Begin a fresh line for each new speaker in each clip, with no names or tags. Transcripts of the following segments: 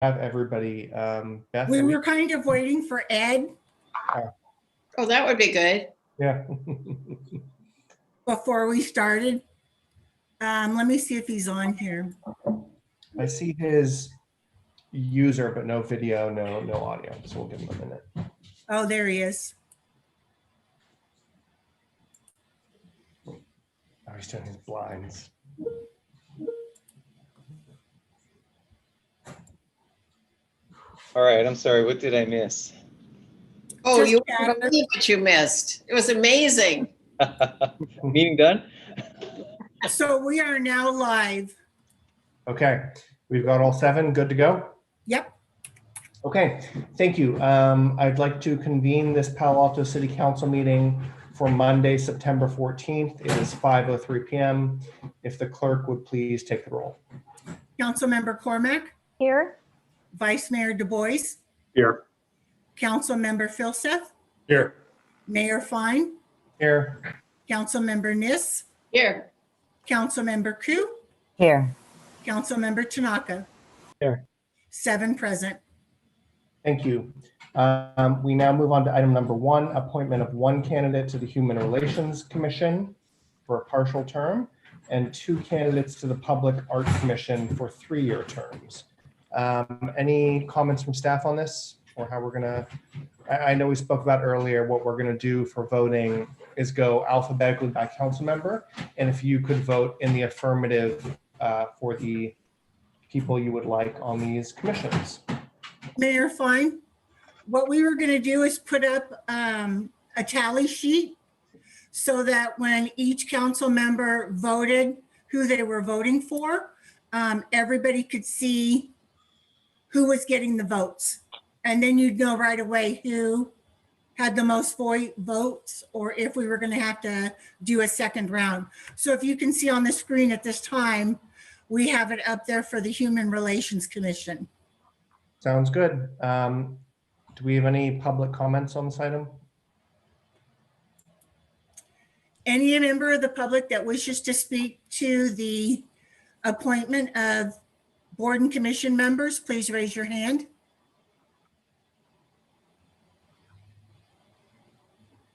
have everybody. Beth,
We were kind of waiting for Ed
Oh, that would be good.
yeah.
before we started. Let me see if he's on here.
I see his user, but no video, no audio. So we'll give him a minute.
Oh, there he is.
Oh, he's doing his blinds.
All right, I'm sorry. What did I miss?
Oh,
Just
you
chatter.
wouldn't believe what you missed. It was amazing.
Meeting done?
So we are now live.
Okay, we've got all 7 good to go.
Yep.
Okay, thank you. I'd like to convene this Palo Alto City Council meeting for Monday, September 14th. It is 5:03 p.m. If the clerk would please take the roll.
Councilmember Cormack,
Here.
Vice Mayor Du Bois,
Here.
Councilmember Filseth,
Here.
Mayor Fine,
Here.
Councilmember Niss,
Here.
Councilmember Ku,
Here.
Councilmember Tanaka.
Here.
7 present.
Thank you. We now move on to item number 1, appointment of 1 candidate to the Human Relations Commission for a partial term and 2 candidates to the Public Art Commission for 3-year terms. Any comments from staff on this or how we're gonna, I know we spoke about earlier, what we're gonna do for voting is go alphabetically by council member. And if you could vote in the affirmative for the people you would like on these commissions.
Mayor Fine, what we were going to do is put up a tally sheet so that when each council member voted who they were voting for, everybody could see who was getting the votes. And then you'd know right away who had the most votes or if we were going to have to do a second round. So if you can see on the screen at this time, we have it up there for the Human Relations Commission.
Sounds good. Do we have any public comments on this item?
Any member of the public that wishes to speak to the appointment of board and commission members, please raise your hand.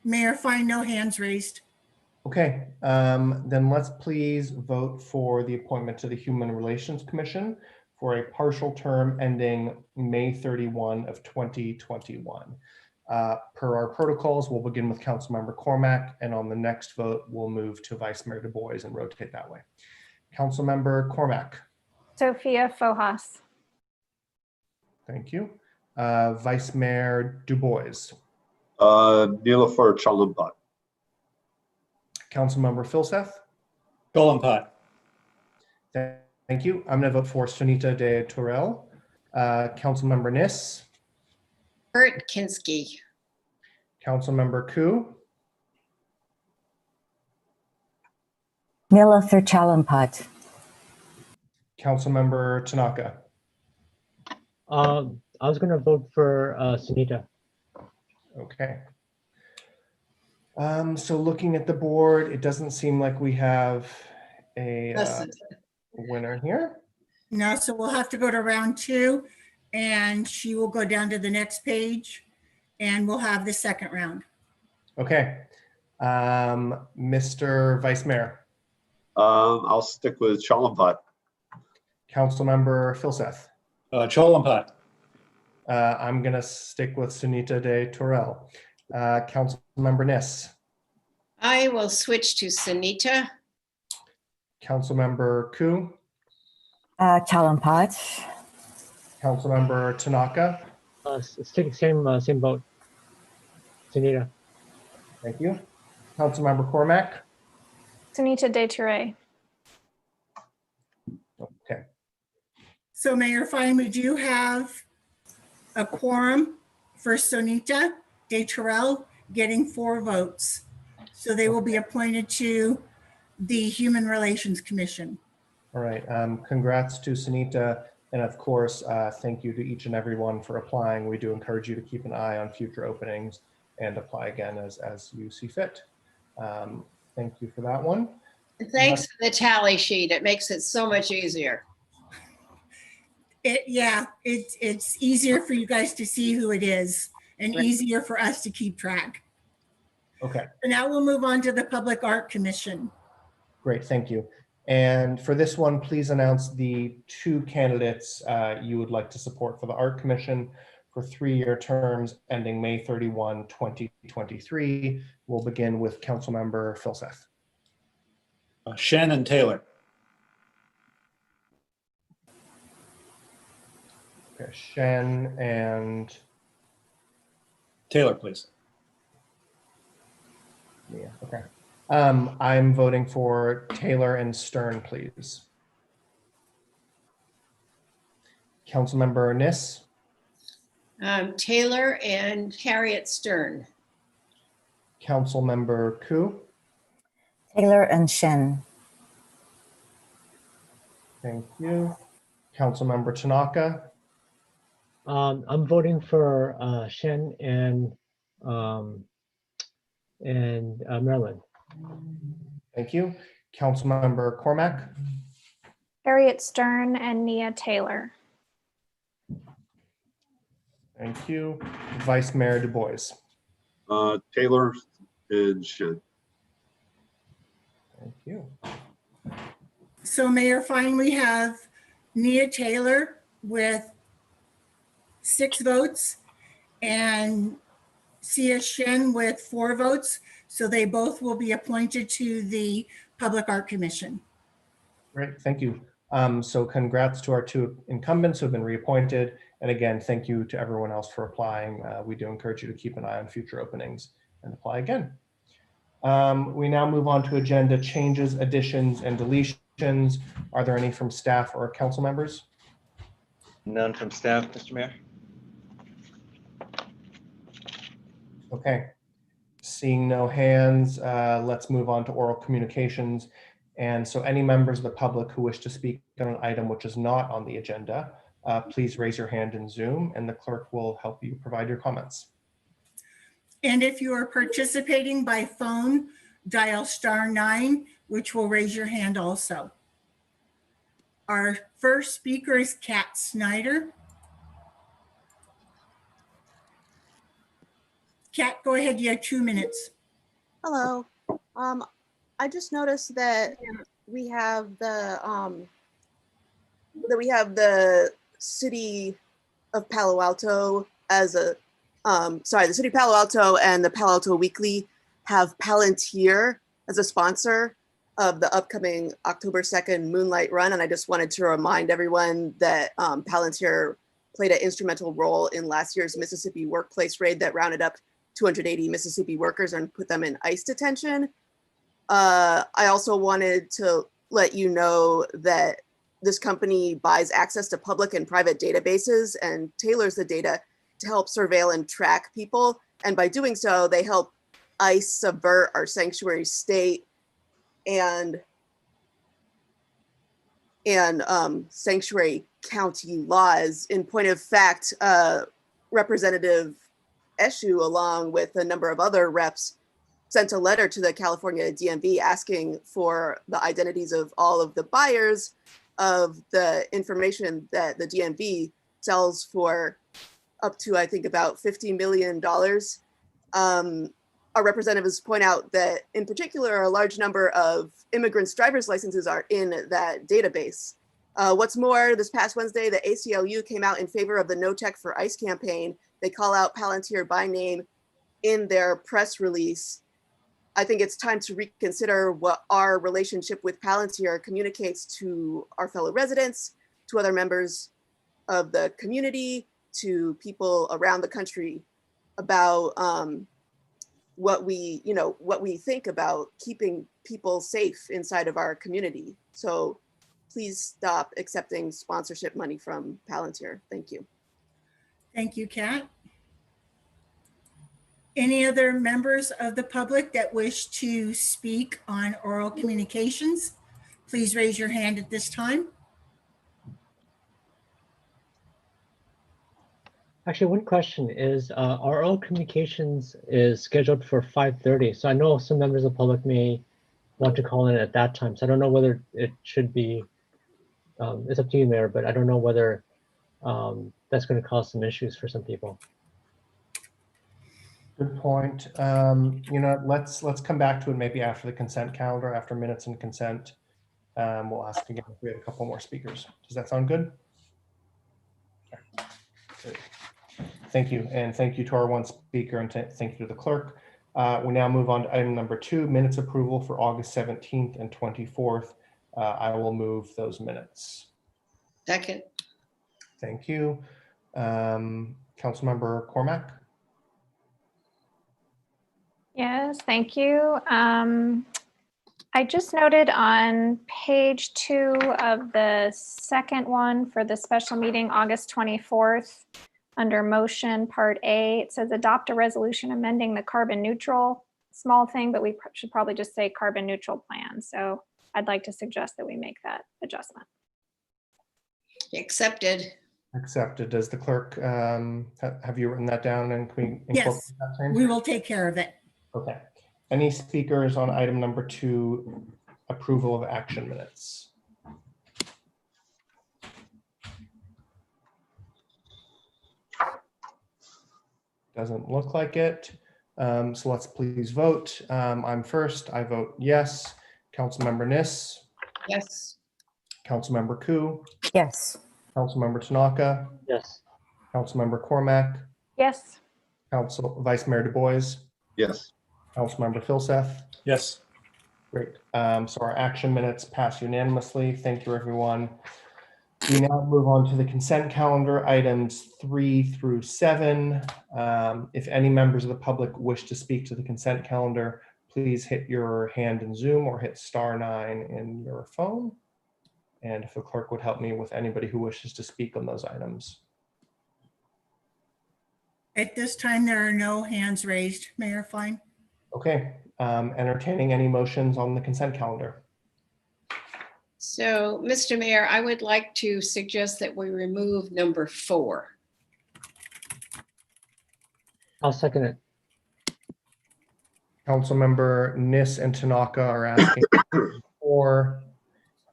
Mayor, find no hands raised.
Okay, then let's please vote for the appointment to the Human Relations Commission for a partial term ending May 31 of 2021. Per our protocols, we'll begin with Councilmember Cormack, and on the next vote, we'll move to Vice Mayor Du Bois and rotate that way. Councilmember Cormack.
Sophia Fojas.
Thank you. Vice Mayor Du Bois.
Nilofer Chalubat.
Councilmember Filseth.
Golem Pot.
Thank you. I'm going to vote for Sunita De Torel. Councilmember Niss.
Kurt Kinsky.
Councilmember Ku.
Nilofer Chalampat.
Councilmember Tanaka.
I was going to vote for Sunita.
Okay. So looking at the board, it doesn't seem like we have a winner here.
No, so we'll have to go to round 2 and she will go down to the next page and we'll have the second round.
Okay. Mr. Vice Mayor.
I'll stick with Chalumpot.
Councilmember Filseth.
Chalumpot.
I'm going to stick with Sunita De Torel. Councilmember Niss.
I will switch to Sunita.
Councilmember Ku.
Chalampat.
Councilmember Tanaka.
Same vote. Sunita.
Thank you. Councilmember Cormack.
Sunita De Ture.
Okay.
So Mayor Fine, would you have a quorum for Sunita De Torel getting 4 votes? So they will be appointed to the Human Relations Commission.
All right. Congrats to Sunita. And of course, thank you to each and everyone for applying. We do encourage you to keep an eye on future openings and apply again as you see fit. Thank you for that one.
And thanks for the tally sheet. It makes it so much easier.
It's easier for you guys to see who it is and
Right.
easier for us to keep track.
Okay,
So now we'll move on to the Public Art Commission.
great, thank you. And for this one, please announce the two candidates you would like to support for the Art Commission for 3-year terms ending May 31, 2023. We'll begin with Councilmember Phil Seth.
Shannon Taylor.
Okay, Shen and
Taylor, please.
Mia. Okay. I'm voting for Taylor and Stern, please. Councilmember Nis,
Taylor and Harriet Stern.
Councilmember Ku.
Taylor and Shen.
Thank you. Councilmember Tanaka,
I'm voting for Shen and Marilyn.
thank you. Councilmember Cormac,
Harriet Stern and Nia Taylor.
thank you. Vice Mayor Du Bois,
Taylor and Shen.
thank you.
So Mayor Fine, we have Nia Taylor with 6 votes and Sia Shen with 4 votes. So they both will be appointed to the Public Art Commission.
Great, thank you. So congrats to our 2 incumbents who have been reappointed. And again, thank you to everyone else for applying. We do encourage you to keep an eye on future openings and apply again. We now move on to agenda changes, additions, and deletions. Are there any from staff or council members?
None from staff, Mr. Mayor.
Okay. Seeing no hands, let's move on to oral communications. And so any members of the public who wish to speak on an item which is not on the agenda, please raise your hand in Zoom and the clerk will help you provide your comments.
And if you are participating by phone, dial *9, which will raise your hand also. Our first speaker is Kat Snyder. Kat, go ahead. You have 2 minutes.
Hello. I just noticed that we have the city of Palo Alto as a the city of Palo Alto and the Palo Alto Weekly have Palantir as a sponsor of the upcoming October 2nd Moonlight Run. And I just wanted to remind everyone that Palantir played an instrumental role in last year's Mississippi workplace raid that rounded up 280 Mississippi workers and put them in ICE detention. I also wanted to let you know that this company buys access to public and private databases and tailors the data to help surveil and track people. And by doing so, they help ICE subvert our sanctuary state and sanctuary county laws. In point of fact, Representative Eshoo, along with a number of other reps, sent a letter to the California DMV asking for the identities of all of the buyers of the information that the DMV sells for up to, I think, about $50 million. Our representatives point out that, in particular, a large number of immigrants' driver's licenses are in that database. What's more, this past Wednesday, the ACLU came out in favor of the No Tech for ICE campaign. They call out Palantir by name in their press release. I think it's time to reconsider what our relationship with Palantir communicates to our fellow residents, to other members of the community, to people around the country about what we think about keeping people safe inside of our community. So please stop accepting sponsorship money from Palantir. Thank you.
Thank you, Kat. Any other members of the public that wish to speak on oral communications? Please raise your hand at this time.
Actually, one question is, our oral communications is scheduled for 5:30. So I know some members of the public may want to call in at that time. So I don't know whether it should be, it's up to you, Mayor, but I don't know whether that's going to cause some issues for some people.
Good point. Let's come back to it maybe after the consent calendar, after minutes and consent. We'll ask again if we have a couple more speakers. Does that sound good? Okay. Great. Thank you. And thank you to our one speaker, and thank you to the clerk. We now move on to item number 2, minutes approval for August 17th and 24th. I will move those minutes.
Second.
Thank you. Councilmember Cormack?
Yes, thank you. I just noted on page 2 of the second one for the special meeting, August 24th, under motion part A, it says adopt a resolution amending the carbon neutral, small thing, but we should probably just say carbon neutral plan. So I'd like to suggest that we make that adjustment.
Accepted.
Accepted. Does the clerk, have you written that down, and can we incorporate
Yes,
that change?
we will take care of it.
Okay. Any speakers on item number 2, approval of action minutes? Doesn't look like it. So let's please vote. I'm first. I vote yes. Councilmember Niss,
Yes.
Councilmember Koo,
Yes.
Councilmember Tanaka,
Yes.
Councilmember Cormack,
Yes.
Vice Mayor Du Bois,
Yes.
Councilmember Filseth.
Yes.
Great. So our action minutes pass unanimously. Thank you, everyone. We now move on to the consent calendar, items 3 through 7. If any members of the public wish to speak to the consent calendar, please hit your hand in Zoom or hit *9 in your phone. And if the clerk would help me with anybody who wishes to speak on those items.
At this time, there are no hands raised, Mayor Fine.
Okay, entertaining any motions on the consent calendar.
So, Mr. Mayor, I would like to suggest that we remove number 4.
I'll second it.
Councilmember Niss and Tanaka are asking, or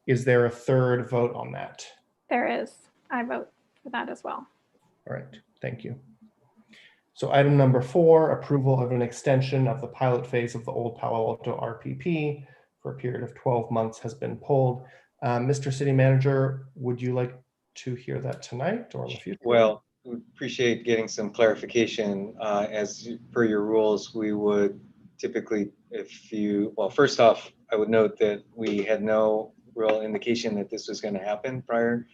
is there a third vote on that?
There is. I vote for that as well.
All right, thank you. So item number 4, approval of an extension of the pilot phase of the Old Palo Alto RPP for a period of 12 months has been pulled. Mr. City Manager, would you like to hear that tonight or in the future?
Well, we appreciate getting some clarification. As per your rules, we would typically, well, first off, I would note that we had no real indication that this was going to happen prior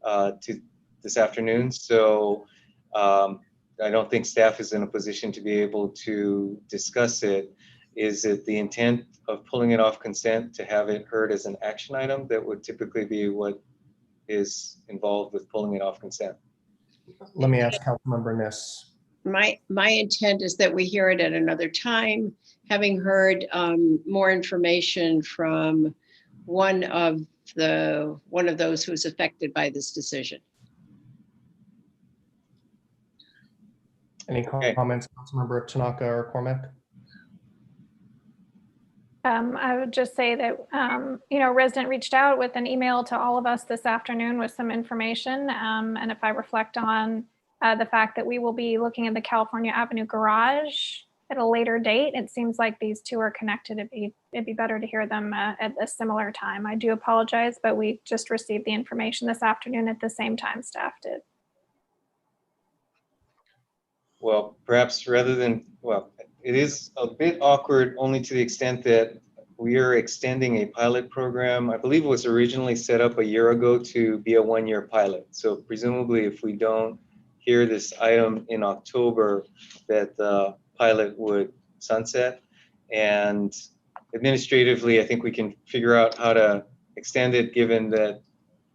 to this afternoon. So I don't think staff is in a position to be able to discuss it. Is it the intent of pulling it off consent to have it heard as an action item? That would typically be what is involved with pulling it off consent.
Let me ask Councilmember Niss.
My intent is that we hear it at another time, having heard more information from one of those who's affected by this decision.
Any comments, Councilmember Tanaka or Cormack?
I would just say that, resident reached out with an email to all of us this afternoon with some information. And if I reflect on the fact that we will be looking at the California Avenue garage at a later date, it seems like these two are connected. It'd be better to hear them at a similar time. I do apologize, but we just received the information this afternoon at the same time staff did.
Well, perhaps rather than, well, it is a bit awkward only to the extent that we are extending a pilot program. I believe it was originally set up a year ago to be a 1-year pilot. So presumably if we don't hear this item in October, that the pilot would sunset. And administratively, I think we can figure out how to extend it, given that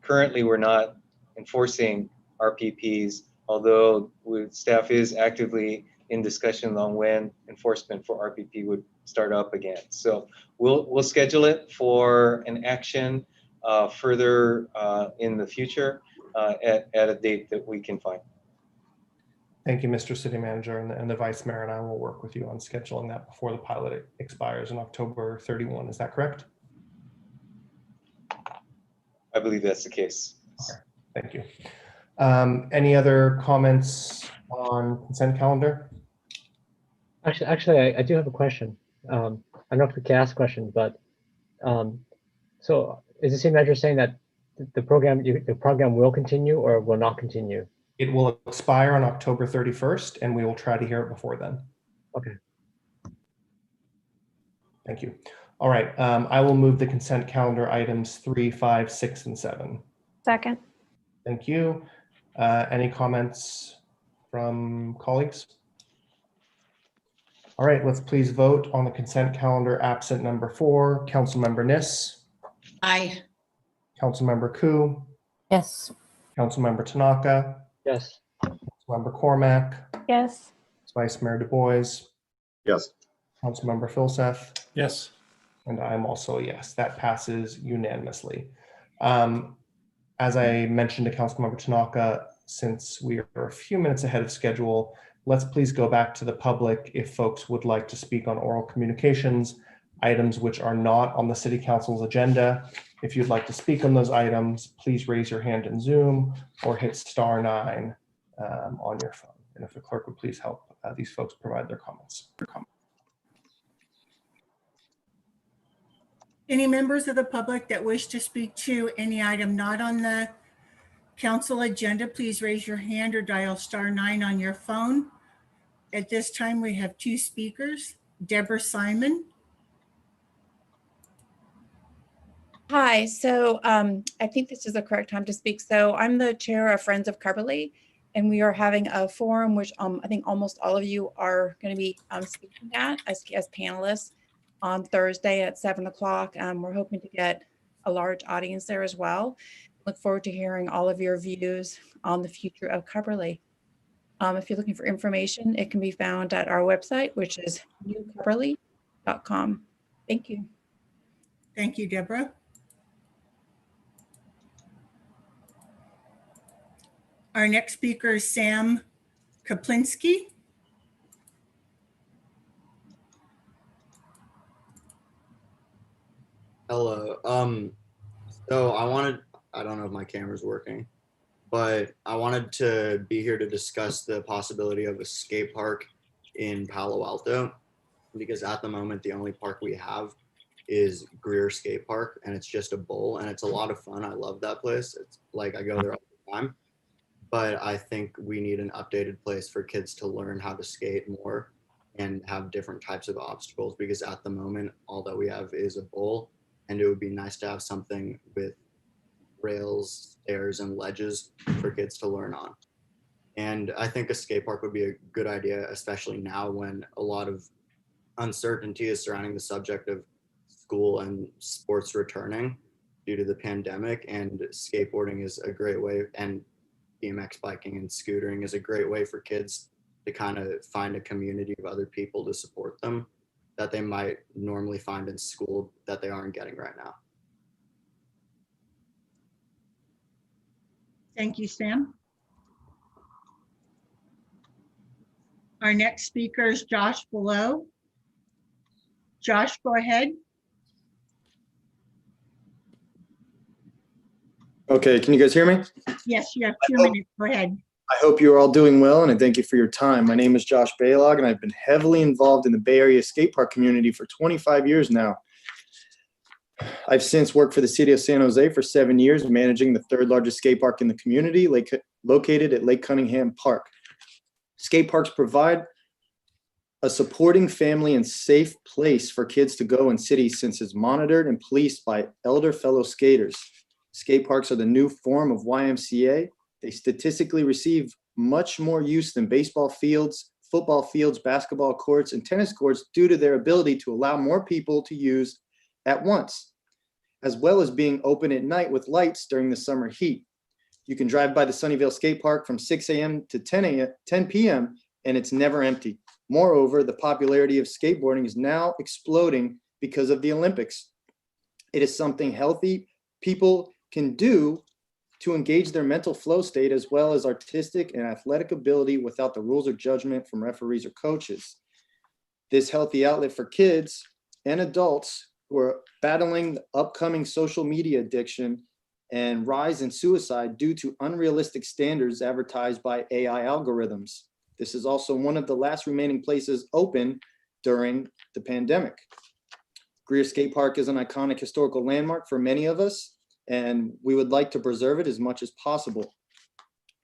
currently we're not enforcing RPPs, although staff is actively in discussion on when enforcement for RPP would start up again. So we'll schedule it for an action further in the future at a date that we can find.
Thank you, Mr. City Manager, and the Vice Mayor and I will work with you on scheduling that before the pilot expires on October 31. Is that correct?
I believe that's the case.
Okay, thank you. Any other comments on consent calendar?
Actually, I do have a question. I don't know if we can ask a question, but so is the same as you're saying that the program will continue or will not continue?
It will expire on October 31st, and we will try to hear it before then.
Okay.
Thank you. All right, I will move the consent calendar items 3, 5, 6, and 7.
Second.
Thank you. Any comments from colleagues? All right, let's please vote on the consent calendar absent number 4. Councilmember Niss,
Aye.
Councilmember Ku,
Yes.
Councilmember Tanaka,
Yes.
Councilmember Cormack,
Yes.
Vice Mayor Du Bois,
Yes.
Councilmember Filseth,
Yes.
and I'm also a yes. That passes unanimously. As I mentioned to Councilmember Tanaka, since we are a few minutes ahead of schedule, let's please go back to the public if folks would like to speak on oral communications, items which are not on the City Council's agenda. If you'd like to speak on those items, please raise your hand in Zoom or hit *9 on your phone. And if the clerk would please help these folks provide their comments.
Any members of the public that wish to speak to any item not on the council agenda, please raise your hand or dial *9 on your phone. At this time, we have 2 speakers. Deborah Simon.
Hi, so I think this is the correct time to speak. So I'm the chair of Friends of Carberley, and we are having a forum, which I think almost all of you are going to be speaking at as panelists on Thursday at 7 o'clock. We're hoping to get a large audience there as well. Look forward to hearing all of your views on the future of Carberley. If you're looking for information, it can be found at our website, which is newcarberley.com. Thank you.
Thank you, Deborah. Our next speaker is Sam Kaplinski.
Hello. So I don't know if my camera's working, but I wanted to be here to discuss the possibility of a skate park in Palo Alto, because at the moment, the only park we have is Greer Skate Park, and it's just a bowl, and it's a lot of fun. I love that place. It's like I go there all the time, but I think we need an updated place for kids to learn how to skate more and have different types of obstacles, because at the moment, all that we have is a bowl, and it would be nice to have something with rails, stairs, and ledges for kids to learn on. And I think a skate park would be a good idea, especially now when a lot of uncertainty is surrounding the subject of school and sports returning due to the pandemic. And skateboarding is a great way, and BMX biking and scootering is a great way for kids to kind of find a community of other people to support them that they might normally find in school that they aren't getting right now.
Thank you, Sam. Our next speaker is Josh Below. Josh, go ahead.
Okay, can you guys hear me?
Yes, you have 2 minutes. Go ahead.
I hope you are all doing well, and I thank you for your time. My name is Josh Baylog, and I've been heavily involved in the Bay Area skate park community for 25 years now. I've since worked for the city of San Jose for 7 years, managing the 3rd largest skate park in the community, located at Lake Cunningham Park. Skate parks provide a supporting family and safe place for kids to go in cities, since it's monitored and policed by elder fellow skaters. Skate parks are the new form of YMCA. They statistically receive much more use than baseball fields, football fields, basketball courts, and tennis courts due to their ability to allow more people to use at once, as well as being open at night with lights during the summer heat. You can drive by the Sunnyvale Skate Park from 6 a.m. to 10 p.m. and it's never empty. Moreover, the popularity of skateboarding is now exploding because of the Olympics. It is something healthy people can do to engage their mental flow state as well as artistic and athletic ability without the rules or judgment from referees or coaches. This healthy outlet for kids and adults who are battling the upcoming social media addiction and rise in suicide due to unrealistic standards advertised by AI algorithms. This is also one of the last remaining places open during the pandemic. Greer Skate Park is an iconic historical landmark for many of us, and we would like to preserve it as much as possible.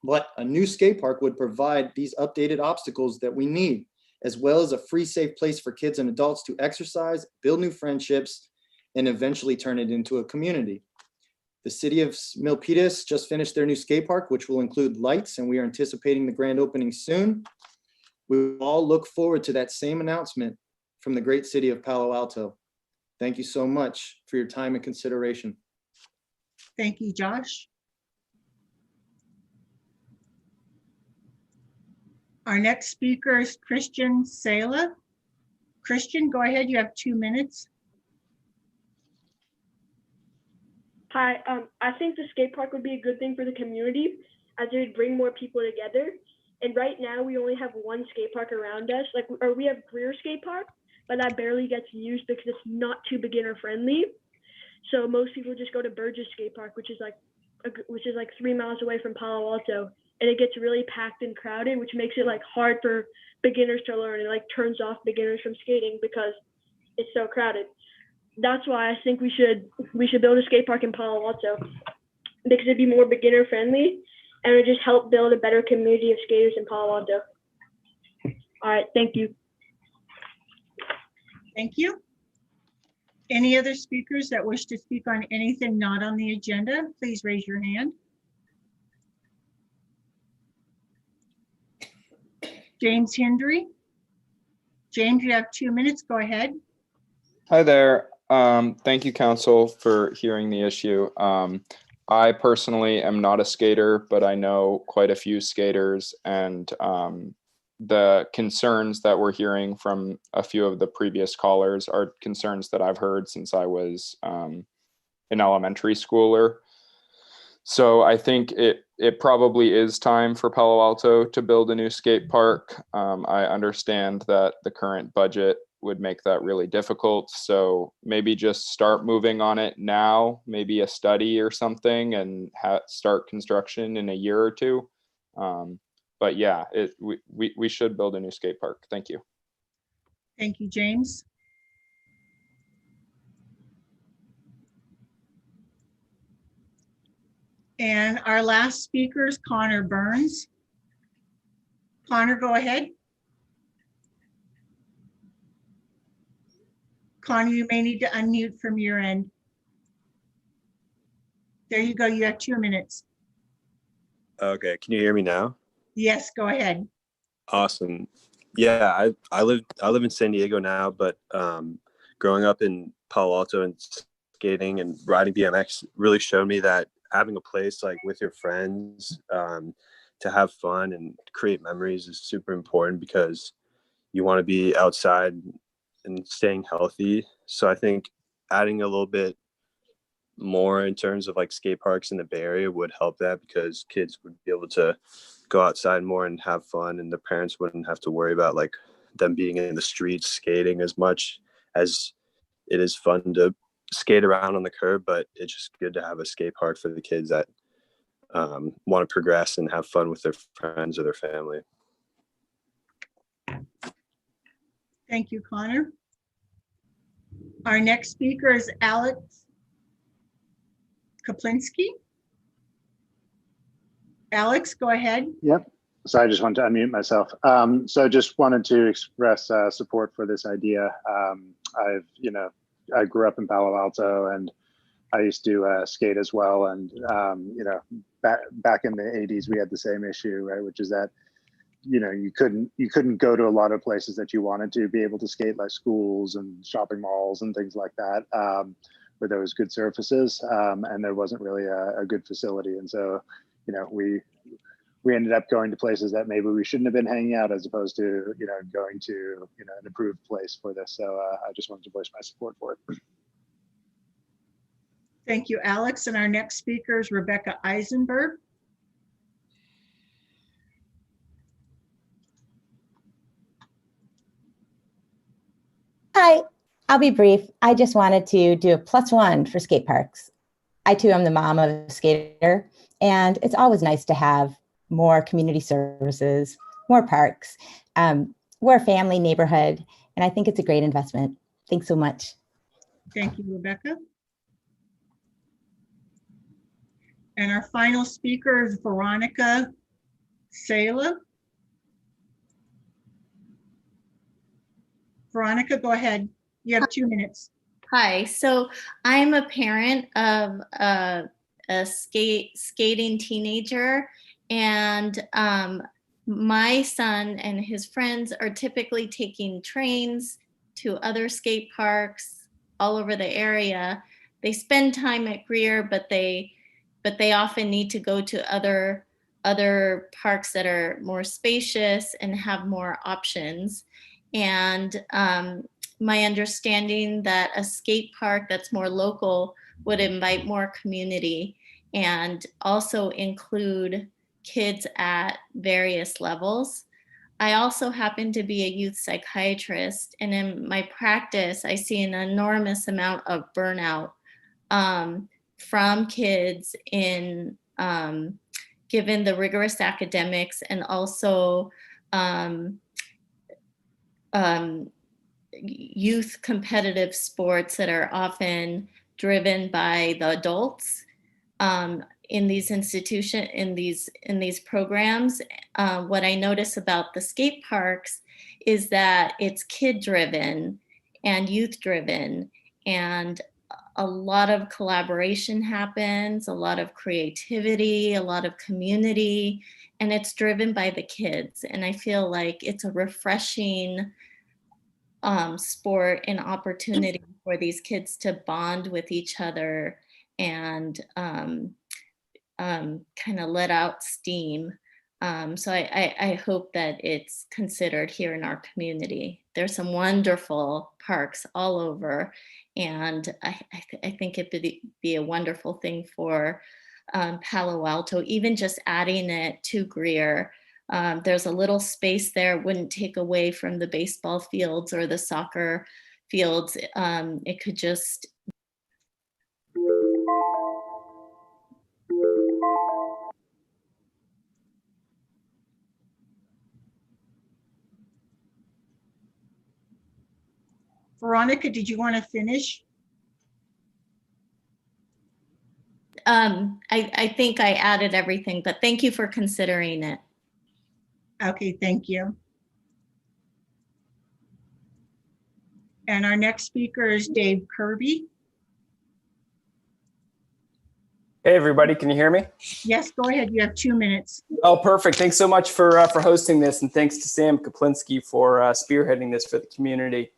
But a new skate park would provide these updated obstacles that we need, as well as a free, safe place for kids and adults to exercise, build new friendships, and eventually turn it into a community. The city of Milpitas just finished their new skate park, which will include lights, and we are anticipating the grand opening soon. We all look forward to that same announcement from the great city of Palo Alto. Thank you so much for your time and consideration.
Thank you, Josh. Our next speaker is Christian Sala. Christian, go ahead. You have 2 minutes.
Hi, I think the skate park would be a good thing for the community as it would bring more people together. And right now we only have one skate park around us, or we have Greer Skate Park, but that barely gets used because it's not too beginner friendly. So most people just go to Burgess Skate Park, which is like 3 miles away from Palo Alto, and it gets really packed and crowded, which makes it like hard for beginners to learn. It like turns off beginners from skating because it's so crowded. That's why I think we should build a skate park in Palo Alto, because it'd be more beginner friendly and it would just help build a better community of skaters in Palo Alto. All right, thank you.
Thank you. Any other speakers that wish to speak on anything not on the agenda, please raise your hand. James Hendry. James, you have 2 minutes. Go ahead.
Hi there. Thank you, Council, for hearing the issue. I personally am not a skater, but I know quite a few skaters, and the concerns that we're hearing from a few of the previous callers are concerns that I've heard since I was an elementary schooler. So I think it probably is time for Palo Alto to build a new skate park. I understand that the current budget would make that really difficult. So maybe just start moving on it now, maybe a study or something, and start construction in a year or two. But yeah, we should build a new skate park. Thank you.
Thank you, James. And our last speaker is Connor Burns. Connor, go ahead. Connor, you may need to unmute from your end. There you go. You have 2 minutes.
Okay, can you hear me now?
Yes, go ahead.
Awesome. Yeah, I live in San Diego now, but growing up in Palo Alto and skating and riding BMX really showed me that having a place like with your friends to have fun and create memories is super important, because you want to be outside and staying healthy. So I think adding a little bit more in terms of like skate parks in the Bay Area would help that, because kids would be able to go outside more and have fun, and the parents wouldn't have to worry about like them being in the streets skating as much as it is fun to skate around on the curb. But it's just good to have a skate park for the kids that want to progress and have fun with their friends or their family.
Thank you, Connor. Our next speaker is Alex Kaplinski. Alex, go ahead.
Yep. So I just wanted to unmute myself. So just wanted to express support for this idea. I grew up in Palo Alto, and I used to skate as well. And back in the 80s, we had the same issue, right? Which is that you couldn't go to a lot of places that you wanted to be able to skate, like schools and shopping malls and things like that, where there was good surfaces, and there wasn't really a good facility. And so we ended up going to places that maybe we shouldn't have been hanging out, as opposed to going to an approved place for this. So I just wanted to voice my support for it.
Thank you, Alex. And our next speaker is Rebecca Eisenberg.
Hi, I'll be brief. I just wanted to do a +1 for skate parks. I too am the mom of a skater, and it's always nice to have more community services, more parks. We're a family neighborhood, and I think it's a great investment. Thanks so much.
Thank you, Rebecca. And our final speaker is Veronica Sala. Veronica, go ahead. You have 2 minutes.
Hi, so I'm a parent of a skating teenager, and my son and his friends are typically taking trains to other skate parks all over the area. They spend time at Greer, but they often need to go to other parks that are more spacious and have more options. And my understanding that a skate park that's more local would invite more community and also include kids at various levels. I also happen to be a youth psychiatrist, and in my practice, I see an enormous amount of burnout from kids in given the rigorous academics and also youth competitive sports that are often driven by the adults in these institutions, in these programs. What I notice about the skate parks is that it's kid driven and youth driven, and a lot of collaboration happens, a lot of creativity, a lot of community, and it's driven by the kids. And I feel like it's a refreshing sport and opportunity for these kids to bond with each other and kind of let out steam. So I hope that it's considered here in our community. There's some wonderful parks all over, and I think it would be a wonderful thing for Palo Alto, even just adding it to Greer. There's a little space there, wouldn't take away from the baseball fields or the soccer fields. It could just
Veronica, did you want to finish?
I think I added everything, but thank you for considering it.
Okay, thank you. And our next speaker is Dave Kirby.
Hey, everybody, can you hear me?
Yes, go ahead. You have 2 minutes.
Oh, perfect. Thanks so much for hosting this, and thanks to Sam Kaplinsky for spearheading this for the community.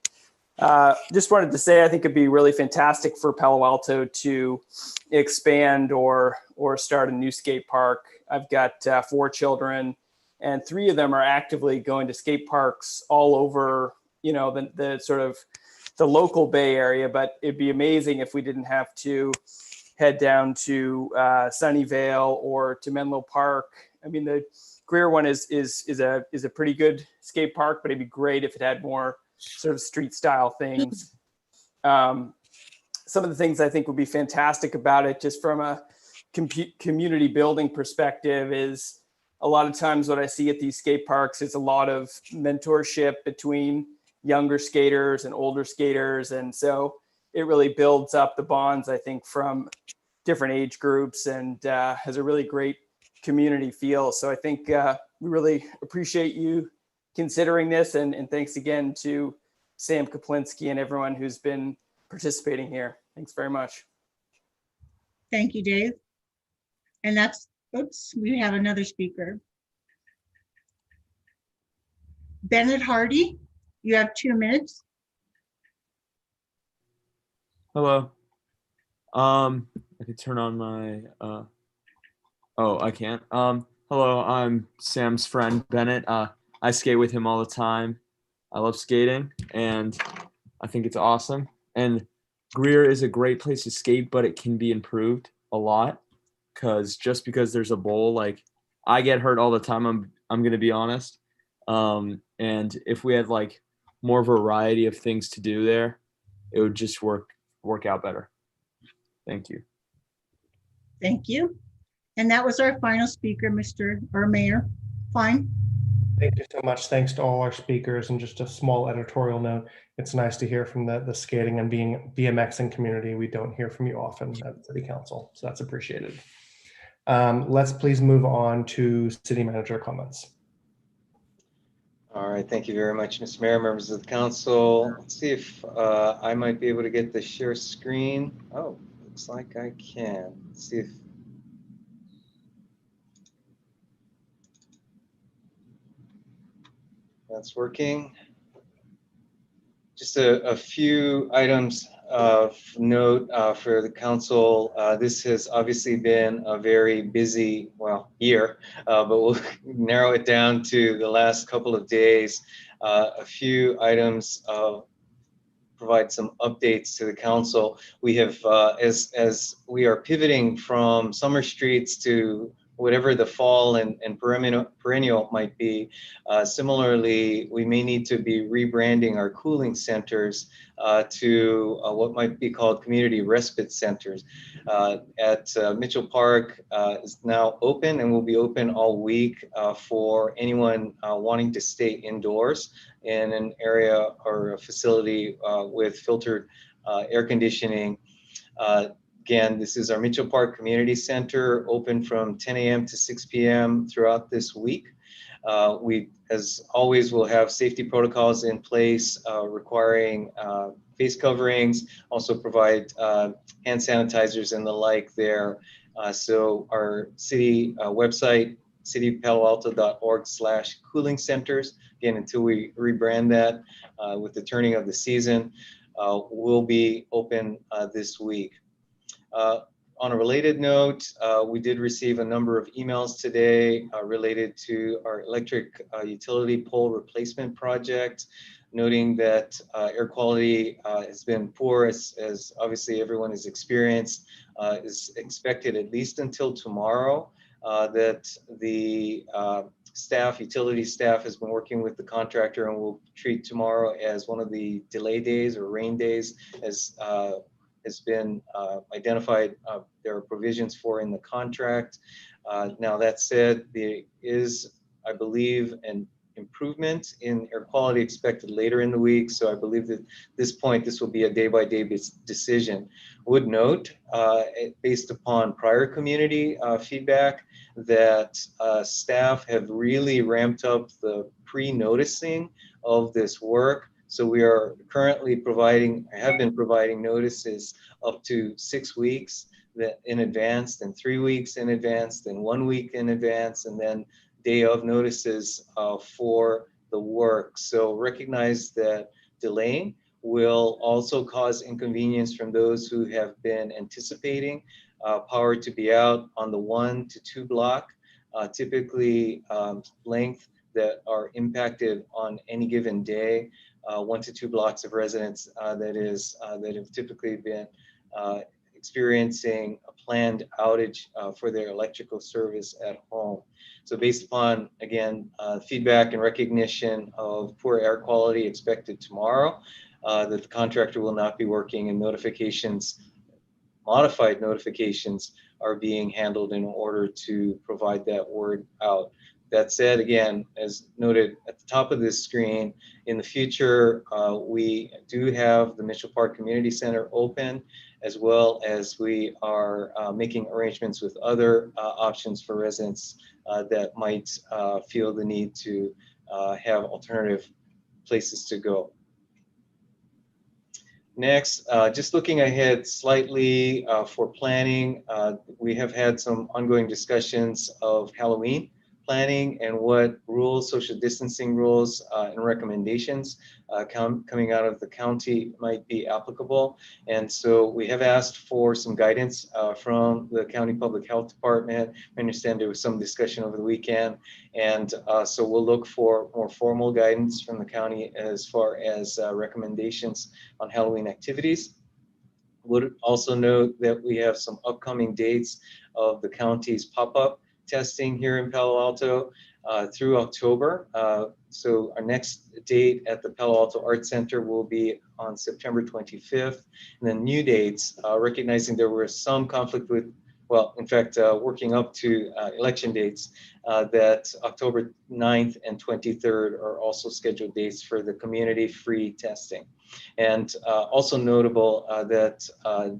Just wanted to say I think it'd be really fantastic for Palo Alto to expand or start a new skate park. I've got 4 children, and 3 of them are actively going to skate parks all over, you know, the sort of the local Bay Area. But it'd be amazing if we didn't have to head down to Sunnyvale or to Menlo Park. I mean, the Greer one is a pretty good skate park, but it'd be great if it had more sort of street style things. Some of the things I think would be fantastic about it, just from a community building perspective, is a lot of times what I see at these skate parks is a lot of mentorship between younger skaters and older skaters. And so it really builds up the bonds, I think, from different age groups, and has a really great community feel. So I think we really appreciate you considering this, and thanks again to Sam Kaplinsky and everyone who's been participating here. Thanks very much.
Thank you, Dave. And that's, oops, we have another speaker. Bennett Hardy, you have 2 minutes.
Hello. I could turn on my, oh, I can't. Hello, I'm Sam's friend, Bennett. I skate with him all the time. I love skating, and I think it's awesome. And Greer is a great place to skate, but it can be improved a lot, because just because there's a bowl, like, I get hurt all the time, I'm gonna be honest. And if we had like more variety of things to do there, it would just work out better. Thank you.
Thank you. And that was our final speaker, Mayor. Fine.
Thank you so much. Thanks to all our speakers. And just a small editorial note, it's nice to hear from the skating and being BMXing community. We don't hear from you often at City Council, so that's appreciated. Let's please move on to City Manager comments.
All right, thank you very much, Mr. Mayor, members of the council. Let's see if I might be able to get the share screen. Oh, looks like I can. Let's see if that's working. Just a few items of note for the council. This has obviously been a very busy, year, but we'll narrow it down to the last couple of days. A few items provide some updates to the council. We have, as we are pivoting from summer streets to whatever the fall and perennial might be. Similarly, we may need to be rebranding our cooling centers to what might be called community respite centers. At Mitchell Park is now open and will be open all week for anyone wanting to stay indoors in an area or a facility with filtered air conditioning. Again, this is our Mitchell Park Community Center, open from 10 a.m. to 6 p.m. throughout this week. We, as always, will have safety protocols in place requiring face coverings, also provide hand sanitizers and the like there. So our city website, cityofpaloalto.org/cooling centers, again, until we rebrand that with the turning of the season, will be open this week. On a related note, we did receive a number of emails today related to our electric utility pole replacement project, noting that air quality has been poor, as obviously everyone has experienced, is expected at least until tomorrow, that the utility staff has been working with the contractor and will treat tomorrow as one of the delay days or rain days, as has been identified. There are provisions for in the contract. Now that said, there is, I believe, an improvement in air quality expected later in the week. So I believe that at this point, this will be a day-by-day decision. Would note, based upon prior community feedback, that staff have really ramped up the pre-noticing of this work. So we are currently have been providing notices up to 6 weeks in advance, then 3 weeks in advance, then 1 week in advance, and then day of notices for the work. So recognize that delaying will also cause inconvenience from those who have been anticipating power to be out on the 1 to 2 block, typically length that are impacted on any given day. 1 to 2 blocks of residents that have typically been experiencing a planned outage for their electrical service at home. So based upon, again, feedback and recognition of poor air quality expected tomorrow, that the contractor will not be working, and modified notifications are being handled in order to provide that word out. That said, again, as noted at the top of this screen, in the future, we do have the Mitchell Park Community Center open, as well as we are making arrangements with other options for residents that might feel the need to have alternative places to go. Next, just looking ahead slightly for planning, we have had some ongoing discussions of Halloween planning and what rules, social distancing rules and recommendations coming out of the county might be applicable. And so we have asked for some guidance from the County Public Health Department. I understand there was some discussion over the weekend. And so we'll look for more formal guidance from the county as far as recommendations on Halloween activities. Would also note that we have some upcoming dates of the county's pop-up testing here in Palo Alto through October. So our next date at the Palo Alto Art Center will be on September 25th. And then new dates, recognizing there were some conflict with well, in fact, working up to election dates, that October 9th and 23rd are also scheduled dates for the community-free testing. And also notable that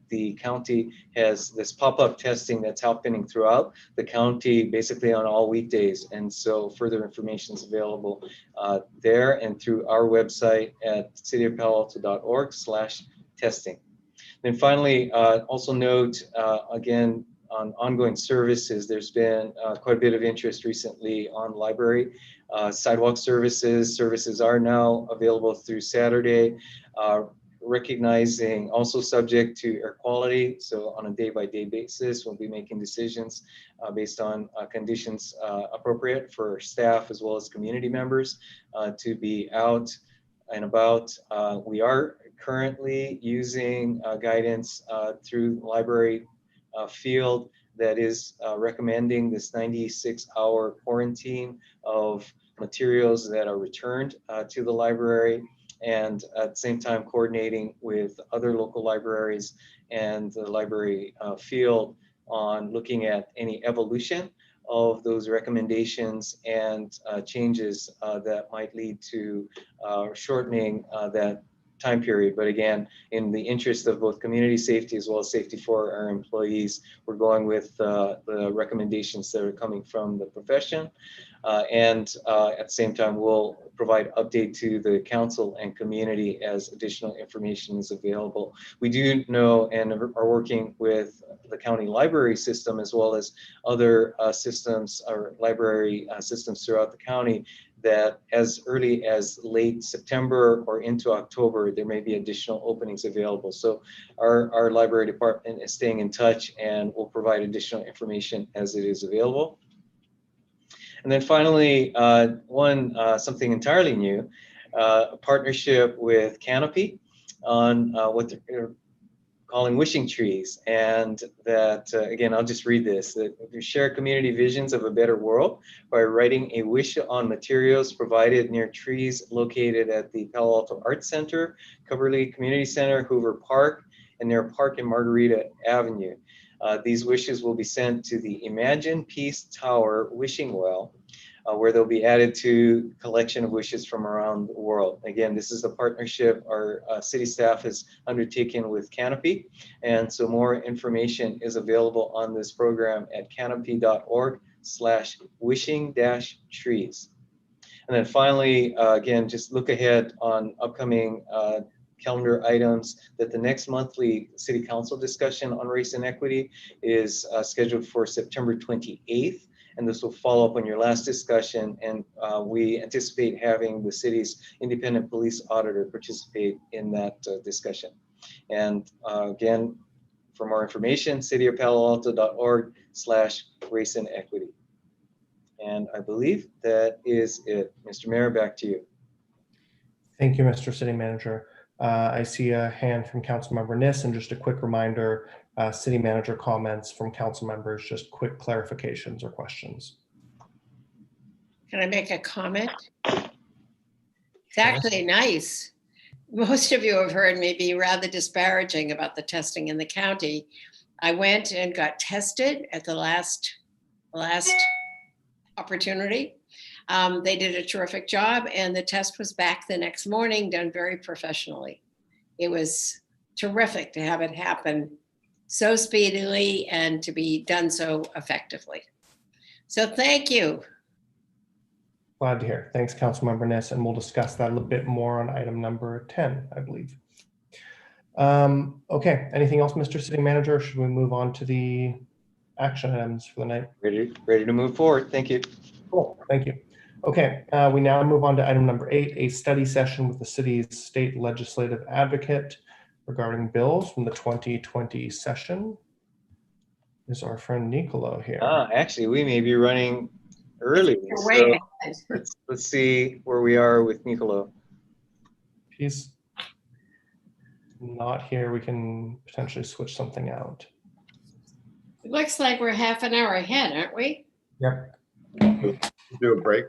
the county has this pop-up testing that's happening throughout the county, basically on all weekdays. And so further information is available there and through our website at cityofpaloalto.org/testing. Then finally, also note, again, on ongoing services, there's been quite a bit of interest recently on library sidewalk services. Services are now available through Saturday, recognizing also subject to air quality. So on a day-by-day basis, we'll be making decisions based on conditions appropriate for staff as well as community members to be out and about. We are currently using guidance through library field that is recommending this 96-hour quarantine of materials that are returned to the library, and at the same time coordinating with other local libraries and the library field on looking at any evolution of those recommendations and changes that might lead to shortening that time period. But again, in the interest of both community safety as well as safety for our employees, we're going with the recommendations that are coming from the profession. And at the same time, we'll provide update to the council and community as additional information is available. We do know and are working with the county library system as well as other systems or library systems throughout the county, that as early as late September or into October, there may be additional openings available. So our library department is staying in touch and will provide additional information as it is available. And then finally, something entirely new, a partnership with Canopy on what they're calling Wishing Trees. And that, again, I'll just read this, that we share community visions of a better world by writing a wish on materials provided near trees located at the Palo Alto Arts Center, Coverly Community Center, Hoover Park, and near Park and Margarita Avenue. These wishes will be sent to the Imagine Peace Tower Wishing Well, where they'll be added to collection of wishes from around the world. Again, this is a partnership our city staff has undertaken with Canopy. And so more information is available on this program at canopy.org/wishing-trees. And then finally, again, just look ahead on upcoming calendar items that the next monthly city council discussion on race and equity is scheduled for September 28th. And this will follow up on your last discussion. And we anticipate having the city's independent police auditor participate in that discussion. And again, for more information, cityofpaloalto.org/race and equity. And I believe that is it. Mr. Mayor, back to you.
Thank you, Mr. City Manager. I see a hand from Councilmember Niss, and just a quick reminder, City Manager comments from council members, just quick clarifications or questions.
Can I make a comment? It's actually nice. Most of you have heard me be rather disparaging about the testing in the county. I went and got tested at the last opportunity. They did a terrific job, and the test was back the next morning, done very professionally. It was terrific to have it happen so speedily and to be done so effectively. So thank you.
Glad to hear. Thanks, Councilmember Niss, and we'll discuss that a little bit more on item number 10, I believe. Okay, anything else, Mr. City Manager? Or should we move on to the action items for the night?
Ready to move forward. Thank you.
Cool, thank you. Okay, we now move on to item number 8, a study session with the city's state legislative advocate regarding bills from the 2020 session. Is our friend Nicolo here?
Actually, we may be running early. So let's see where we are with Nicolo.
He's not here. We can potentially switch something out.
It looks like we're half an hour ahead, aren't we?
Yep.
Do a break.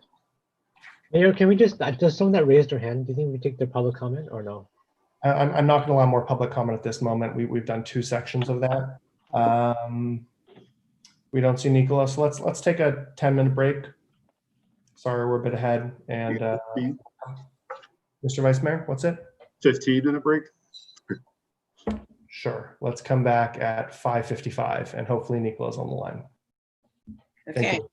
Mayor, can we just someone that raised their hand, do you think we take their public comment or no?
I'm not going to allow more public comment at this moment. We've done 2 sections of that. We don't see Nicola, so let's take a 10-minute break. Sorry, we're a bit ahead. And Mr. Vice Mayor, what's it?
15-minute break?
Sure. Let's come back at 5:55 and hopefully Nicola's on the line. Thank
Okay.
you.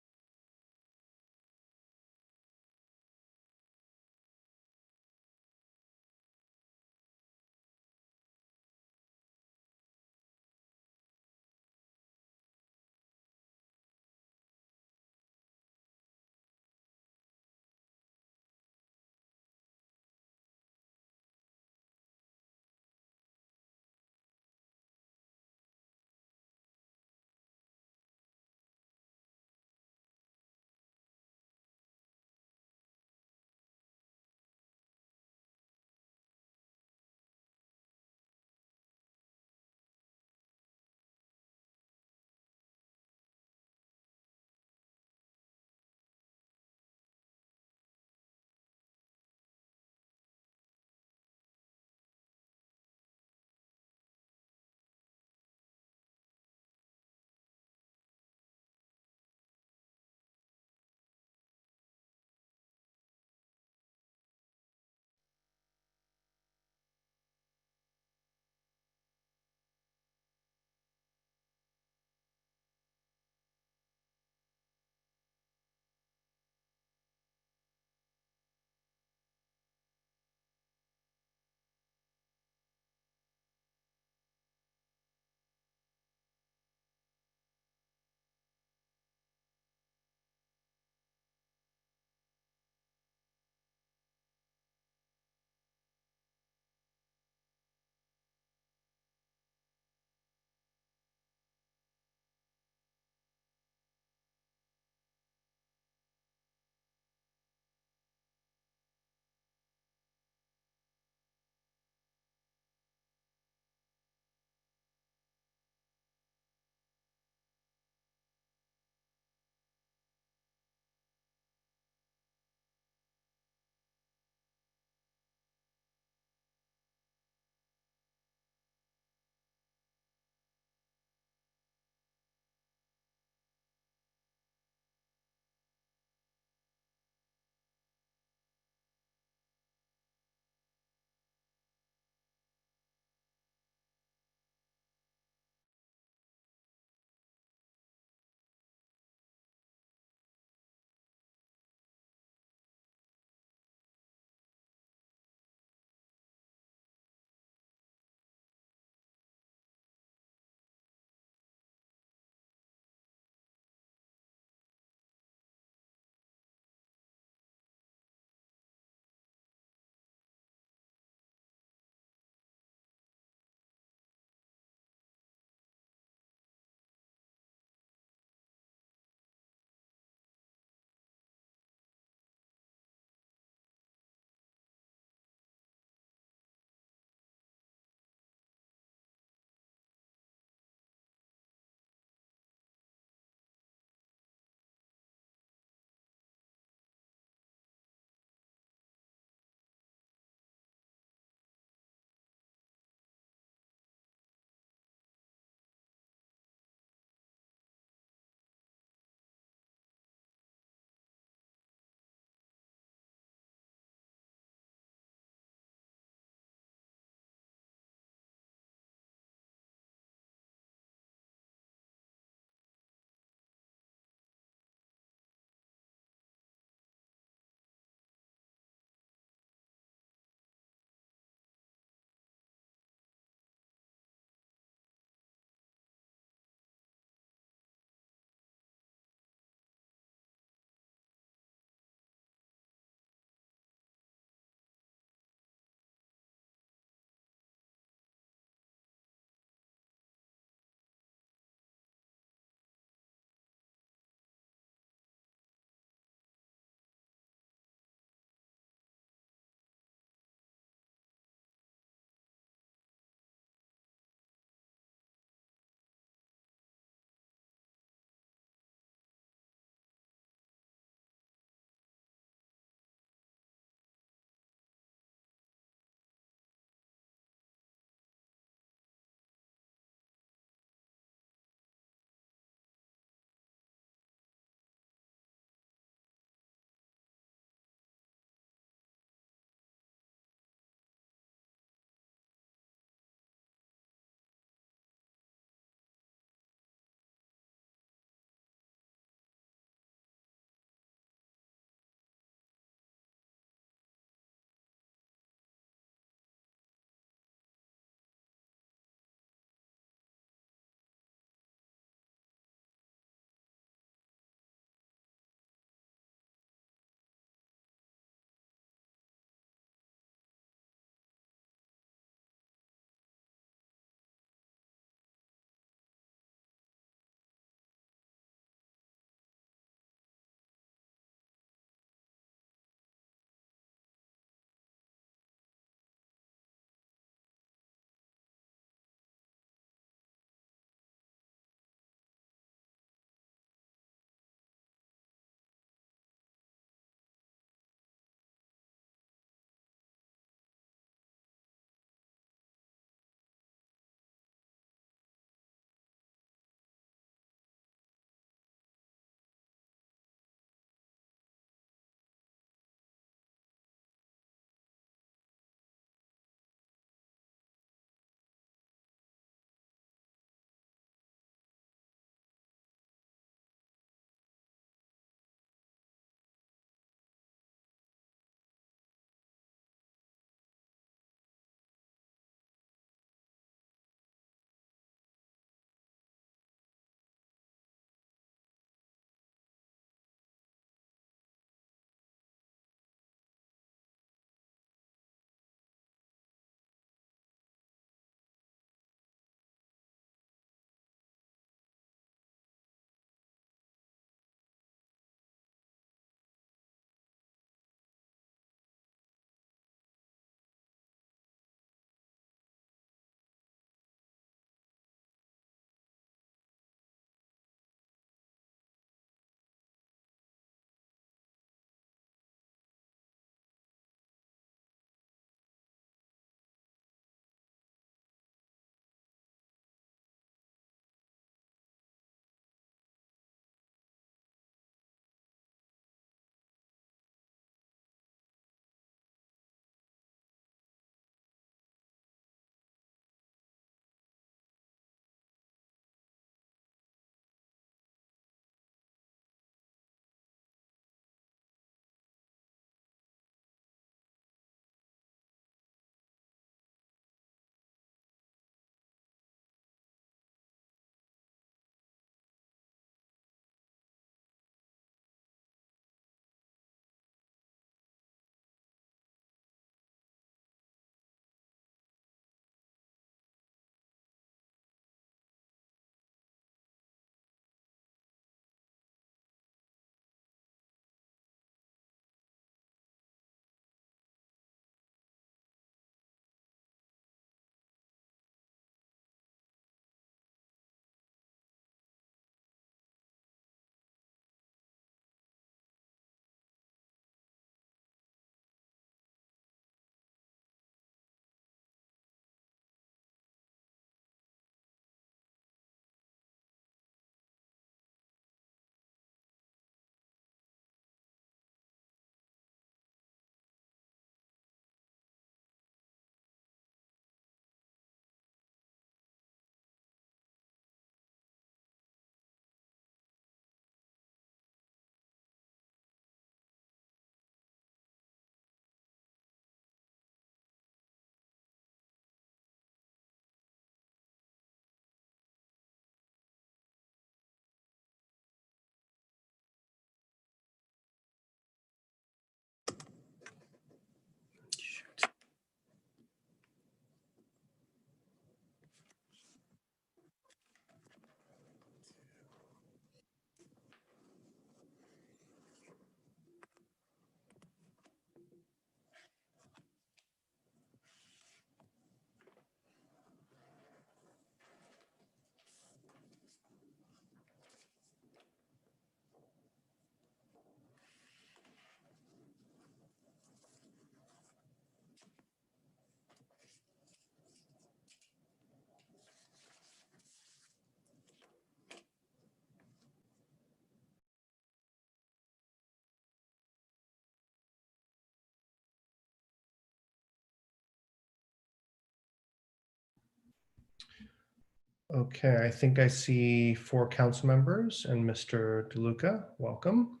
Okay, I think I see 4 council members and Mr. DeLuca. Welcome.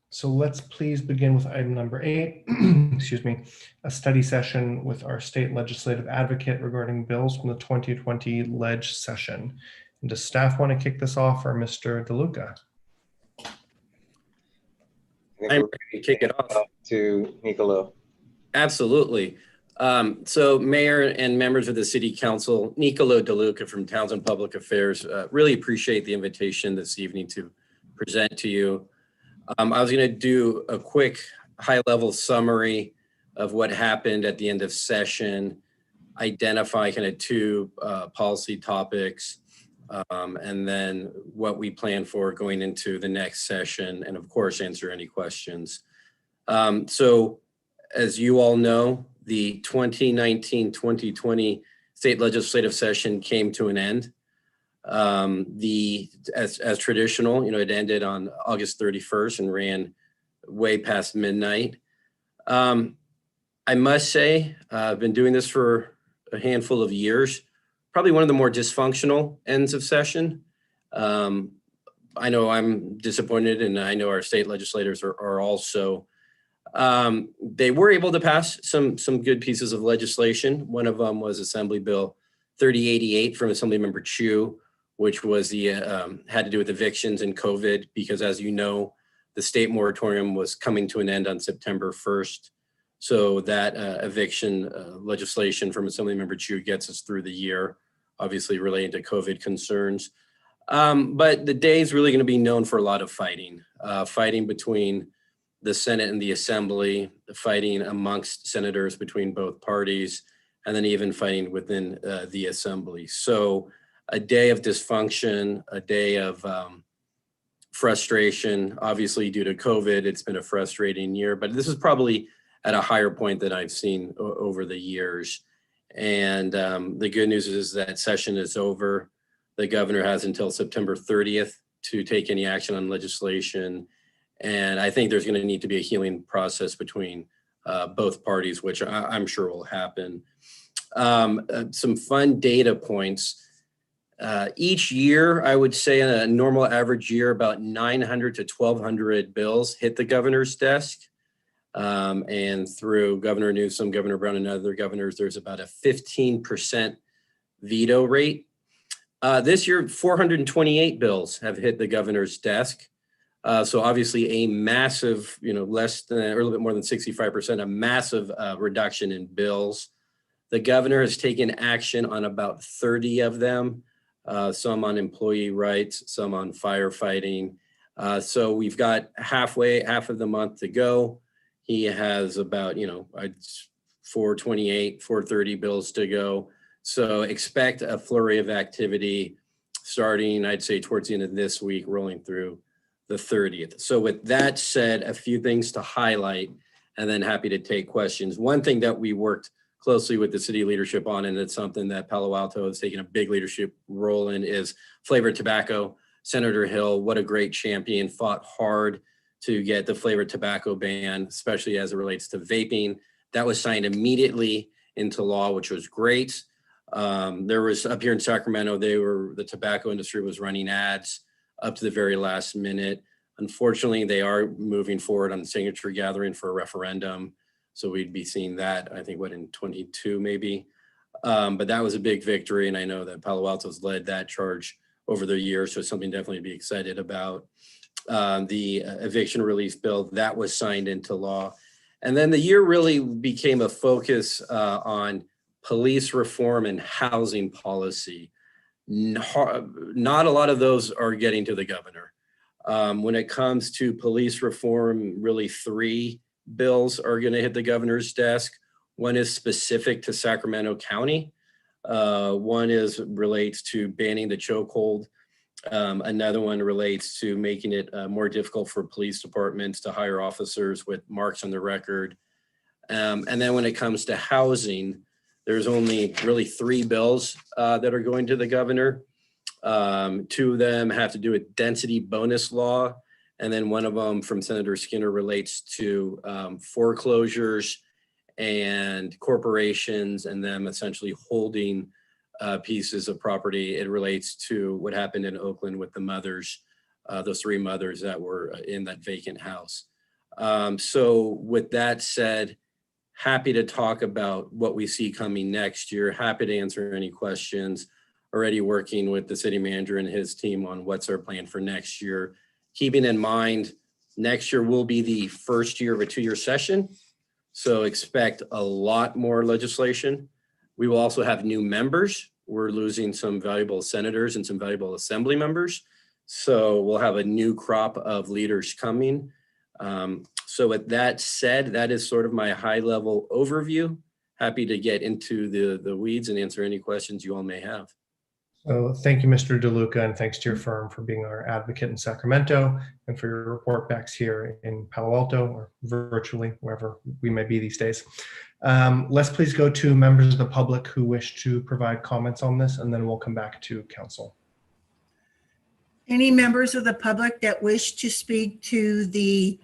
So let's please begin with item number 8, excuse me, a study session with our state legislative advocate regarding bills from the 2020 leg session. And does staff want to kick this off, or Mr. DeLuca?
I'm ready to kick it off.
To Nicolo.
Absolutely. So Mayor and members of the City Council, Nicolo DeLuca from Townsend Public Affairs, really appreciate the invitation this evening to present to you. I was going to do a quick high-level summary of what happened at the end of session, identify kind of 2 policy topics, and then what we plan for going into the next session, and of course, answer any questions. So as you all know, the 2019-2020 state legislative session came to an end. As traditional, it ended on August 31st and ran way past midnight. I must say, I've been doing this for a handful of years, probably one of the more dysfunctional ends of session. I know I'm disappointed, and I know our state legislators are also. They were able to pass some good pieces of legislation. One of them was Assembly Bill 3088 from Assemblymember Chu, which was had to do with evictions and COVID, because as you know, the state moratorium was coming to an end on September 1st. So that eviction legislation from Assemblymember Chu gets us through the year, obviously relating to COVID concerns. But the day is really going to be known for a lot of fighting between the Senate and the Assembly, the fighting amongst senators between both parties, and then even fighting within the Assembly. So a day of dysfunction, a day of frustration. Obviously, due to COVID, it's been a frustrating year, but this is probably at a higher point than I've seen over the years. And the good news is that session is over. The governor has until September 30th to take any action on legislation. And I think there's going to need to be a healing process between both parties, which I'm sure will happen. Some fun data points. Each year, I would say in a normal average year, about 900 to 1,200 bills hit the governor's desk. And through Governor Newsom, Governor Brown, and other governors, there's about a 15% veto rate. This year, 428 bills have hit the governor's desk. So obviously a massive, less than, or a little bit more than 65%, a massive reduction in bills. The governor has taken action on about 30 of them, some on employee rights, some on firefighting. So we've got half of the month to go. He has about, 428, 430 bills to go. So expect a flurry of activity starting, I'd say, towards the end of this week, rolling through the 30th. So with that said, a few things to highlight, and then happy to take questions. One thing that we worked closely with the city leadership on, and it's something that Palo Alto has taken a big leadership role in, is flavored tobacco. Senator Hill, what a great champion, fought hard to get the flavored tobacco ban, especially as it relates to vaping. That was signed immediately into law, which was great. There was, up here in Sacramento, the tobacco industry was running ads up to the very last minute. Unfortunately, they are moving forward on the signature gathering for a referendum. So we'd be seeing that, I think, in 22 maybe. But that was a big victory. And I know that Palo Alto's led that charge over the years. So it's something definitely to be excited about. The eviction relief bill, that was signed into law. And then the year really became a focus on police reform and housing policy. Not a lot of those are getting to the governor. When it comes to police reform, really 3 bills are going to hit the governor's desk. One is specific to Sacramento County. One relates to banning the chokehold. Another one relates to making it more difficult for police departments to hire officers with marks on the record. And then when it comes to housing, there's only really 3 bills that are going to the governor. 2 of them have to do with density bonus law. And then one of them from Senator Skinner relates to foreclosures and corporations and them essentially holding pieces of property. It relates to what happened in Oakland with the mothers, those 3 mothers that were in that vacant house. So with that said, happy to talk about what we see coming next year. Happy to answer any questions. Already working with the city manager and his team on what's our plan for next year. Keeping in mind, next year will be the first year of a 2-year session. So expect a lot more legislation. We will also have new members. We're losing some valuable senators and some valuable assembly members. So we'll have a new crop of leaders coming. So with that said, that is sort of my high level overview. Happy to get into the weeds and answer any questions you all may have.
So thank you, Mr. DeLuca, and thanks to your firm for being our advocate in Sacramento and for your report backs here in Palo Alto or virtually, wherever we may be these days. Let's please go to members of the public who wish to provide comments on this, and then we'll come back to council.
Any members of the public that wish to speak to the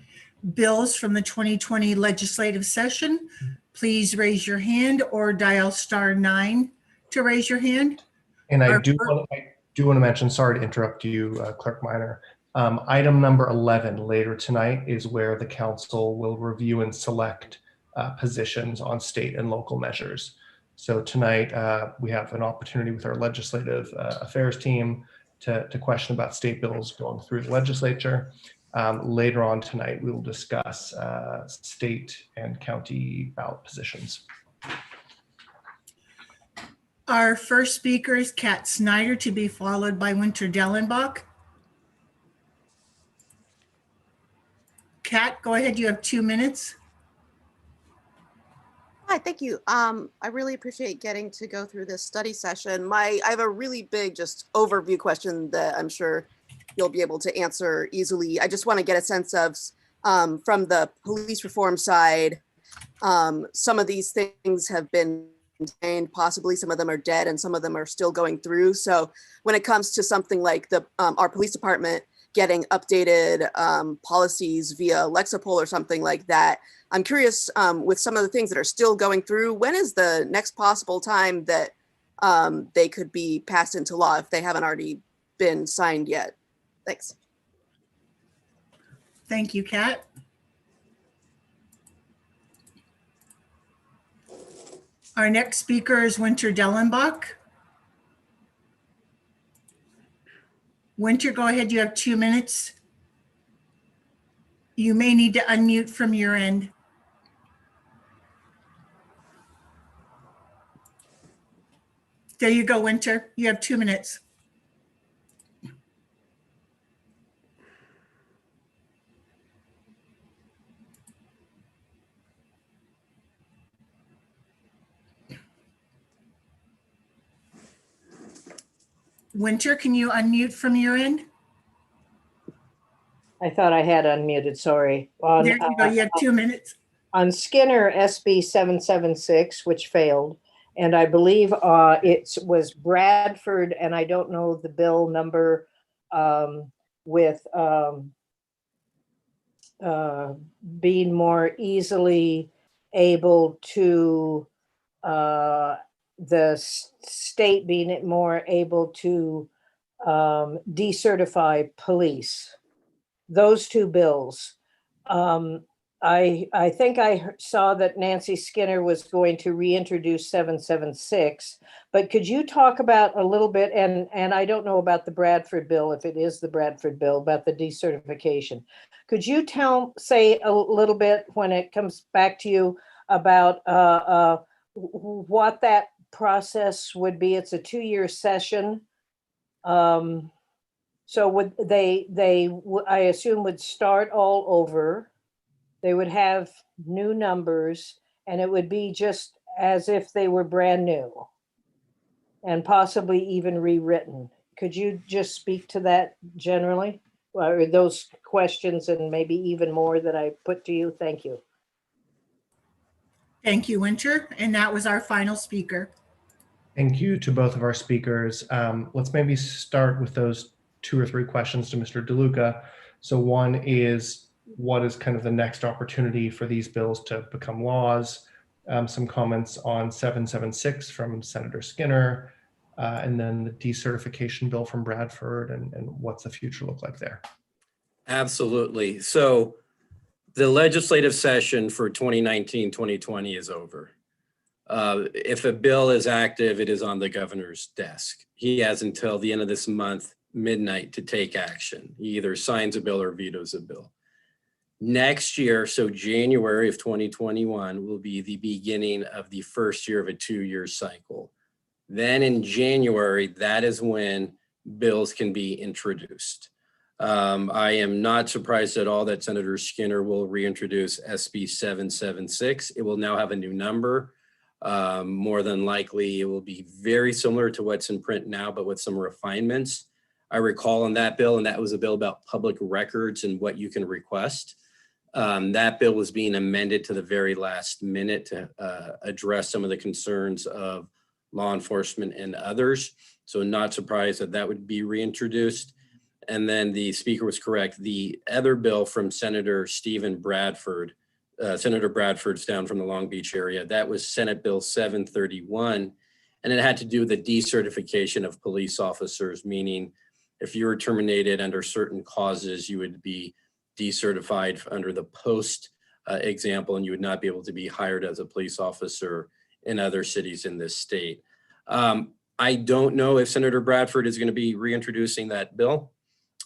bills from the 2020 legislative session, please raise your hand or dial *9 to raise your hand.
And I do want to mention, sorry to interrupt you, Clerk Minor. Item number 11 later tonight is where the council will review and select positions on state and local measures. So tonight we have an opportunity with our legislative affairs team to question about state bills going through the legislature. Later on tonight, we will discuss state and county ballot positions.
Our first speaker is Kat Snyder, to be followed by Winter Dellenbach. Kat, go ahead. You have 2 minutes.
Hi, thank you. I really appreciate getting to go through this study session. I have a really big just overview question that I'm sure you'll be able to answer easily. I just want to get a sense of, from the police reform side, some of these things have been contained, possibly some of them are dead and some of them are still going through. So when it comes to something like our police department getting updated policies via Lexapol or something like that, I'm curious with some of the things that are still going through, when is the next possible time that they could be passed into law if they haven't already been signed yet? Thanks.
Thank you, Kat. Our next speaker is Winter Dellenbach. Winter, go ahead. You have 2 minutes. You may need to unmute from your end. There you go, Winter. You have 2 minutes. Winter, can you unmute from your end?
I thought I had unmuted, sorry. On,
there you go, you have 2 minutes.
On Skinner SB 776, which failed, and I believe it was Bradford, and I don't know the bill number, with being more easily able to, the state being more able to decertify police. Those 2 bills. I think I saw that Nancy Skinner was going to reintroduce 776, but could you talk about a little bit, and I don't know about the Bradford bill, if it is the Bradford bill, about the decertification. Could you say a little bit when it comes back to you about what that process would be? It's a 2-year session. So would they I assume would start all over. They would have new numbers and it would be just as if they were brand new and possibly even rewritten. Could you just speak to that generally? Or those questions and maybe even more that I put to you? Thank you.
Thank you, Winter. And that was our final speaker.
Thank you to both of our speakers. Let's maybe start with those 2 or 3 questions to Mr. DeLuca. So one is, what is kind of the next opportunity for these bills to become laws? Some comments on 776 from Senator Skinner. and then the decertification bill from Bradford, and what's the future look like there?
Absolutely. So the legislative session for 2019-2020 is over. If a bill is active, it is on the governor's desk. He has until the end of this month, midnight, to take action. He either signs a bill or vetoes a bill. Next year, so January of 2021, will be the beginning of the first year of a 2-year cycle. Then in January, that is when bills can be introduced. I am not surprised at all that Senator Skinner will reintroduce SB 776. It will now have a new number. More than likely, it will be very similar to what's in print now, but with some refinements. I recall on that bill, and that was a bill about public records and what you can request. That bill was being amended to the very last minute to address some of the concerns of law enforcement and others. So not surprised that that would be reintroduced. And then the speaker was correct. The other bill from Senator Stephen Bradford, Senator Bradford's down from the Long Beach area, that was Senate Bill 731. And it had to do with the decertification of police officers, meaning if you were terminated under certain causes, you would be decertified under the post example, and you would not be able to be hired as a police officer in other cities in this state. I don't know if Senator Bradford is going to be reintroducing that bill.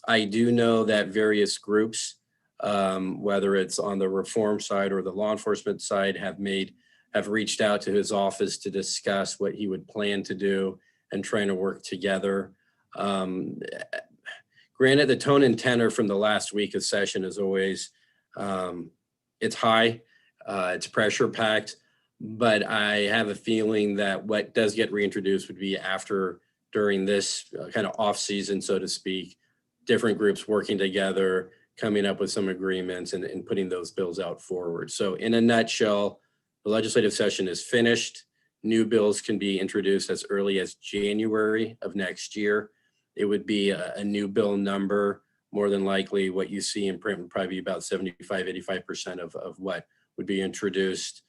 I do know that various groups, whether it's on the reform side or the law enforcement side, have reached out to his office to discuss what he would plan to do and trying to work together. Granted, the tone and tenor from the last week of session is always, it's high, it's pressure packed, but I have a feeling that what does get reintroduced would be during this kind of off season, so to speak, different groups working together, coming up with some agreements and putting those bills out forward. So in a nutshell, the legislative session is finished. New bills can be introduced as early as January of next year. It would be a new bill number. More than likely what you see in print would probably be about 75-85% of what would be introduced.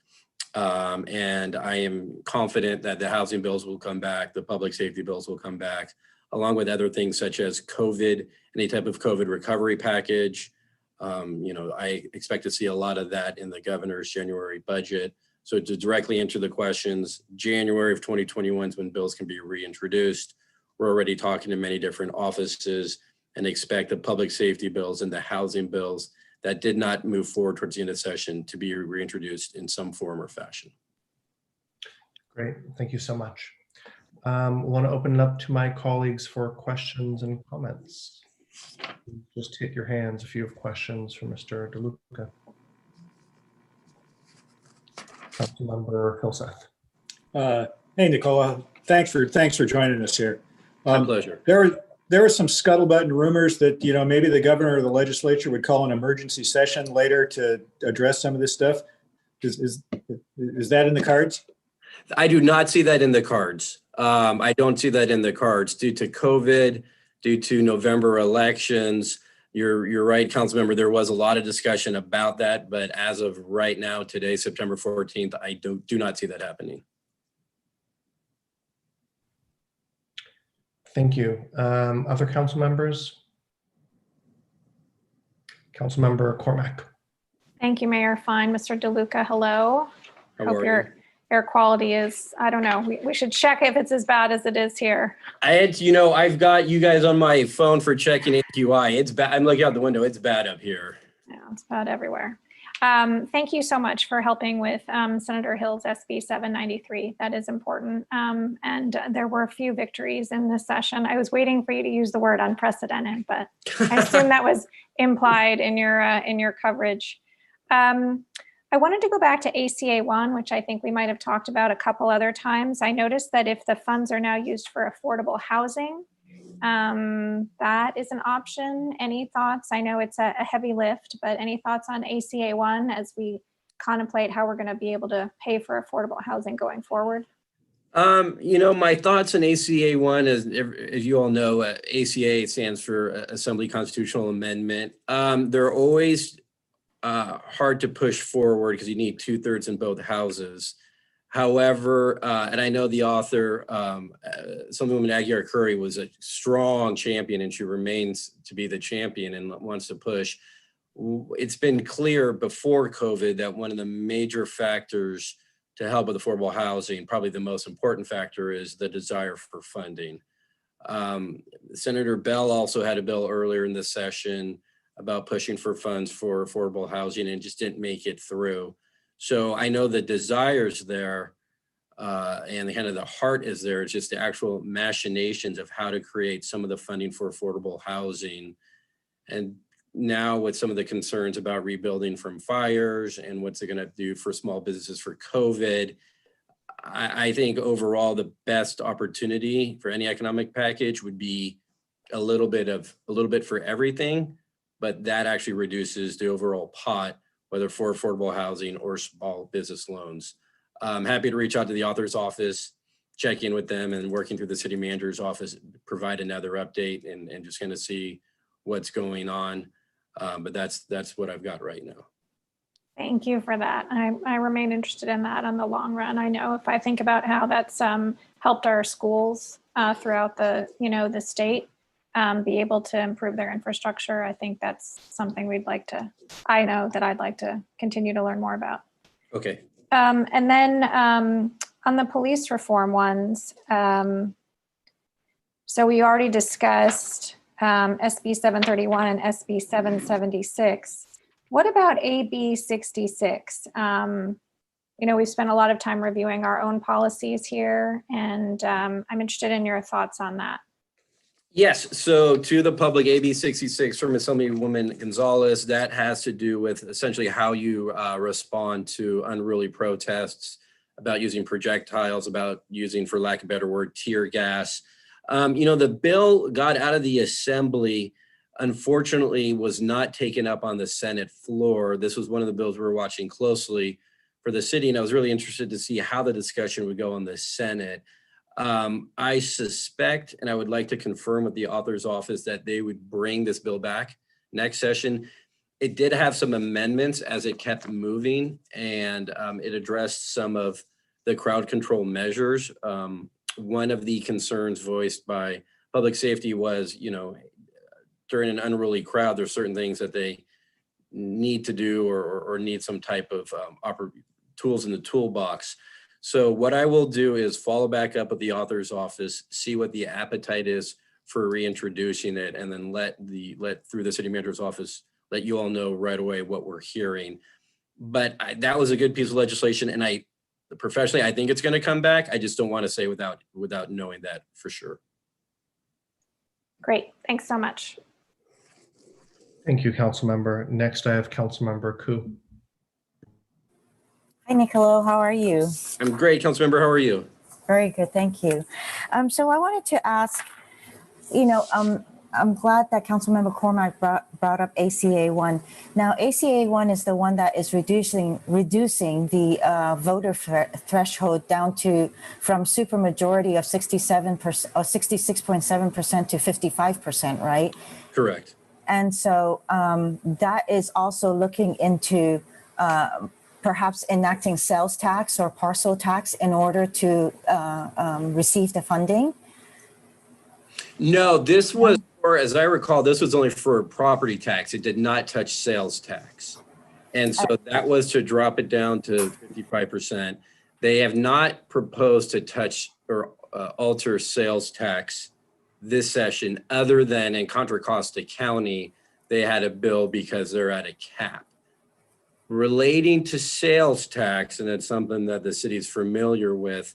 And I am confident that the housing bills will come back, the public safety bills will come back, along with other things such as COVID, any type of COVID recovery package. I expect to see a lot of that in the governor's January budget. So to directly answer the questions, January of 2021 is when bills can be reintroduced. We're already talking to many different offices and expect the public safety bills and the housing bills that did not move forward towards the end of session to be reintroduced in some form or fashion.
Great, thank you so much. I want to open it up to my colleagues for questions and comments. Just hit your hands if you have questions for Mr. DeLuca. Councilmember Hillseth.
Hey, Nicola, thanks for joining us here.
My pleasure.
There was some scuttlebutt and rumors that, maybe the governor or the legislature would call an emergency session later to address some of this stuff. Is that in the cards?
I do not see that in the cards. I don't see that in the cards due to COVID, due to November elections. You're right, Councilmember, there was a lot of discussion about that, but as of right now, today, September 14th, I do not see that happening.
Thank you. Other council members? Councilmember Cormack.
Thank you, Mayor Fine. Mr. DeLuca, hello.
How
Hope
are
your air quality is, I don't know, we should check if it's as bad as it is here.
I've got you guys on my phone for checking AQI. It's bad. I'm looking out the window. It's bad up here.
Yeah, it's bad everywhere. Thank you so much for helping with Senator Hill's SB 793. That is important. And there were a few victories in this session. I was waiting for you to use the word unprecedented, but I assume that was implied in your coverage. I wanted to go back to ACA 1, which I think we might have talked about a couple other times. I noticed that if the funds are now used for affordable housing, that is an option. Any thoughts? I know it's a heavy lift, but any thoughts on ACA 1 as we contemplate how we're going to be able to pay for affordable housing going forward?
My thoughts on ACA 1, as you all know, ACA stands for Assembly Constitutional Amendment. They're always hard to push forward because you need 2/3 in both houses. However, and I know the author, Assemblywoman Aguiar Curry, was a strong champion, and she remains to be the champion and wants to push. It's been clear before COVID that one of the major factors to help with affordable housing, probably the most important factor, is the desire for funding. Senator Bell also had a bill earlier in the session about pushing for funds for affordable housing and just didn't make it through. So I know the desire's there and the kind of the heart is there. It's just the actual machinations of how to create some of the funding for affordable housing. And now with some of the concerns about rebuilding from fires and what's it going to do for small businesses for COVID, I think overall the best opportunity for any economic package would be a little bit for everything, but that actually reduces the overall pot, whether for affordable housing or small business loans. I'm happy to reach out to the author's office, check in with them, and working through the city manager's office, provide another update and just kind of see what's going on. But that's what I've got right now.
Thank you for that. I remain interested in that in the long run. I know if I think about how that's helped our schools throughout the state be able to improve their infrastructure, I think that's something I know that I'd like to continue to learn more about.
Okay.
And then on the police reform ones, so we already discussed SB 731 and SB 776. What about AB 66? We've spent a lot of time reviewing our own policies here, and I'm interested in your thoughts on that.
Yes, so to the public, AB 66 from Assemblywoman Gonzalez, that has to do with essentially how you respond to unruly protests, about using projectiles, about using, for lack of a better word, tear gas. The bill got out of the Assembly, unfortunately was not taken up on the Senate floor. This was one of the bills we were watching closely for the city, and I was really interested to see how the discussion would go in the Senate. I suspect, and I would like to confirm with the author's office, that they would bring this bill back next session. It did have some amendments as it kept moving, and it addressed some of the crowd control measures. One of the concerns voiced by public safety was, during an unruly crowd, there's certain things that they need to do or need some type of tools in the toolbox. So what I will do is follow back up with the author's office, see what the appetite is for reintroducing it, and then let through the city manager's office, let you all know right away what we're hearing. But that was a good piece of legislation, and professionally, I think it's going to come back. I just don't want to say without knowing that for sure.
Great, thanks so much.
Thank you, Councilmember. Next, I have Councilmember Koo.
Hi, Nicolo. How are you?
I'm great, Councilmember. How are you?
Very good, thank you. So I wanted to ask, I'm glad that Councilmember Cormack brought up ACA 1. Now, ACA 1 is the one that is reducing the voter threshold down from supermajority of 67% or 66.7% to 55%, right?
Correct.
And so that is also looking into perhaps enacting sales tax or parcel tax in order to receive the funding?
No, this was, or as I recall, this was only for property tax. It did not touch sales tax. And so that was to drop it down to 55%. They have not proposed to touch or alter sales tax this session, other than in Contra Costa County, they had a bill because they're at a cap. Relating to sales tax, and it's something that the city is familiar with,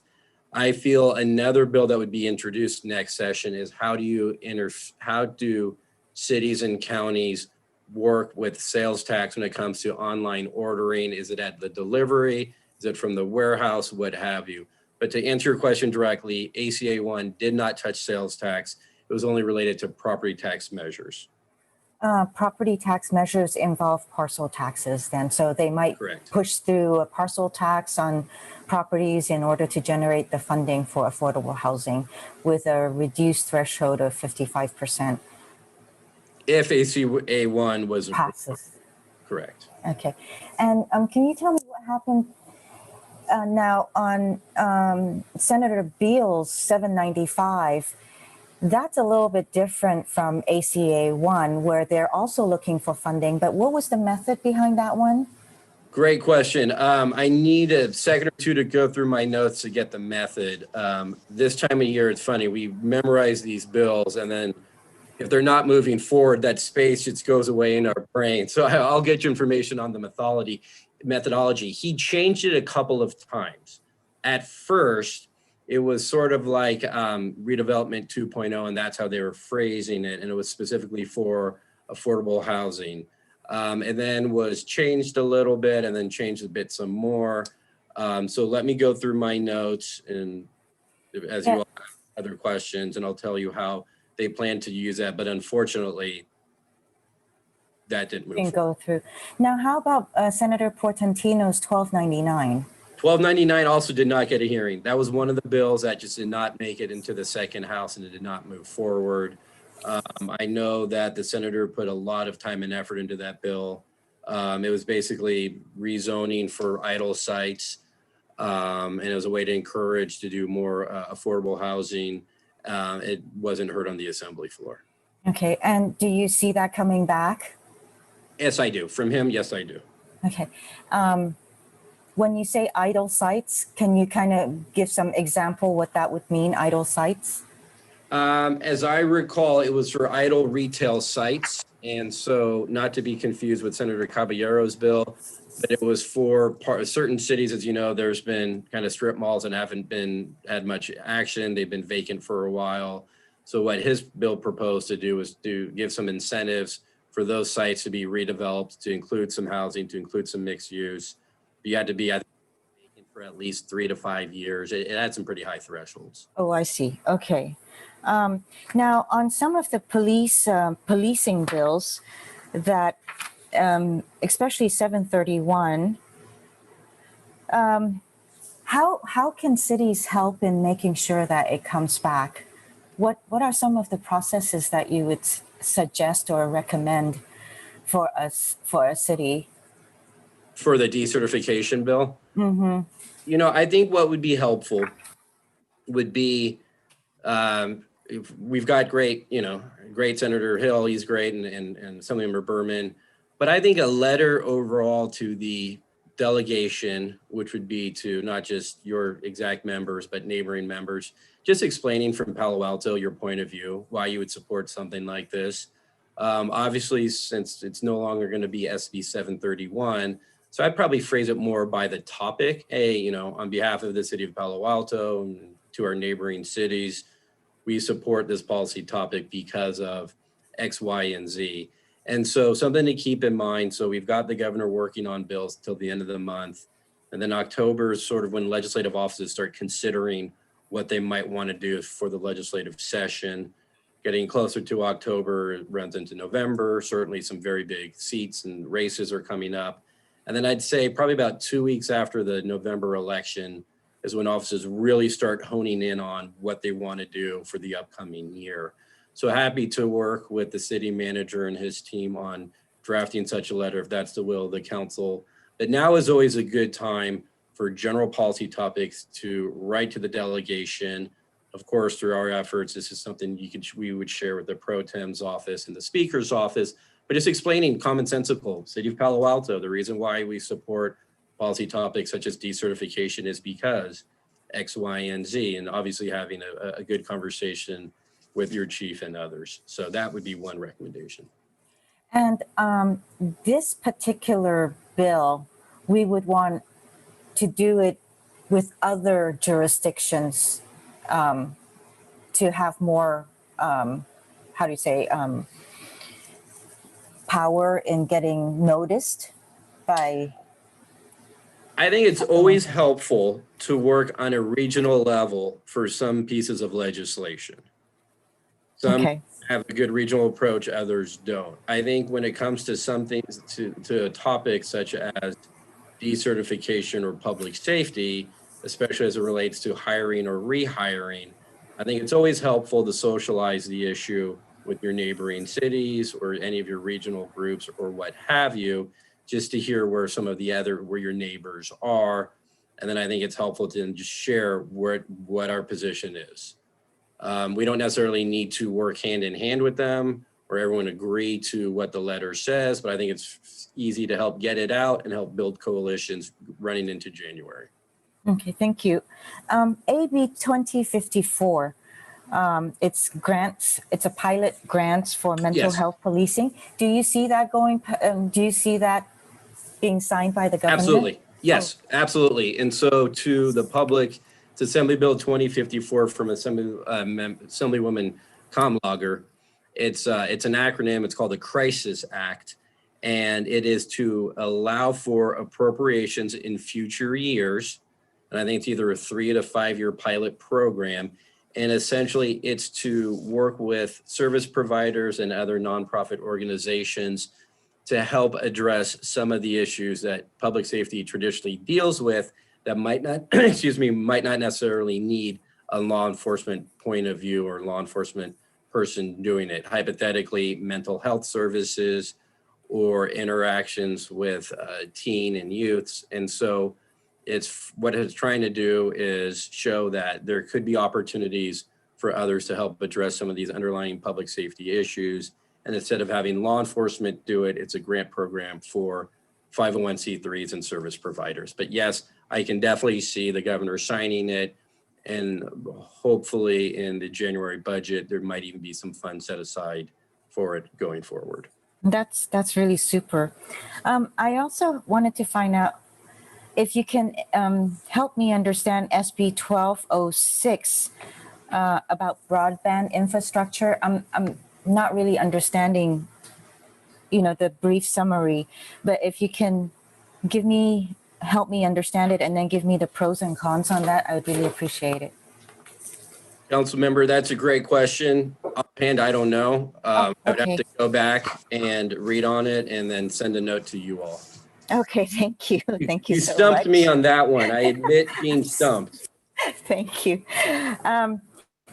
I feel another bill that would be introduced next session is how do cities and counties work with sales tax when it comes to online ordering? Is it at the delivery? Is it from the warehouse? What have you? But to answer your question directly, ACA 1 did not touch sales tax. It was only related to property tax measures.
Property tax measures involve parcel taxes then. So they might push through a parcel tax on properties in order to generate the funding for affordable housing with a reduced threshold of 55%.
If ACA 1 was
passes.
Correct.
Okay. And can you tell me what happened Now on Senator Beal's 795, that's a little bit different from ACA 1, where they're also looking for funding. But what was the method behind that one?
Great question. I need a second or two to go through my notes to get the method. This time of year, it's funny, we memorize these bills, and then if they're not moving forward, that space just goes away in our brain. So I'll get you information on the methodology. He changed it a couple of times. At first, it was sort of like redevelopment 2.0, and that's how they were phrasing it. And it was specifically for affordable housing. And then was changed a little bit and then changed a bit some more. So let me go through my notes, and as you all have other questions, and I'll tell you how they plan to use that. But unfortunately, that didn't move
Didn't
forward.
go through. Now, how about Senator Portantino's 1299?
1299 also did not get a hearing. That was one of the bills that just did not make it into the second house, and it did not move forward. I know that the senator put a lot of time and effort into that bill. It was basically rezoning for idle sites, and it was a way to encourage to do more affordable housing. It wasn't heard on the assembly floor.
Okay, and do you see that coming back?
Yes, I do. From him, yes, I do.
Okay. When you say idle sites, can you kind of give some example what that would mean, idle sites?
As I recall, it was for idle retail sites. And so not to be confused with Senator Caballero's bill, but it was for certain cities. As you know, there's been kind of strip malls and haven't had much action. They've been vacant for a while. So what his bill proposed to do was to give some incentives for those sites to be redeveloped, to include some housing, to include some mixed use. You had to be, I think, vacant for at least 3 to 5 years. It had some pretty high thresholds.
Oh, I see. Okay. Now, on some of the policing bills that, especially 731, how can cities help in making sure that it comes back? What are some of the processes that you would suggest or recommend for us, for a city?
For the decertification bill?
Mm-hmm.
You know, I think what would be helpful would be, if we've got great Senator Hill, he's great, and Assemblymember Berman, but I think a letter overall to the delegation, which would be to not just your exact members, but neighboring members, just explaining from Palo Alto your point of view, why you would support something like this. Obviously, since it's no longer going to be SB 731, so I'd probably phrase it more by the topic. Hey, on behalf of the city of Palo Alto and to our neighboring cities, we support this policy topic because of X, Y, and Z. And so something to keep in mind. So we've got the governor working on bills till the end of the month. And then October is sort of when legislative offices start considering what they might want to do for the legislative session. Getting closer to October, it runs into November. Certainly some very big seats and races are coming up. And then I'd say probably about 2 weeks after the November election is when offices really start honing in on what they want to do for the upcoming year. So happy to work with the city manager and his team on drafting such a letter if that's the will of the council. But now is always a good time for general policy topics to write to the delegation. Of course, through our efforts, this is something we would share with the Pro Tem's office and the Speaker's office, but just explaining commonsensical, City of Palo Alto, the reason why we support policy topics such as decertification is because X, Y, and Z, and obviously having a good conversation with your chief and others. So that would be one recommendation.
And this particular bill, we would want to do it with other jurisdictions to have more, power in getting noticed by?
I think it's always helpful to work on a regional level for some pieces of legislation. Some have a good regional approach, others don't. I think when it comes to some things, to a topic such as decertification or public safety, especially as it relates to hiring or rehiring, I think it's always helpful to socialize the issue with your neighboring cities or any of your regional groups or what have you, just to hear where some of the where your neighbors are. And then I think it's helpful to just share what our position is. We don't necessarily need to work hand in hand with them or everyone agree to what the letter says, but I think it's easy to help get it out and help build coalitions running into January.
Okay, thank you. AB 2054, it's grants, it's a pilot grants for mental
Yes.
health policing. Do you see that do you see that being signed by the government?
Absolutely. Yes, absolutely. And so to the public, it's Assembly Bill 2054 from Assemblywoman Comlager. It's an acronym. It's called the Crisis Act. And it is to allow for appropriations in future years. And I think it's either a 3 to 5 year pilot program. And essentially it's to work with service providers and other nonprofit organizations to help address some of the issues that public safety traditionally deals with that might not, might not necessarily need a law enforcement point of view or law enforcement person doing it. Hypothetically, mental health services or interactions with teen and youths. And so it's what it's trying to do is show that there could be opportunities for others to help address some of these underlying public safety issues. And instead of having law enforcement do it, it's a grant program for 501c3s and service providers. But yes, I can definitely see the governor signing it. And hopefully in the January budget, there might even be some funds set aside for it going forward.
That's really super. I also wanted to find out if you can help me understand SB 1206 about broadband infrastructure. I'm not really understanding, the brief summary, but if you can help me understand it and then give me the pros and cons on that, I would really appreciate it.
Council member, that's a great question. Offhand, I don't know. I would have
okay.
to go back and read on it and then send a note to you all.
Okay, thank you. Thank you
You
so
stumped
much.
me on that one. I admit being stumped.
Thank you.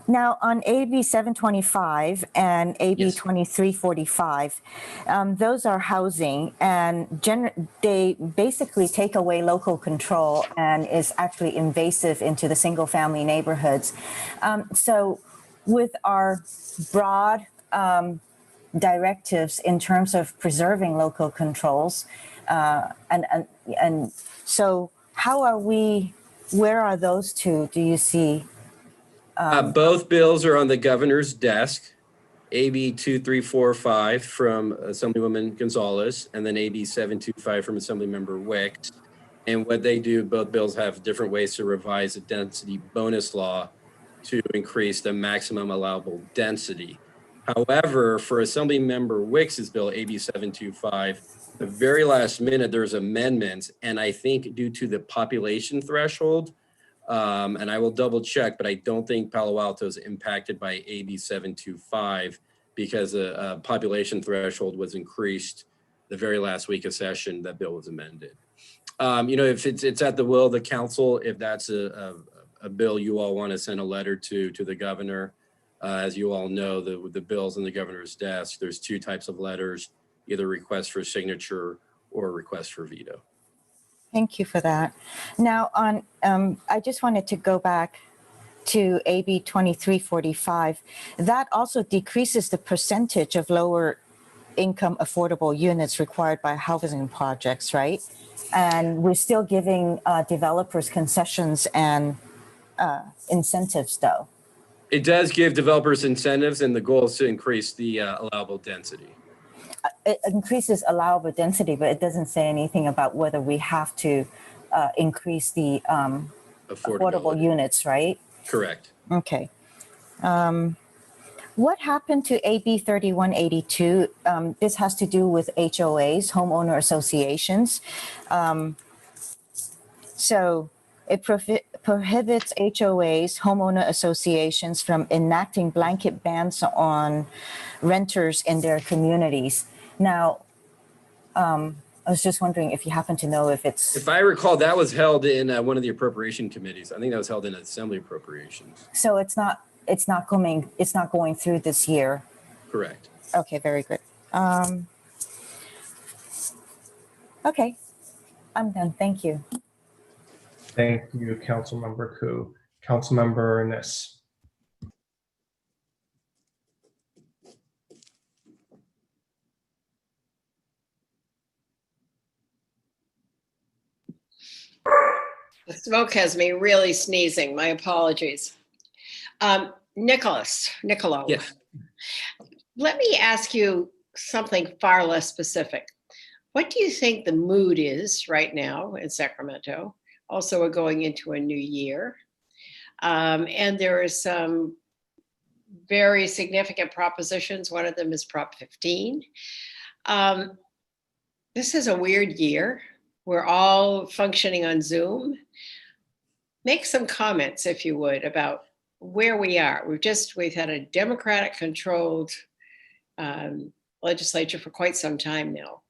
Now on AB 725 and AB 2345, those are housing, and they basically take away local control and is actually invasive into the single family neighborhoods. So with our broad directives in terms of preserving local controls, and so how are we, where are those two, do you see?
Both bills are on the governor's desk. AB 2345 from Assemblywoman Gonzalez, and then AB 725 from Assemblymember Wicks. And what they do, both bills have different ways to revise the density bonus law to increase the maximum allowable density. However, for Assemblymember Wicks's bill, AB 725, the very last minute there's amendments, and I think due to the population threshold, and I will double check, but I don't think Palo Alto is impacted by AB 725 because the population threshold was increased the very last week of session that bill was amended. If it's at the will of the council, if that's a bill you all want to send a letter to the governor, as you all know, the bills on the governor's desk, there's two types of letters, either request for signature or request for veto.
Thank you for that. Now I just wanted to go back to AB 2345. That also decreases the percentage of lower income affordable units required by housing projects, right? And we're still giving developers concessions and incentives though.
It does give developers incentives, and the goal is to increase the allowable density.
It increases allowable density, but it doesn't say anything about whether we have to increase the affordable units, right?
Correct.
Okay. What happened to AB 3182? This has to do with HOAs, homeowner associations. So it prohibits HOAs, homeowner associations, from enacting blanket bans on renters in their communities. Now, I was just wondering if you happen to know if it's...
If I recall, that was held in one of the appropriation committees. I think that was held in Assembly Appropriations.
So it's not going through this year.
Correct.
Okay, very good. Okay, I'm done. Thank you.
Thank you, Councilmember Ku. Councilmember Niss.
The smoke has me really sneezing. My apologies. Nicolo.
Yes.
Let me ask you something far less specific. What do you think the mood is right now in Sacramento? Also, we're going into a new year. And there are some very significant propositions. One of them is Prop 15. This is a weird year. We're all functioning on Zoom. Make some comments, if you would, about where we are. We've had a Democratic controlled legislature for quite some time now.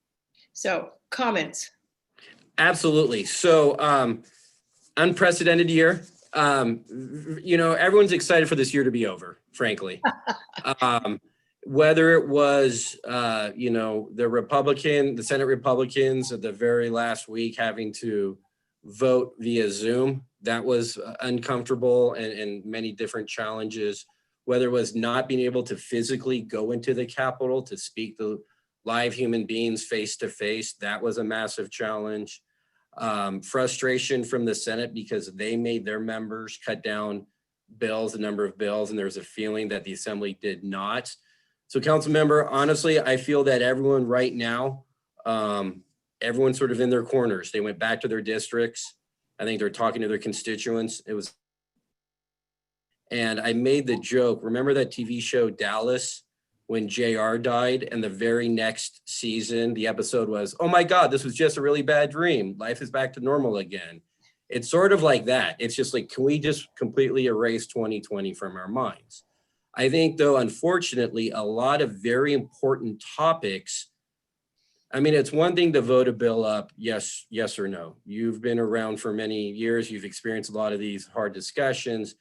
So comments.
Absolutely. So unprecedented year. Everyone's excited for this year to be over, frankly. Whether it was, the Senate Republicans at the very last week having to vote via Zoom, that was uncomfortable and many different challenges. Whether it was not being able to physically go into the Capitol to speak to live human beings face to face, that was a massive challenge. Frustration from the Senate because they made their members cut down the number of bills, and there was a feeling that the Assembly did not. So, council member, honestly, I feel that everyone right now, everyone's sort of in their corners. They went back to their districts. I think they're talking to their constituents. And I made the joke, remember that TV show Dallas when JR died, and the very next season, the episode was, oh my God, this was just a really bad dream. Life is back to normal again. It's sort of like that. It's just like, can we just completely erase 2020 from our minds? I think, though, unfortunately, a lot of very important topics, I mean, it's one thing to vote a bill up, yes or no. You've been around for many years. You've experienced a lot of these hard discussions,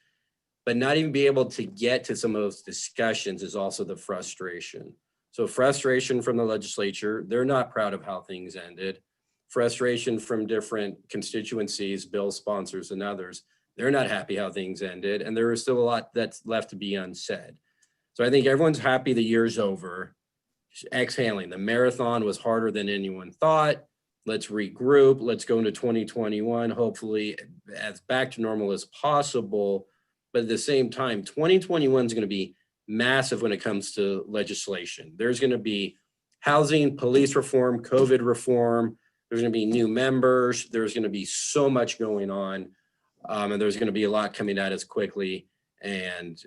but not even be able to get to some of those discussions is also the frustration. So frustration from the legislature, they're not proud of how things ended. Frustration from different constituencies, bill sponsors and others, they're not happy how things ended, and there is still a lot that's left to be unsaid. So I think everyone's happy the year's over. Just exhaling, the marathon was harder than anyone thought. Let's regroup, let's go into 2021, hopefully as back to normal as possible. But at the same time, 2021 is going to be massive when it comes to legislation. There's going to be housing, police reform, COVID reform. There's going to be new members. There's going to be so much going on. And there's going to be a lot coming at us quickly and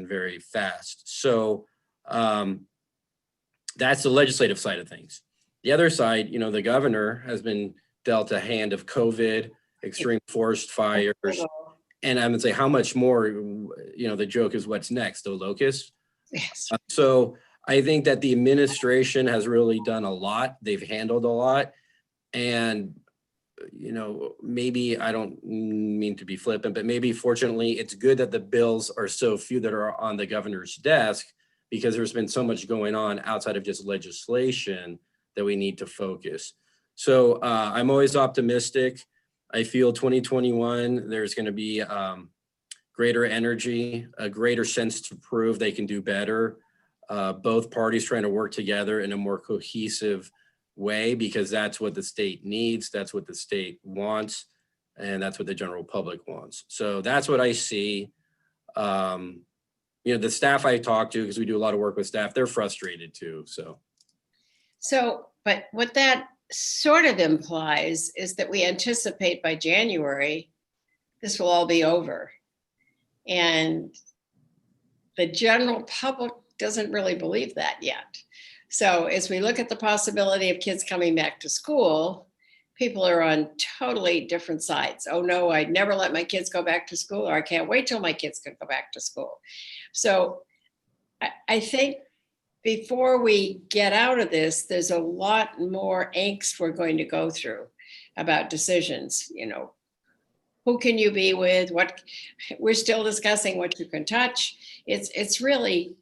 very fast. So that's the legislative side of things. The other side, the governor has been dealt a hand of COVID, extreme forest fires. And I'm gonna say how much more, the joke is what's next, the locusts.
Yes.
So I think that the administration has really done a lot. They've handled a lot. And, maybe I don't mean to be flippant, but maybe fortunately it's good that the bills are so few that are on the governor's desk, because there's been so much going on outside of just legislation that we need to focus. So I'm always optimistic. I feel 2021, there's going to be greater energy, a greater sense to prove they can do better. Both parties trying to work together in a more cohesive way, because that's what the state needs, that's what the state wants, and that's what the general public wants. So that's what I see. The staff I talk to, because we do a lot of work with staff, they're frustrated too.
So, but what that sort of implies is that we anticipate by January, this will all be over. And the general public doesn't really believe that yet. So as we look at the possibility of kids coming back to school, people are on totally different sides. Oh no, I'd never let my kids go back to school, or I can't wait till my kids can go back to school. So I think before we get out of this, there's a lot more angst we're going to go through about decisions. Who can you be with? What we're still discussing what you can touch. It's really,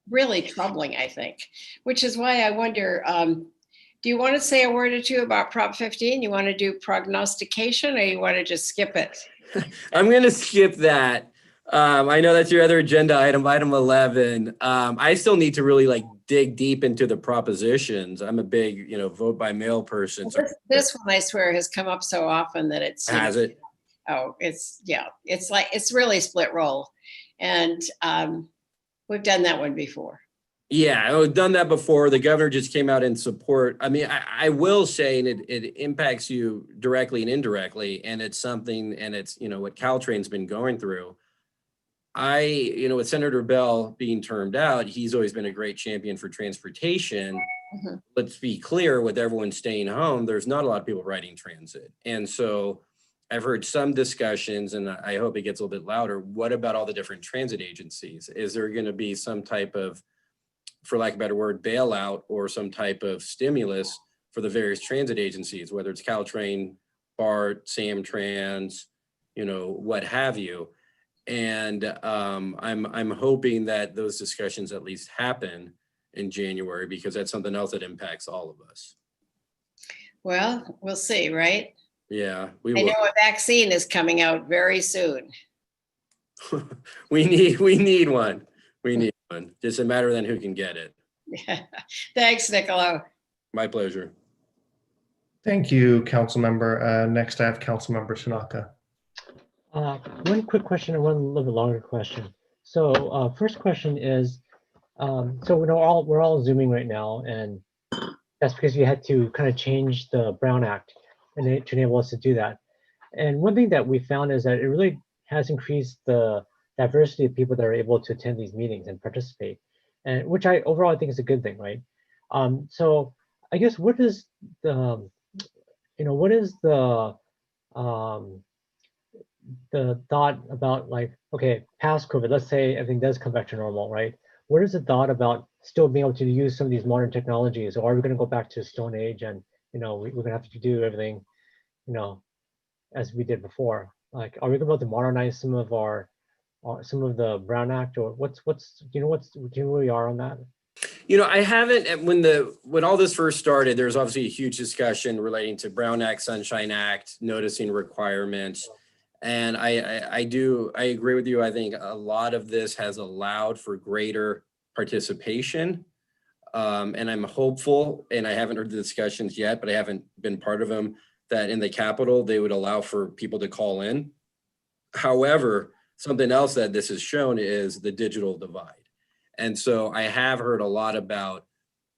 really troubling, I think, which is why I wonder, Do you want to say a word or two about Prop 15? You want to do prognostication or you want to just skip it?
I'm going to skip that. I know that's your other agenda item, item 11. I still need to really like dig deep into the propositions. I'm a big, vote by mail person. So
This one, I swear, has come up so often that it's.
has it?
Oh, it's really split roll. And we've done that one before.
Yeah, I've done that before. The governor just came out in support. I mean, I will say, and it impacts you directly and indirectly, and it's something, and it's, what Caltrain's been going through. With Senator Bell being termed out, he's always been a great champion for transportation.
Mm-hmm.
Let's be clear, with everyone staying home, there's not a lot of people riding transit. And so I've heard some discussions, and I hope it gets a little bit louder. What about all the different transit agencies? Is there going to be some type of, for lack of a better word, bailout or some type of stimulus for the various transit agencies, whether it's Caltrain, BART, Samtrans, what have you? And I'm hoping that those discussions at least happen in January, because that's something else that impacts all of us.
Well, we'll see, right?
Yeah,
I know a vaccine is coming out very soon.
we need one. We need one. Just a matter of then who can get it.
Yeah. Thanks, Niccolo.
My pleasure.
Thank you, council member. Next, I have council member Tanaka.
One quick question and one little bit longer question. So first question is, so we're all Zooming right now, and that's because we had to kind of change the Brown Act and to enable us to do that. And one thing that we found is that it really has increased the diversity of people that are able to attend these meetings and participate, and which overall I think is a good thing, right? So I guess what is the thought about, like, okay, past COVID, let's say everything does come back to normal, right? What is the thought about still being able to use some of these modern technologies, or are we going to go back to Stone Age and we're going to have to do everything as we did before? Like, are we going to be able to modernize some of the Brown Act, or do you know where we are on that?
I haven't, when all this first started, there was obviously a huge discussion relating to Brown Act, Sunshine Act, noticing requirements. And I agree with you. I think a lot of this has allowed for greater participation. And I'm hopeful, and I haven't heard the discussions yet, but I haven't been part of them, that in the Capitol, they would allow for people to call in. However, something else that this has shown is the digital divide. And so I have heard a lot about,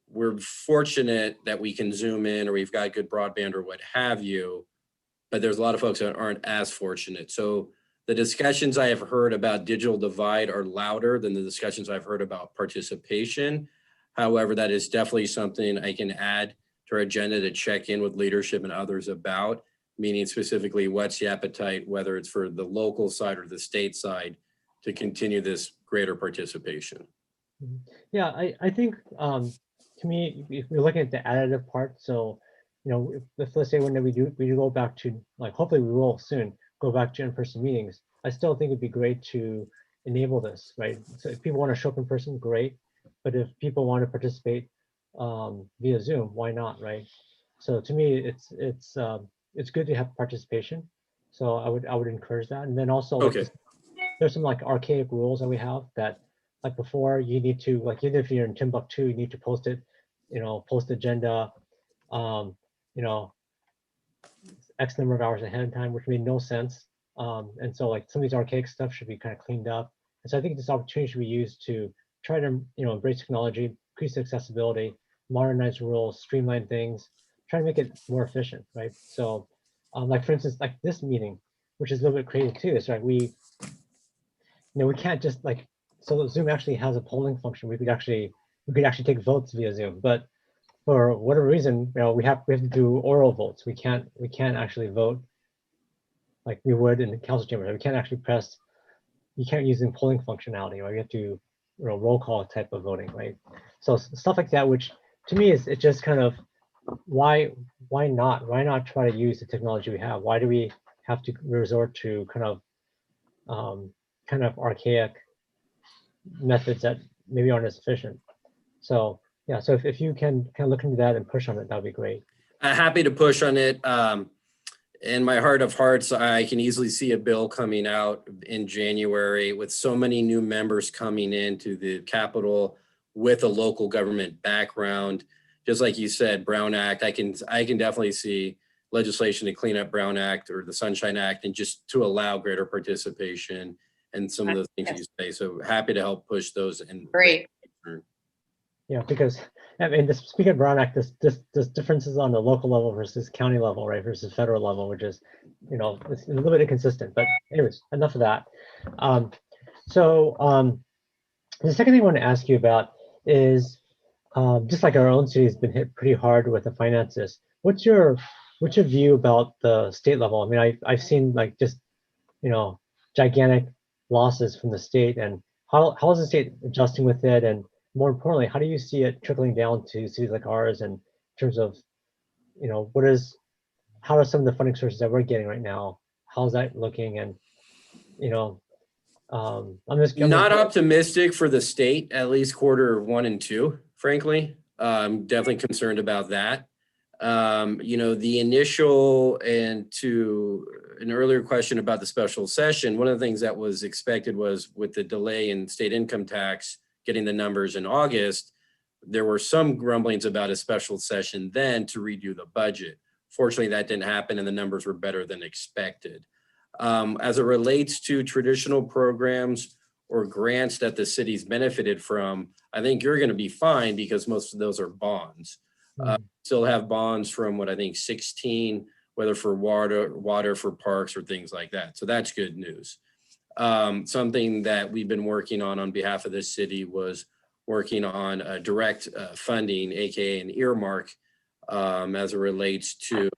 we're fortunate that we can Zoom in, or we've got good broadband or what have you, but there's a lot of folks that aren't as fortunate. So the discussions I have heard about digital divide are louder than the discussions I've heard about participation. However, that is definitely something I can add to our agenda to check in with leadership and others about, meaning specifically what's the appetite, whether it's for the local side or the state side, to continue this greater participation.
Yeah, I think to me, if we're looking at the additive part, so if let's say when we do go back to, like, hopefully we will soon go back to in-person meetings, I still think it'd be great to enable this, right? So if people want to show up in person, great. But if people want to participate via Zoom, why not, right? So to me, it's good to have participation. So I would encourage that. And then also,
okay,
there's some like archaic rules that we have that, like, before you need to, like, even if you're in Timbuktu, you need to post it, post agenda, X number of hours ahead of time, which made no sense. And so, like, some of these archaic stuff should be kind of cleaned up. And so I think this opportunity should be used to try to, embrace technology, increase accessibility, modernize rules, streamline things, try to make it more efficient, right? So, like, for instance, like this meeting, which is a little bit creative too, is like we can't just, like, so Zoom actually has a polling function. We could actually take votes via Zoom, but for whatever reason, we have to do oral votes. We can't actually vote like we would in the council chamber. We can't actually you can't use the polling functionality, right? We have to roll call type of voting, right? So stuff like that, which to me is, it just kind of, why not try to use the technology we have? Why do we have to resort to kind of archaic methods that maybe aren't as efficient? So Yeah, so if you can kind of look into that and push on it, that'd be great.
Happy to push on it. In my heart of hearts, I can easily see a bill coming out in January with so many new members coming into the Capitol with a local government background. Just like you said, Brown Act, I can definitely see legislation to clean up Brown Act or the Sunshine Act and just to allow greater participation and some of the things you say. So happy to help push those. And
Great.
Yeah, because I mean, speaking of Brown Act, this differences on the local level versus county level, right, versus federal level, which is, you know, it's a little bit inconsistent. But anyways, enough of that. The second thing I want to ask you about is just like our own city has been hit pretty hard with the finances. What's your view about the state level? I mean, I've seen like just, you know, gigantic losses from the state, and how is the state adjusting with it? And more importantly, how do you see it trickling down to cities like ours, and in terms of, you know, how are some of the funding sources that we're getting right now? How's that looking? And, you know, I'm
not optimistic for the state, at least quarter 1 and 2, frankly. I'm definitely concerned about that. You know, the initial, and to an earlier question about the special session, one of the things that was expected was with the delay in state income tax, getting the numbers in August, there were some grumblings about a special session then to redo the budget. Fortunately, that didn't happen and the numbers were better than expected. As it relates to traditional programs or grants that the city's benefited from, I think you're going to be fine because most of those are bonds. Still have bonds from what I think 16, whether for water for parks or things like that. So that's good news. Something that we've been working on behalf of this city was working on direct funding, AKA an earmark, as it relates to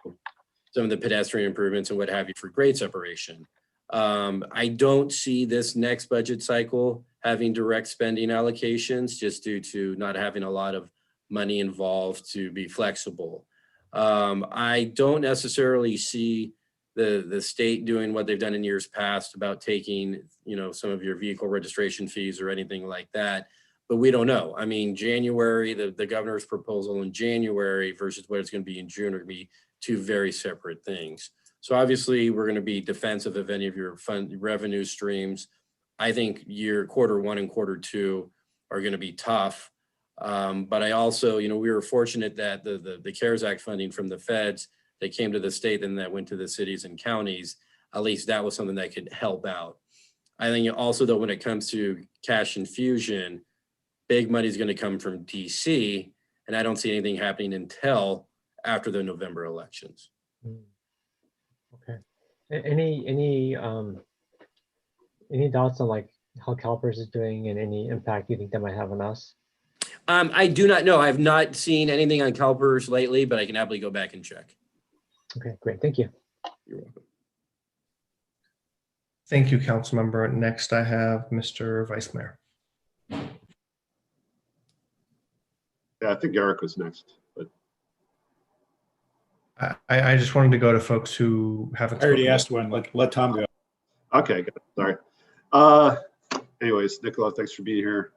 some of the pedestrian improvements and what have you for grade separation. I don't see this next budget cycle having direct spending allocations just due to not having a lot of money involved to be flexible. I don't necessarily see the state doing what they've done in years past about taking, you know, some of your vehicle registration fees or anything like that, but we don't know. I mean, January, the governor's proposal in January versus what it's going to be in June are going to be two very separate things. So obviously we're going to be defensive of any of your fund revenue streams. I think year quarter 1 and quarter 2 are going to be tough. But I also, you know, we were fortunate that the CARES Act funding from the feds that came to the state and that went to the cities and counties, at least that was something that could help out. I think also though, when it comes to cash infusion, big money is going to come from DC, and I don't see anything happening until after the November elections.
Okay. Any thoughts on like how CalPERS is doing and any impact you think that might have on us?
I do not know. I have not seen anything on CalPERS lately, but I can happily go back and check.
Okay, great. Thank you.
You're welcome.
Thank you, Councilmember. Next, I have Mr. Vice Mayor.
Yeah, I think Eric was next, but
I just wanted to go to folks who haven't.
I already
spoken.
asked one. Let Tom go.
okay, good. Sorry. Anyways, Nicola, thanks for being here.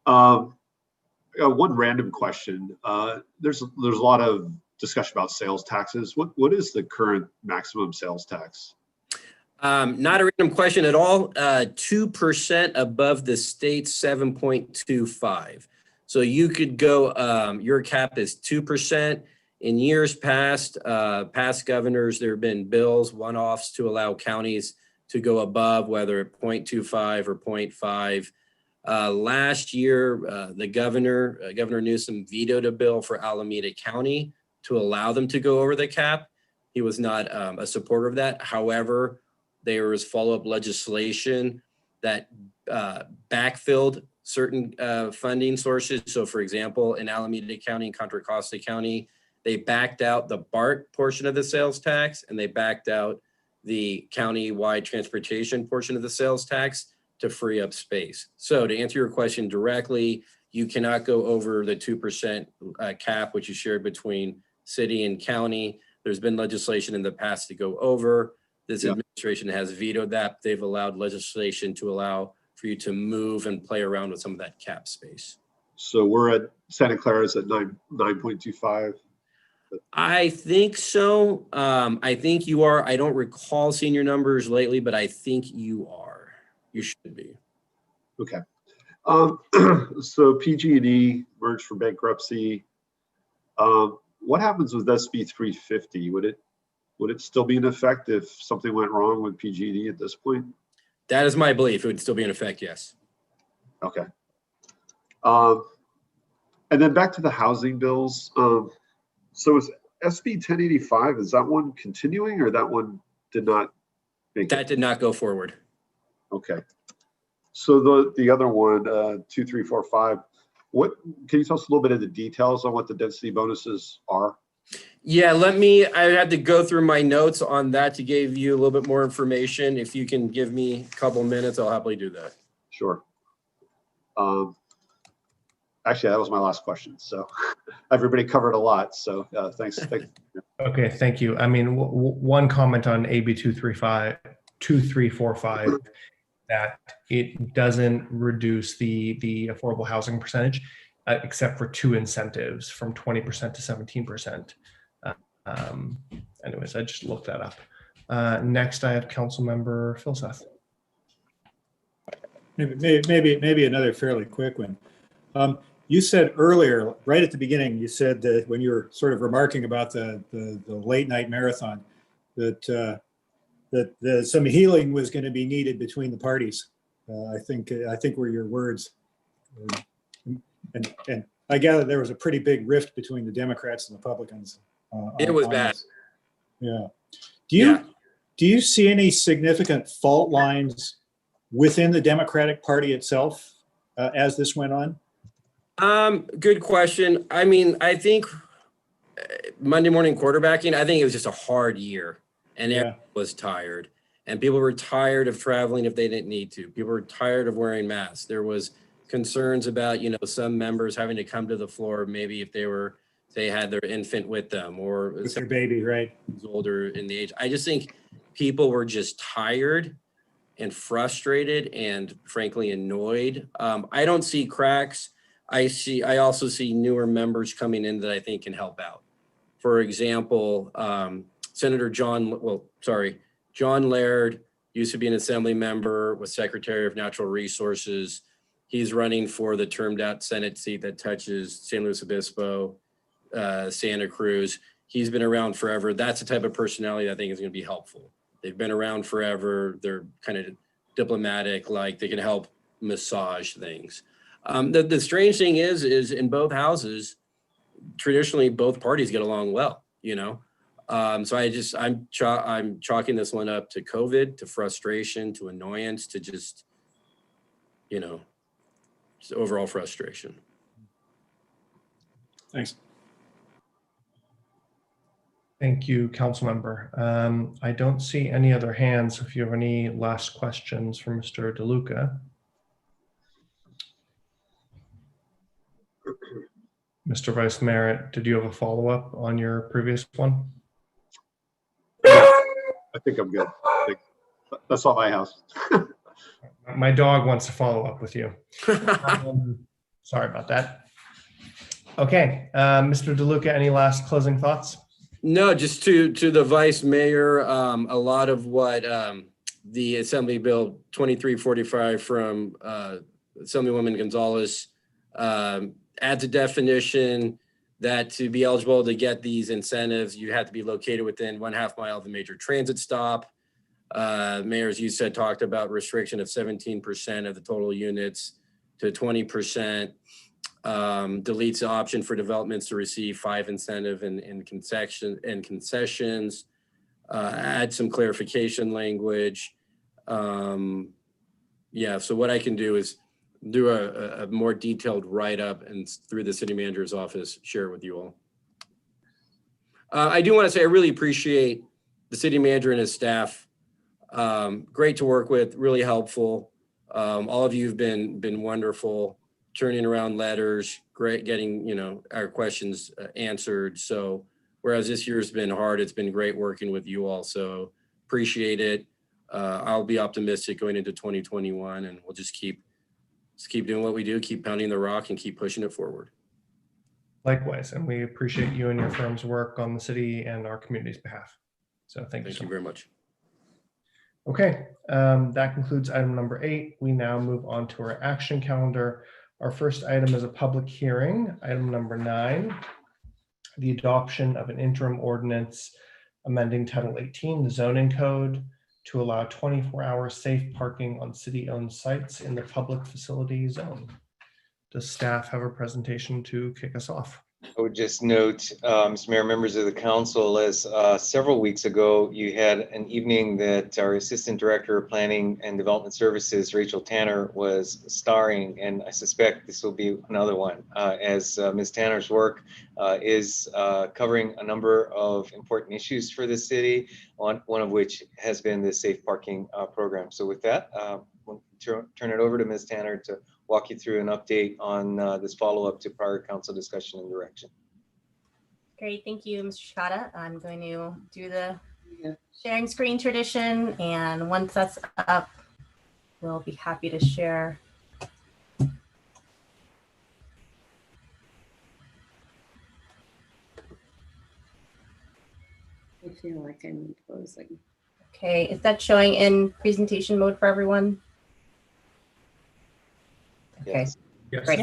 One random question. There's a lot of discussion about sales taxes. What is the current maximum sales tax?
Not a random question at all. 2% above the state's 7.25. So you could go, your cap is 2%. In years past, past governors, there have been bills, one-offs to allow counties to go above, whether at 0.25 or 0.5. Last year, the Governor Newsom vetoed a bill for Alameda County to allow them to go over the cap. He was not a supporter of that. However, there was follow-up legislation that backfilled certain funding sources. So for example, in Alameda County and Contra Costa County, they backed out the BART portion of the sales tax and they backed out the county-wide transportation portion of the sales tax to free up space. So to answer your question directly, you cannot go over the 2% cap, which is shared between city and county. There's been legislation in the past to go over. This administration has vetoed that. They've allowed legislation to allow for you to move and play around with some of that cap space.
So we're at Santa Clara's at 9.25.
I think so. I think you are. I don't recall seeing your numbers lately, but I think you are. You should be.
Okay. So PG&E merged for bankruptcy. What happens with SB 350? Would it still be in effect if something went wrong with PG&E at this point?
That is my belief. It would still be in effect, yes.
Okay. And then back to the housing bills. So is SB 1085, is that one continuing or that one did not make it?
That did not go forward.
Okay. So the other one, 2345, what can you tell us a little bit of the details on what the density bonuses are?
Yeah, I had to go through my notes on that to give you a little bit more information. If you can give me a couple minutes, I'll happily do that.
Sure. Actually, that was my last question. So everybody covered a lot. So thanks.
Okay, thank you. I mean, one comment on AB 2345, that it doesn't reduce the affordable housing percentage, except for two incentives from 20% to 17%. Anyways, I just looked that up. Next, I have Councilmember Filsath.
Maybe another fairly quick one. You said earlier, right at the beginning, you said that when you were sort of remarking about the late night marathon, that some healing was going to be needed between the parties. I think were your words. And I gather there was a pretty big rift between the Democrats and Republicans.
It was bad.
This. Yeah. Do you see any significant fault lines within the Democratic Party itself as this went on?
Good question. I mean, I think Monday morning quarterbacking, I think it was just a hard year and everyone was tired and people were tired of traveling if they didn't need to. People were tired of wearing masks. There was concerns about, some members having to come to the floor, maybe if they had their infant with them or
with their baby, right?
Who's older in the age. I just think people were just tired and frustrated and frankly annoyed. I don't see cracks. I also see newer members coming in that I think can help out. For example, Senator John Laird used to be an assembly member, was Secretary of Natural Resources. He's running for the termed out Senate seat that touches San Luis Obispo, Santa Cruz. He's been around forever. That's the type of personality I think is going to be helpful. They've been around forever. They're kind of diplomatic, like they can help massage things. The strange thing is in both houses, traditionally both parties get along well, So I'm chalking this one up to COVID, to frustration, to annoyance, to just overall frustration.
Thanks.
Thank you, Councilmember. I don't see any other hands. If you have any last questions for Mr. DeLuca. Mr. Vice Mayor, did you have a follow-up on your previous one?
I think I'm good. That's all my house.
My dog wants to follow up with you. Sorry about that. Okay, Mr. DeLuca, any last closing thoughts?
No, just to the Vice Mayor, a lot of what the Assembly Bill 2345 from Assemblywoman Gonzalez adds a definition that to be eligible to get these incentives, you have to be located within 1/2 mile of a major transit stop. Mayor, as you said, talked about restriction of 17% of the total units to 20%. Deletes the option for developments to receive 5 incentive and concessions. Add some clarification language. So what I can do is do a more detailed write-up and through the city manager's office, share it with you all. I do want to say I really appreciate the city manager and his staff. Great to work with, really helpful. All of you have been wonderful, turning around letters, great getting our questions answered. So whereas this year's been hard, it's been great working with you all. So appreciate it. I'll be optimistic going into 2021, and we'll just keep Let's keep doing what we do, keep pounding the rock and keep pushing it forward.
Likewise, and we appreciate you and your firm's work on the city and our community's behalf. So thank you.
Thank you very much.
Okay, that concludes item number 8. We now move on to our action calendar. Our first item is a public hearing, item number 9, the adoption of an interim ordinance amending Title 18, the zoning code, to allow 24-hour safe parking on city-owned sites in the public facility zone. Does staff have a presentation to kick us off?
I would just note, Mr. Mayor, members of the council, as several weeks ago, you had an evening that our Assistant Director of Planning and Development Services, Rachel Tanner, was starring, and I suspect this will be another one, as Ms. Tanner's work is covering a number of important issues for the city, one of which has been the safe parking program. So with that, we'll turn it over to Ms. Tanner to walk you through an update on this follow-up to prior council discussion and direction.
Great, thank you, Mr. Shikata. I'm going to do the sharing screen tradition, and once that's up, we'll be happy to share.
I feel like I'm closing.
Okay, is that showing in presentation mode for everyone? Okay,
yes.
Great.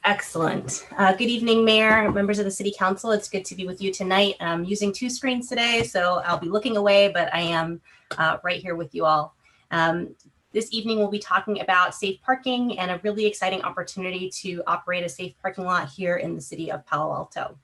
Excellent. Good evening, Mayor, members of the City Council. It's good to be with you tonight. I'm using 2 screens today, so I'll be looking away, but I am right here with you all. This evening, we'll be talking about safe parking and a really exciting opportunity to operate a safe parking lot here in the city of Palo Alto.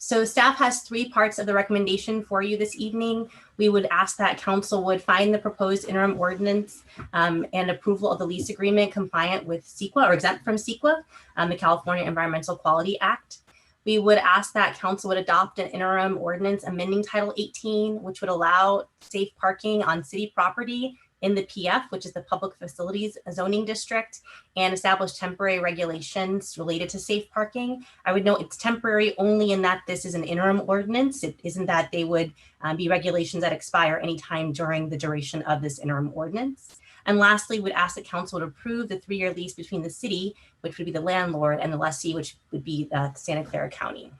So staff has 3 parts of the recommendation for you this evening. We would ask that council would find the proposed interim ordinance and approval of the lease agreement compliant with CEQA or exempt from CEQA, the California Environmental Quality Act. We would ask that council would adopt an interim ordinance amending Title 18, which would allow safe parking on city property in the PF, which is the Public Facilities Zoning District, and establish temporary regulations related to safe parking. I would note it's temporary only in that this is an interim ordinance. It isn't that they would be regulations that expire anytime during the duration of this interim ordinance. And lastly, we'd ask the council to approve the 3-year lease between the city, which would be the landlord, and the lessee, which would be Santa Clara County.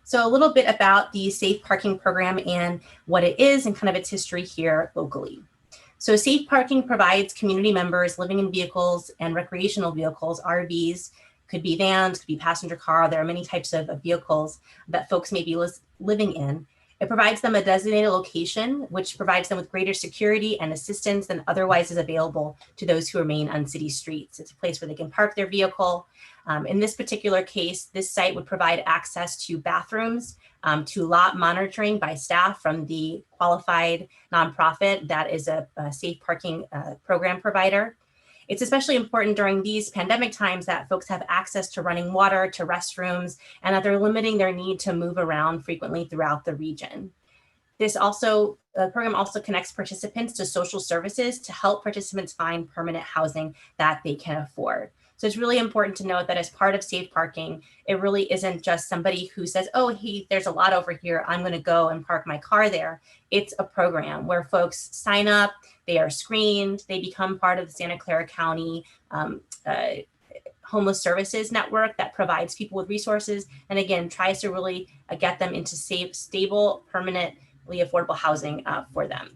So a little bit about the safe parking program and what it is and kind of its history here locally. So safe parking provides community members living in vehicles and recreational vehicles, RVs, could be vans, could be passenger car. There are many types of vehicles that folks may be living in. It provides them a designated location, which provides them with greater security and assistance than otherwise is available to those who remain on city streets. It's a place where they can park their vehicle. In this particular case, this site would provide access to bathrooms, to lot monitoring by staff from the qualified nonprofit that is a safe parking program provider. It's especially important during these pandemic times that folks have access to running water, to restrooms, and that they're limiting their need to move around frequently throughout the region. The program also connects participants to social services to help participants find permanent housing that they can afford. So it's really important to note that as part of safe parking, it really isn't just somebody who says, oh, hey, there's a lot over here, I'm going to go and park my car there. It's a program where folks sign up, they are screened, they become part of the Santa Clara County Homeless Services Network that provides people with resources, and again, tries to really get them into safe, stable, permanently affordable housing for them.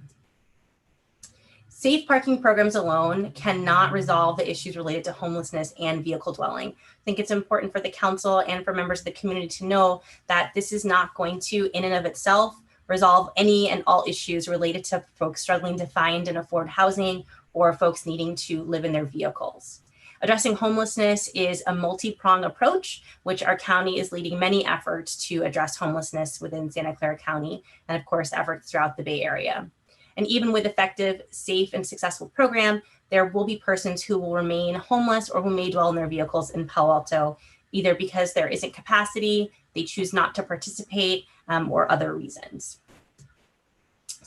Safe parking programs alone cannot resolve the issues related to homelessness and vehicle dwelling. I think it's important for the council and for members of the community to know that this is not going to, in and of itself, resolve any and all issues related to folks struggling to find and afford housing or folks needing to live in their vehicles. Addressing homelessness is a multi-pronged approach, which our county is leading many efforts to address homelessness within Santa Clara County, and of course, efforts throughout the Bay Area. And even with effective, safe, and successful program, there will be persons who will remain homeless or who may dwell in their vehicles in Palo Alto, either because there isn't capacity, they choose not to participate, or other reasons.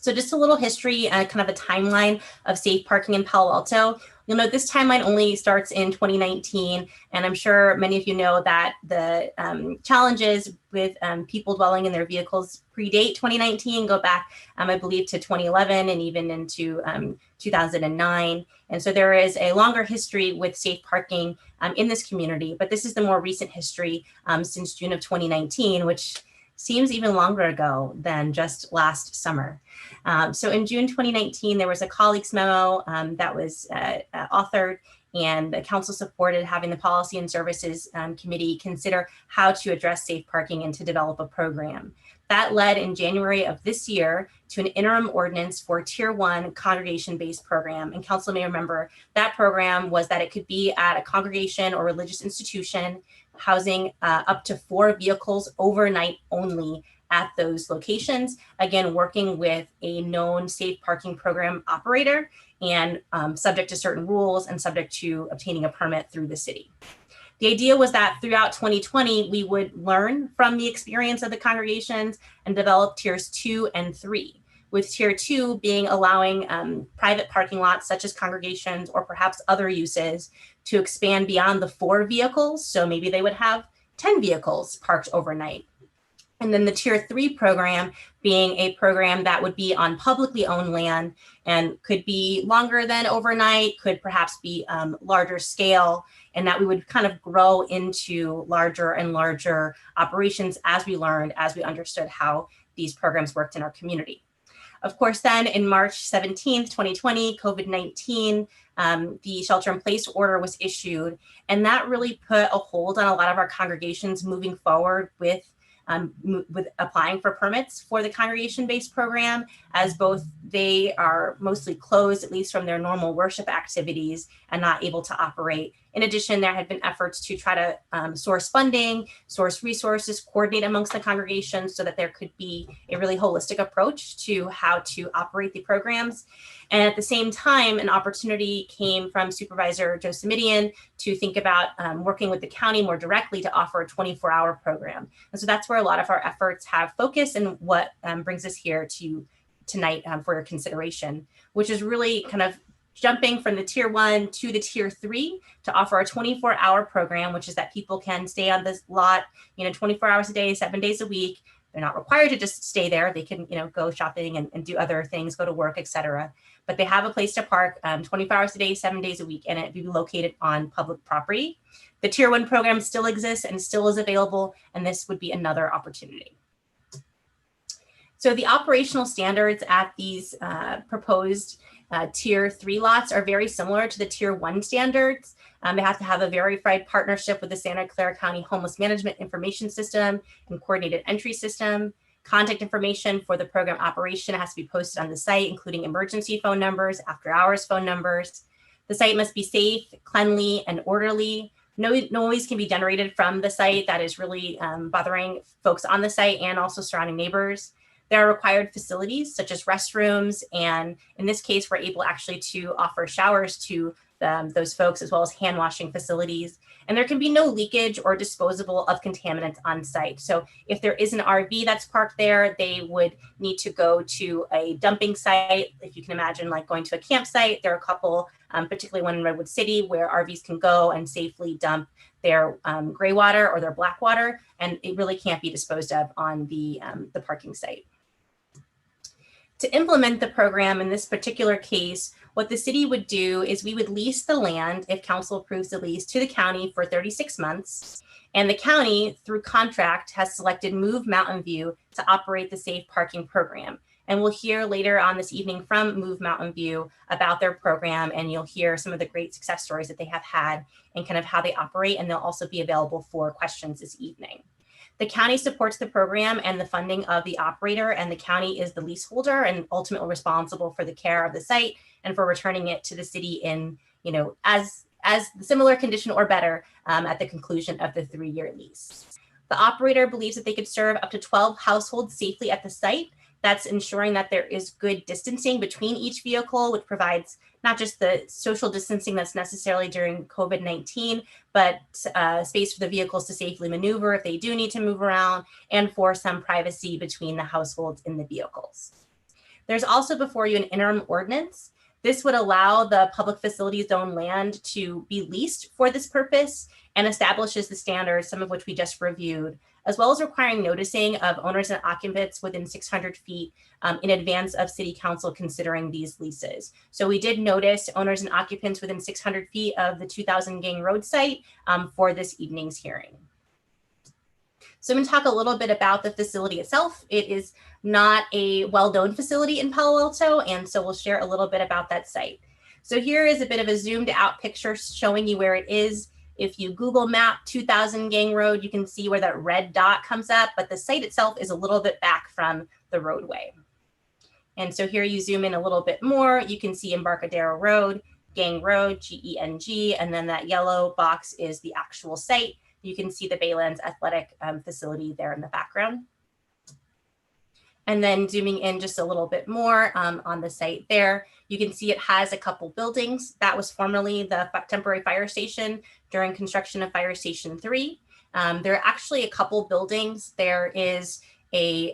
So just a little history, kind of a timeline of safe parking in Palo Alto. You'll note this timeline only starts in 2019, and I'm sure many of you know that the challenges with people dwelling in their vehicles predate 2019, go back, I believe, to 2011 and even into 2009. And so there is a longer history with safe parking in this community, but this is the more recent history since June of 2019, which seems even longer ago than just last summer. So in June 2019, there was a colleagues memo that was authored, and the council supported having the Policy and Services Committee consider how to address safe parking and to develop a program. That led in January of this year to an interim ordinance for Tier 1 congregation-based program. And council may remember that program was that it could be at a congregation or religious institution housing up to 4 vehicles overnight only at those locations, again, working with a known safe parking program operator and subject to certain rules and subject to obtaining a permit through the city. The idea was that throughout 2020, we would learn from the experience of the congregations and develop tiers 2 and 3, with tier 2 being allowing private parking lots such as congregations or perhaps other uses to expand beyond the 4 vehicles. So maybe they would have 10 vehicles parked overnight. And then the tier 3 program being a program that would be on publicly owned land and could be longer than overnight, could perhaps be larger scale, and that we would kind of grow into larger and larger operations as we learned, as we understood how these programs worked in our community. Of course, then in March 17th, 2020, COVID-19, the shelter-in-place order was issued, and that really put a hold on a lot of our congregations moving forward with applying for permits for the congregation-based program, as both they are mostly closed, at least from their normal worship activities, and not able to operate. In addition, there had been efforts to try to source funding, source resources, coordinate amongst the congregations so that there could be a really holistic approach to how to operate the programs. And at the same time, an opportunity came from Supervisor Joe Simidian to think about working with the county more directly to offer a 24-hour program. And so that's where a lot of our efforts have focused, and what brings us here to tonight for your consideration, which is really kind of jumping from the tier 1 to the tier 3 to offer a 24-hour program, which is that people can stay on this lot, 24 hours a day, 7 days a week. They're not required to just stay there. They can, go shopping and do other things, go to work, etc. But they have a place to park 24 hours a day, 7 days a week, and it be located on public property. The tier 1 program still exists and still is available, and this would be another opportunity. So the operational standards at these proposed tier 3 lots are very similar to the tier 1 standards. They have to have a verified partnership with the Santa Clara County Homeless Management Information System and Coordinated Entry System. Contact information for the program operation has to be posted on the site, including emergency phone numbers, after hours phone numbers. The site must be safe, cleanly, and orderly. No noise can be generated from the site that is really bothering folks on the site and also surrounding neighbors. There are required facilities such as restrooms, and in this case, we're able actually to offer showers to those folks, as well as hand washing facilities. And there can be no leakage or disposal of contaminants on site. So if there is an RV that's parked there, they would need to go to a dumping site. If you can imagine like going to a campsite, there are a couple, particularly one in Redwood City, where RVs can go and safely dump their gray water or their black water, and it really can't be disposed of on the parking site. To implement the program in this particular case, what the city would do is we would lease the land, if council approves the lease, to the county for 36 months. And the county, through contract, has selected Move Mountain View to operate the safe parking program. And we'll hear later on this evening from Move Mountain View about their program, and you'll hear some of the great success stories that they have had and kind of how they operate, and they'll also be available for questions this evening. The county supports the program and the funding of the operator, and the county is the leaseholder and ultimately responsible for the care of the site and for returning it to the city in, as similar condition or better at the conclusion of the 3-year lease. The operator believes that they could serve up to 12 households safely at the site. That's ensuring that there is good distancing between each vehicle, which provides not just the social distancing that's necessarily during COVID-19, but space for the vehicles to safely maneuver if they do need to move around, and for some privacy between the households in the vehicles. There's also before you an interim ordinance. This would allow the public facility zone land to be leased for this purpose and establishes the standards, some of which we just reviewed, as well as requiring noticing of owners and occupants within 600 feet in advance of city council considering these leases. So we did notice owners and occupants within 600 feet of the 2000 Gang Road site for this evening's hearing. So I'm going to talk a little bit about the facility itself. It is not a well-known facility in Palo Alto, and so we'll share a little bit about that site. So here is a bit of a zoomed out picture showing you where it is. If you Google map 2000 Gang Road, you can see where that red dot comes up, but the site itself is a little bit back from the roadway. And so here you zoom in a little bit more, you can see Embarcadero Road, Gang Road, GENG, and then that yellow box is the actual site. You can see the Baylands Athletic facility there in the background. And then zooming in just a little bit more on the site there, you can see it has a couple buildings. That was formerly the temporary fire station during construction of Fire Station 3. There are actually a couple buildings. There is a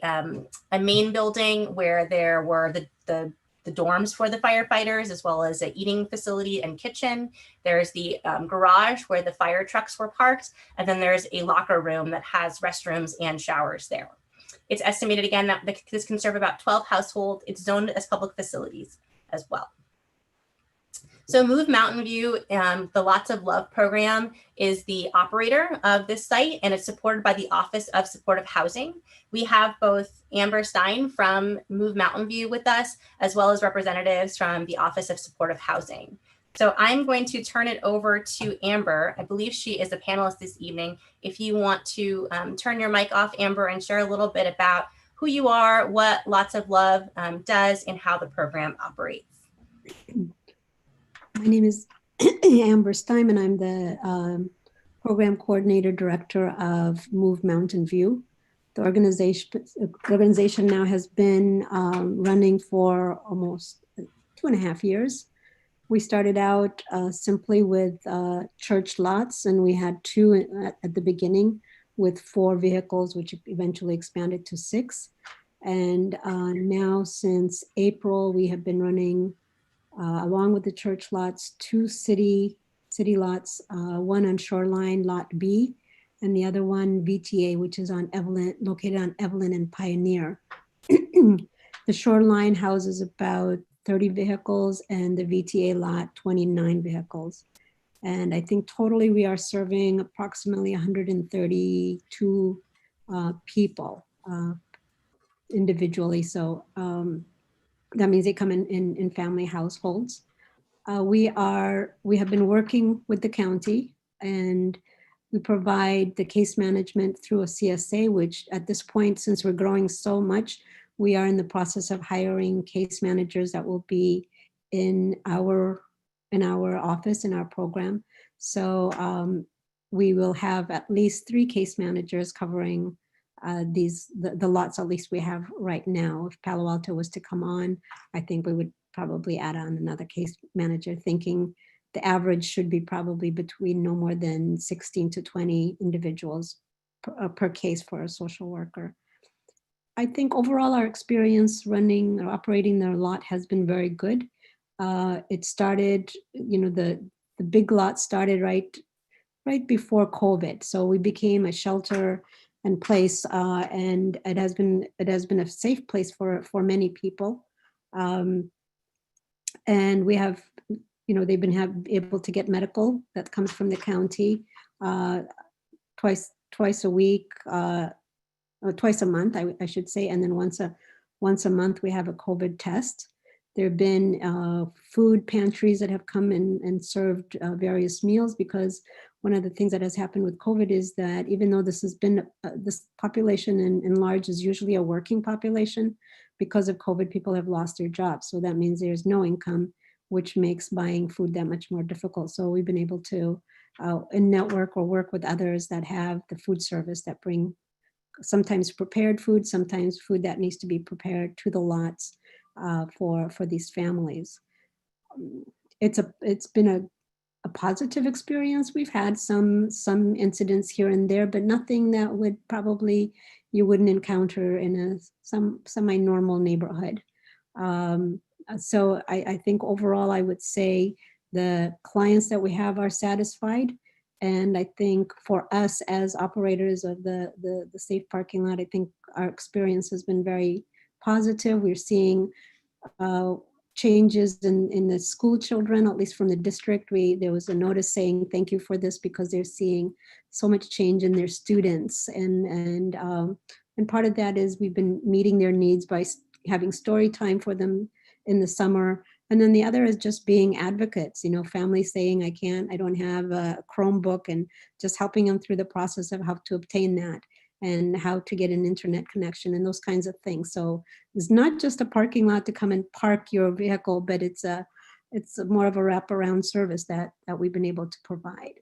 main building where there were the dorms for the firefighters, as well as an eating facility and kitchen. There's the garage where the fire trucks were parked. And then there's a locker room that has restrooms and showers there. It's estimated again that this can serve about 12 households. It's zoned as public facilities as well. So Move Mountain View, the Lots of Love program is the operator of this site, and it's supported by the Office of Supportive Housing. We have both Amber Stein from Move Mountain View with us, as well as representatives from the Office of Supportive Housing. So I'm going to turn it over to Amber. I believe she is a panelist this evening. If you want to turn your mic off, Amber, and share a little bit about who you are, what Lots of Love does, and how the program operates.
My name is Amber Steinman. I'm the program coordinator director of Move Mountain View. The organization now has been running for almost 2.5 years. We started out simply with church lots, and we had 2 at the beginning with 4 vehicles, which eventually expanded to 6. And now since April, we have been running along with the church lots, 2 city lots, one on Shoreline, Lot B, and the other one VTA, which is on Evelyn, located on Evelyn and Pioneer. The Shoreline houses about 30 vehicles and the VTA lot 29 vehicles. And I think totally we are serving approximately 132 people individually. So that means they come in family households. We have been working with the county, and we provide the case management through a CSA, which at this point, since we're growing so much, we are in the process of hiring case managers that will be in our office, in our program. So we will have at least 3 case managers covering the lots at least we have right now. If Palo Alto was to come on, I think we would probably add on another case manager, thinking the average should be probably between no more than 16 to 20 individuals per case for a social worker. I think overall our experience running or operating their lot has been very good. It started, the big lot started right before COVID. So we became a shelter and place, and it has been a safe place for many people. And we have, they've been able to get medical that comes from the county twice a week, twice a month, I should say, and then once a month we have a COVID test. There have been food pantries that have come in and served various meals, because one of the things that has happened with COVID is that even though this has been, this population in large is usually a working population, because of COVID, people have lost their jobs. So that means there's no income, which makes buying food that much more difficult. So we've been able to network or work with others that have the food service that bring sometimes prepared food, sometimes food that needs to be prepared to the lots for these families. It's been a positive experience. We've had some incidents here and there, but nothing that would probably you wouldn't encounter in a semi-normal neighborhood. So I think overall, I would say the clients that we have are satisfied. And I think for us as operators of the safe parking lot, I think our experience has been very positive. We're seeing changes in the school children, at least from the district. There was a notice saying thank you for this because they're seeing so much change in their students. And part of that is we've been meeting their needs by having story time for them in the summer. And then the other is just being advocates, families saying, I don't have a Chromebook, and just helping them through the process of how to obtain that and how to get an internet connection and those kinds of things. So it's not just a parking lot to come and park your vehicle, but it's more of a wraparound service that we've been able to provide.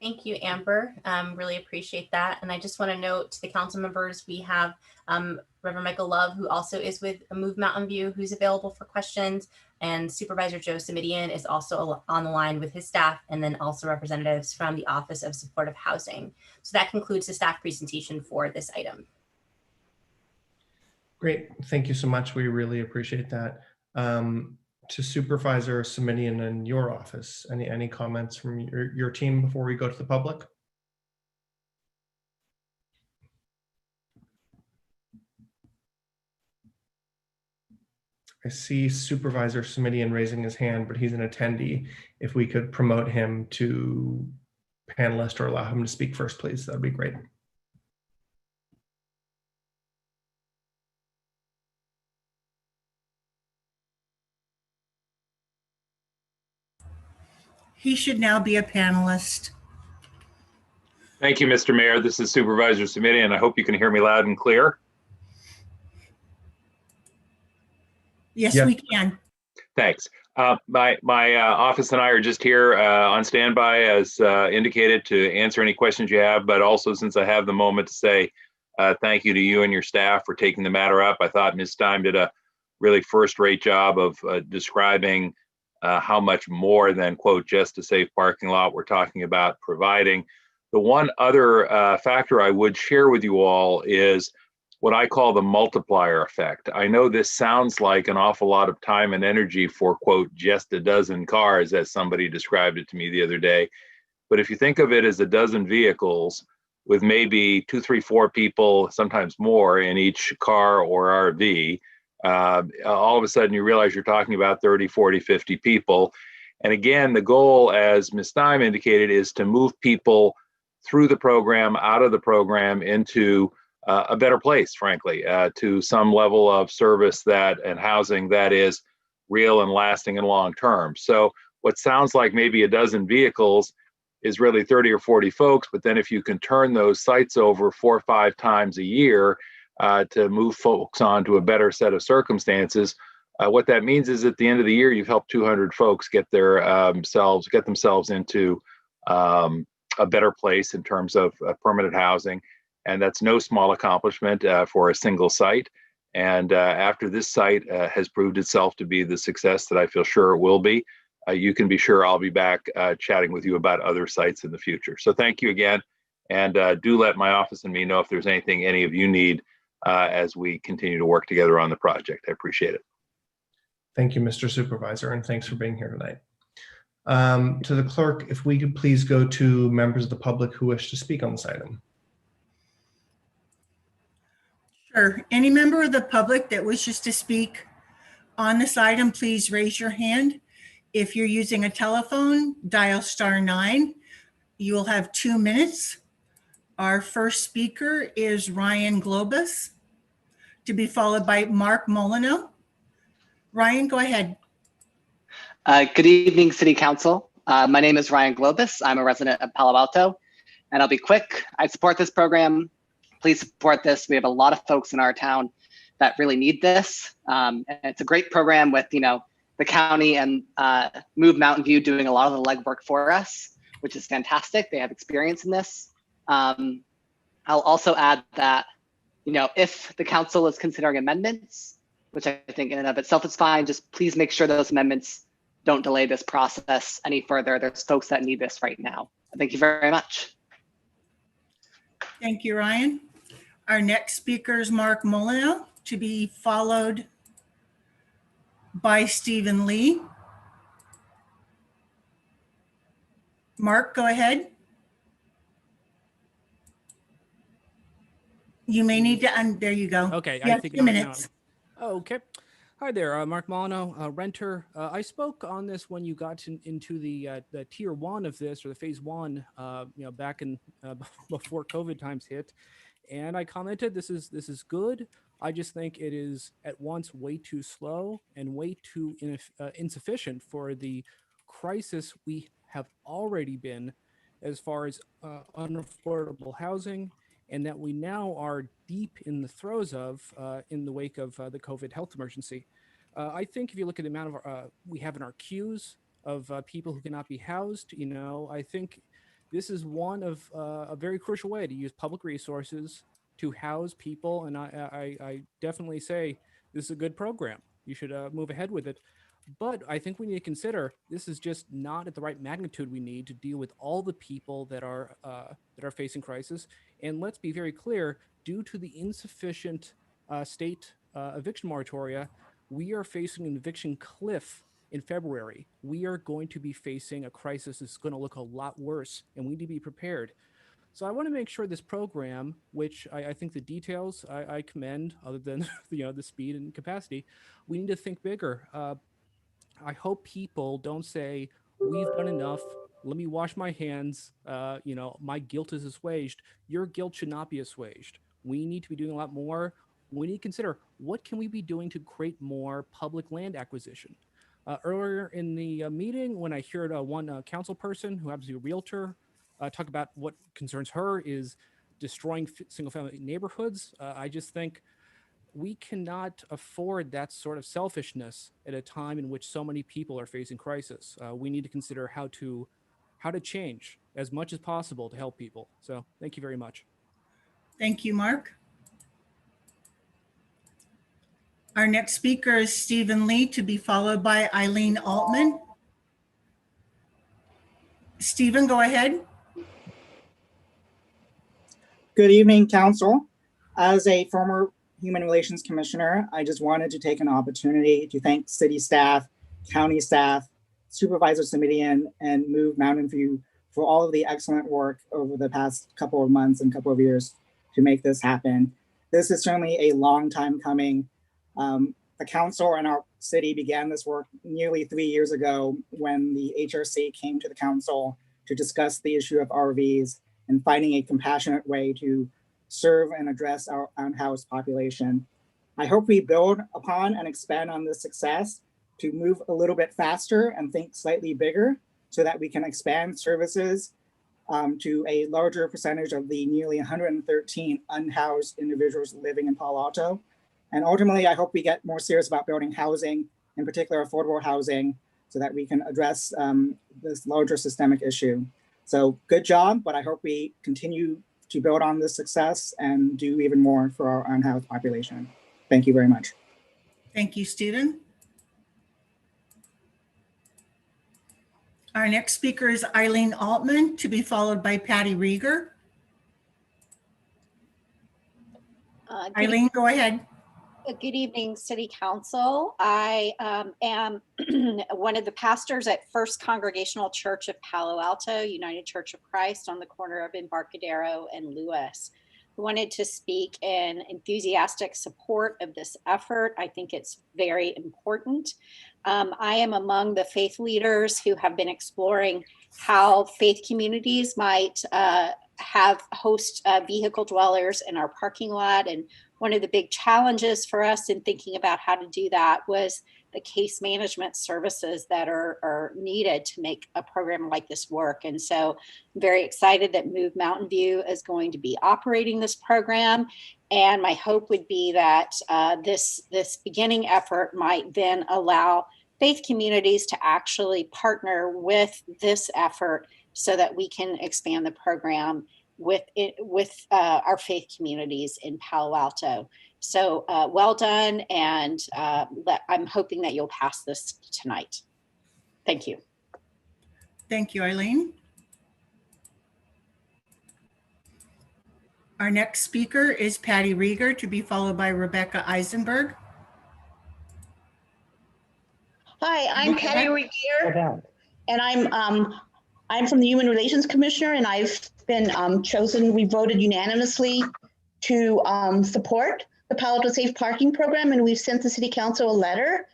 Thank you, Amber. Really appreciate that. And I just want to note to the council members, we have Reverend Michael Love, who also is with Move Mountain View, who's available for questions. And Supervisor Joe Simidian is also on the line with his staff, and then also representatives from the Office of Supportive Housing. So that concludes the staff presentation for this item.
Great. Thank you so much. We really appreciate that. To Supervisor Simidian in your office, any comments from your team before we go to the public? I see Supervisor Simidian raising his hand, but he's an attendee. If we could promote him to panelist or allow him to speak first, please, that'd be great.
He should now be a panelist.
Thank you, Mr. Mayor. This is Supervisor Simidian. I hope you can hear me loud and clear.
Yes, we can.
Thanks. My office and I are just here on standby as indicated to answer any questions you have, but also since I have the moment to say thank you to you and your staff for taking the matter up. I thought Ms. Stein did a really first-rate job of describing how much more than, quote, just a safe parking lot we're talking about providing. The one other factor I would share with you all is what I call the multiplier effect. I know this sounds like an awful lot of time and energy for, quote, just a dozen cars, as somebody described it to me the other day. But if you think of it as a dozen vehicles with maybe 2, 3, 4 people, sometimes more in each car or RV, all of a sudden you realize you're talking about 30, 40, 50 people. And again, the goal, as Ms. Stein indicated, is to move people through the program, out of the program, into a better place, frankly, to some level of service and housing that is real and lasting and long-term. So what sounds like maybe a dozen vehicles is really 30 or 40 folks, but then if you can turn those sites over 4 or 5 times a year to move folks on to a better set of circumstances, what that means is at the end of the year, you've helped 200 folks get themselves into a better place in terms of permanent housing. And that's no small accomplishment for a single site. And after this site has proved itself to be the success that I feel sure it will be, you can be sure I'll be back chatting with you about other sites in the future. So thank you again. And do let my office and me know if there's anything any of you need as we continue to work together on the project. I appreciate it.
Thank you, Mr. Supervisor, and thanks for being here tonight. To the clerk, if we could please go to members of the public who wish to speak on this item.
Sure. Any member of the public that wishes to speak on this item, please raise your hand. If you're using a telephone, dial *9. You will have 2 minutes. Our first speaker is Ryan Globus, to be followed by Mark Molyneux. Ryan, go ahead.
Good evening, City Council. My name is Ryan Globus. I'm a resident of Palo Alto, and I'll be quick. I support this program. Please support this. We have a lot of folks in our town that really need this. And it's a great program with, the county and Move Mountain View doing a lot of the legwork for us, which is fantastic. They have experience in this. I'll also add that, if the council is considering amendments, which I think in and of itself is fine, just please make sure those amendments don't delay this process any further. There's folks that need this right now. Thank you very much.
Thank you, Ryan. Our next speaker is Mark Molyneux, to be followed by Stephen Lee. Mark, go ahead. You may need to, there you go.
Okay,
You
I
have
think
2 minutes.
Okay. Hi there, Mark Molyneux, renter. I spoke on this when you got into the tier 1 of this, or the phase 1, back in before COVID times hit, and I commented this is good. I just think it is at once way too slow and way too insufficient for the crisis we have already been as far as unaffordable housing, and that we now are deep in the throes of in the wake of the COVID health emergency. I think if you look at the amount of we have in our queues of people who cannot be housed, I think this is one of a very crucial way to use public resources to house people. And I definitely say this is a good program. You should move ahead with it. But I think we need to consider this is just not at the right magnitude we need to deal with all the people that are facing crisis. And let's be very clear, due to the insufficient state eviction moratoria, we are facing an eviction cliff in February. We are going to be facing a crisis that's going to look a lot worse, and we need to be prepared. So I want to make sure this program, which I think the details I commend, other than the speed and capacity, we need to think bigger. I hope people don't say, we've done enough, let me wash my hands, my guilt is assuaged. Your guilt should not be assuaged. We need to be doing a lot more. We need to consider, what can we be doing to create more public land acquisition? Earlier in the meeting, when I heard one council person who happens to be a realtor talk about what concerns her is destroying single-family neighborhoods, I just think we cannot afford that sort of selfishness at a time in which so many people are facing crisis. We need to consider how to change as much as possible to help people. So thank you very much.
Thank you, Mark. Our next speaker is Stephen Lee, to be followed by Eileen Altman. Stephen, go ahead.
Good evening, Council. As a former Human Relations Commissioner, I just wanted to take an opportunity to thank city staff, county staff, Supervisor Simitian, and Move Mountain View for all of the excellent work over the past couple of months and couple of years to make this happen. This is certainly a long time coming. The council and our city began this work nearly 3 years ago when the HRC came to the council to discuss the issue of RVs and finding a compassionate way to serve and address our unhoused population. I hope we build upon and expand on this success to move a little bit faster and think slightly bigger so that we can expand services to a larger percentage of the nearly 113 unhoused individuals living in Palo Alto. And ultimately, I hope we get more serious about building housing, in particular affordable housing, so that we can address this larger systemic issue. So good job, but I hope we continue to build on this success and do even more for our unhoused population. Thank you very much.
Thank you, Stephen. Our next speaker is Eileen Altman, to be followed by Patty Rieger. Eileen, go ahead.
Good evening, City Council. I am one of the pastors at First Congregational Church of Palo Alto, United Church of Christ on the corner of Embarcadero and Lewis. I wanted to speak in enthusiastic support of this effort. I think it's very important. I am among the faith leaders who have been exploring how faith communities might host vehicle dwellers in our parking lot. And one of the big challenges for us in thinking about how to do that was the case management services that are needed to make a program like this work. And so I'm very excited that Move Mountain View is going to be operating this program. And my hope would be that this beginning effort might then allow faith communities to actually partner with this effort so that we can expand the program with our faith communities in Palo Alto. So well done, and I'm hoping that you'll pass this tonight. Thank you.
Thank you, Eileen. Our next speaker is Patty Rieger, to be followed by Rebecca Eisenberg.
Hi, I'm Patty Rieger, and I'm from the Human Relations Commissioner, and I've been chosen. We voted unanimously to support the Palo Alto Safe Parking Program, and we've sent the City Council a letter.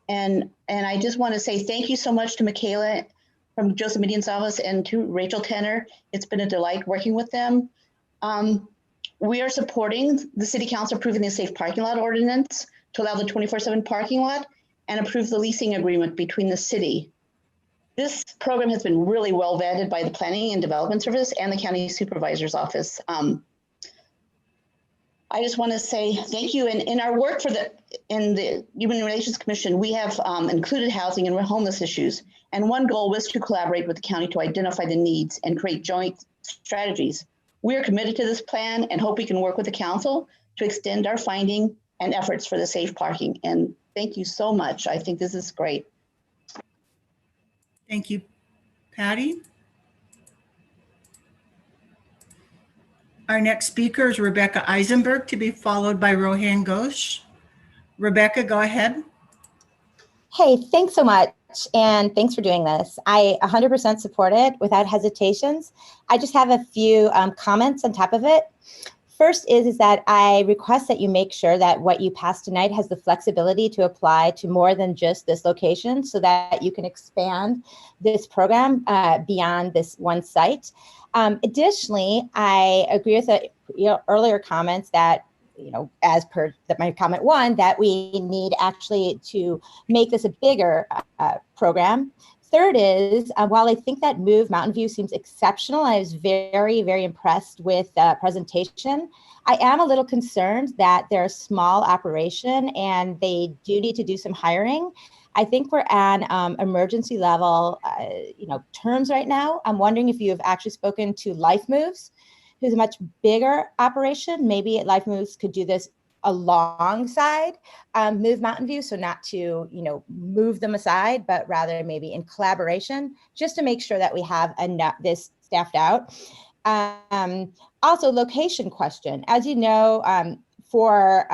And I just want to say thank you so much to Michaela from Joseph Median's office and to Rachel Tenner. It's been a delight working with them. We are supporting the City Council approving the Safe Parking Lot Ordinance to allow the 24/7 parking lot and approve the leasing agreement between the city. This program has been really well vetted by the Planning and Development Service and the County Supervisor's Office. I just want to say thank you. And in our work in the Human Relations Commission, we have included housing and homeless issues. And one goal was to collaborate with the county to identify the needs and create joint strategies. We are committed to this plan and hope we can work with the council to extend our finding and efforts for the safe parking. And thank you so much. I think this is great.
Thank you, Patty. Our next speaker is Rebecca Eisenberg, to be followed by Rohan Ghosh. Rebecca, go ahead.
Hey, thanks so much. And thanks for doing this. I 100% support it without hesitations. I just have a few comments on top of it. First is that I request that you make sure that what you pass tonight has the flexibility to apply to more than just this location so that you can expand this program beyond this one site. Additionally, I agree with the earlier comments that, as per my comment one, that we need actually to make this a bigger program. Third is, while I think that Move Mountain View seems exceptional, I was very, very impressed with the presentation. I am a little concerned that they're a small operation and they do need to do some hiring. I think we're on emergency level, terms right now. I'm wondering if you have actually spoken to Life Moves, who's a much bigger operation. Maybe Life Moves could do this alongside Move Mountain View, so not to move them aside, but rather maybe in collaboration, just to make sure that we have enough this staffed out. Also, location question. As you know, for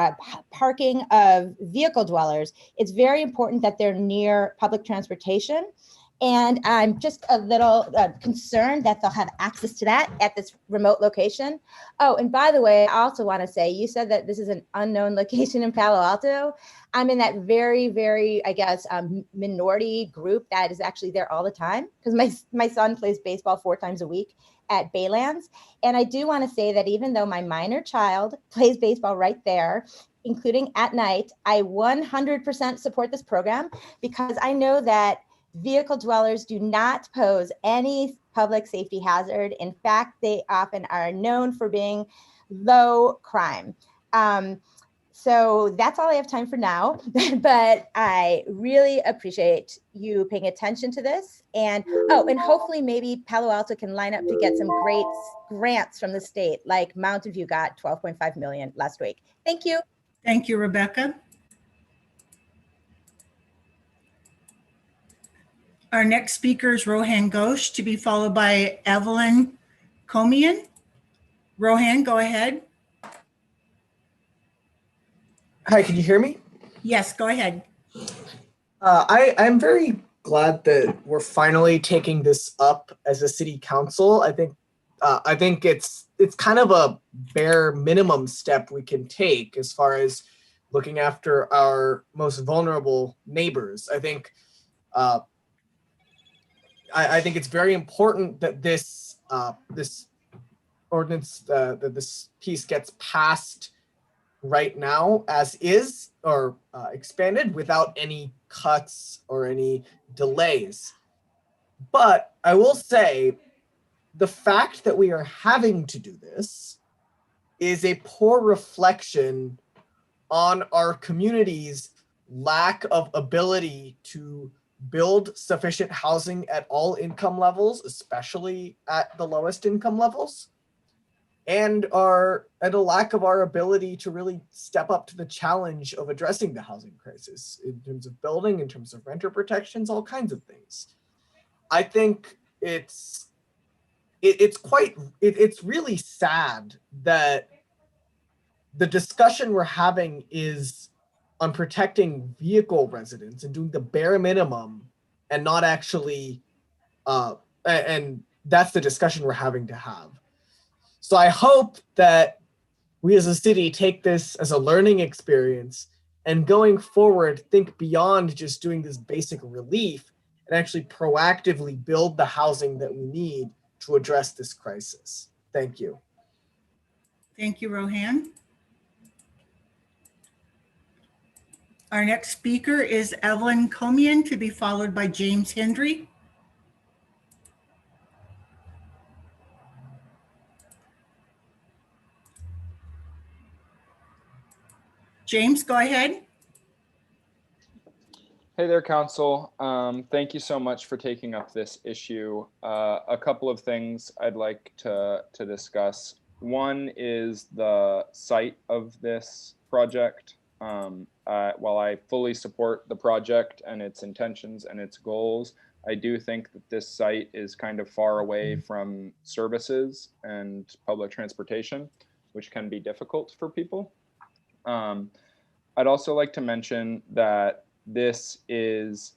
parking of vehicle dwellers, it's very important that they're near public transportation. And I'm just a little concerned that they'll have access to that at this remote location. Oh, and by the way, I also want to say, you said that this is an unknown location in Palo Alto. I'm in that very, very, I guess, minority group that is actually there all the time because my son plays baseball 4 times a week at Baylands. And I do want to say that even though my minor child plays baseball right there, including at night, I 100% support this program because I know that vehicle dwellers do not pose any public safety hazard. In fact, they often are known for being low crime. So that's all I have time for now, but I really appreciate you paying attention to this. And and hopefully maybe Palo Alto can line up to get some great grants from the state, like Mountain View got $12.5 million last week. Thank you.
Thank you, Rebecca. Our next speaker is Rohan Ghosh, to be followed by Evelyn Comian. Rohan, go ahead.
Hi, can you hear me?
Yes, go ahead.
I'm very glad that we're finally taking this up as a city council. I think it's kind of a bare minimum step we can take as far as looking after our most vulnerable neighbors. I think it's very important that this ordinance, that this piece gets passed right now as is, or expanded without any cuts or any delays. But I will say the fact that we are having to do this is a poor reflection on our community's lack of ability to build sufficient housing at all income levels, especially at the lowest income levels, and a lack of our ability to really step up to the challenge of addressing the housing crisis in terms of building, in terms of renter protections, all kinds of things. I think it's it's really sad that the discussion we're having is on protecting vehicle residents and doing the bare minimum and not actually and that's the discussion we're having to have. So I hope that we as a city take this as a learning experience and going forward think beyond just doing this basic relief and actually proactively build the housing that we need to address this crisis. Thank you.
Thank you, Rohan. Our next speaker is Evelyn Comian, to be followed by James Hendry. James, go ahead.
Hey there, Council. Thank you so much for taking up this issue. A couple of things I'd like to discuss. One is the site of this project. While I fully support the project and its intentions and its goals, I do think that this site is kind of far away from services and public transportation, which can be difficult for people. I'd also like to mention that this is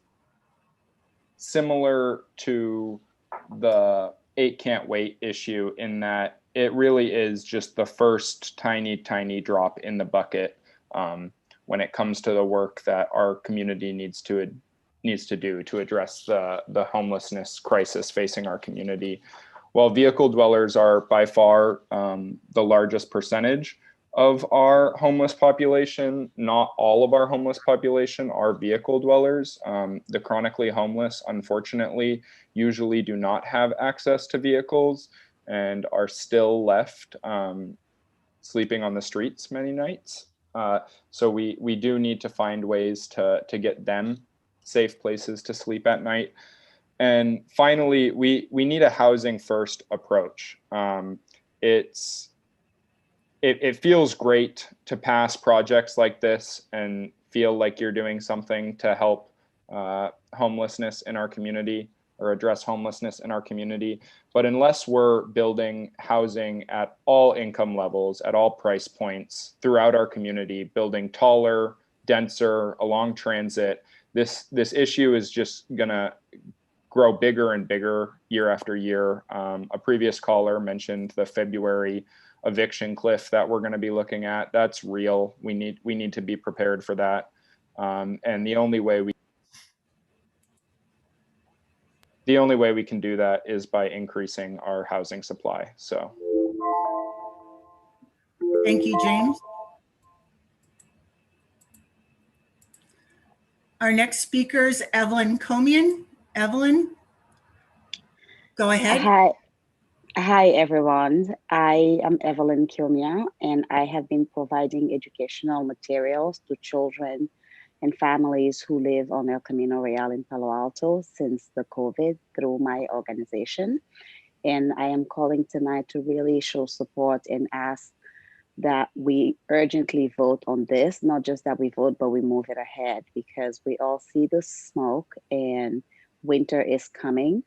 similar to the 8 Can't Wait issue in that it really is just the first tiny drop in the bucket when it comes to the work that our community needs to do to address the homelessness crisis facing our community. While vehicle dwellers are by far the largest percentage of our homeless population, not all of our homeless population are vehicle dwellers. The chronically homeless, unfortunately, usually do not have access to vehicles and are still left sleeping on the streets many nights. So we do need to find ways to get them safe places to sleep at night. And finally, we need a housing first approach. It feels great to pass projects like this and feel like you're doing something to help homelessness in our community or address homelessness in our community. But unless we're building housing at all income levels, at all price points throughout our community, building taller, denser, along transit, this issue is just gonna grow bigger and bigger year after year. A previous caller mentioned the February eviction cliff that we're going to be looking at. That's real. We need to be prepared for that. And the only way we can do that is by increasing our housing supply. So
thank you, James. Our next speaker is Evelyn Comian. Evelyn, go ahead.
Hi, everyone. I am Evelyn Kilmia, and I have been providing educational materials to children and families who live on El Camino Real in Palo Alto since the COVID through my organization. And I am calling tonight to really show support and ask that we urgently vote on this, not just that we vote, but we move it ahead, because we all see the smoke and winter is coming.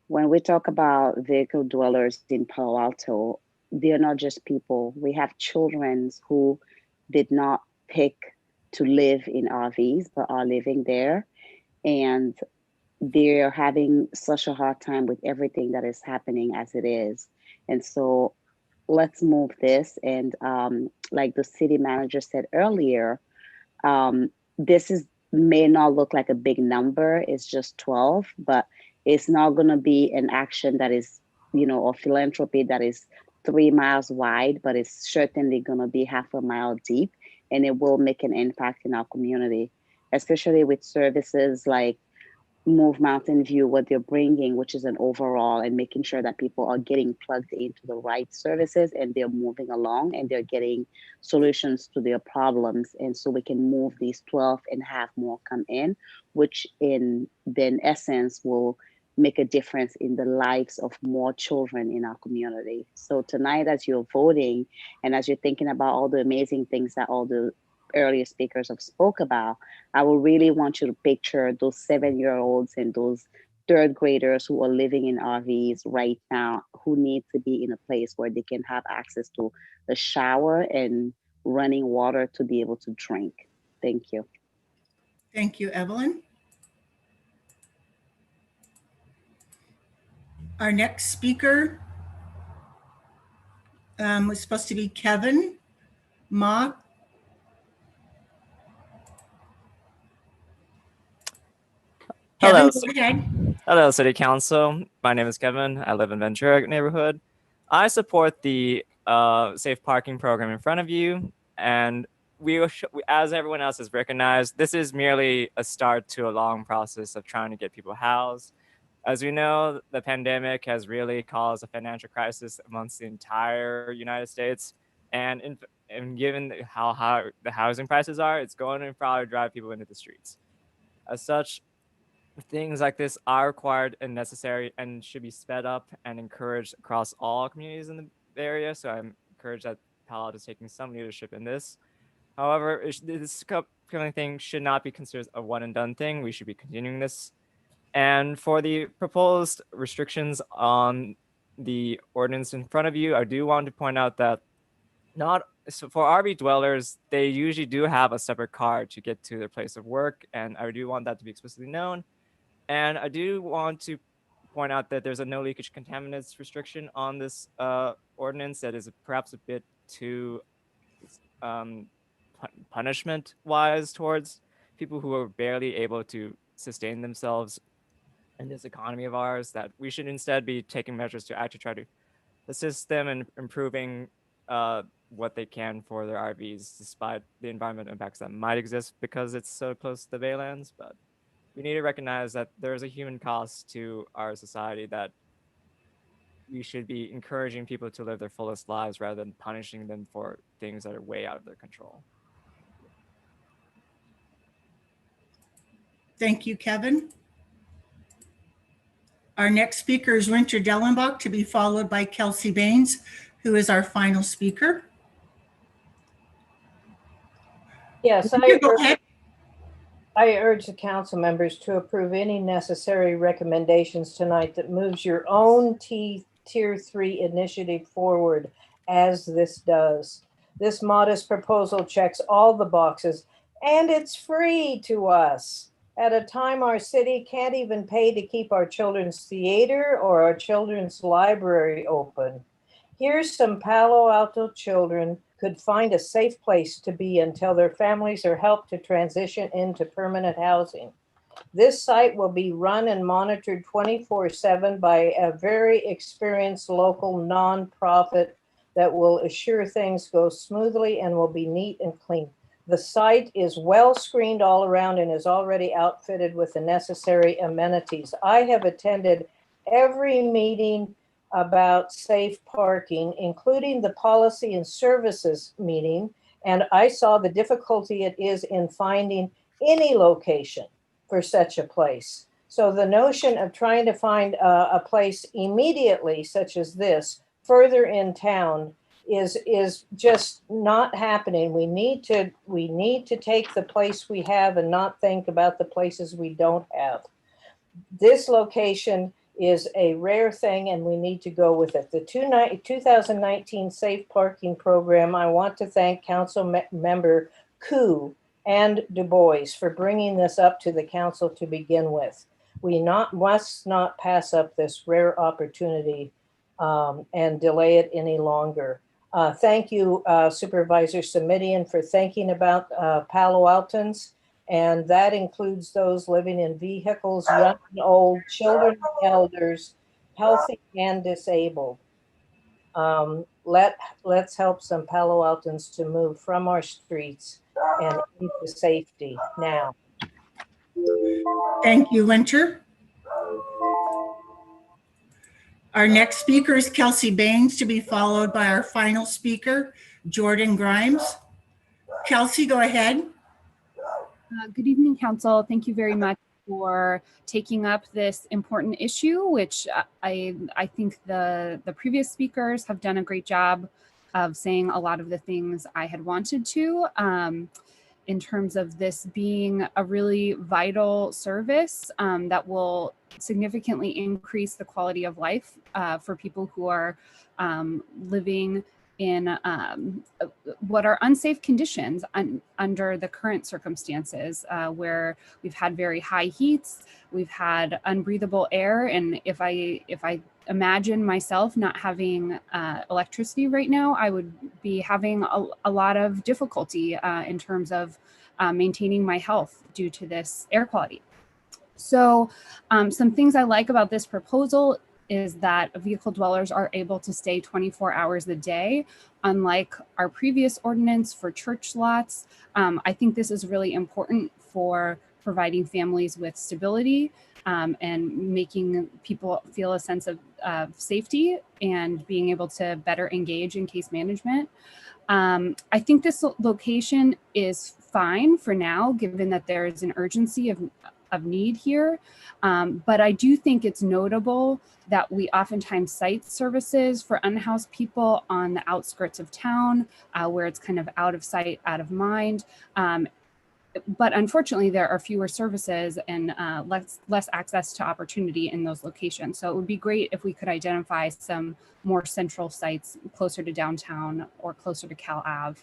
When we talk about vehicle dwellers in Palo Alto, they're not just people. We have children who did not pick to live in RVs, but are living there. And they're having such a hard time with everything that is happening as it is. And so let's move this. And like the city manager said earlier, this may not look like a big number. It's just 12, but it's not going to be an action that is, or philanthropy that is 3 miles wide, but it's certainly going to be half a mile deep, and it will make an impact in our community, especially with services like Move Mountain View, what they're bringing, which is an overall, and making sure that people are getting plugged into the right services and they're moving along and they're getting solutions to their problems. And so we can move these 12 and have more come in, which in essence will make a difference in the lives of more children in our community. So tonight, as you're voting and as you're thinking about all the amazing things that all the earlier speakers have spoke about, I would really want you to picture those 7-year-olds and those third graders who are living in RVs right now who need to be in a place where they can have access to the shower and running water to be able to drink. Thank you.
Thank you, Evelyn. Our next speaker was supposed to be Kevin Ma.
Hello,
Kevin, go ahead.
hello, City Council. My name is Kevin. I live in Ventura neighborhood. I support the safe parking program in front of you, and as everyone else has recognized, this is merely a start to a long process of trying to get people housed. As we know, the pandemic has really caused a financial crisis amongst the entire United States, and given how high the housing prices are, it's going to probably drive people into the streets. As such, things like this are required and necessary and should be sped up and encouraged across all communities in the area. So I'm encouraged that Palo Alto is taking some leadership in this. However, this upcoming thing should not be considered a one and done thing. We should be continuing this. And for the proposed restrictions on the ordinance in front of you, I do want to point out that for RV dwellers, they usually do have a separate car to get to their place of work. And I do want that to be explicitly known. And I do want to point out that there's a no leakage contaminants restriction on this ordinance that is perhaps a bit too punishment wise towards people who are barely able to sustain themselves in this economy of ours, that we should instead be taking measures to actually try to assist them in improving what they can for their RVs, despite the environmental impacts that might exist because it's so close to the Baylands. But we need to recognize that there's a human cost to our society, that we should be encouraging people to live their fullest lives rather than punishing them for things that are way out of their control.
Thank you, Kevin. Our next speaker is Winter Dellenbach, to be followed by Kelsey Baines, who is our final speaker.
Yes,
Go ahead.
I urge the council members to approve any necessary recommendations tonight that moves your own Tier 3 initiative forward as this does. This modest proposal checks all the boxes, and it's free to us. At a time our city can't even pay to keep our children's theater or our children's library open. Here's some Palo Alto children could find a safe place to be until their families are helped to transition into permanent housing. This site will be run and monitored 24/7 by a very experienced local nonprofit that will assure things go smoothly and will be neat and clean. The site is well screened all around and is already outfitted with the necessary amenities. I have attended every meeting about safe parking, including the policy and services meeting, and I saw the difficulty it is in finding any location for such a place. So the notion of trying to find a place immediately, such as this, further in town, is just not happening. We need to take the place we have and not think about the places we don't have. This location is a rare thing, and we need to go with it. The 2019 Safe Parking Program, I want to thank Council Member Koo and Du Bois for bringing this up to the council to begin with. We must not pass up this rare opportunity and delay it any longer. Thank you, Supervisor Semidian, for thinking about Palo Altans. And that includes those living in vehicles, young and old, children and elders, healthy and disabled. Let's help some Palo Altans to move from our streets and into safety now.
Thank you, Winter. Our next speaker is Kelsey Baines, to be followed by our final speaker, Jordan Grimes. Kelsey, go ahead.
Good evening, Council. Thank you very much for taking up this important issue, which I think the previous speakers have done a great job of saying a lot of the things I had wanted to. in terms of this being a really vital service that will significantly increase the quality of life for people who are living in what are unsafe conditions under the current circumstances, where we've had very high heats, we've had unbreathable air, and if I imagine myself not having electricity right now, I would be having a lot of difficulty in terms of maintaining my health due to this air quality. So some things I like about this proposal is that vehicle dwellers are able to stay 24 hours a day, unlike our previous ordinance for church lots. I think this is really important for providing families with stability and making people feel a sense of safety and being able to better engage in case management. I think this location is fine for now, given that there is an urgency of need here. But I do think it's notable that we oftentimes cite services for unhoused people on the outskirts of town, where it's kind of out of sight, out of mind. But unfortunately, there are fewer services and less access to opportunity in those locations. So it would be great if we could identify some more central sites closer to downtown or closer to Cal Ave.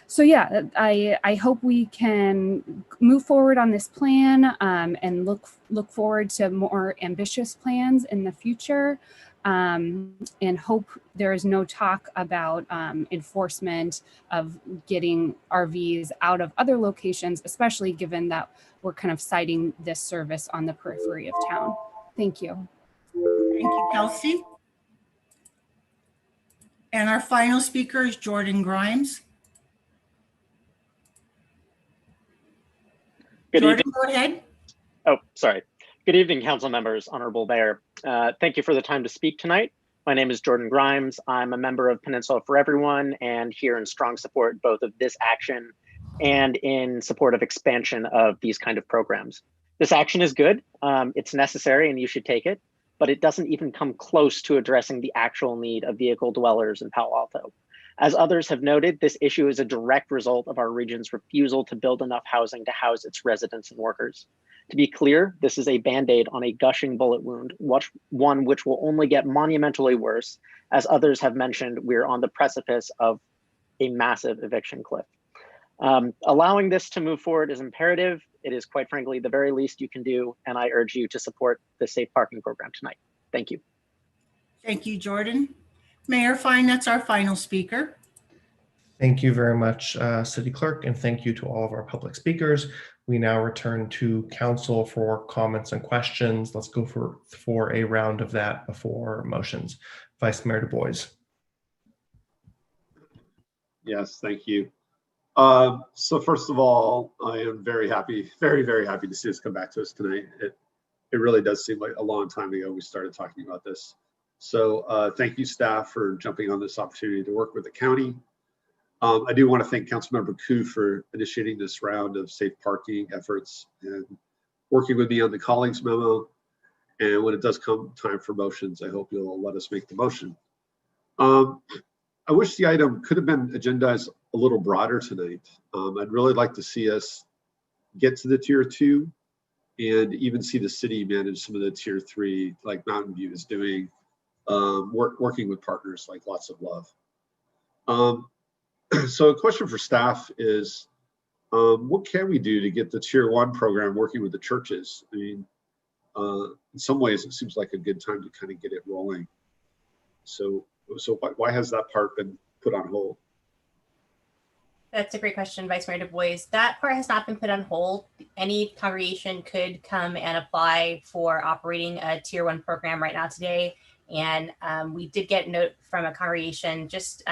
So yeah, I hope we can move forward on this plan and look forward to more ambitious plans in the future, and hope there is no talk about enforcement of getting RVs out of other locations, especially given that we're kind of citing this service on the periphery of town. Thank you.
Thank you, Kelsey. And our final speaker is Jordan Grimes. Jordan, go ahead.
Oh, sorry. Good evening, council members, honorable mayor. Thank you for the time to speak tonight. My name is Jordan Grimes. I'm a member of Peninsula for Everyone and here in strong support both of this action and in support of expansion of these kind of programs. This action is good. It's necessary and you should take it, but it doesn't even come close to addressing the actual need of vehicle dwellers in Palo Alto. As others have noted, this issue is a direct result of our region's refusal to build enough housing to house its residents and workers. To be clear, this is a Band-Aid on a gushing bullet wound, one which will only get monumentally worse. As others have mentioned, we're on the precipice of a massive eviction cliff. Allowing this to move forward is imperative. It is quite frankly the very least you can do, and I urge you to support the safe parking program tonight. Thank you.
Thank you, Jordan. Mayor Fine, that's our final speaker.
Thank you very much, City Clerk, and thank you to all of our public speakers. We now return to council for comments and questions. Let's go for a round of that before motions. Vice Mayor Du Bois.
Yes, thank you. So first of all, I am very happy, very, very happy to see this come back to us tonight. It really does seem like a long time ago we started talking about this. So thank you, staff, for jumping on this opportunity to work with the county. I do want to thank Councilmember Koo for initiating this round of safe parking efforts and working with me on the colleagues memo. And when it does come time for motions, I hope you'll let us make the motion. I wish the item could have been agendized a little broader tonight. I'd really like to see us get to the tier 2 and even see the city manage some of the tier 3, like Mountain View is doing, working with partners like Lots of Love. So a question for staff is, what can we do to get the tier 1 program working with the churches? I mean, in some ways, it seems like a good time to kind of get it rolling. So why has that part been put on hold?
That's a great question, Vice Mayor Du Bois. That part has not been put on hold. Any congregation could come and apply for operating a tier 1 program right now today. And we did get a note from a congregation just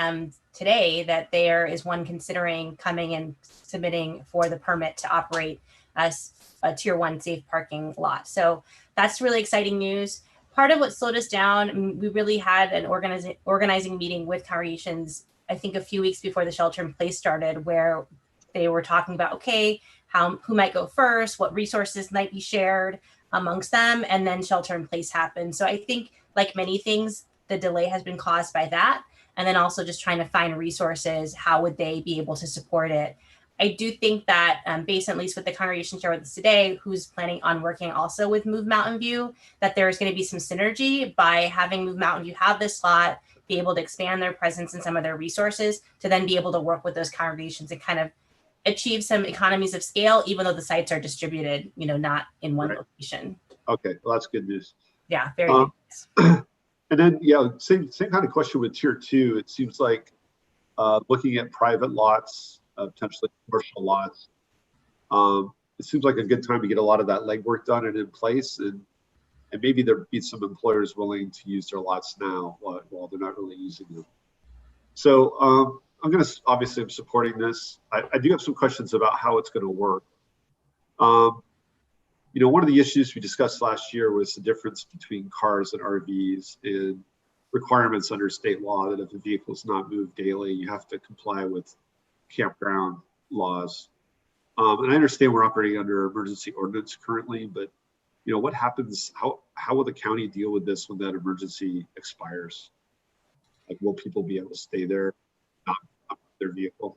today that there is one considering coming and submitting for the permit to operate as a tier 1 safe parking lot. So that's really exciting news. Part of what slowed us down, we really had an organizing meeting with congregations, I think a few weeks before the shelter in place started, where they were talking about, okay, who might go first, what resources might be shared amongst them, and then shelter in place happened. So I think, like many things, the delay has been caused by that. And then also just trying to find resources, how would they be able to support it? I do think that based at least with the congregation chair with us today, who's planning on working also with Move Mountain View, that there's going to be some synergy by having Move Mountain View have this slot, be able to expand their presence and some of their resources to then be able to work with those congregations and kind of achieve some economies of scale, even though the sites are distributed, not in one location.
Okay, well, that's good news.
Yeah, very good news.
And then, yeah, same kind of question with tier 2. It seems like looking at private lots, potentially commercial lots, it seems like a good time to get a lot of that legwork done and in place. And maybe there'd be some employers willing to use their lots now while they're not really using them. So I'm supporting this. I do have some questions about how it's going to work. One of the issues we discussed last year was the difference between cars and RVs and requirements under state law that if a vehicle is not moved daily, you have to comply with campground laws. And I understand we're operating under emergency ordinance currently, but what happens? How will the county deal with this when that emergency expires? Like, will people be able to stay there, not their vehicle?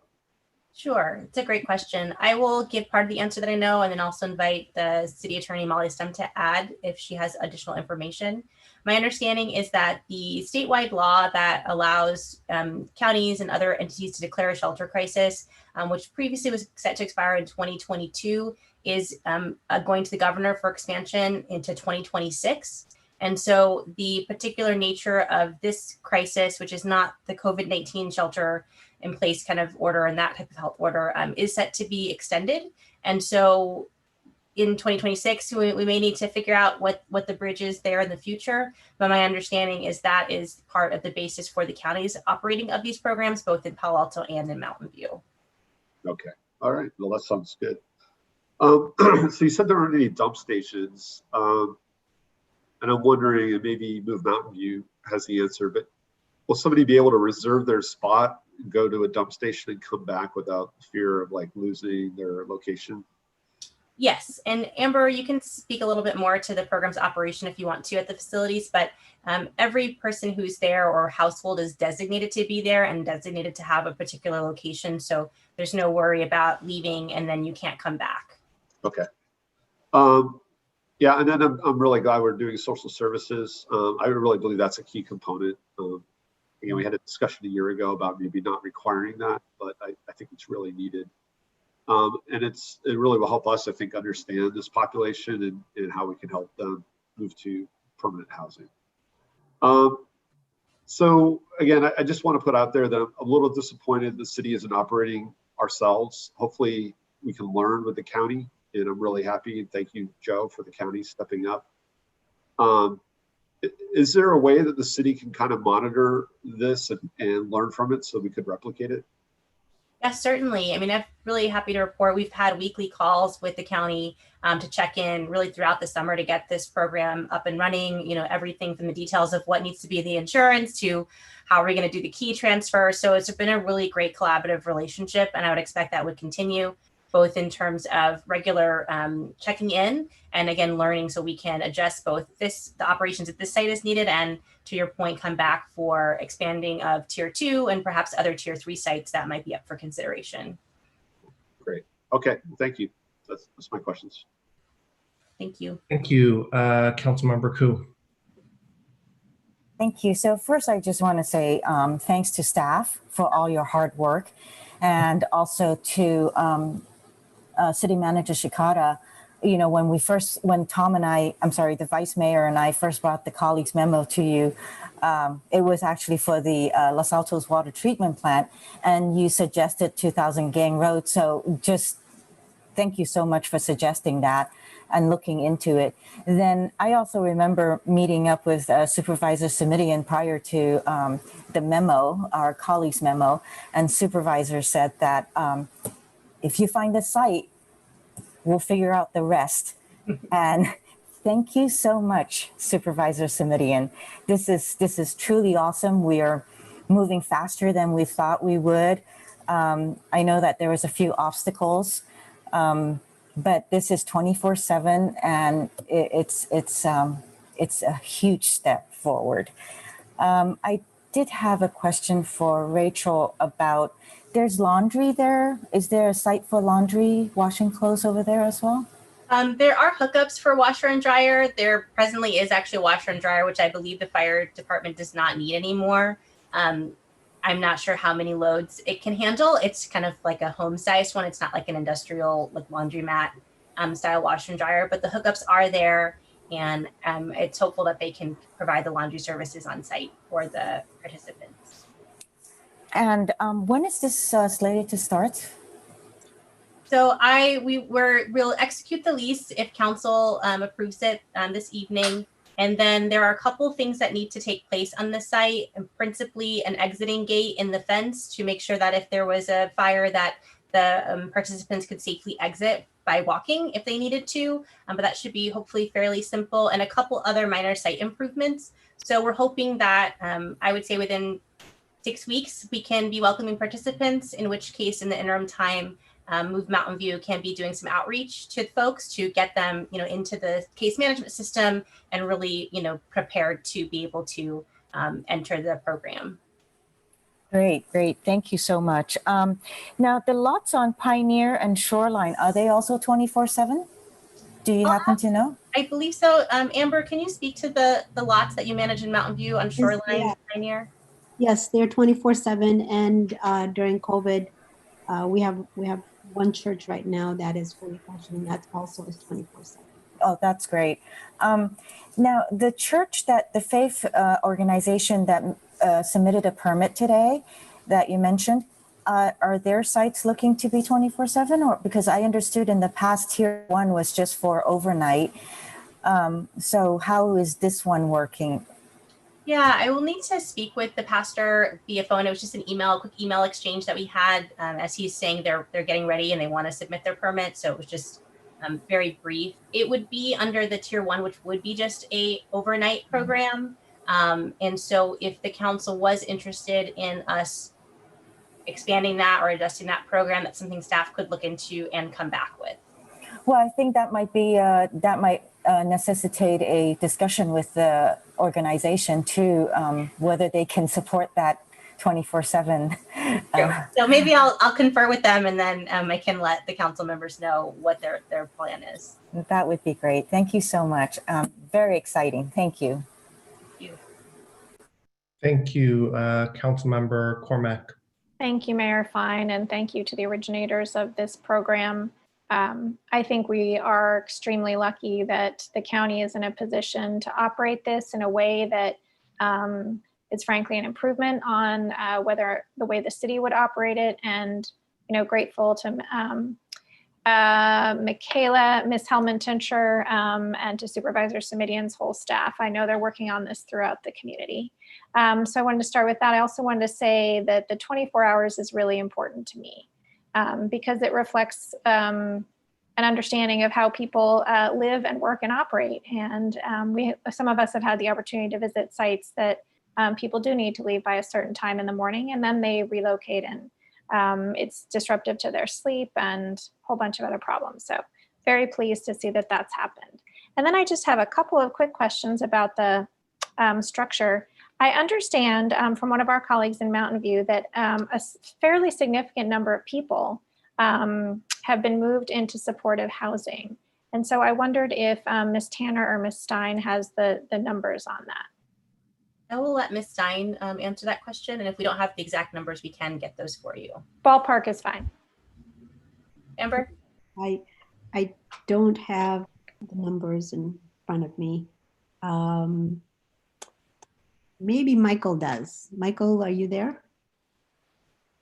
Sure, it's a great question. I will give part of the answer that I know and then also invite the city attorney, Molly Stem, to add if she has additional information. My understanding is that the statewide law that allows counties and other entities to declare a shelter crisis, which previously was set to expire in 2022, is going to the governor for expansion into 2026. And so the particular nature of this crisis, which is not the COVID-19 shelter in place kind of order and that type of health order, is set to be extended. And so in 2026, we may need to figure out what the bridge is there in the future. But my understanding is that is part of the basis for the county's operating of these programs, both in Palo Alto and in Mountain View.
Okay, all right, well, that sounds good. So you said there aren't any dump stations. And I'm wondering, and maybe Move Mountain View has the answer, but will somebody be able to reserve their spot, go to a dump station and come back without fear of like losing their location?
Yes, and Amber, you can speak a little bit more to the program's operation if you want to at the facilities, but every person who's there or household is designated to be there and designated to have a particular location. So there's no worry about leaving and then you can't come back.
Okay. Yeah, and then I'm really glad we're doing social services. I really believe that's a key component. Again, we had a discussion a year ago about maybe not requiring that, but I think it's really needed. And it really will help us, I think, understand this population and how we can help them move to permanent housing. So again, I just want to put out there that I'm a little disappointed the city isn't operating ourselves. Hopefully we can learn with the county, and I'm really happy. And thank you, Joe, for the county stepping up. Is there a way that the city can kind of monitor this and learn from it so we could replicate it?
Yes, certainly. I mean, I'm really happy to report we've had weekly calls with the county to check in really throughout the summer to get this program up and running, everything from the details of what needs to be the insurance to how are we going to do the key transfer. So it's been a really great collaborative relationship, and I would expect that would continue, both in terms of regular checking in and again, learning so we can adjust both the operations at this site as needed and, to your point, come back for expanding of tier 2 and perhaps other tier 3 sites that might be up for consideration.
Great. Okay. Thank you. That's my questions.
Thank you.
Thank you, Councilmember Koo.
Thank you. So first, I just want to say thanks to staff for all your hard work, and also to City Manager Shikata. When Tom and the Vice Mayor and I first brought the colleagues memo to you, it was actually for the Los Altos water treatment plant, and you suggested 2000 Gang Road. So just thank you so much for suggesting that and looking into it. Then I also remember meeting up with Supervisor Simidian prior to the memo, our colleagues memo, and Supervisor said that if you find a site, we'll figure out the rest. And thank you so much, Supervisor Simidian. This is truly awesome. We are moving faster than we thought we would. I know that there was a few obstacles, but this is 24/7, and it's a huge step forward. I did have a question for Rachel about there's laundry there. Is there a site for laundry, washing clothes over there as well?
There are hookups for washer and dryer. There presently is actually a washer and dryer, which I believe the fire department does not need anymore. I'm not sure how many loads it can handle. It's kind of like a home size one. It's not like an industrial like laundromat style washer and dryer, but the hookups are there, and it's hopeful that they can provide the laundry services on site for the participants.
And when is this slated to start?
So we'll execute the lease if council approves it this evening. And then there are a couple of things that need to take place on the site, and principally an exiting gate in the fence to make sure that if there was a fire that the participants could safely exit by walking if they needed to. But that should be hopefully fairly simple, and a couple other minor site improvements. So we're hoping that I would say within 6 weeks, we can be welcoming participants, in which case in the interim time, Move Mountain View can be doing some outreach to folks to get them, into the case management system and really, prepared to be able to enter the program.
Great. Thank you so much. Now, the lots on Pioneer and Shoreline, are they also 24/7? Do you happen to know?
I believe so. Amber, can you speak to the lots that you manage in Mountain View on Shoreline,
yeah.
Pioneer?
Yes, they're 24/7, and during COVID, we have one church right now that is fully functioning. That also is 24/7.
Oh, that's great. Now, the church the faith organization that submitted a permit today that you mentioned, are their sites looking to be 24/7? Or because I understood in the past Tier 1 was just for overnight. So how is this one working?
Yeah, I will need to speak with the pastor via phone. It was just a quick email exchange that we had as he's saying they're getting ready and they want to submit their permit. So it was just very brief. It would be under the Tier 1, which would be just a overnight program. And so if the council was interested in us expanding that or adjusting that program, that's something staff could look into and come back with.
Well, I think that might be necessitate a discussion with the organization too, whether they can support that 24/7.
So maybe I'll confer with them, and then I can let the council members know what their plan is.
That would be great. Thank you so much. Very exciting. Thank you.
Thank you, Councilmember Cormack.
Thank you, Mayor Fine, and thank you to the originators of this program. I think we are extremely lucky that the county is in a position to operate this in a way that is frankly an improvement on the way the city would operate it, and grateful to Michaela, Ms. Hellman-Tincher, and to Supervisor Simidian's whole staff. I know they're working on this throughout the community. So I wanted to start with that. I also wanted to say that the 24 hours is really important to me because it reflects an understanding of how people live and work and operate. And some of us have had the opportunity to visit sites that people do need to leave by a certain time in the morning, and then they relocate, and it's disruptive to their sleep and a whole bunch of other problems. So very pleased to see that that's happened. And then I just have a couple of quick questions about the structure. I understand from one of our colleagues in Mountain View that a fairly significant number of people have been moved into supportive housing. And so I wondered if Ms. Tanner or Ms. Stein has the numbers on that.
I will let Ms. Stein answer that question. And if we don't have the exact numbers, we can get those for you.
Ballpark is fine.
Amber?
I don't have the numbers in front of me. Maybe Michael does. Michael, are you there?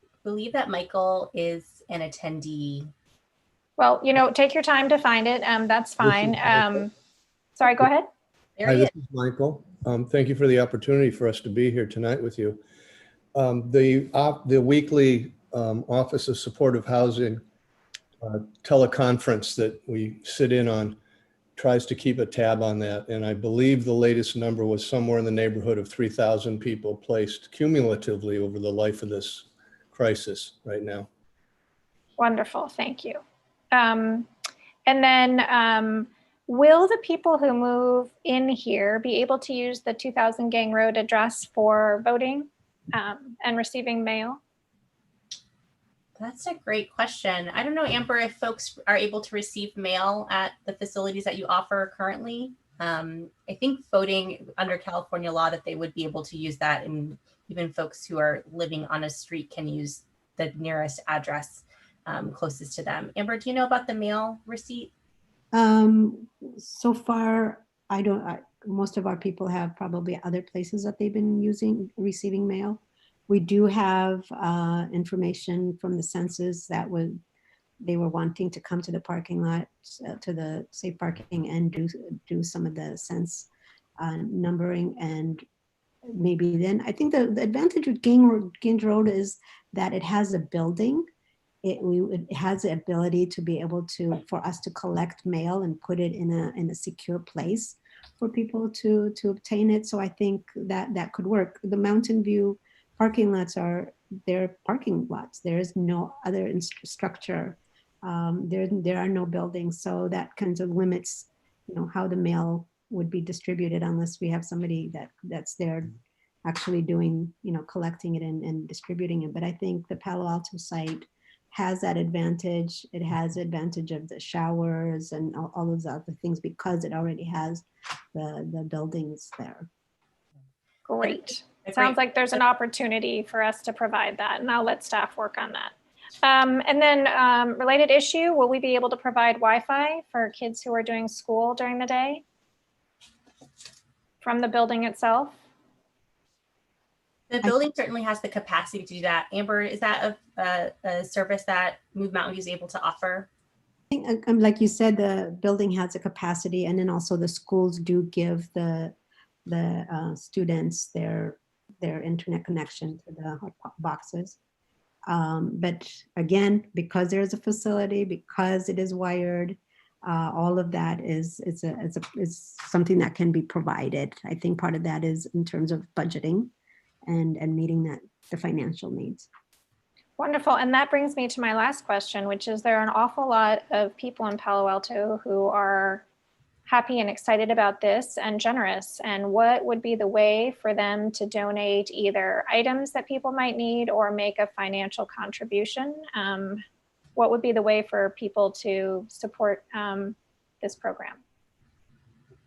I believe that Michael is an attendee.
Well, take your time to find it. That's fine. Sorry, go ahead.
Hi, this is Michael. Thank you for the opportunity for us to be here tonight with you. The weekly Office of Supportive Housing teleconference that we sit in on tries to keep a tab on that. And I believe the latest number was somewhere in the neighborhood of 3,000 people placed cumulatively over the life of this crisis right now.
Wonderful, thank you. And then will the people who move in here be able to use the 2000 Gang Road address for voting and receiving mail?
That's a great question. I don't know, Amber, if folks are able to receive mail at the facilities that you offer currently. I think voting under California law that they would be able to use that, and even folks who are living on a street can use the nearest address closest to them. Amber, do you know about the mail receipt?
So far, most of our people have probably other places that they've been receiving mail. We do have information from the census that they were wanting to come to the parking lot, to the safe parking, and do some of the sense numbering, and maybe then. I think the advantage with Gaines Road is that it has a building. It has the ability to be able for us to collect mail and put it in a secure place for people to obtain it. So I think that could work. The Mountain View parking lots they're parking lots. There is no other structure. There are no buildings. So that kind of limits, how the mail would be distributed unless we have somebody that's there actually doing, collecting it and distributing it. But I think the Palo Alto site has that advantage. It has the advantage of the showers and all those other things because it already has the buildings there.
Great. It sounds like there's an opportunity for us to provide that, and I'll let staff work on that. And then related issue, will we be able to provide Wi-Fi for kids who are doing school during the day from the building itself?
The building certainly has the capacity to do that. Amber, is that a service that Move Mountain View is able to offer?
I think, like you said, the building has a capacity, and then also the schools do give the students their internet connection to the hot boxes. But again, because there's a facility, because it is wired, all of that is something that can be provided. I think part of that is in terms of budgeting and meeting the financial needs.
Wonderful. And that brings me to my last question, which is there are an awful lot of people in Palo Alto who are happy and excited about this and generous. And what would be the way for them to donate either items that people might need or make a financial contribution? What would be the way for people to support this program?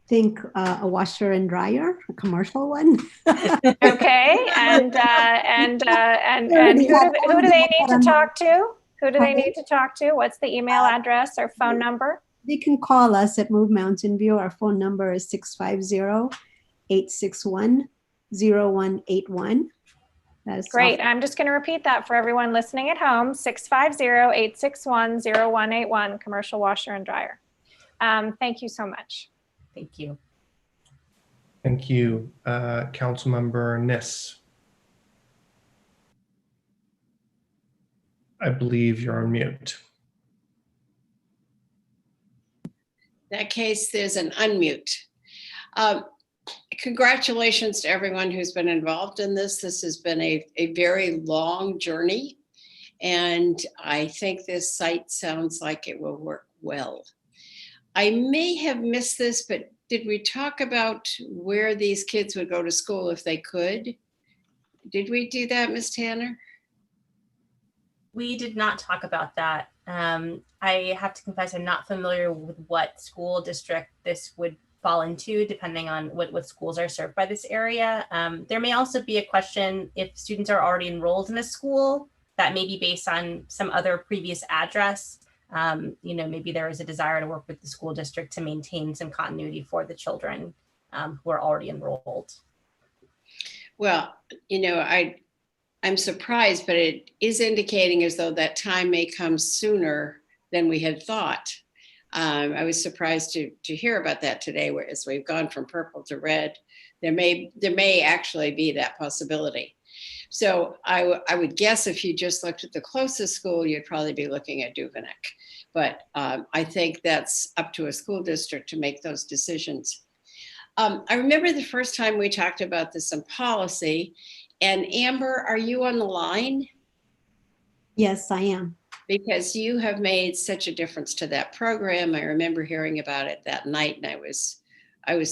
Think a washer and dryer, a commercial one.
Okay, and who do they need to talk to? Who do they need to talk to? What's the email address or phone number?
They can call us at Move Mountain View. Our phone number is 650-861-0181. That's
great. I'm just going to repeat that for everyone listening at home. 650-861-0181, commercial washer and dryer. Thank you so much.
Thank you.
Thank you. Councilmember Niss. I believe you're on mute.
In that case, there's an unmute. Congratulations to everyone who's been involved in this. This has been a very long journey, and I think this site sounds like it will work well. I may have missed this, but did we talk about where these kids would go to school if they could? Did we do that, Ms. Tanner?
We did not talk about that. I have to confess, I'm not familiar with what school district this would fall into, depending on what schools are served by this area. There may also be a question if students are already enrolled in a school that may be based on some other previous address. Maybe there is a desire to work with the school district to maintain some continuity for the children who are already enrolled.
Well, I'm surprised, but it is indicating as though that time may come sooner than we had thought. I was surprised to hear about that today, whereas we've gone from purple to red. There may actually be that possibility. So I would guess if you just looked at the closest school, you'd probably be looking at Duveneck. But I think that's up to a school district to make those decisions. I remember the first time we talked about this in policy, and Amber, are you on the line?
Yes, I am.
Because you have made such a difference to that program. I remember hearing about it that night, and I was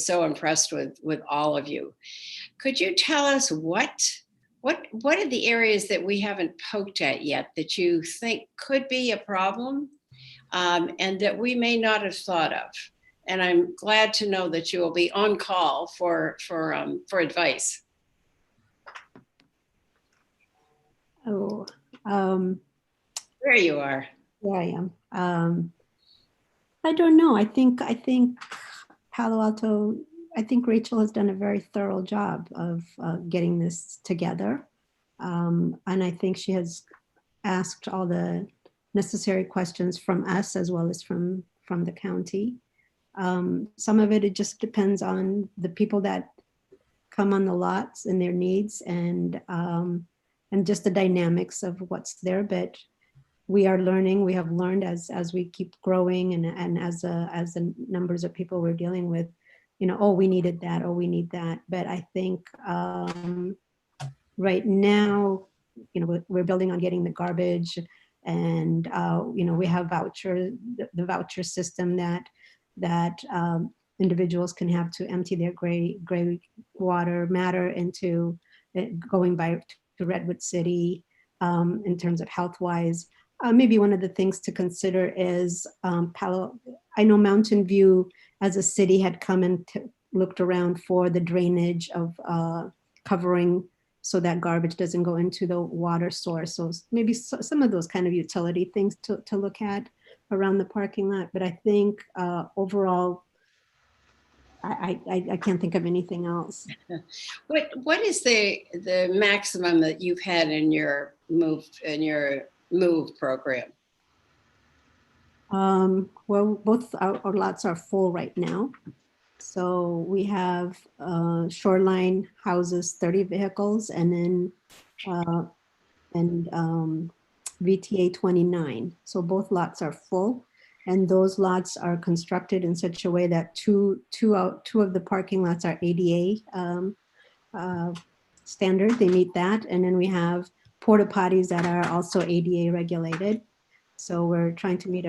so impressed with all of you. Could you tell us what what are the areas that we haven't poked at yet that you think could be a problem, and that we may not have thought of? And I'm glad to know that you will be on call for advice.
Oh,
There you are.
there I am. I don't know. I think Palo Alto, I think Rachel has done a very thorough job of getting this together. And I think she has asked all the necessary questions from us as well as from the county. Some of it just depends on the people that come on the lots and their needs and just the dynamics of what's there. But we are learning, we have learned as we keep growing and as the numbers of people we're dealing with, you know, oh, we needed that, oh, we need that. But I think right now, you know, we're building on getting the garbage and, you know, we have the voucher system that individuals can have to empty their gray water matter into going by to Redwood City in terms of health-wise. Maybe one of the things to consider is I know Mountain View as a city had come and looked around for the drainage of covering so that garbage doesn't go into the water source. So maybe some of those kind of utility things to look at around the parking lot. But I think overall, I can't think of anything else.
What is the maximum that you've had in your move program?
Well, both our lots are full right now. So we have Shoreline houses 30 vehicles and then VTA 29. So both lots are full. And those lots are constructed in such a way that two of the parking lots are ADA standard. They meet that. And then we have porta potties that are also ADA regulated. So we're trying to meet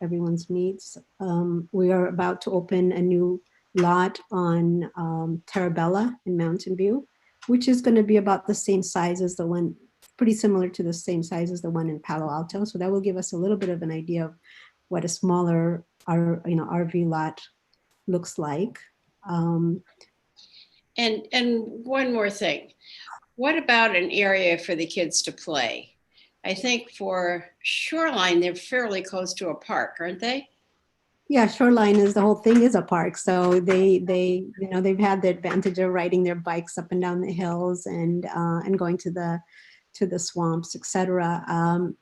everyone's needs. We are about to open a new lot on Terabella in Mountain View, which is going to be about the same size as the one, pretty similar to the same size as the one in Palo Alto. So that will give us a little bit of an idea of what a smaller RV lot looks like.
And one more thing, what about an area for the kids to play? I think for Shoreline, they're fairly close to a park, aren't they?
Yeah, Shoreline is, the whole thing is a park. So they you know, they've had the advantage of riding their bikes up and down the hills and going to the swamps, etc.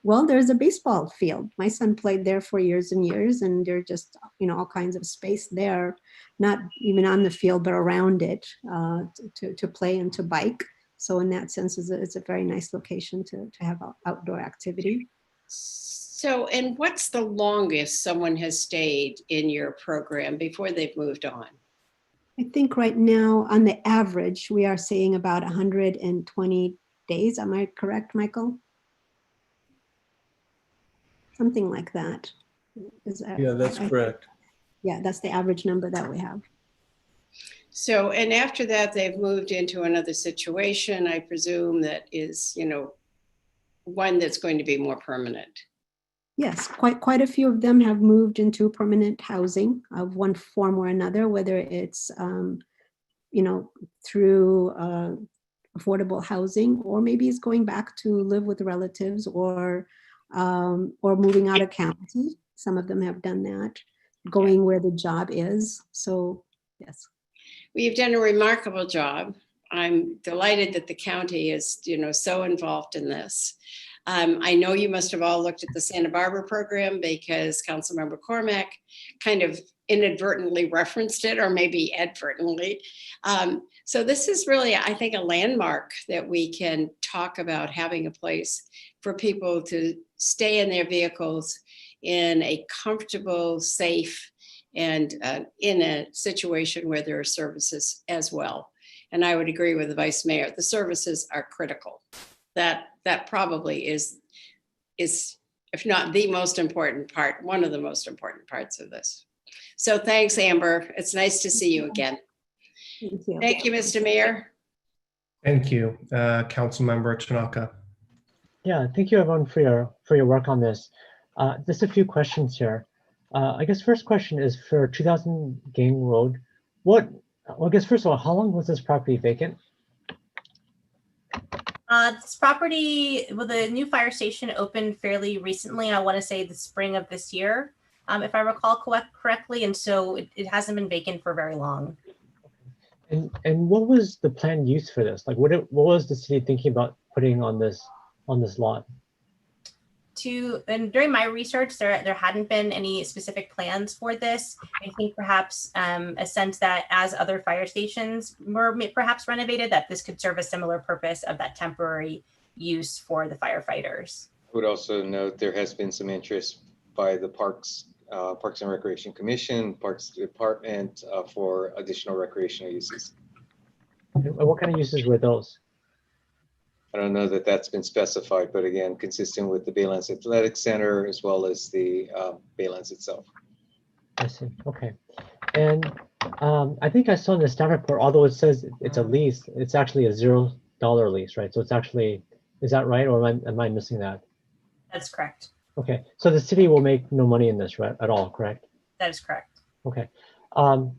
Well, there's a baseball field. My son played there for years and years, and there's just, you know, all kinds of space there, not even on the field, but around it to play and to bike. So in that sense, it's a very nice location to have outdoor activity.
So, and what's the longest someone has stayed in your program before they've moved on?
I think right now, on the average, we are seeing about 120 days. Am I correct, Michael? Something like that.
Yeah, that's correct.
Yeah, that's the average number that we have.
So, and after that, they've moved into another situation, I presume, that is, you know, one that's going to be more permanent.
Yes, quite a few of them have moved into permanent housing of one form or another, whether it's, you know, through affordable housing, or maybe it's going back to live with relatives or moving out of county. Some of them have done that, going where the job is. So, yes.
Well, you've done a remarkable job. I'm delighted that the county is, you know, so involved in this. I know you must have all looked at the Santa Barbara program because Councilmember Cormack kind of inadvertently referenced it, or maybe advertently. So this is really, I think, a landmark that we can talk about having a place for people to stay in their vehicles in a comfortable, safe, and in a situation where there are services as well. And I would agree with the Vice Mayor, the services are critical. That probably is, if not the most important part, one of the most important parts of this. So thanks, Amber. It's nice to see you again.
Thank you.
Thank you, Mr. Mayor.
Thank you. Councilmember Tanaka.
Yeah, thank you everyone for your work on this. Just a few questions here. I guess first question is for 2000 Gang Road. I guess first of all, how long was this property vacant?
This property, well, the new fire station opened fairly recently. I want to say the spring of this year, if I recall correctly. And so it hasn't been vacant for very long.
And what was the planned use for this? Like, what was the city thinking about putting on this lot?
And during my research, there hadn't been any specific plans for this. I think perhaps a sense that as other fire stations were perhaps renovated, that this could serve a similar purpose of that temporary use for the firefighters.
I would also note there has been some interest by the Parks and Recreation Commission, Parks Department for additional recreational uses.
And what kind of uses were those?
I don't know that that's been specified, but again, consistent with the Baylands Athletic Center as well as the Baylands itself.
I see. Okay. And I think I saw in the staff report, although it says it's a lease, it's actually a $0 lease, right? So it's actually, is that right? Or am I missing that?
That's correct.
Okay. So the city will make no money in this, right? At all, correct?
That is correct.
Okay. How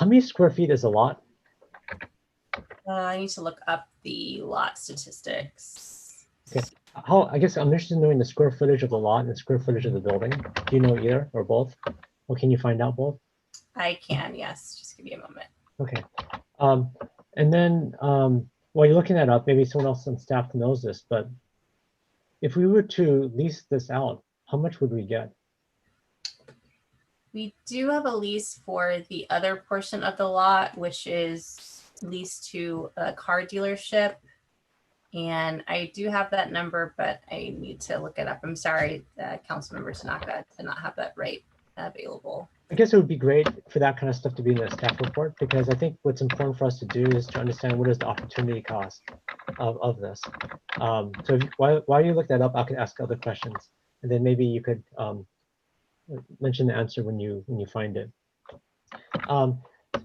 many square feet is a lot?
I need to look up the lot statistics.
Okay. I guess I'm interested in knowing the square footage of the lot and the square footage of the building. Do you know either or both? Or can you find out both?
I can, yes. Just give me a moment.
Okay. And then while you're looking that up, maybe someone else on staff knows this, but if we were to lease this out, how much would we get?
We do have a lease for the other portion of the lot, which is leased to a car dealership. And I do have that number, but I need to look it up. I'm sorry, Councilmember Tanaka, to not have that right available.
I guess it would be great for that kind of stuff to be in the staff report, because I think what's important for us to do is to understand what is the opportunity cost of this. So while you look that up, I can ask other questions, and then maybe you could mention the answer when you find it.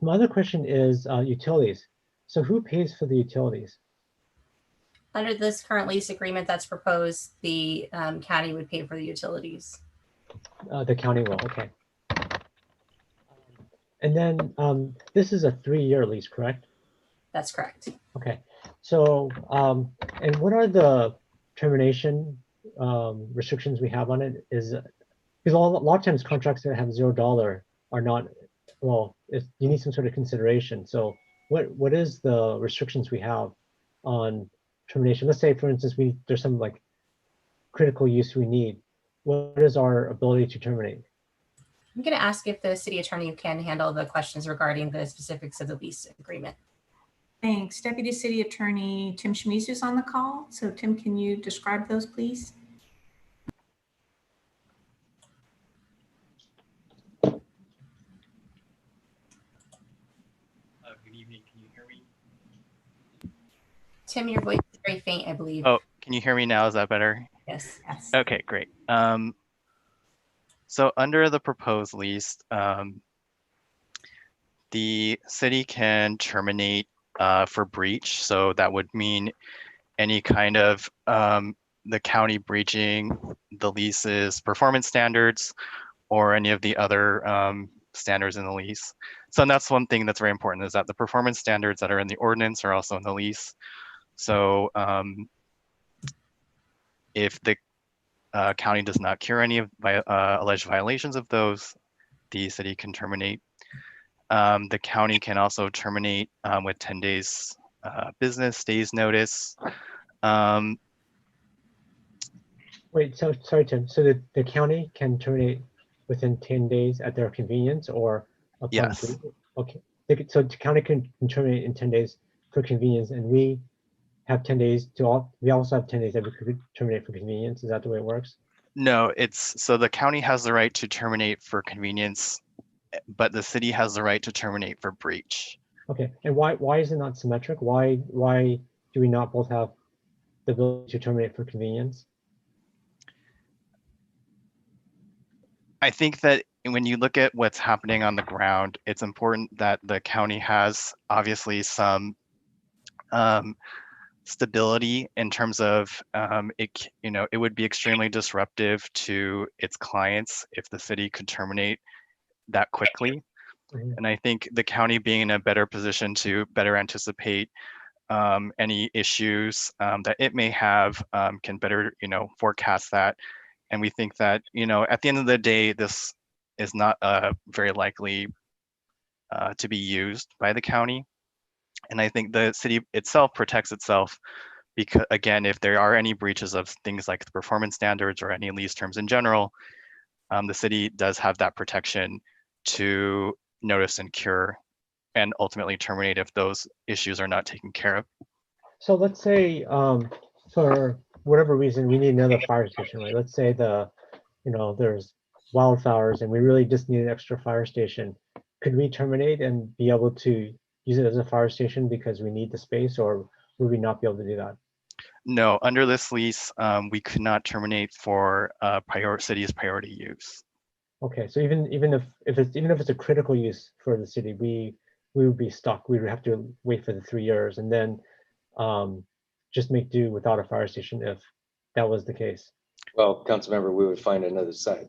My other question is utilities. So who pays for the utilities?
Under this current lease agreement that's proposed, the county would pay for the utilities.
The county will, okay. And then this is a 3-year lease, correct?
That's correct.
Okay. So, and what are the termination restrictions we have on it? Is because a lot of times contracts that have $0 are not, well, if you need some sort of consideration. So what is the restrictions we have on termination? Let's say, for instance, there's some like critical use we need. What is our ability to terminate?
I'm going to ask if the city attorney can handle the questions regarding the specifics of the lease agreement.
Thanks. Deputy City Attorney Tim Shimizu is on the call. So Tim, can you describe those, please?
Good evening. Can you hear me?
Tim, your voice is very faint, I believe.
Oh, can you hear me now? Is that better?
Yes. Yes.
Okay, great. So under the proposed lease, the city can terminate for breach. So that would mean any kind of the county breaching the lease's performance standards or any of the other standards in the lease. So that's one thing that's very important, is that the performance standards that are in the ordinance are also in the lease. So if the county does not cure any of alleged violations of those, the city can terminate. The county can also terminate with 10 days business days notice.
Wait, so sorry, Tim. So the county can terminate within 10 days at their convenience, or upon
Yes.
Okay. So the county can terminate in 10 days for convenience, and we have 10 days we also have 10 days that we could terminate for convenience. Is that the way it works?
No, so the county has the right to terminate for convenience, but the city has the right to terminate for breach.
Okay. And why is it not symmetric? Why do we not both have the ability to terminate for convenience?
I think that when you look at what's happening on the ground, it's important that the county has obviously some stability in terms of it would be extremely disruptive to its clients if the city could terminate that quickly. And I think the county being in a better position to better anticipate any issues that it may have can better, forecast that. And we think that, at the end of the day, this is not very likely to be used by the county. And I think the city itself protects itself because, again, if there are any breaches of things like the performance standards or any lease terms in general, the city does have that protection to notice and cure and ultimately terminate if those issues are not taken care of.
So let's say for whatever reason we need another fire station, right? Let's say there's wildfires and we really just need an extra fire station. Could we terminate and be able to use it as a fire station because we need the space, or would we not be able to do that?
No, under this lease, we could not terminate for city's priority use.
Okay, so even if it's a critical use for the city, we would be stuck. We would have to wait for the 3 years and then just make do without a fire station if that was the case.
Well, Councilmember, we would find another site.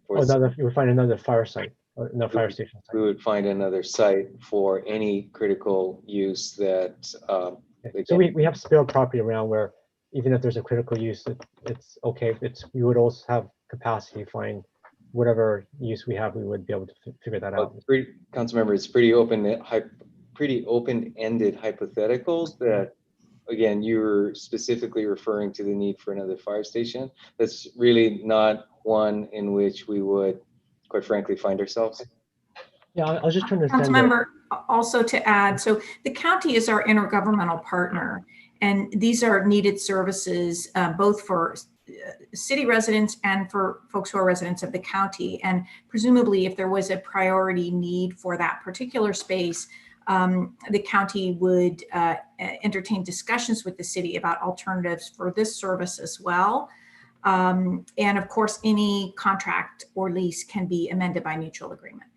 You would find another fire site, or no fire station site.
We would find another site for any critical use that.
So we have spare property around where even if there's a critical use, it's okay. We would also have capacity to find whatever use we have. We would be able to figure that out.
Councilmember, it's pretty open-ended hypotheticals that, again, you're specifically referring to the need for another fire station. That's really not one in which we would, quite frankly, find ourselves.
Yeah, I was just trying to understand.
Councilmember, also to add, so the county is our intergovernmental partner, and these are needed services both for city residents and for folks who are residents of the county. And presumably, if there was a priority need for that particular space, the county would entertain discussions with the city about alternatives for this service as well. And of course, any contract or lease can be amended by mutual agreement.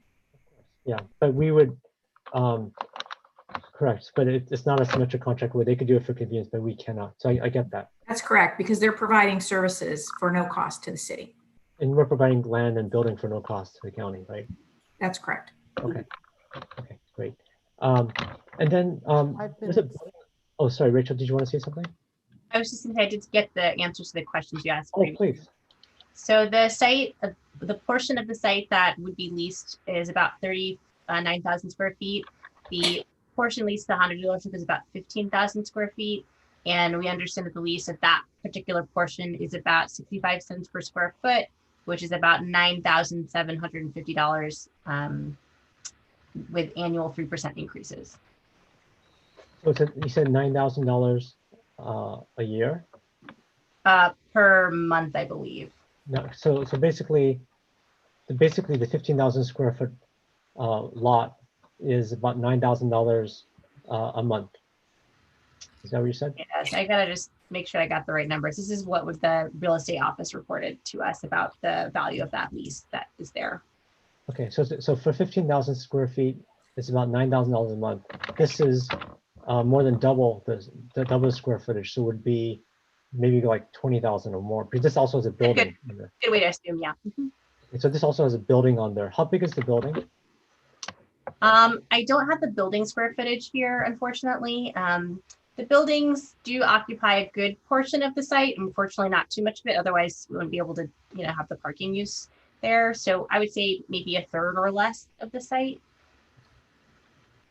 Yeah, but we would, correct, but it's not a symmetric contract where they could do it for convenience, but we cannot. So I get that.
That's correct, because they're providing services for no cost to the city.
And we're providing land and building for no cost to the county, right?
That's correct.
Okay, great. And then, oh, sorry, Rachel, did you want to say something?
I was just going to say I did get the answers to the questions you asked.
Oh, please.
So the site, the portion of the site that would be leased is about 39,000 square feet. The portion leased to the Honda dealership is about 15,000 square feet. And we understand that the lease of that particular portion is about 65 cents per square foot, which is about $9,750 with annual 3% increases.
So you said $9,000 a year?
Per month, I believe.
No, so basically the 15,000 square foot lot is about $9,000 a month. Is that what you said?
Yes, I gotta just make sure I got the right numbers. This is what the real estate office reported to us about the value of that lease that is there.
Okay, so for 15,000 square feet, it's about $9,000 a month. This is more than double the square footage, so it would be maybe like 20,000 or more. Because this also has a building.
Good way to assume, yeah.
Okay, so this also has a building on there. How big is the building?
I don't have the building square footage here, unfortunately. The buildings do occupy a good portion of the site. Unfortunately, not too much of it. Otherwise, we wouldn't be able to, have the parking use there. So I would say maybe a third or less of the site,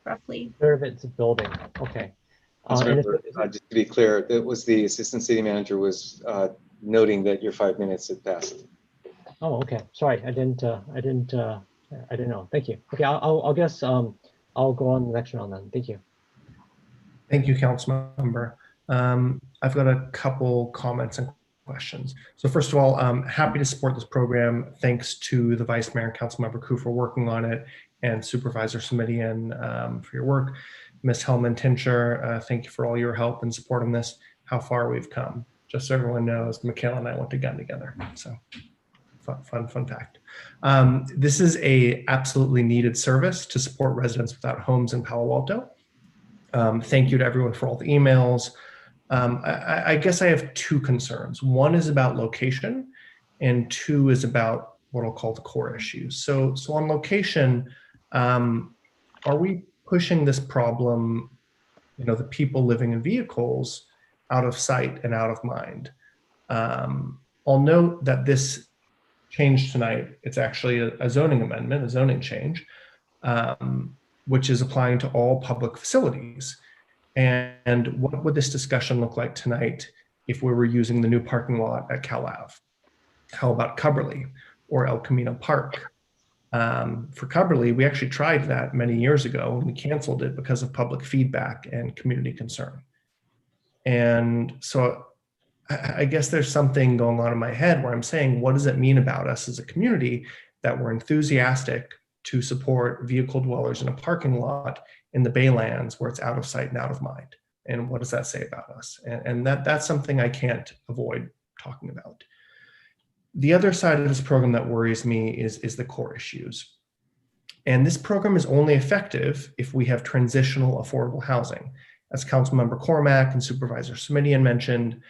roughly.
A third of it's a building. Okay.
Just to be clear, that was the assistant city manager was noting that your 5 minutes had passed.
Oh, okay. Sorry, I didn't know. Thank you. Okay, I'll guess I'll go on the next round then. Thank you.
Thank you, Councilmember. I've got a couple comments and questions. So first of all, I'm happy to support this program. Thanks to the Vice Mayor and Councilmember Koo for working on it, and Supervisor Simidian for your work. Ms. Hellman-Tincher, thank you for all your help and support on this. How far we've come. Just so everyone knows, Michaela and I went to gun together. So fun fact. This is a absolutely needed service to support residents without homes in Palo Alto. Thank you to everyone for all the emails. I guess I have two concerns. One is about location, and two is about what I'll call the core issues. So on location, are we pushing this problem, the people living in vehicles, out of sight and out of mind? I'll note that this change tonight, it's actually a zoning amendment, a zoning change, which is applying to all public facilities. And what would this discussion look like tonight if we were using the new parking lot at Cal Ave? How about Cubberley or El Camino Park? For Cubberley, we actually tried that many years ago and we canceled it because of public feedback and community concern. And so I guess there's something going on in my head where I'm saying, what does it mean about us as a community that we're enthusiastic to support vehicle dwellers in a parking lot in the Baylands where it's out of sight and out of mind? And what does that say about us? And that's something I can't avoid talking about. The other side of this program that worries me is the core issues. And this program is only effective if we have transitional affordable housing. As Councilmember Cormack and Supervisor Simidian mentioned,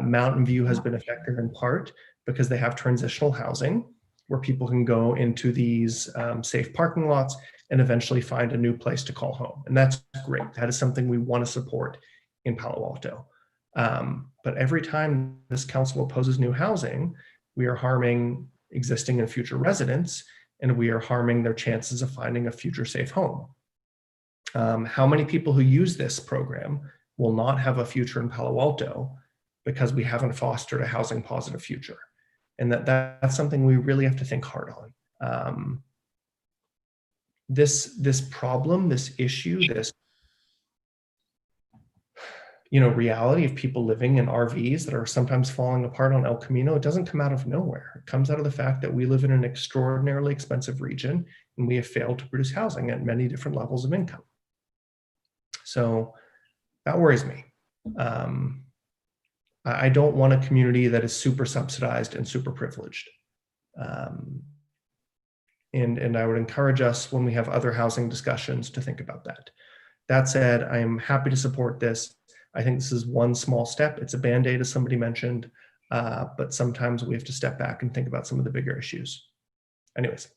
Mountain View has been effective in part because they have transitional housing where people can go into these safe parking lots and eventually find a new place to call home. And that's great. That is something we want to support in Palo Alto. But every time this council opposes new housing, we are harming existing and future residents, and we are harming their chances of finding a future safe home. How many people who use this program will not have a future in Palo Alto because we haven't fostered a housing positive future? And that's something we really have to think hard on. This problem, this issue, this reality of people living in RVs that are sometimes falling apart on El Camino, it doesn't come out of nowhere. It comes out of the fact that we live in an extraordinarily expensive region and we have failed to produce housing at many different levels of income. So that worries me. I don't want a community that is super subsidized and super privileged. And I would encourage us when we have other housing discussions to think about that. That said, I am happy to support this. I think this is one small step. It's a Band-Aid, as somebody mentioned, but sometimes we have to step back and think about some of the bigger issues. Anyways,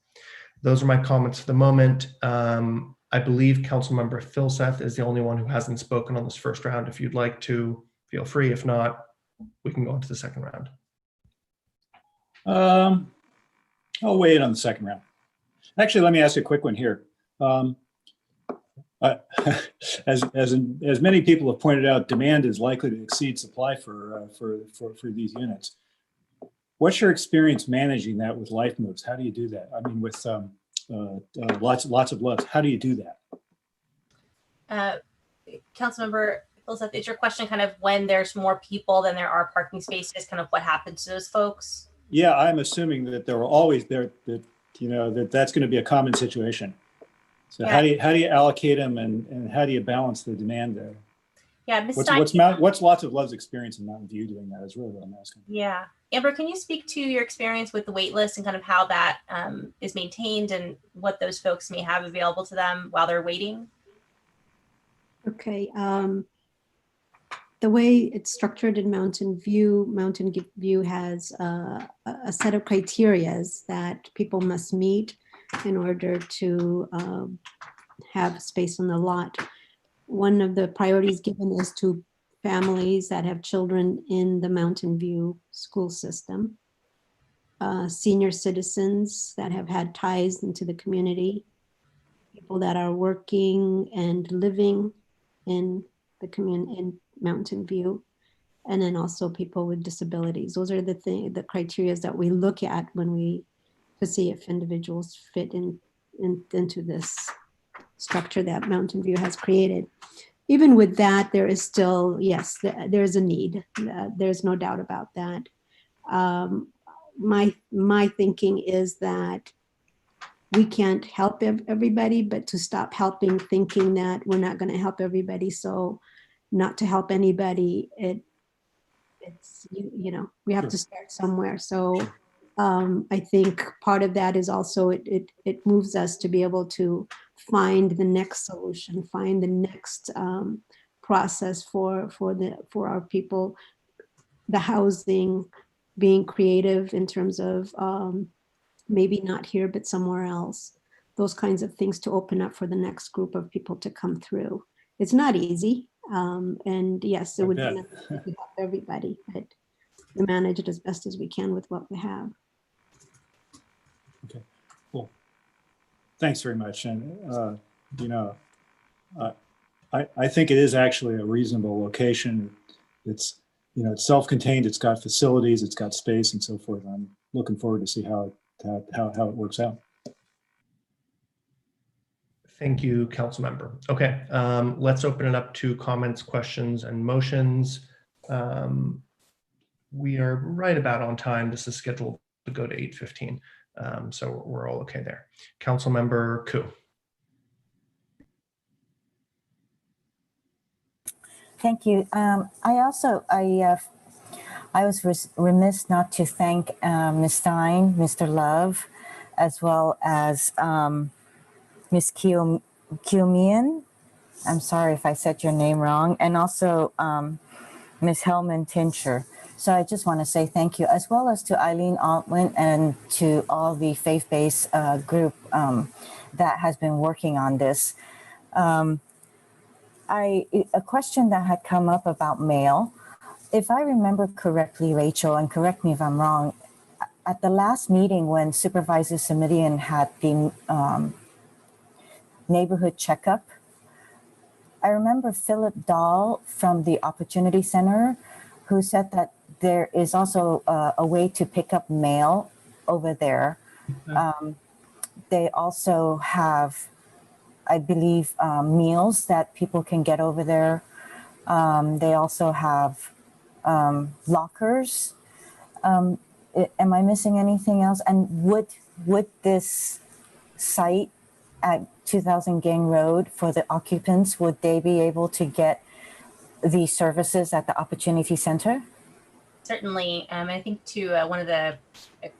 those are my comments for the moment. I believe Councilmember Filseth is the only one who hasn't spoken on this first round. If you'd like to, feel free. If not, we can go into the second round.
I'll weigh in on the second round. Actually, let me ask a quick one here. As many people have pointed out, demand is likely to exceed supply for these units. What's your experience managing that with Life Moves? How do you do that? I mean, with lots of loves. How do you do that?
Councilmember Filseth, is your question kind of when there's more people than there are parking spaces, kind of what happens to those folks?
Yeah, I'm assuming that there are always that's going to be a common situation. So yeah. How do you allocate them and how do you balance the demand there?
Yeah,
what's Lots of Love's experience in Mountain View doing that is really what I'm asking.
Yeah, Amber, can you speak to your experience with the wait list and kind of how that is maintained and what those folks may have available to them while they're waiting?
Okay. The way it's structured in Mountain View has a set of criterias that people must meet in order to have space on the lot. One of the priorities given is to families that have children in the Mountain View school system, senior citizens that have had ties into the community, people that are working and living in the community in Mountain View, and then also people with disabilities. Those are the criteria that we look at when to see if individuals fit into this structure that Mountain View has created. Even with that, there is still, yes, there is a need. There's no doubt about that. My thinking is that we can't help everybody, but to stop helping thinking that we're not going to help everybody, so not to help anybody, it's we have to start somewhere. So I think part of that is also it moves us to be able to find the next solution, find the next process for our people, the housing, being creative in terms of maybe not here, but somewhere else. Those kinds of things to open up for the next group of people to come through. It's not easy. And yes, it would be nice to help everybody, but we manage it as best as we can with what we have.
Okay, cool. Thanks very much. And, you know, I think it is actually a reasonable location. It's, you know, it's self-contained, it's got facilities, it's got space and so forth. I'm looking forward to see how it works out.
Thank you, council member. Okay, let's open it up to comments, questions, and motions. We are right about on time. This is scheduled to go to 8:15, so we're all okay there. Council member Koo.
Thank you. I was remiss not to thank Ms. Stein, Mr. Love, as well as Ms. Kiomian. I'm sorry if I said your name wrong, and also Ms. Hellman Tincher. So I just want to say thank you, as well as to Eileen Altman and to all the faith-based group that has been working on this. A question that had come up about mail. If I remember correctly, Rachel, and correct me if I'm wrong, at the last meeting when Supervisor Simitian had the neighborhood checkup, I remember Philip Dahl from the Opportunity Center who said that there is also a way to pick up mail over there. They also have, I believe, meals that people can get over there. They also have lockers. Am I missing anything else? And would this site at 2000 Gang Road for the occupants, would they be able to get the services at the Opportunity Center?
Certainly. I think to one of the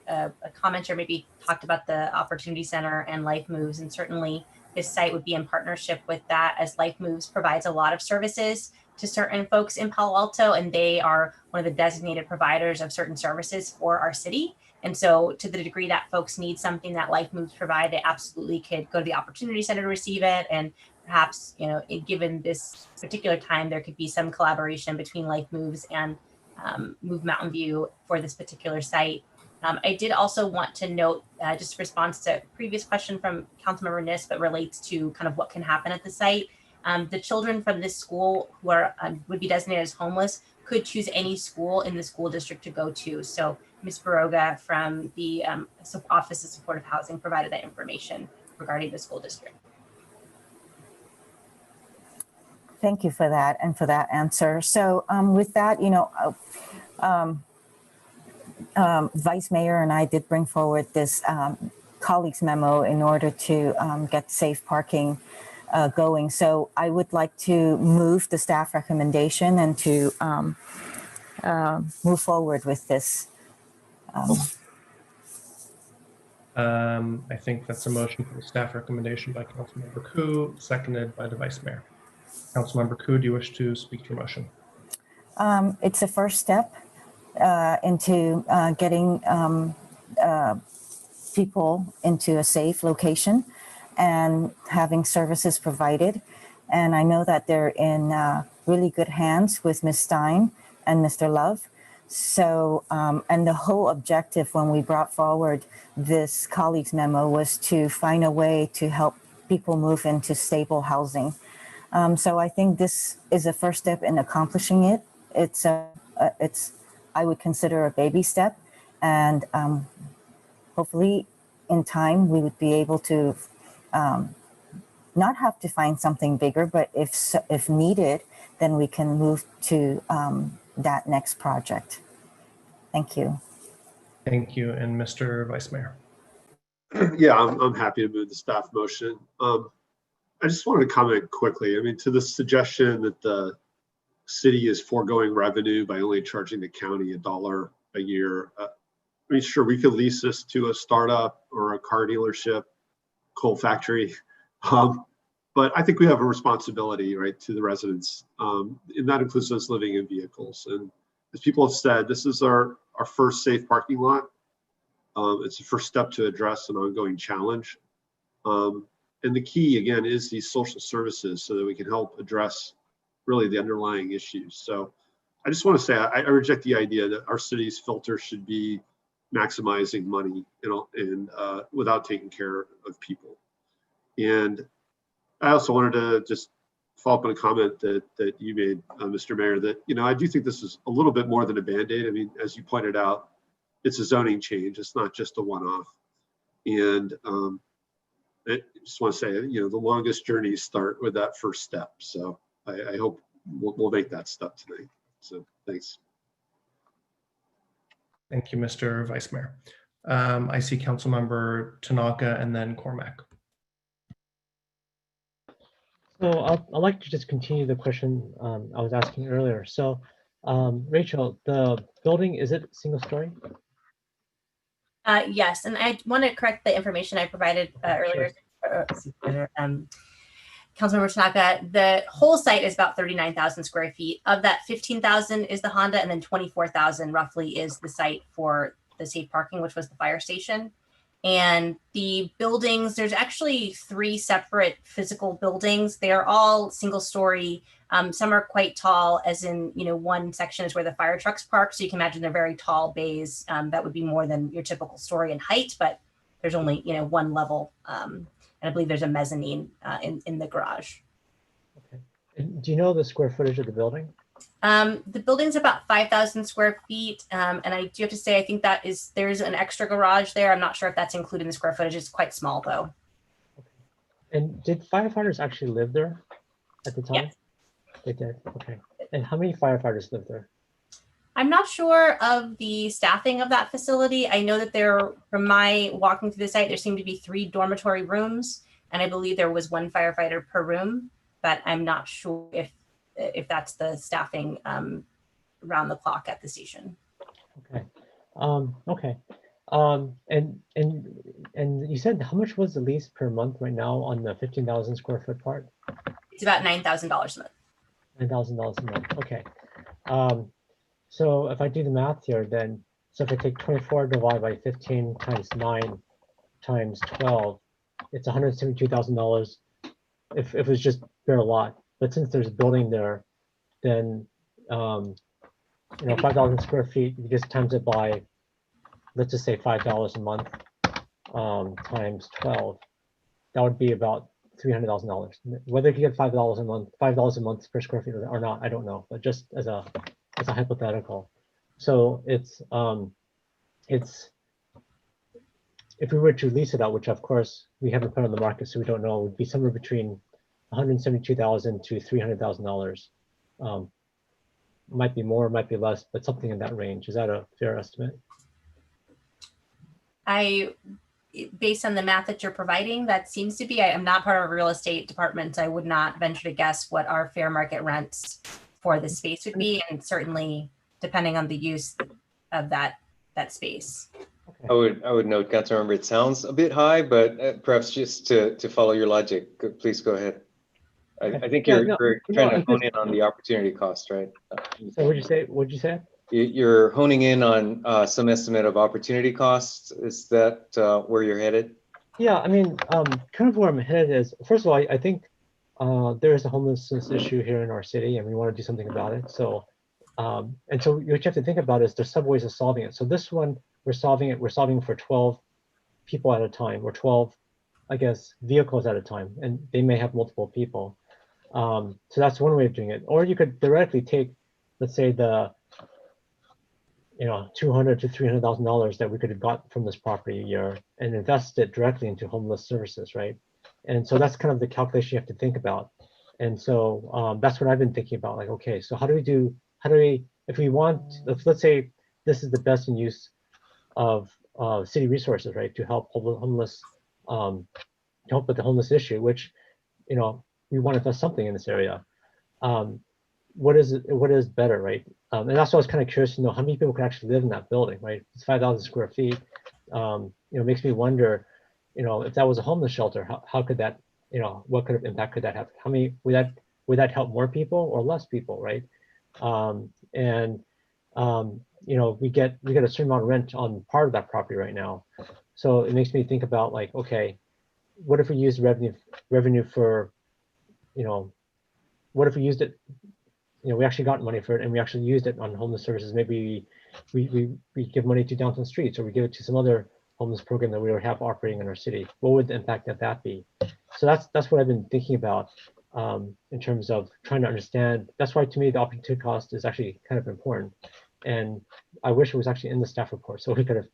a commenter maybe talked about the Opportunity Center and Life Moves, and certainly this site would be in partnership with that, as Life Moves provides a lot of services to certain folks in Palo Alto, and they are one of the designated providers of certain services for our city. And so to the degree that folks need something that Life Moves provide, they absolutely could go to the Opportunity Center to receive it. And perhaps, you know, given this particular time, there could be some collaboration between Life Moves and Move Mountain View for this particular site. I did also want to note, just in response to a previous question from Councilmember Niss, but relates to kind of what can happen at the site. The children from this school who are would be designated as homeless could choose any school in the school district to go to. So Ms. Baroga from the Office of Supportive Housing provided that information regarding the school district.
Thank you for that and for that answer. So with that, you know, Vice Mayor and I did bring forward this colleagues memo in order to get safe parking going. So I would like to move the staff recommendation and to move forward with this.
I think that's a motion for the staff recommendation by Councilmember Koo, seconded by the Vice Mayor. Councilmember Koo, do you wish to speak to your motion?
It's a first step into getting people into a safe location and having services provided. And I know that they're in really good hands with Ms. Stein and Mr. Love. So, and the whole objective when we brought forward this colleagues memo was to find a way to help people move into stable housing. So I think this is a first step in accomplishing it. It's I would consider a baby step, and hopefully in time we would be able to not have to find something bigger, but if needed, then we can move to that next project. Thank you.
Thank you. And Mr. Vice Mayor.
Yeah, I'm happy to move the staff motion. I just wanted to comment quickly. I mean, to the suggestion that the city is foregoing revenue by only charging the county $1 a year. I mean, sure, we could lease this to a startup or a car dealership, coal factory. But I think we have a responsibility, right, to the residents, and that includes those living in vehicles. And as people have said, this is our first safe parking lot. It's the first step to address an ongoing challenge. And the key, again, is these social services so that we can help address really the underlying issues. So I just want to say, I reject the idea that our city's filter should be maximizing money, and without taking care of people. And I also wanted to just follow up on a comment that you made, Mr. Mayor, that, I do think this is a little bit more than a Band-Aid. I mean, as you pointed out, it's a zoning change. It's not just a one-off. And I just want to say, the longest journeys start with that first step. So I hope we'll make that step tonight. So thanks.
Thank you, Mr. Vice Mayor. I see Councilmember Tanaka and then Cormac.
So I'd like to just continue the question I was asking earlier. So Rachel, the building, is it single story?
Yes, and I want to correct the information I provided earlier. Councilmember Tanaka, the whole site is about 39,000 square feet. Of that, 15,000 is the Honda, and then 24,000 roughly is the site for the safe parking, which was the fire station. And the buildings, there's actually 3 separate physical buildings. They are all single story. Some are quite tall, as in, one section is where the fire trucks park. So you can imagine they're very tall bays. That would be more than your typical story in height, but there's only, one level. And I believe there's a mezzanine in the garage.
Okay. And do you know the square footage of the building?
The building's about 5,000 square feet. And I do have to say, I think there's an extra garage there. I'm not sure if that's included in the square footage. It's quite small though.
Okay. And did firefighters actually live there at the time?
Yes.
They did, okay. And how many firefighters live there?
I'm not sure of the staffing of that facility. I know that from my walking through the site, there seemed to be 3 dormitory rooms, and I believe there was 1 firefighter per room, but I'm not sure if that's the staffing around the clock at the station.
Okay. Okay. And you said how much was the lease per month right now on the 15,000 square foot part?
It's about $9,000 a month.
$9,000 a month. Okay. So if I do the math here, then so if I take 24 divided by 15 times 9 times 12, it's $172,000 if it was just bare lot. But since there's a building there, then 5,000 square feet, you just times it by, let's just say $5 a month times 12. That would be about $300,000. Whether you get $5 a month per square feet or not, I don't know. But just as a hypothetical. So it's if we were to lease it out, which of course we haven't put on the market, so we don't know, it would be somewhere between $172,000 to $300,000. Might be more, might be less, but something in that range. Is that a fair estimate?
Based on the math that you're providing, that seems to be, I am not part of a real estate department, so I would not venture to guess what our fair market rents for the space would be, and certainly depending on the use of that space.
I would note, Councilmember, it sounds a bit high, but perhaps just to follow your logic, please go ahead. I think you're trying to hone in on the opportunity cost, right?
So what'd you say?
You're honing in on some estimate of opportunity costs. Is that where you're headed?
Yeah, I mean, kind of where I'm headed is, first of all, I think there is a homelessness issue here in our city, and we want to do something about it. So, and so what you have to think about is there's several ways of solving it. So this one, we're solving for 12 people at a time, or 12, I guess, vehicles at a time, and they may have multiple people. So that's one way of doing it. Or you could theoretically take, let's say, the $200,000 to $300,000 that we could have got from this property a year and invest it directly into homeless services, right? And so that's kind of the calculation you have to think about. And so that's what I've been thinking about. Like, okay, so if we want, let's say this is the best in use of city resources, right, to help homeless, to help with the homeless issue, which, we want to invest something in this area. What is better, right? And that's why I was kind of curious to know how many people could actually live in that building, right? It's 5,000 square feet. Makes me wonder, if that was a homeless shelter, how could that what kind of impact could that have? How many, would that help more people or less people, right? We get a certain amount of rent on part of that property right now. So it makes me think about like, okay, what if we use revenue for, what if we used it, we actually got money for it and we actually used it on homeless services. Maybe we give money to Downtown Streets, or we give it to some other homeless program that we would have operating in our city. What would the impact of that be? So that's what I've been thinking about in terms of trying to understand. That's why to me the opportunity cost is actually kind of important. And I wish it was actually in the staff report so we could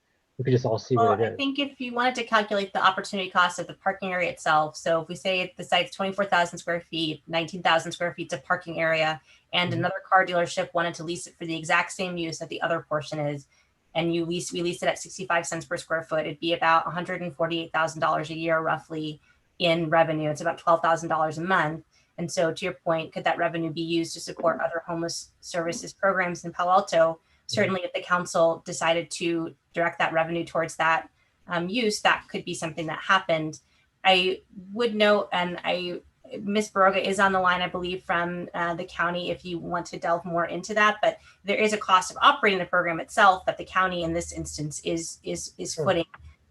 just all see
Well,
what it
I
is.
think if you wanted to calculate the opportunity cost of the parking area itself, so if we say the site's 24,000 square feet, 19,000 square feet of parking area, and another car dealership wanted to lease it for the exact same use that the other portion is, and we lease it at 65 cents per square foot, it'd be about $148,000 a year roughly in revenue. It's about $12,000 a month. And so to your point, could that revenue be used to support other homeless services programs in Palo Alto? Certainly if the council decided to direct that revenue towards that use, that could be something that happened. I would note, and Ms. Baroga is on the line, I believe, from the county if you want to delve more into that, but there is a cost of operating the program itself that the county in this instance is footing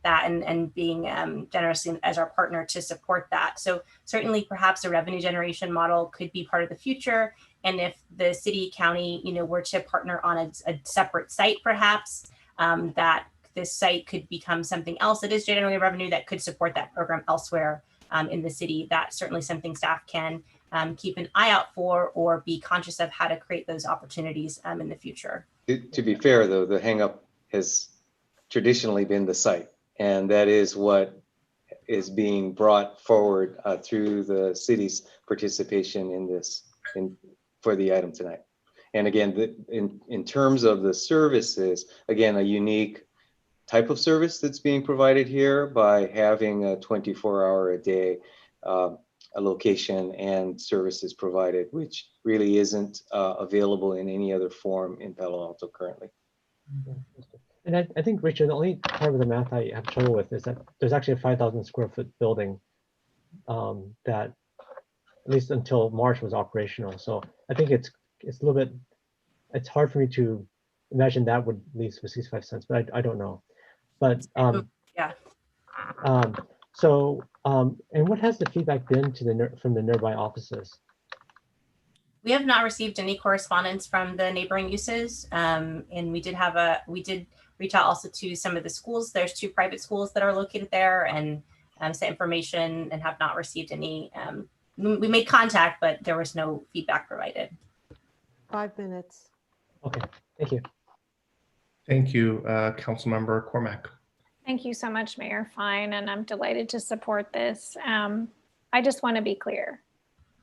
that and being generous as our partner to support that. So certainly perhaps a revenue generation model could be part of the future. And if the city, county, were to partner on a separate site, perhaps that this site could become something else that is generating revenue that could support that program elsewhere in the city. That's certainly something staff can keep an eye out for or be conscious of how to create those opportunities in the future.
To be fair, though, the hangup has traditionally been the site, and that is what is being brought forward through the city's participation in this for the item tonight. And again, in terms of the services, again, a unique type of service that's being provided here by having a 24-hour-a-day a location and services provided, which really isn't available in any other form in Palo Alto currently.
And I think, Richard, the only part of the math I have trouble with is that there's actually a 5,000 square foot building that, at least until March, was operational. So I think it's a little bit, it's hard for me to imagine that would lease for 65 cents, but I don't know. But
yeah.
And what has the feedback been to from the nearby offices?
We have not received any correspondence from the neighboring uses, and we did reach out also to some of the schools. There's 2 private schools that are located there, and sent information and have not received any. We made contact, but there was no feedback provided.
5 minutes.
Okay, thank you.
Thank you, Councilmember Cormack.
Thank you so much, Mayor Fine, and I'm delighted to support this. I just want to be clear.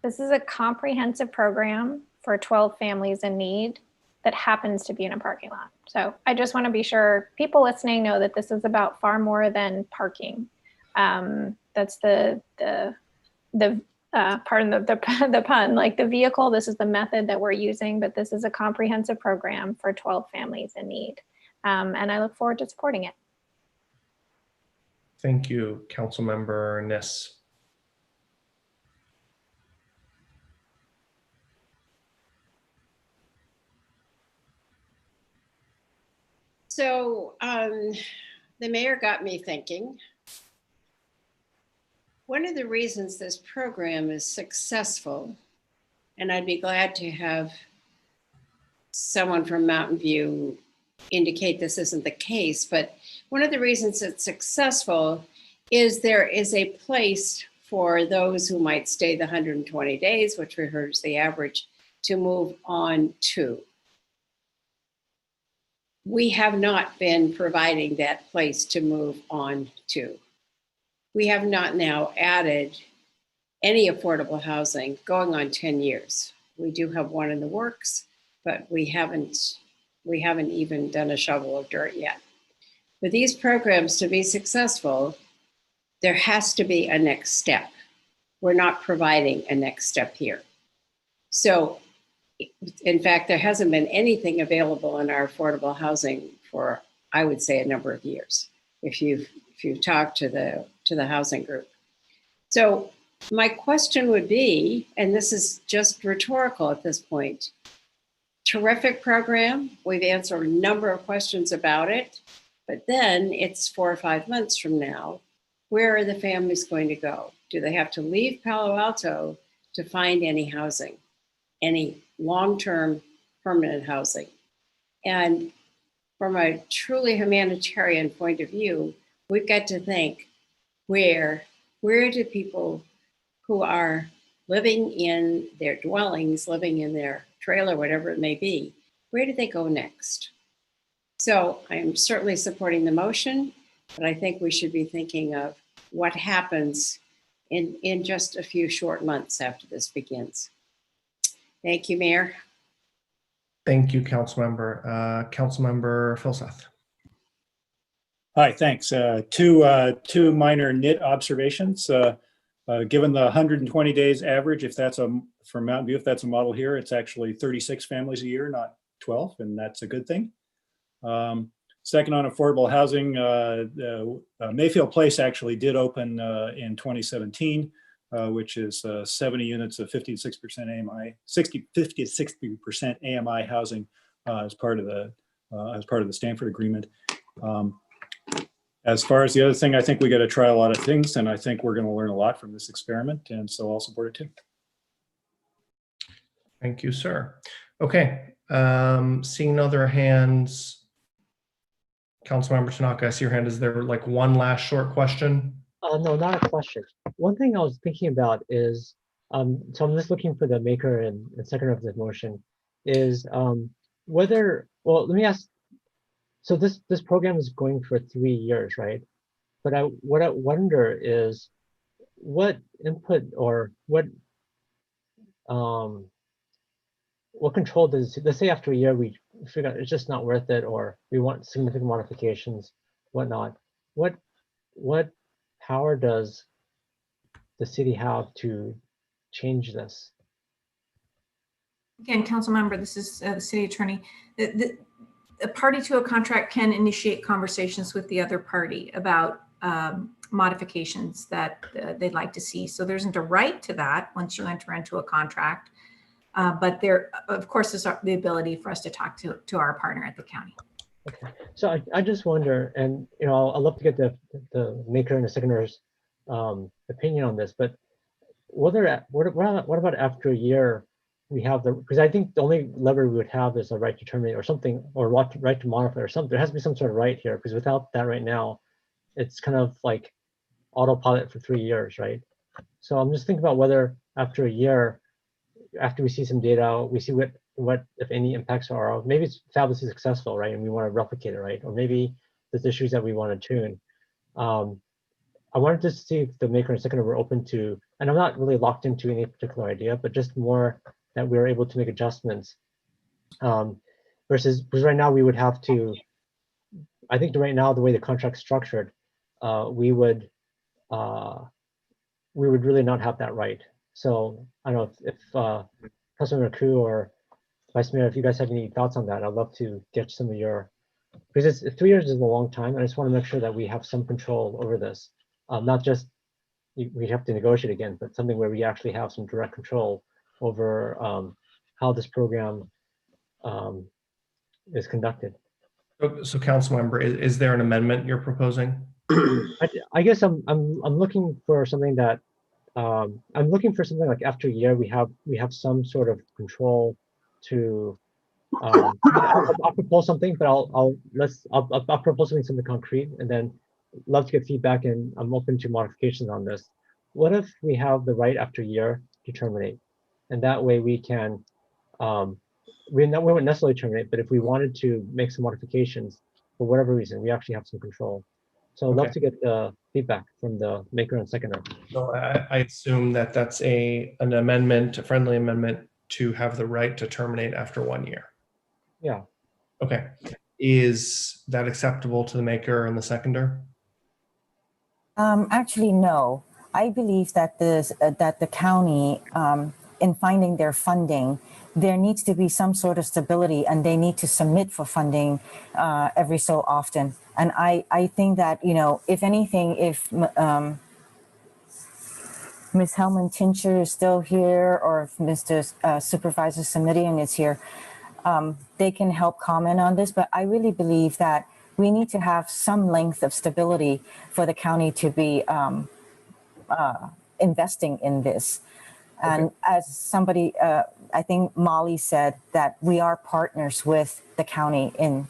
This is a comprehensive program for 12 families in need that happens to be in a parking lot. So I just want to be sure people listening know that this is about far more than parking. That's the pardon the pun, like the vehicle. This is the method that we're using, but this is a comprehensive program for 12 families in need. And I look forward to supporting it.
Thank you, Councilmember Niss.
So the mayor got me thinking. One of the reasons this program is successful, and I'd be glad to have someone from Mountain View indicate this isn't the case, but one of the reasons it's successful is there is a place for those who might stay the 120 days, which we heard is the average, to move on to. We have not been providing that place to move on to. We have not now added any affordable housing going on 10 years. We do have one in the works, but we haven't even done a shovel of dirt yet. For these programs to be successful, there has to be a next step. We're not providing a next step here. So, in fact, there hasn't been anything available in our affordable housing for, I would say, a number of years, if you've talked to the housing group. So My question would be, and this is just rhetorical at this point, terrific program. We've answered a number of questions about it, but then it's 4 or 5 months from now. Where are the families going to go? Do they have to leave Palo Alto to find any housing, any long-term permanent housing? And from a truly humanitarian point of view, we've got to think, where do people who are living in their dwellings, living in their trailer, whatever it may be, where do they go next? So I am certainly supporting the motion, but I think we should be thinking of what happens in just a few short months after this begins. Thank you, Mayor.
Thank you, Councilmember. Councilmember Filsath.
Hi, thanks. Two minor nit observations. Given the 120 days average, if that's for Mountain View, if that's a model here, it's actually 36 families a year, not 12, and that's a good thing. Second, on affordable housing, Mayfield Place actually did open in 2017, which is 70 units of 50 to 60% AMI, 50 to 60% AMI housing as part of the Stanford Agreement. As far as the other thing, I think we got to try a lot of things, and I think we're going to learn a lot from this experiment, and so I'll support it too.
Thank you, sir. Okay, seeing other hands. Councilmember Tanaka, I see your hand. Is there like one last short question?
No, not a question. One thing I was thinking about is, so I'm just looking for the maker and seconder of the motion, is whether, well, let me ask, so this program is going for 3 years, right? But what I wonder is what input or what control does, let's say after a year we figure out it's just not worth it, or we want significant modifications, whatnot. What power does the city have to change this?
Again, council member, this is the city attorney. A party to a contract can initiate conversations with the other party about modifications that they'd like to see. So there isn't a right to that once you enter into a contract. But there, of course, is the ability for us to talk to our partner at the county.
Okay, so I just wonder, and you know, I'd love to get the maker and the seconder's opinion on this, but what about after a year we have because I think the only lever we would have is a right to terminate or something, or right to modify or something. There has to be some sort of right here, because without that right now, it's kind of like autopilot for 3 years, right? So I'm just thinking about whether after a year, after we see some data, we see what if any impacts are. Maybe it's fabulously successful, right? And we want to replicate it, right? Or maybe there's issues that we want to tune. I wanted to see if the maker and seconder were open to, and I'm not really locked into any particular idea, but just more that we were able to make adjustments. Versus, because right now we would have to, I think right now the way the contract's structured, we would really not have that right. So I don't know if Councilmember Koo or Vice Mayor, if you guys have any thoughts on that, I'd love to get some of your, because 3 years is a long time, and I just want to make sure that we have some control over this. Not just we have to negotiate again, but something where we actually have some direct control over how this program is conducted.
So Councilmember, is there an amendment you're proposing?
I guess I'm looking for something that I'm looking for something like after a year we have some sort of control to I'll propose something, but I'll propose something concrete, and then love to get feedback, and I'm open to modifications on this. What if we have the right after a year to terminate, and that way we can we won't necessarily terminate, but if we wanted to make some modifications for whatever reason, we actually have some control. So I'd love to get the feedback from the maker and seconder.
So I assume that that's an amendment, a friendly amendment to have the right to terminate after 1 year.
Yeah.
Okay. Is that acceptable to the maker and the seconder?
Actually, no. I believe that the county, in finding their funding, there needs to be some sort of stability, and they need to submit for funding every so often. And I think that, you know, if anything, if Ms. Hellman Tincher is still here, or if Mr. Supervisor Semidian is here, they can help comment on this. But I really believe that we need to have some length of stability for the county to be investing in this. And as somebody, I think Molly said that we are partners with the county in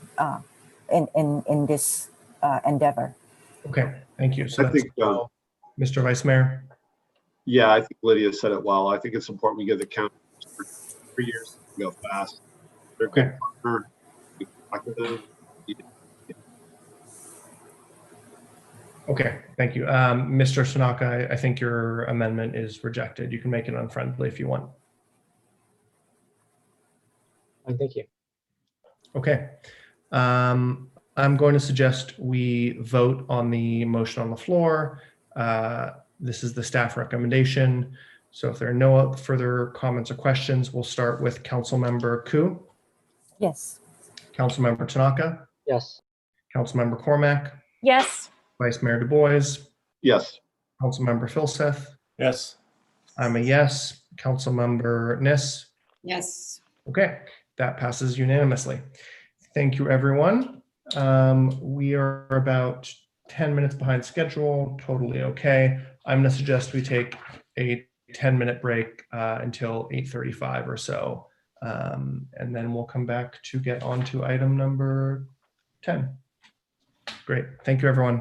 this endeavor.
Okay, thank you. So
I
that's
think,
Mr. Vice Mayor.
Yeah, I think Lydia said it well. I think it's important we give the county for 3 years to go fast. They're a good partner. We talk to them.
Okay, thank you. Mr. Tanaka, I think your amendment is rejected. You can make it unfriendly if you want.
Thank you.
Okay. I'm going to suggest we vote on the motion on the floor. This is the staff recommendation. So if there are no further comments or questions, we'll start with Councilmember Ku.
Yes.
Councilmember Tanaka.
Yes.
Councilmember Cormack.
Yes.
Vice Mayor Du Bois.
Yes.
Councilmember Filseth.
Yes.
I'm a yes. Councilmember Niss.
Yes.
Okay, that passes unanimously. Thank you, everyone. We are about 10 minutes behind schedule, totally okay. I'm gonna suggest we take a 10-minute break until 8:35 or so. And then we'll come back to get on to item number 10. Great, thank you, everyone.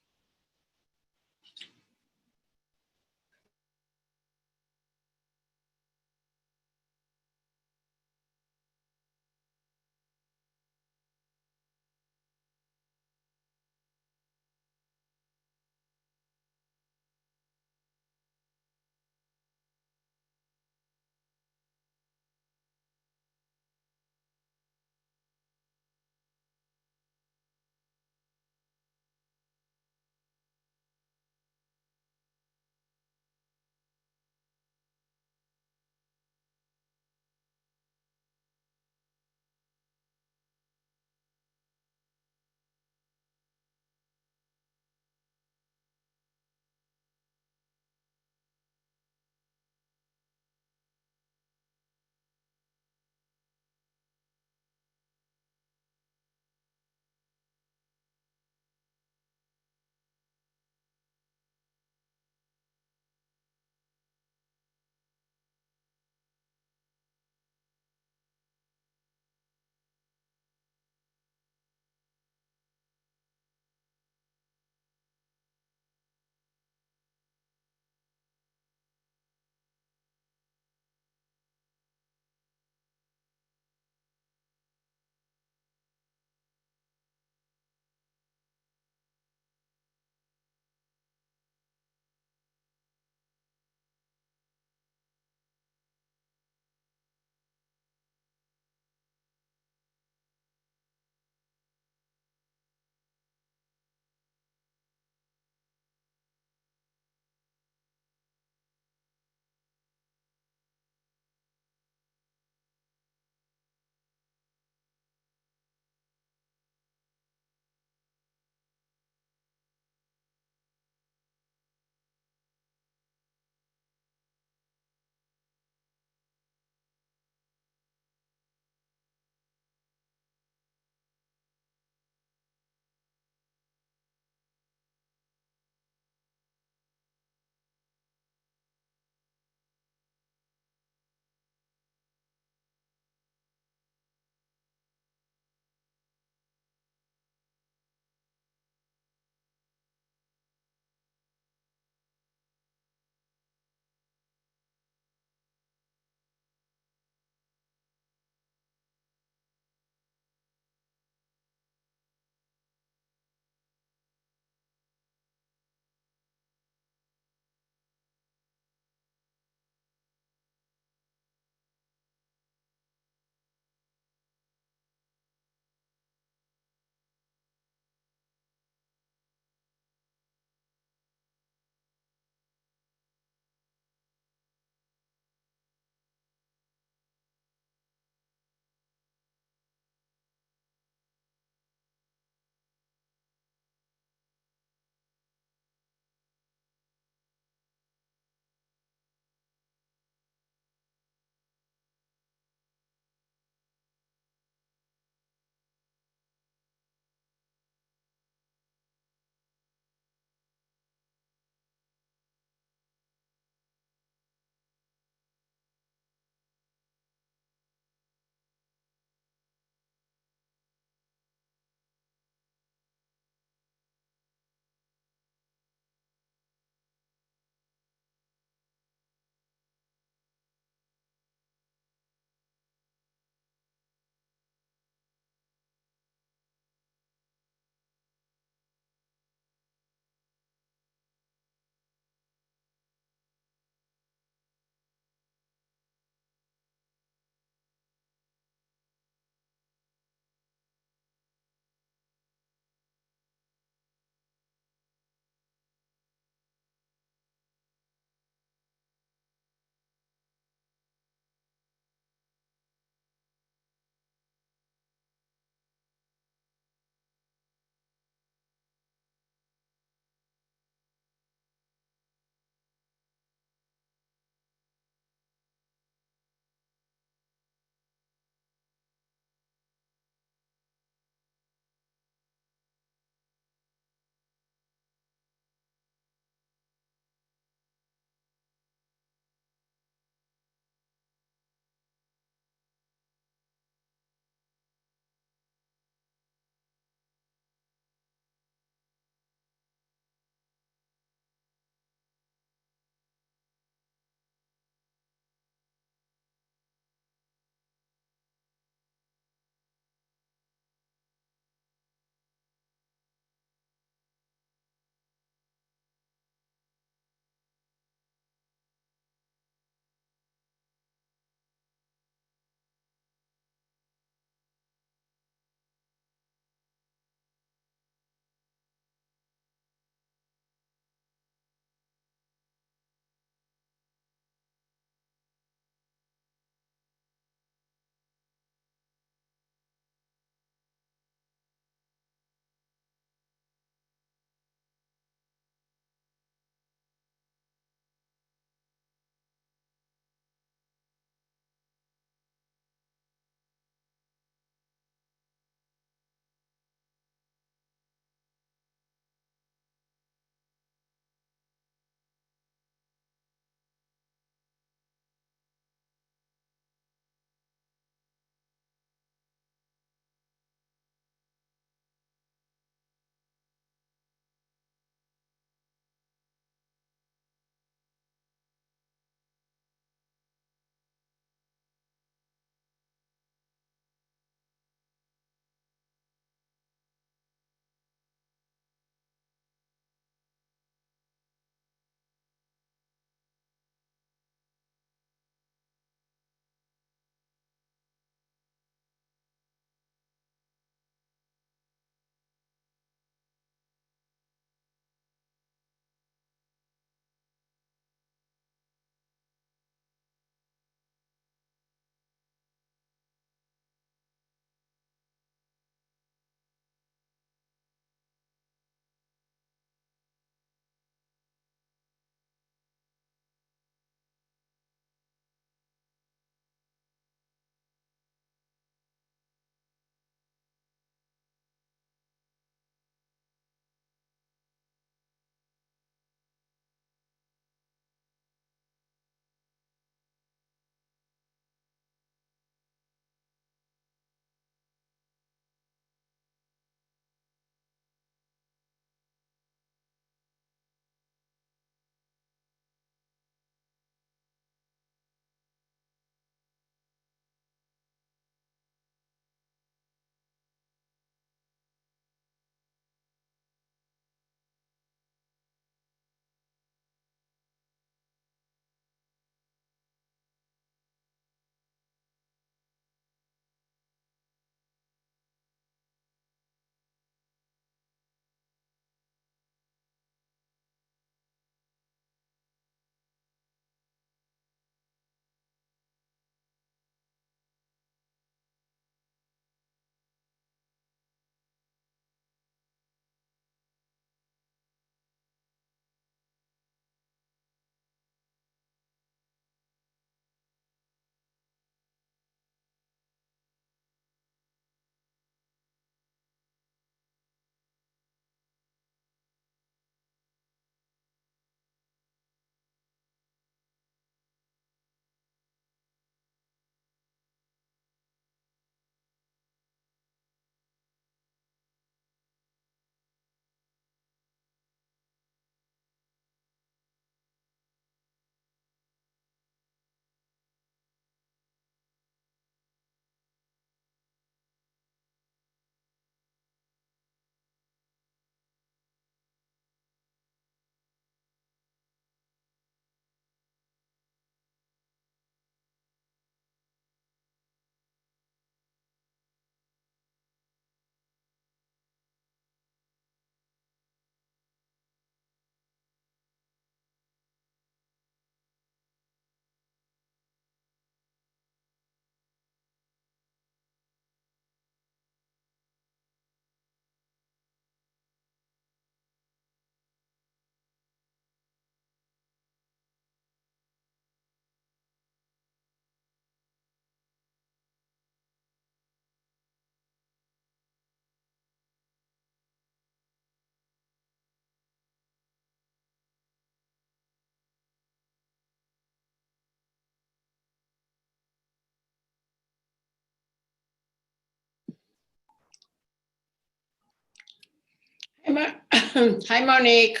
Hi, Monique.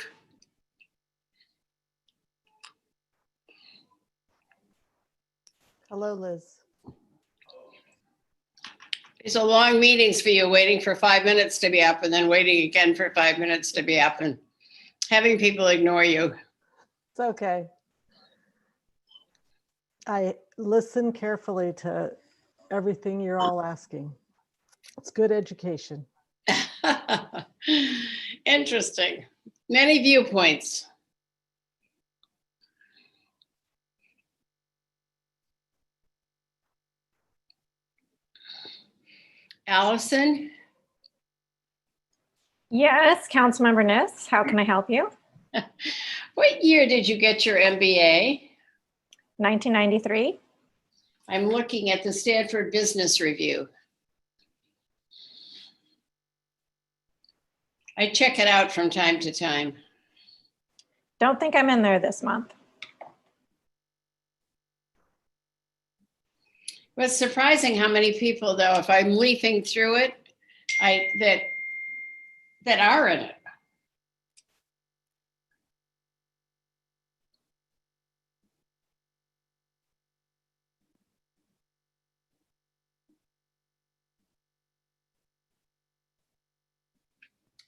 Hello, Liz.
These are long meetings for you, waiting for 5 minutes to be up and then waiting again for 5 minutes to be up and having people ignore you.
It's okay. I listen carefully to everything you're all asking. It's good education.
Interesting. Many viewpoints. Allison?
Yes, Councilmember Niss, how can I help you?
What year did you get your MBA?
1993.
I'm looking at the Stanford Business Review. I check it out from time to time.
Don't think I'm in there this month.
Well, it's surprising how many people, though, if I'm leafing through it, that are in it.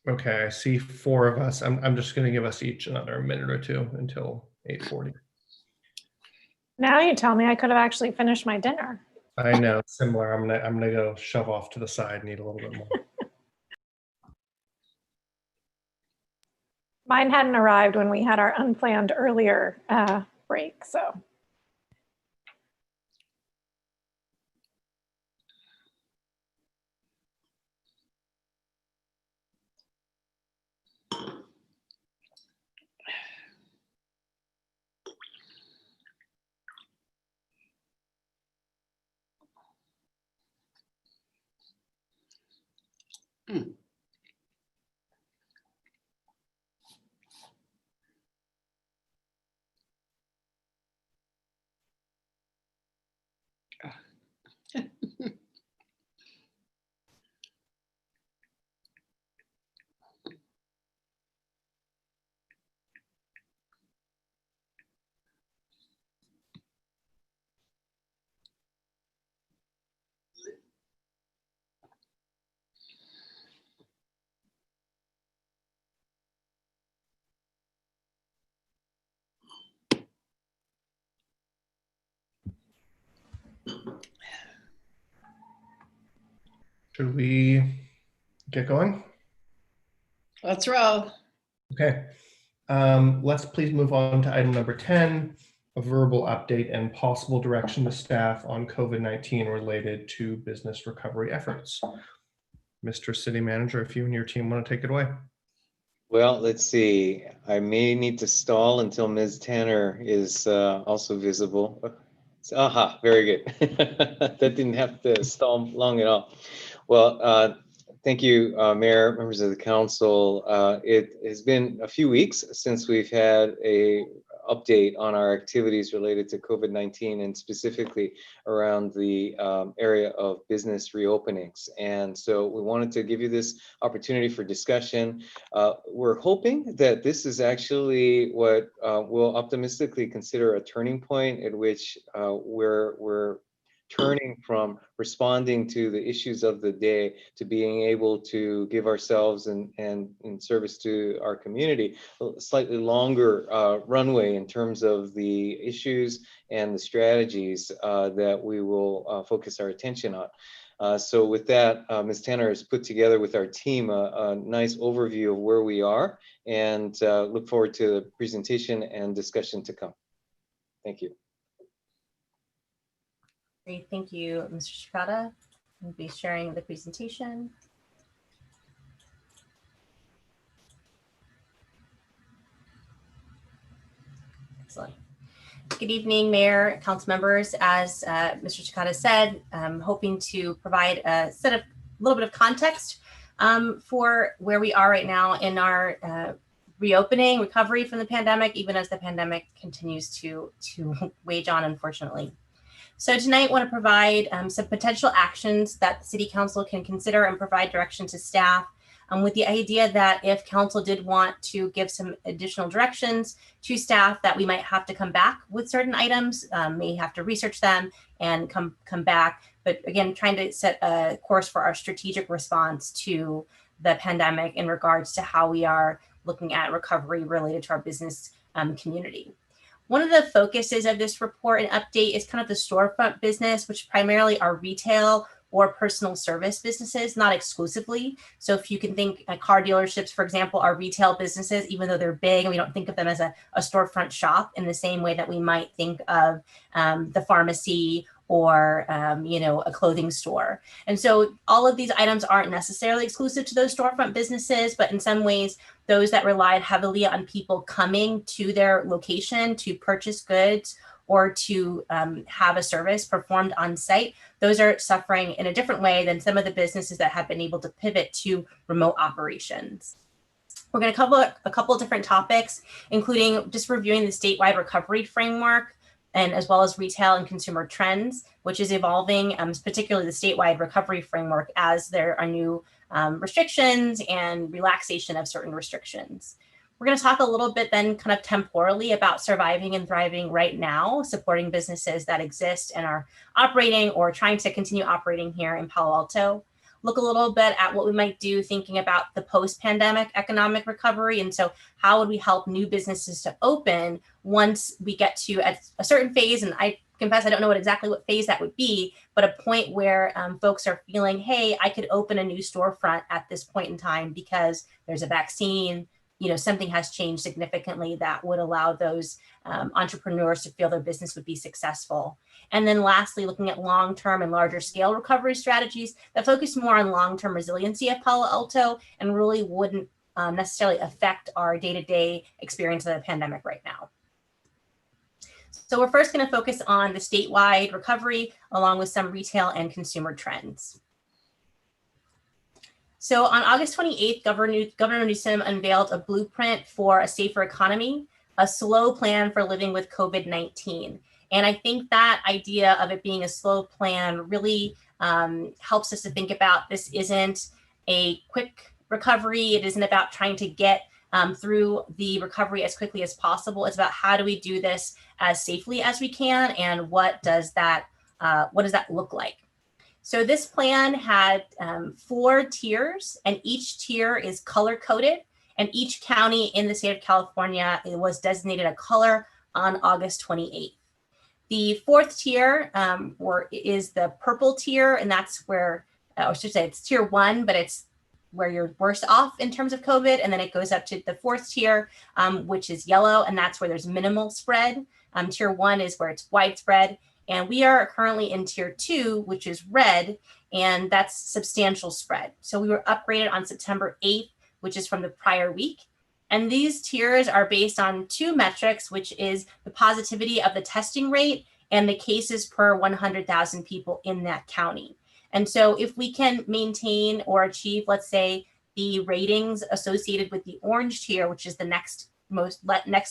Okay, I see 4 of us. I'm just going to give us each another minute or two until 8:40.
Now you tell me I could have actually finished my dinner.
I know, similar. I'm gonna go shove off to the side, need a little bit more.
Mine hadn't arrived when we had our unplanned earlier break, so.
Should we get going?
Let's roll.
Okay. Let's please move on to item number 10, a verbal update and possible direction to staff on COVID-19 related to business recovery efforts. Mr. City Manager, if you and your team want to take it away.
Well, let's see. I may need to stall until Ms. Tanner is also visible. Aha, very good. That didn't have to stall long at all. Well, thank you, Mayor, members of the council. It has been a few weeks since we've had a update on our activities related to COVID-19 and specifically around the area of business reopenings. And so we wanted to give you this opportunity for discussion. We're hoping that this is actually what we'll optimistically consider a turning point at which we're turning from responding to the issues of the day to being able to give ourselves and in service to our community a slightly longer runway in terms of the issues and the strategies that we will focus our attention on. So with that, Ms. Tanner has put together with our team a nice overview of where we are, and look forward to the presentation and discussion to come. Thank you.
Great, thank you, Mr. Shikata. We'll be sharing the presentation. Excellent. Good evening, Mayor, council members. As Mr. Shikata said, I'm hoping to provide a little bit of context for where we are right now in our reopening, recovery from the pandemic, even as the pandemic continues to wage on, unfortunately. So tonight, I want to provide some potential actions that the City Council can consider and provide direction to staff with the idea that if council did want to give some additional directions to staff, that we might have to come back with certain items, may have to research them and come back. But again, trying to set a course for our strategic response to the pandemic in regards to how we are looking at recovery related to our business community. One of the focuses of this report and update is kind of the storefront business, which primarily are retail or personal service businesses, not exclusively. So if you can think car dealerships, for example, are retail businesses, even though they're big, and we don't think of them as a storefront shop in the same way that we might think of the pharmacy or a clothing store. And so all of these items aren't necessarily exclusive to those storefront businesses, but in some ways, those that relied heavily on people coming to their location to purchase goods or to have a service performed on site, those are suffering in a different way than some of the businesses that have been able to pivot to remote operations. We're going to cover a couple of different topics, including just reviewing the statewide recovery framework, and as well as retail and consumer trends, which is evolving, particularly the statewide recovery framework, as there are new restrictions and relaxation of certain restrictions. We're going to talk a little bit then kind of temporally about surviving and thriving right now, supporting businesses that exist and are operating or trying to continue operating here in Palo Alto. Look a little bit at what we might do thinking about the post-pandemic economic recovery. And so how would we help new businesses to open once we get to a certain phase? And I confess, I don't know exactly what phase that would be, but a point where folks are feeling, hey, I could open a new storefront at this point in time because there's a vaccine, something has changed significantly that would allow those entrepreneurs to feel their business would be successful. And then lastly, looking at long-term and larger scale recovery strategies that focus more on long-term resiliency of Palo Alto and really wouldn't necessarily affect our day-to-day experience of the pandemic right now. So we're first going to focus on the statewide recovery along with some retail and consumer trends. So on August 28th, Governor Newsom unveiled a blueprint for a safer economy, a slow plan for living with COVID-19. And I think that idea of it being a slow plan really helps us to think about this isn't a quick recovery. It isn't about trying to get through the recovery as quickly as possible. It's about how do we do this as safely as we can, and what does that look like? So this plan had 4 tiers, and each tier is color coded, and each county in the state of California was designated a color on August 28th. The 4th tier is the purple tier, and that's where, or I should say it's tier 1, but it's where you're worse off in terms of COVID. And then it goes up to the 4th tier, which is yellow, and that's where there's minimal spread. Tier 1 is where it's widespread. And we are currently in tier 2, which is red, and that's substantial spread. So we were upgraded on September 8th, which is from the prior week. And these tiers are based on 2 metrics, which is the positivity of the testing rate and the cases per 100,000 people in that county. And so if we can maintain or achieve, let's say, the ratings associated with the orange tier, which is the next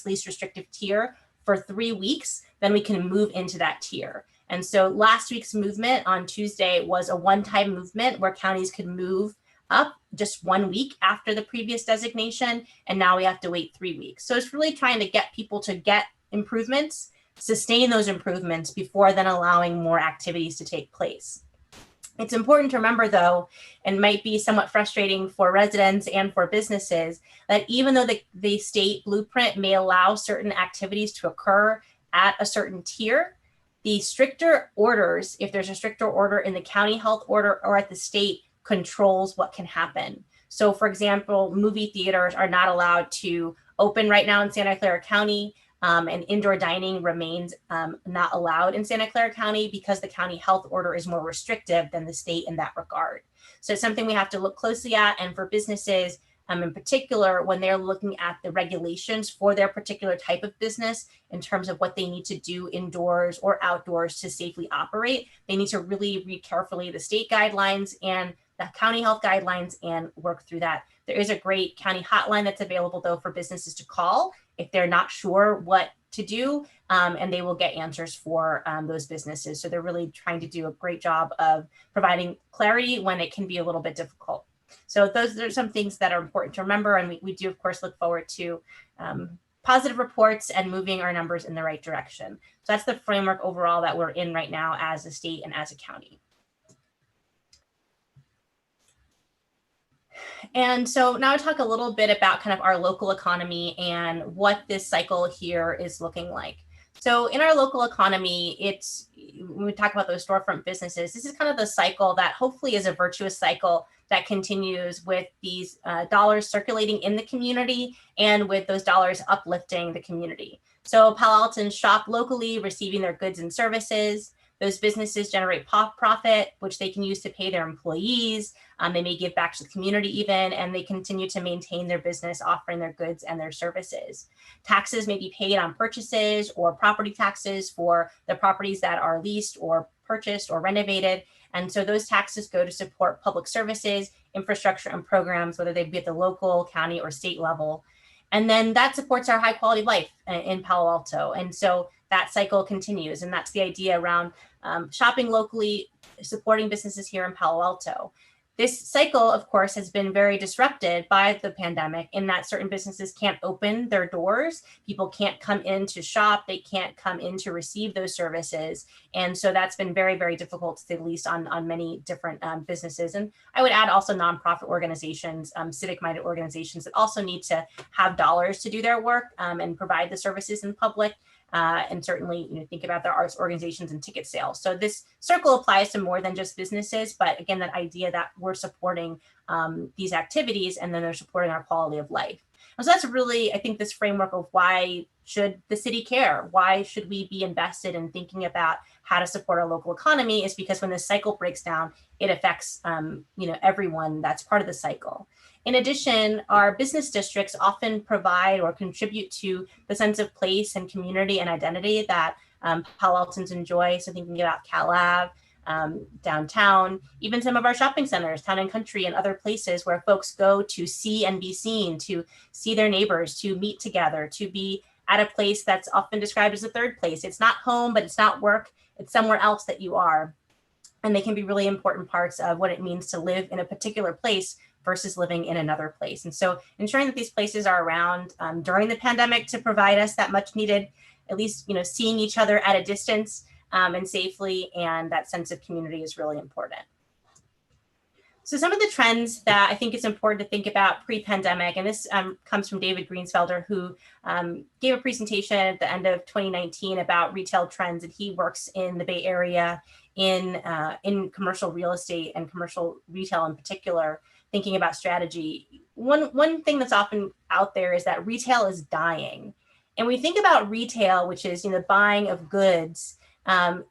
least restrictive tier, for 3 weeks, then we can move into that tier. And so last week's movement on Tuesday was a one-time movement where counties could move up just 1 week after the previous designation, and now we have to wait 3 weeks. So it's really trying to get people to get improvements, sustain those improvements before then allowing more activities to take place. It's important to remember, though, and might be somewhat frustrating for residents and for businesses, that even though the state blueprint may allow certain activities to occur at a certain tier, the stricter orders, if there's a stricter order in the county health order or at the state, controls what can happen. So, for example, movie theaters are not allowed to open right now in Santa Clara County. And indoor dining remains not allowed in Santa Clara County because the county health order is more restrictive than the state in that regard. So it's something we have to look closely at. And for businesses in particular, when they're looking at the regulations for their particular type of business in terms of what they need to do indoors or outdoors to safely operate, they need to really read carefully the state guidelines and the county health guidelines and work through that. There is a great county hotline that's available, though, for businesses to call if they're not sure what to do, and they will get answers for those businesses. So they're really trying to do a great job of providing clarity when it can be a little bit difficult. So those are some things that are important to remember. And we do, of course, look forward to positive reports and moving our numbers in the right direction. So that's the framework overall that we're in right now as a state and as a county. And so now I talk a little bit about kind of our local economy and what this cycle here is looking like. So in our local economy, when we talk about those storefront businesses, this is kind of the cycle that hopefully is a virtuous cycle that continues with these dollars circulating in the community and with those dollars uplifting the community. So Palo Altans shop locally, receiving their goods and services. Those businesses generate profit, which they can use to pay their employees. They may give back to the community even, and they continue to maintain their business, offering their goods and their services. Taxes may be paid on purchases or property taxes for the properties that are leased or purchased or renovated. And so those taxes go to support public services, infrastructure, and programs, whether they be at the local, county, or state level. And then that supports our high quality of life in Palo Alto. And so that cycle continues. And that's the idea around shopping locally, supporting businesses here in Palo Alto. This cycle, of course, has been very disrupted by the pandemic in that certain businesses can't open their doors. People can't come in to shop. They can't come in to receive those services. And so that's been very, very difficult, to say the least, on many different businesses. And I would add also nonprofit organizations, civic-minded organizations that also need to have dollars to do their work and provide the services in the public. And certainly, think about their arts organizations and ticket sales. So this circle applies to more than just businesses, but again, that idea that we're supporting these activities and then they're supporting our quality of life. And so that's really, I think, this framework of why should the city care? Why should we be invested in thinking about how to support our local economy? Is because when this cycle breaks down, it affects everyone that's part of the cycle. In addition, our business districts often provide or contribute to the sense of place and community and identity that Palo Altans enjoy. So thinking about Cal Ave, downtown, even some of our shopping centers, Town and Country, and other places where folks go to see and be seen, to see their neighbors, to meet together, to be at a place that's often described as a third place. It's not home, but it's not work. It's somewhere else that you are. And they can be really important parts of what it means to live in a particular place versus living in another place. And so ensuring that these places are around during the pandemic to provide us that much needed, at least, seeing each other at a distance and safely, and that sense of community is really important. So some of the trends that I think it's important to think about pre-pandemic, and this comes from David Greensfelder, who gave a presentation at the end of 2019 about retail trends, and he works in the Bay Area in commercial real estate and commercial retail in particular, thinking about strategy. One thing that's often out there is that retail is dying. And we think about retail, which is buying of goods,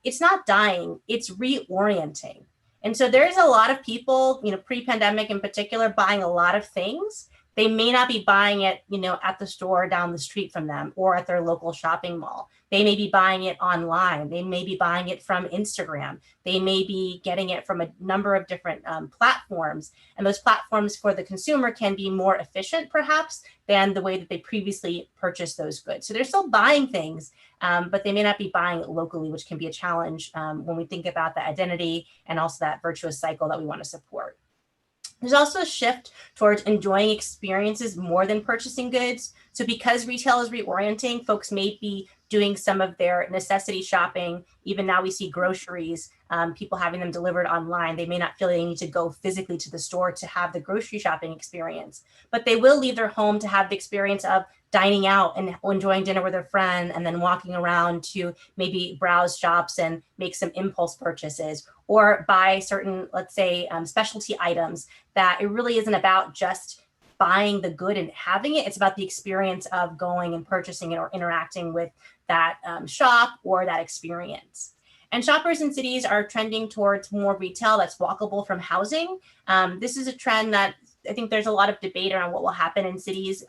it's not dying, it's reorienting. And so there's a lot of people, pre-pandemic in particular, buying a lot of things. They may not be buying it, at the store down the street from them or at their local shopping mall. They may be buying it online. They may be buying it from Instagram. They may be getting it from a number of different platforms. And those platforms for the consumer can be more efficient, perhaps, than the way that they previously purchased those goods. So they're still buying things, but they may not be buying it locally, which can be a challenge when we think about the identity and also that virtuous cycle that we want to support. There's also a shift towards enjoying experiences more than purchasing goods. So because retail is reorienting, folks may be doing some of their necessity shopping. Even now we see groceries, people having them delivered online. They may not feel they need to go physically to the store to have the grocery shopping experience, but they will leave their home to have the experience of dining out and enjoying dinner with a friend, and then walking around to maybe browse shops and make some impulse purchases, or buy certain, let's say, specialty items that it really isn't about just buying the good and having it. It's about the experience of going and purchasing it or interacting with that shop or that experience. And shoppers in cities are trending towards more retail that's walkable from housing. This is a trend that I think there's a lot of debate around what will happen in cities,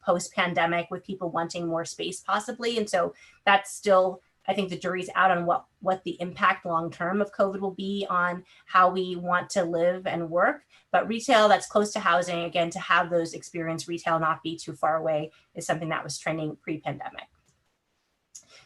post-pandemic, with people wanting more space possibly. And so that's still, I think the jury's out on what the impact long-term of COVID will be on how we want to live and work. But retail that's close to housing, again, to have those experience retail not be too far away, is something that was trending pre-pandemic.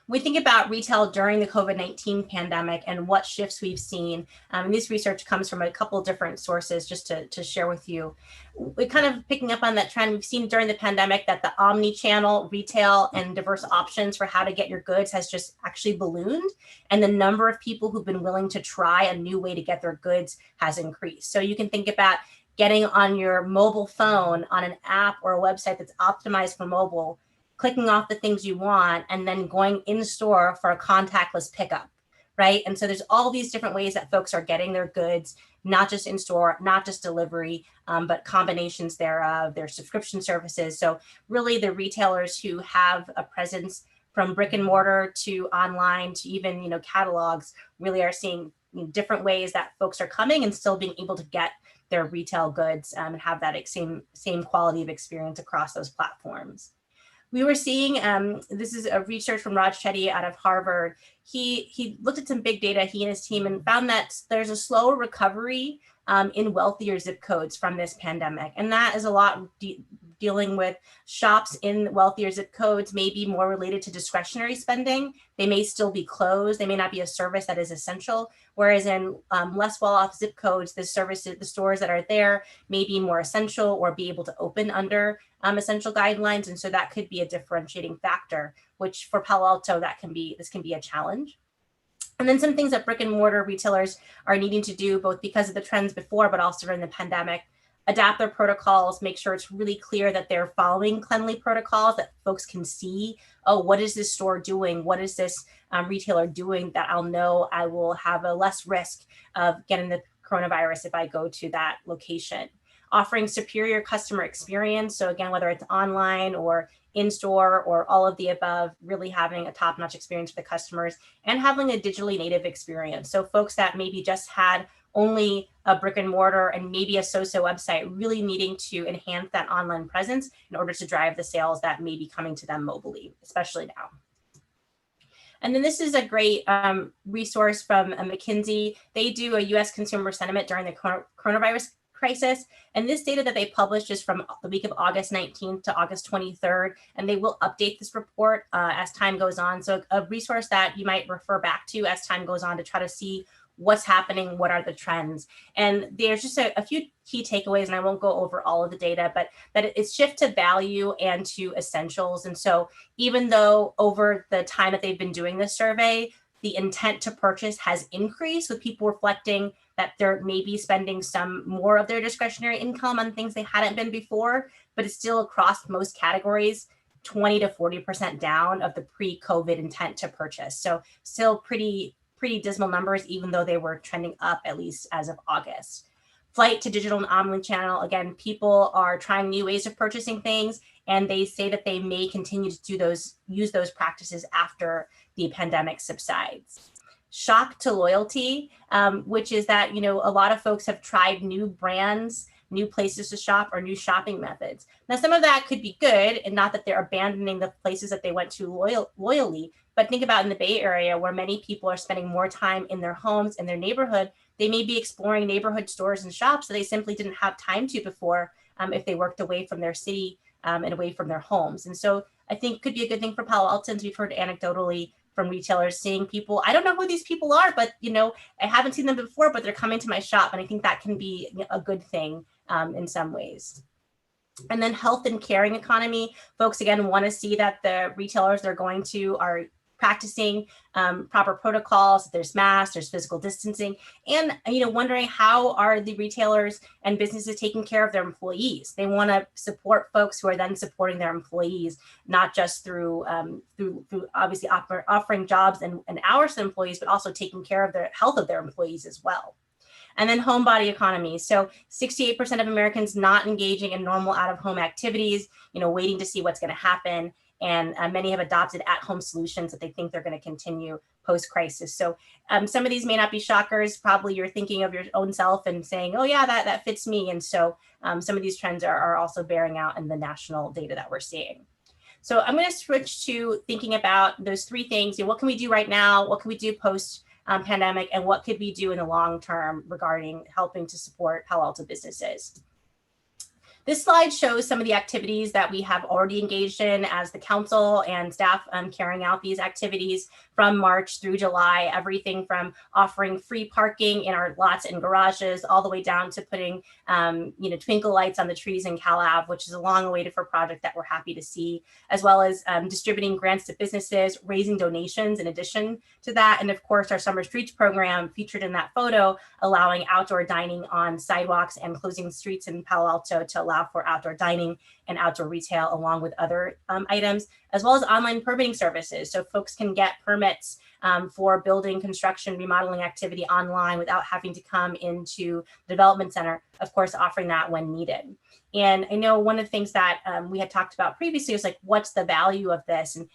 we think about retail during the COVID-19 pandemic and what shifts we've seen, and this research comes from a couple different sources just to share with you. We're kind of picking up on that trend we've seen during the pandemic that the omni-channel retail and diverse options for how to get your goods has just actually ballooned. And the number of people who've been willing to try a new way to get their goods has increased. So you can think about getting on your mobile phone on an app or a website that's optimized for mobile, clicking off the things you want, and then going in store for a contactless pickup, right? And so there's all these different ways that folks are getting their goods, not just in store, not just delivery, but combinations thereof, their subscription services. So really the retailers who have a presence from brick and mortar to online to even, catalogs really are seeing different ways that folks are coming and still being able to get their retail goods and have that same quality of experience across those platforms. We were seeing, this is a research from Raj Chetty out of Harvard. He looked at some big data, he and his team, and found that there's a slower recovery in wealthier zip codes from this pandemic. And that is a lot dealing with shops in wealthier zip codes, may be more related to discretionary spending. They may still be closed. They may not be a service that is essential. Whereas in less well-off zip codes, the stores that are there may be more essential or be able to open under essential guidelines. And so that could be a differentiating factor, which for Palo Alto, this can be a challenge. And then some things that brick and mortar retailers are needing to do, both because of the trends before, but also during the pandemic, adapt their protocols, make sure it's really clear that they're following cleanly protocols, that folks can see, oh, what is this store doing? What is this retailer doing that I'll know I will have a less risk of getting the coronavirus if I go to that location. Offering superior customer experience. So again, whether it's online or in-store or all of the above, really having a top-notch experience for the customers and having a digitally native experience. So folks that maybe just had only a brick and mortar and maybe a so-so website, really needing to enhance that online presence in order to drive the sales that may be coming to them mobilely, especially now. And then this is a great resource from McKinsey. They do a US consumer sentiment during the coronavirus crisis. And this data that they published is from the week of August 19th to August 23rd. And they will update this report as time goes on. So a resource that you might refer back to as time goes on to try to see what's happening, what are the trends. And there's just a few key takeaways, and I won't go over all of the data, but that it's shift to value and to essentials. And so even though over the time that they've been doing this survey, the intent to purchase has increased, with people reflecting that they're maybe spending some more of their discretionary income on things they hadn't been before, but it's still across most categories, 20 to 40% down of the pre-COVID intent to purchase. So still pretty dismal numbers, even though they were trending up, at least as of August. Flight to digital and omnichannel. Again, people are trying new ways of purchasing things, and they say that they may continue to use those practices after the pandemic subsides. Shock to loyalty, which is that, a lot of folks have tried new brands, new places to shop, or new shopping methods. Now, some of that could be good, and not that they're abandoning the places that they went to loyally, but think about in the Bay Area, where many people are spending more time in their homes, in their neighborhood, they may be exploring neighborhood stores and shops that they simply didn't have time to before if they worked away from their city and away from their homes. And so I think could be a good thing for Palo Altans. We've heard anecdotally from retailers seeing people, I don't know who these people are, but I haven't seen them before, but they're coming to my shop. And I think that can be a good thing in some ways. And then health and caring economy. Folks, again, want to see that the retailers they're going to are practicing proper protocols. There's masks, there's physical distancing, and wondering how are the retailers and businesses taking care of their employees. They want to support folks who are then supporting their employees, not just through obviously offering jobs and hours to employees, but also taking care of the health of their employees as well. And then homebody economy. So 68% of Americans not engaging in normal out-of-home activities, waiting to see what's going to happen. And many have adopted at-home solutions that they think they're going to continue post-crisis. So some of these may not be shockers. Probably you're thinking of your own self and saying, oh yeah, that fits me. And so some of these trends are also bearing out in the national data that we're seeing. So I'm going to switch to thinking about those three things. What can we do right now? What can we do post-pandemic? And what could we do in the long term regarding helping to support Palo Alto businesses? This slide shows some of the activities that we have already engaged in as the council and staff carrying out these activities from March through July, everything from offering free parking in our lots and garages, all the way down to putting twinkle lights on the trees in Cal Ave, which is a long awaited for project that we're happy to see, as well as distributing grants to businesses, raising donations in addition to that. And of course, our Summer Streets program featured in that photo, allowing outdoor dining on sidewalks and closing streets in Palo Alto to allow for outdoor dining and outdoor retail, along with other items, as well as online permitting services. So folks can get permits for building, construction, remodeling activity online without having to come into the development center, of course, offering that when needed. And I know one of the things that we had talked about previously is like, what's the value of this? And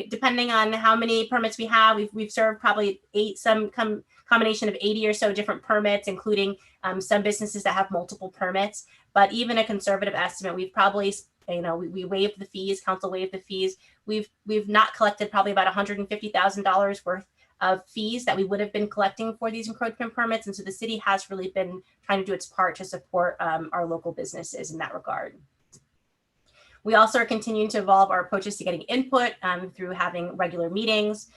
depending on how many permits we have, we've served probably combination of 80 or so different permits, including some businesses that have multiple permits. But even a conservative estimate, we've probably, we waived the fees, council waived the fees. We've not collected probably about $150,000 worth of fees that we would have been collecting for these encroachment permits. And so the city has really been trying to do its part to support our local businesses in that regard. We also are continuing to evolve our approaches to getting input through having regular meetings.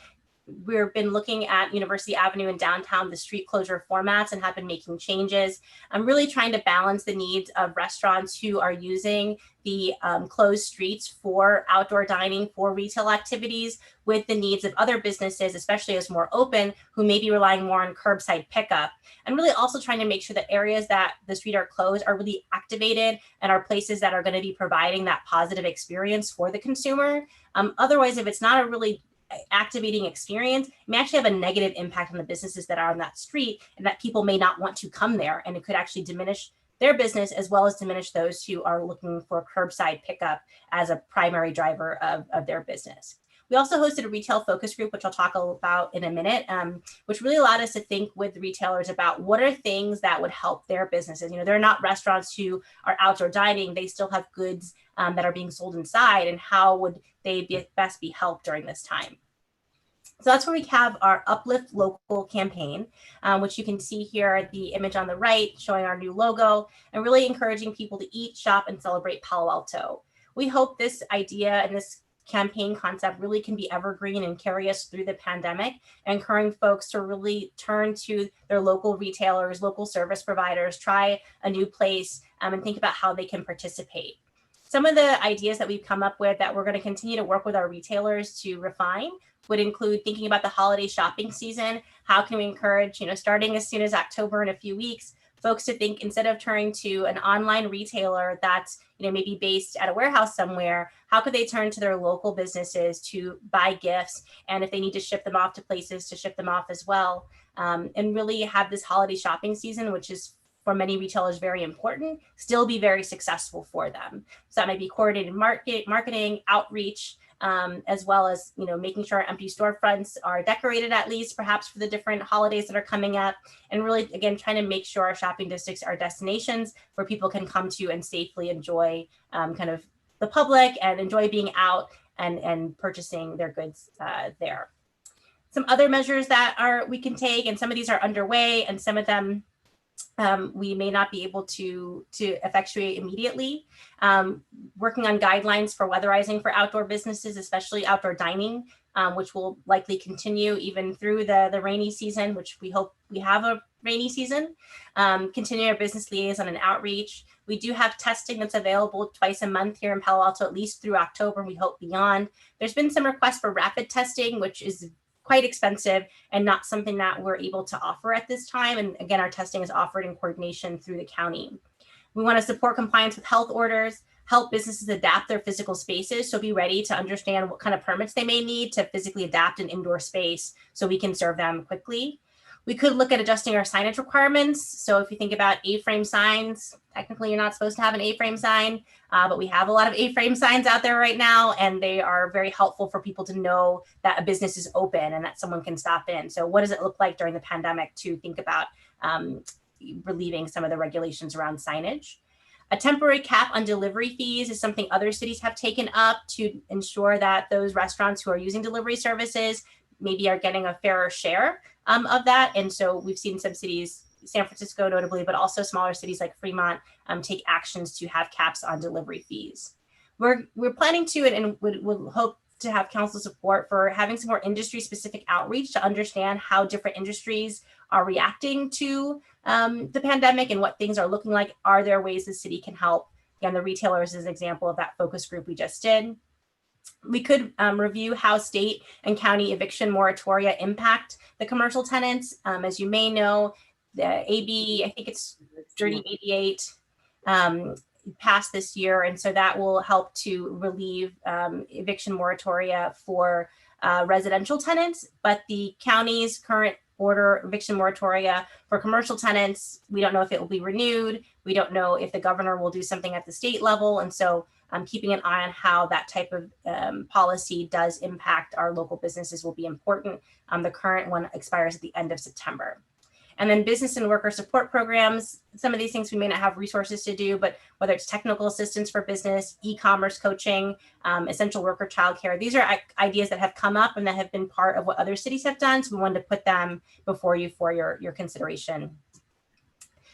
We've been looking at University Avenue and downtown, the street closure formats, and have been making changes. I'm really trying to balance the needs of restaurants who are using the closed streets for outdoor dining, for retail activities, with the needs of other businesses, especially as more open, who may be relying more on curbside pickup. And really also trying to make sure that areas that the street are closed are really activated and are places that are going to be providing that positive experience for the consumer. Otherwise, if it's not a really activating experience, it may actually have a negative impact on the businesses that are on that street, and that people may not want to come there, and it could actually diminish their business as well as diminish those who are looking for curbside pickup as a primary driver of their business. We also hosted a retail focus group, which I'll talk about in a minute, which really allowed us to think with retailers about what are things that would help their businesses. They're not restaurants who are outdoor dining. They still have goods that are being sold inside, and how would they best be helped during this time? So that's where we have our Uplift Local campaign, which you can see here, the image on the right showing our new logo, and really encouraging people to eat, shop, and celebrate Palo Alto. We hope this idea and this campaign concept really can be evergreen and carry us through the pandemic, encouraging folks to really turn to their local retailers, local service providers, try a new place, and think about how they can participate. Some of the ideas that we've come up with that we're going to continue to work with our retailers to refine would include thinking about the holiday shopping season. How can we encourage, starting as soon as October in a few weeks, folks to think, instead of turning to an online retailer that's maybe based at a warehouse somewhere, how could they turn to their local businesses to buy gifts, and if they need to ship them off to places, to ship them off as well, and really have this holiday shopping season, which is for many retailers very important, still be very successful for them. So that might be coordinated marketing, outreach, as well as making sure our empty storefronts are decorated, at least perhaps for the different holidays that are coming up, and really again trying to make sure our shopping districts are destinations where people can come to and safely enjoy kind of the public and enjoy being out and purchasing their goods there. Some other measures that we can take, and some of these are underway, and some of them we may not be able to effectuate immediately. Working on guidelines for weatherizing for outdoor businesses, especially outdoor dining, which will likely continue even through the rainy season, which we hope we have a rainy season. Continue our business liaison and outreach. We do have testing that's available twice a month here in Palo Alto, at least through October, and we hope beyond. There's been some requests for rapid testing, which is quite expensive and not something that we're able to offer at this time. And again, our testing is offered in coordination through the county. We want to support compliance with health orders, help businesses adapt their physical spaces. So be ready to understand what kind of permits they may need to physically adapt an indoor space so we can serve them quickly. We could look at adjusting our signage requirements. So if you think about A-frame signs, technically you're not supposed to have an A-frame sign, but we have a lot of A-frame signs out there right now, and they are very helpful for people to know that a business is open and that someone can stop in. So what does it look like during the pandemic to think about relieving some of the regulations around signage? A temporary cap on delivery fees is something other cities have taken up to ensure that those restaurants who are using delivery services maybe are getting a fairer share of that. And so we've seen some cities San Francisco notably, but also smaller cities like Fremont take actions to have caps on delivery fees. We're planning to and would hope to have council support for having some more industry specific outreach to understand how different industries are reacting to the pandemic and what things are looking like. Are there ways the city can help? Again, the retailers is an example of that focus group we just did. We could review how state and county eviction moratoria impact the commercial tenants. As you may know, the AB, I think it's 3088, passed this year. And so that will help to relieve eviction moratoria for residential tenants. But the county's current order eviction moratoria for commercial tenants, we don't know if it will be renewed. We don't know if the governor will do something at the state level. And so keeping an eye on how that type of policy does impact our local businesses will be important. The current one expires at the end of September. And then business and worker support programs, some of these things we may not have resources to do, but whether it's technical assistance for business, e-commerce coaching, essential worker childcare, these are ideas that have come up and that have been part of what other cities have done. So we wanted to put them before you for your consideration.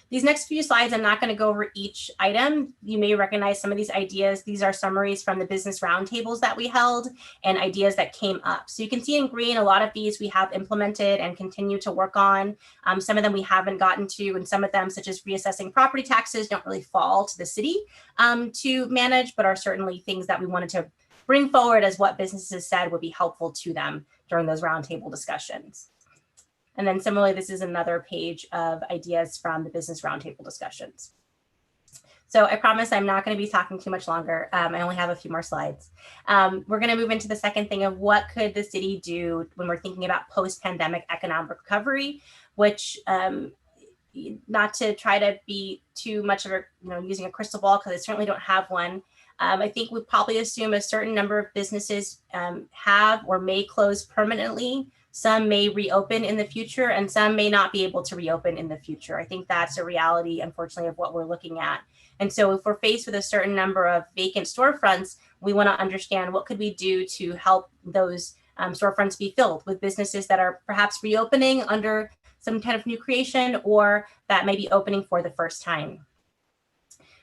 These next few slides, I'm not going to go over each item. You may recognize some of these ideas. These are summaries from the business roundtables that we held and ideas that came up. So you can see in green, a lot of these we have implemented and continue to work on. Some of them we haven't gotten to, and some of them, such as reassessing property taxes, don't really fall to the city to manage, but are certainly things that we wanted to bring forward as what businesses said would be helpful to them during those roundtable discussions. And then similarly, this is another page of ideas from the business roundtable discussions. So I promise I'm not going to be talking too much longer. I only have a few more slides. We're going to move into the second thing of what could the city do when we're thinking about post-pandemic economic recovery, which not to try to be too much of a, using a crystal ball, because I certainly don't have one. I think we probably assume a certain number of businesses have or may close permanently. Some may reopen in the future and some may not be able to reopen in the future. I think that's a reality, unfortunately, of what we're looking at. And so if we're faced with a certain number of vacant storefronts, we want to understand what could we do to help those storefronts be filled with businesses that are perhaps reopening under some kind of new creation or that may be opening for the first time.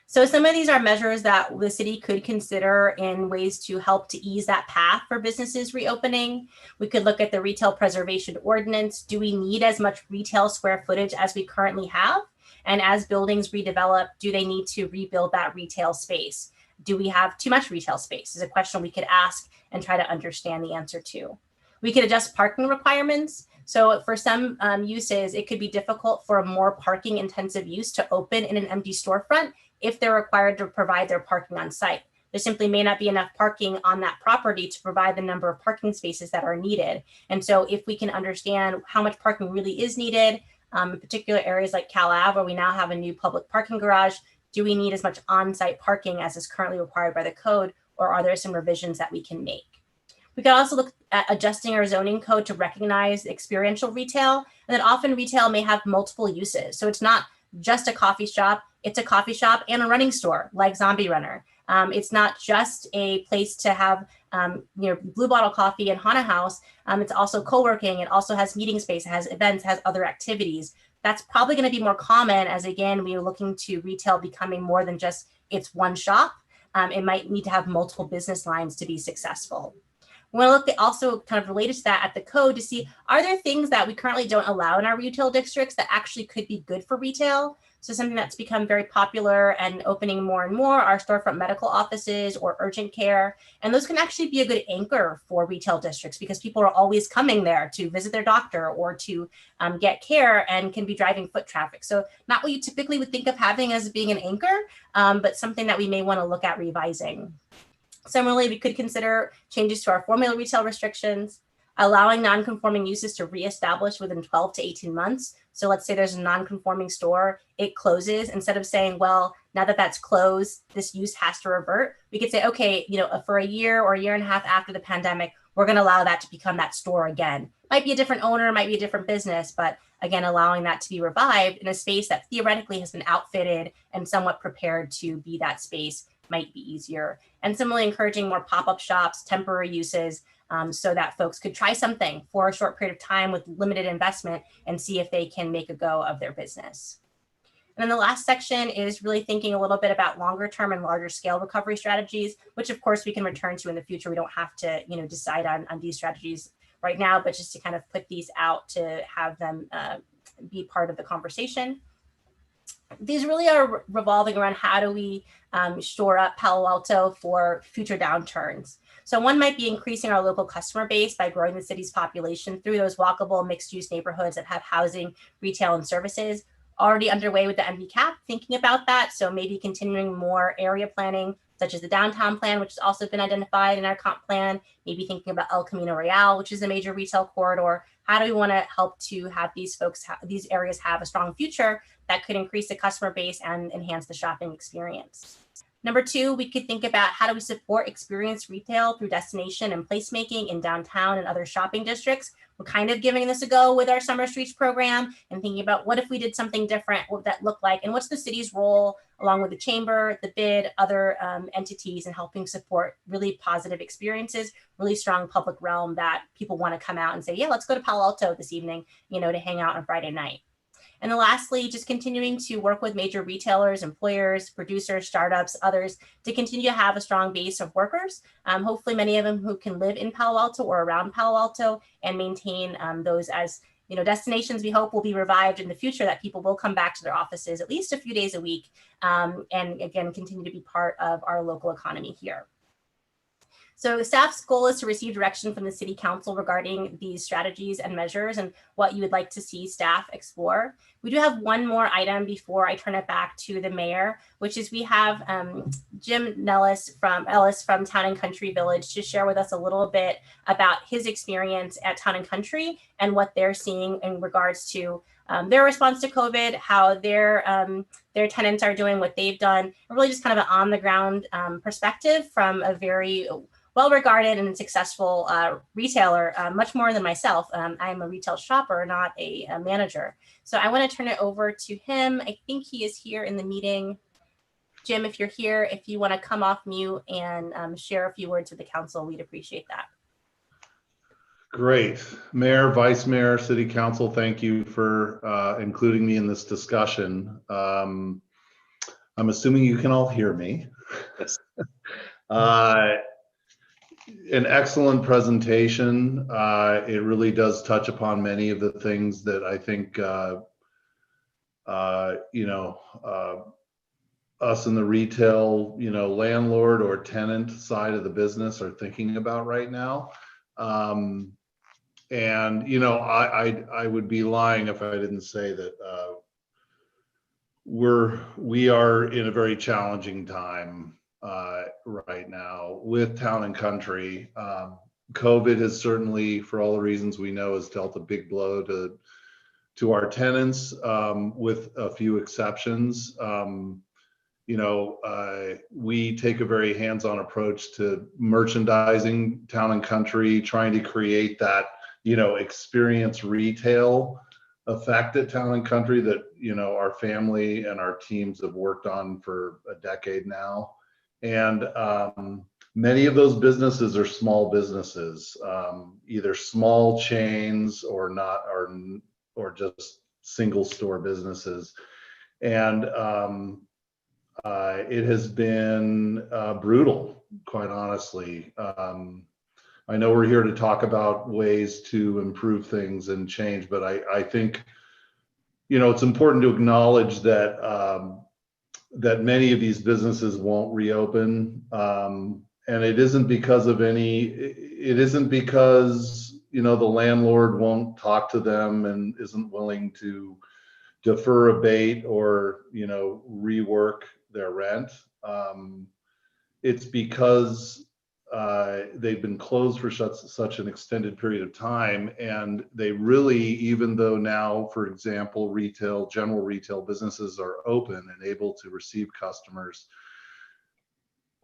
So some of these are measures that the city could consider in ways to help to ease that path for businesses reopening. We could look at the retail preservation ordinance. Do we need as much retail square footage as we currently have? And as buildings redevelop, do they need to rebuild that retail space? Do we have too much retail space? Is a question we could ask and try to understand the answer to. We could adjust parking requirements. So for some uses, it could be difficult for a more parking intensive use to open in an empty storefront if they're required to provide their parking on site. There simply may not be enough parking on that property to provide the number of parking spaces that are needed. And so if we can understand how much parking really is needed, in particular areas like Cal Ave, where we now have a new public parking garage, do we need as much on-site parking as is currently required by the code, or are there some revisions that we can make? We could also look at adjusting our zoning code to recognize experiential retail, and that often retail may have multiple uses. So it's not just a coffee shop, it's a coffee shop and a running store like Zombie Runner. It's not just a place to have Blue Bottle Coffee and Hana House. It's also co-working. It also has meeting space, it has events, has other activities. That's probably going to be more common as, again, we are looking to retail becoming more than just it's one shop. It might need to have multiple business lines to be successful. We want to look at also kind of related to that at the code to see, are there things that we currently don't allow in our retail districts that actually could be good for retail? So something that's become very popular and opening more and more are storefront medical offices or urgent care. And those can actually be a good anchor for retail districts because people are always coming there to visit their doctor or to get care and can be driving foot traffic. So not what you typically would think of having as being an anchor, but something that we may want to look at revising. Similarly, we could consider changes to our formula retail restrictions, allowing non-conforming uses to reestablish within 12 to 18 months. So let's say there's a non-conforming store, it closes. Instead of saying, well, now that that's closed, this use has to revert, we could say, okay, for a year or a year and a half after the pandemic, we're going to allow that to become that store again. Might be a different owner, might be a different business, but again, allowing that to be revived in a space that theoretically has been outfitted and somewhat prepared to be that space might be easier. And similarly, encouraging more pop-up shops, temporary uses, so that folks could try something for a short period of time with limited investment and see if they can make a go of their business. And then the last section is really thinking a little bit about longer term and larger scale recovery strategies, which of course we can return to in the future. We don't have to, decide on these strategies right now, but just to kind of put these out to have them be part of the conversation. These really are revolving around how do we shore up Palo Alto for future downturns. So one might be increasing our local customer base by growing the city's population through those walkable mixed-use neighborhoods that have housing, retail, and services. Already underway with the MVCAP, thinking about that. So maybe continuing more area planning, such as the downtown plan, which has also been identified in our comp plan. Maybe thinking about El Camino Real, which is a major retail corridor. How do we want to help to have these folks, these areas have a strong future that could increase the customer base and enhance the shopping experience? Number two, we could think about how do we support experience retail through destination and placemaking in downtown and other shopping districts. We're kind of giving this a go with our Summer Streets program and thinking about what if we did something different, what would that look like, and what's the city's role along with the chamber, the bid, other entities in helping support really positive experiences, really strong public realm that people want to come out and say, yeah, let's go to Palo Alto this evening, to hang out on Friday night. And then lastly, just continuing to work with major retailers, employers, producers, startups, others to continue to have a strong base of workers, hopefully many of them who can live in Palo Alto or around Palo Alto and maintain those as destinations we hope will be revived in the future, that people will come back to their offices at least a few days a week and again, continue to be part of our local economy here. So staff's goal is to receive direction from the City Council regarding these strategies and measures and what you would like to see staff explore. We do have one more item before I turn it back to the mayor, which is we have Jim Ellis from Town and Country Village to share with us a little bit about his experience at Town and Country and what they're seeing in regards to their response to COVID, how their tenants are doing what they've done, and really just kind of an on the ground perspective from a very well-regarded and successful retailer, much more than myself. I'm a retail shopper, not a manager. So I want to turn it over to him. I think he is here in the meeting. Jim, if you're here, if you want to come off mute and share a few words with the council, we'd appreciate that.
Great. Mayor, Vice Mayor, City Council, thank you for including me in this discussion. I'm assuming you can all hear me.
Yes.
An excellent presentation. It really does touch upon many of the things that I think, us in the retail, landlord or tenant side of the business are thinking about right now. And, I would be lying if I didn't say that we are in a very challenging time right now with Town and Country. COVID has certainly, for all the reasons we know, has dealt a big blow to our tenants, with a few exceptions. We take a very hands-on approach to merchandising Town and Country, trying to create that, experience retail effect at Town and Country that, our family and our teams have worked on for a decade now. And many of those businesses are small businesses, either small chains or not, or just single store businesses. And it has been brutal, quite honestly. I know we're here to talk about ways to improve things and change, but I think, it's important to acknowledge that that many of these businesses won't reopen. And it isn't because the landlord won't talk to them and isn't willing to defer, abate, or, rework their rent. It's because they've been closed for such an extended period of time. And they really, even though now, for example, general retail businesses are open and able to receive customers,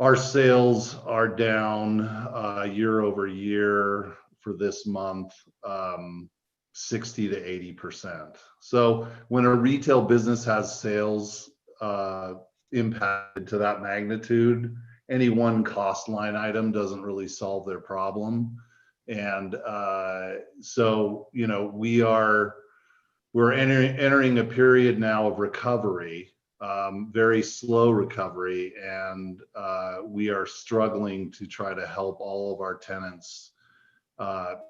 our sales are down year over year for this month, 60 to 80%. So when a retail business has sales impacted to that magnitude, any one cost line item doesn't really solve their problem. And so, you know, we're entering a period now of recovery, very slow recovery, and we are struggling to try to help all of our tenants,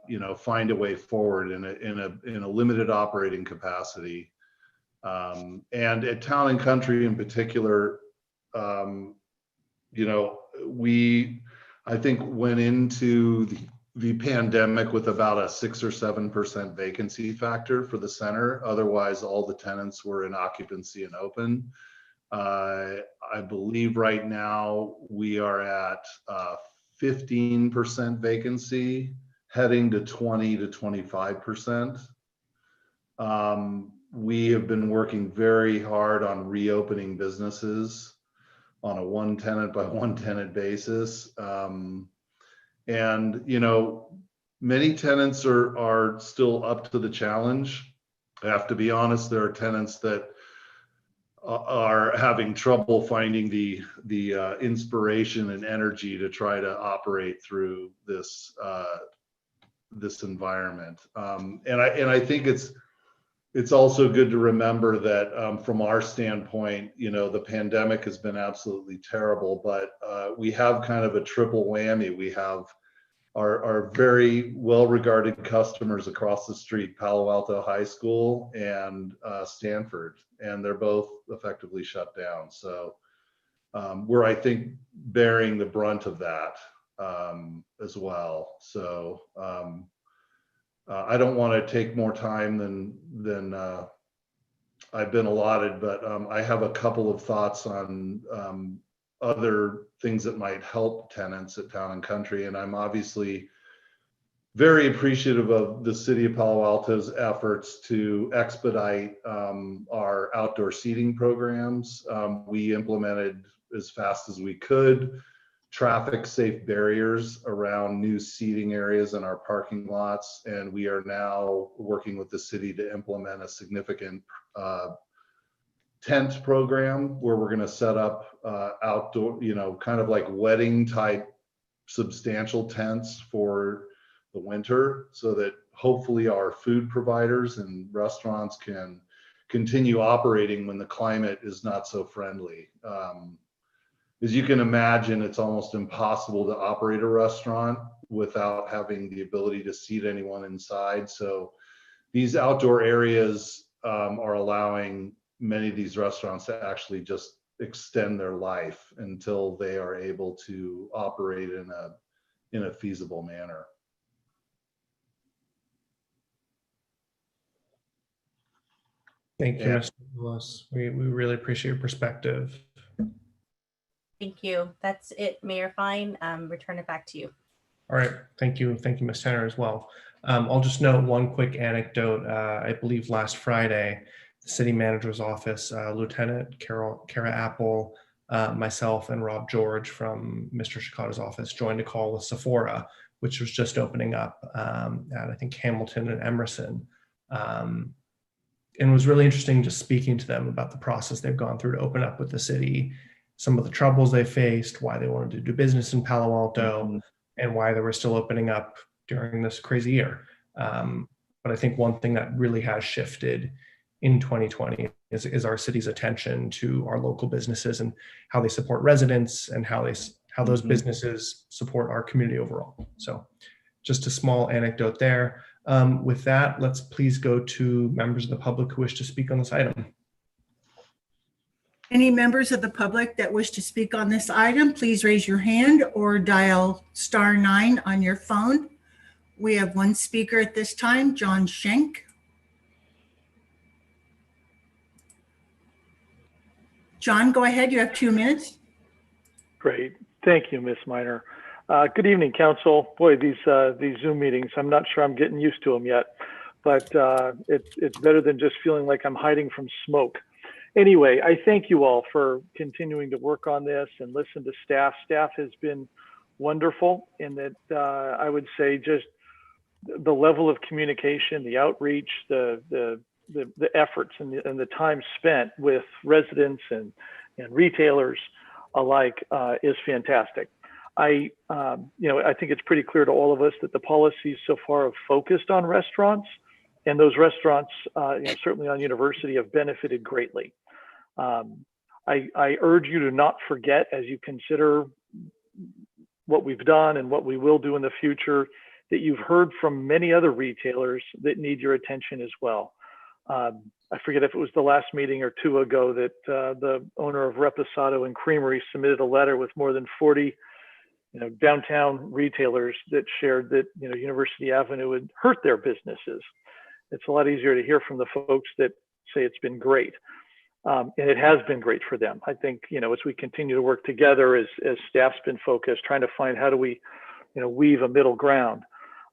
you know, find a way forward in a limited operating capacity. And at Town and Country in particular, you know, I think went into the pandemic with about a 6 or 7% vacancy factor for the center. Otherwise, all the tenants were in occupancy and open. I believe right now we are at 15% vacancy, heading to 20 to 25%. We have been working very hard on reopening businesses on a one tenant by one tenant basis. And, you know, many tenants are still up to the challenge. I have to be honest, there are tenants that are having trouble finding the inspiration and energy to try to operate through this environment. And I think it's also good to remember that from our standpoint, you know, the pandemic has been absolutely terrible, but we have kind of a triple whammy. We have our very well-regarded customers across the street, Palo Alto High School and Stanford, and they're both effectively shut down. So we're, I think, bearing the brunt of that as well. So I don't want to take more time than I've been allotted, but I have a couple of thoughts on other things that might help tenants at Town and Country. And I'm obviously very appreciative of the city of Palo Alto's efforts to expedite our outdoor seating programs. We implemented as fast as we could traffic safe barriers around new seating areas in our parking lots. And we are now working with the city to implement a significant tent program where we're going to set up outdoor, you know, kind of like wedding type substantial tents for the winter, so that hopefully our food providers and restaurants can continue operating when the climate is not so friendly. As you can imagine, it's almost impossible to operate a restaurant without having the ability to seat anyone inside. So these outdoor areas are allowing many of these restaurants to actually just extend their life until they are able to operate in a feasible manner.
Thank you,
Yeah.
Mr. Lewis. We really appreciate your perspective.
Thank you. That's it, Mayor Fine. Return it back to you.
All right, thank you. Thank you, Ms. Tenner, as well. I'll just note one quick anecdote. I believe last Friday, the city manager's office, Lieutenant Kara Apple, myself and Rob George from Mr. Shikata's office joined a call with Sephora, which was just opening up at, I think, Hamilton and Emerson. And it was really interesting just speaking to them about the process they've gone through to open up with the city, some of the troubles they faced, why they wanted to do business in Palo Alto, and why they were still opening up during this crazy year. But I think one thing that really has shifted in 2020 is our city's attention to our local businesses and how they support residents and how those businesses support our community overall. So just a small anecdote there. With that, let's please go to members of the public who wish to speak on this item.
Any members of the public that wish to speak on this item, please raise your hand or dial *9 on your phone. We have one speaker at this time, John Schenk. John, go ahead. You have 2 minutes.
Great. Thank you, Ms. Miner. Good evening, Council. Boy, these Zoom meetings, I'm not sure I'm getting used to them yet, but it's better than just feeling like I'm hiding from smoke. Anyway, I thank you all for continuing to work on this and listen to staff. Staff has been wonderful in that I would say just the level of communication, the outreach, the efforts and the time spent with residents and and retailers alike is fantastic. I think it's pretty clear to all of us that the policies so far have focused on restaurants, and those restaurants, certainly on University, have benefited greatly. I urge you to not forget, as you consider what we've done and what we will do in the future, that you've heard from many other retailers that need your attention as well. I forget if it was the last meeting or two ago that the owner of Reposado and Creamery submitted a letter with more than 40 downtown retailers that shared that University Avenue would hurt their businesses. It's a lot easier to hear from the folks that say it's been great. And it has been great for them. I think, as we continue to work together, as staff's been focused, trying to find how do we, weave a middle ground,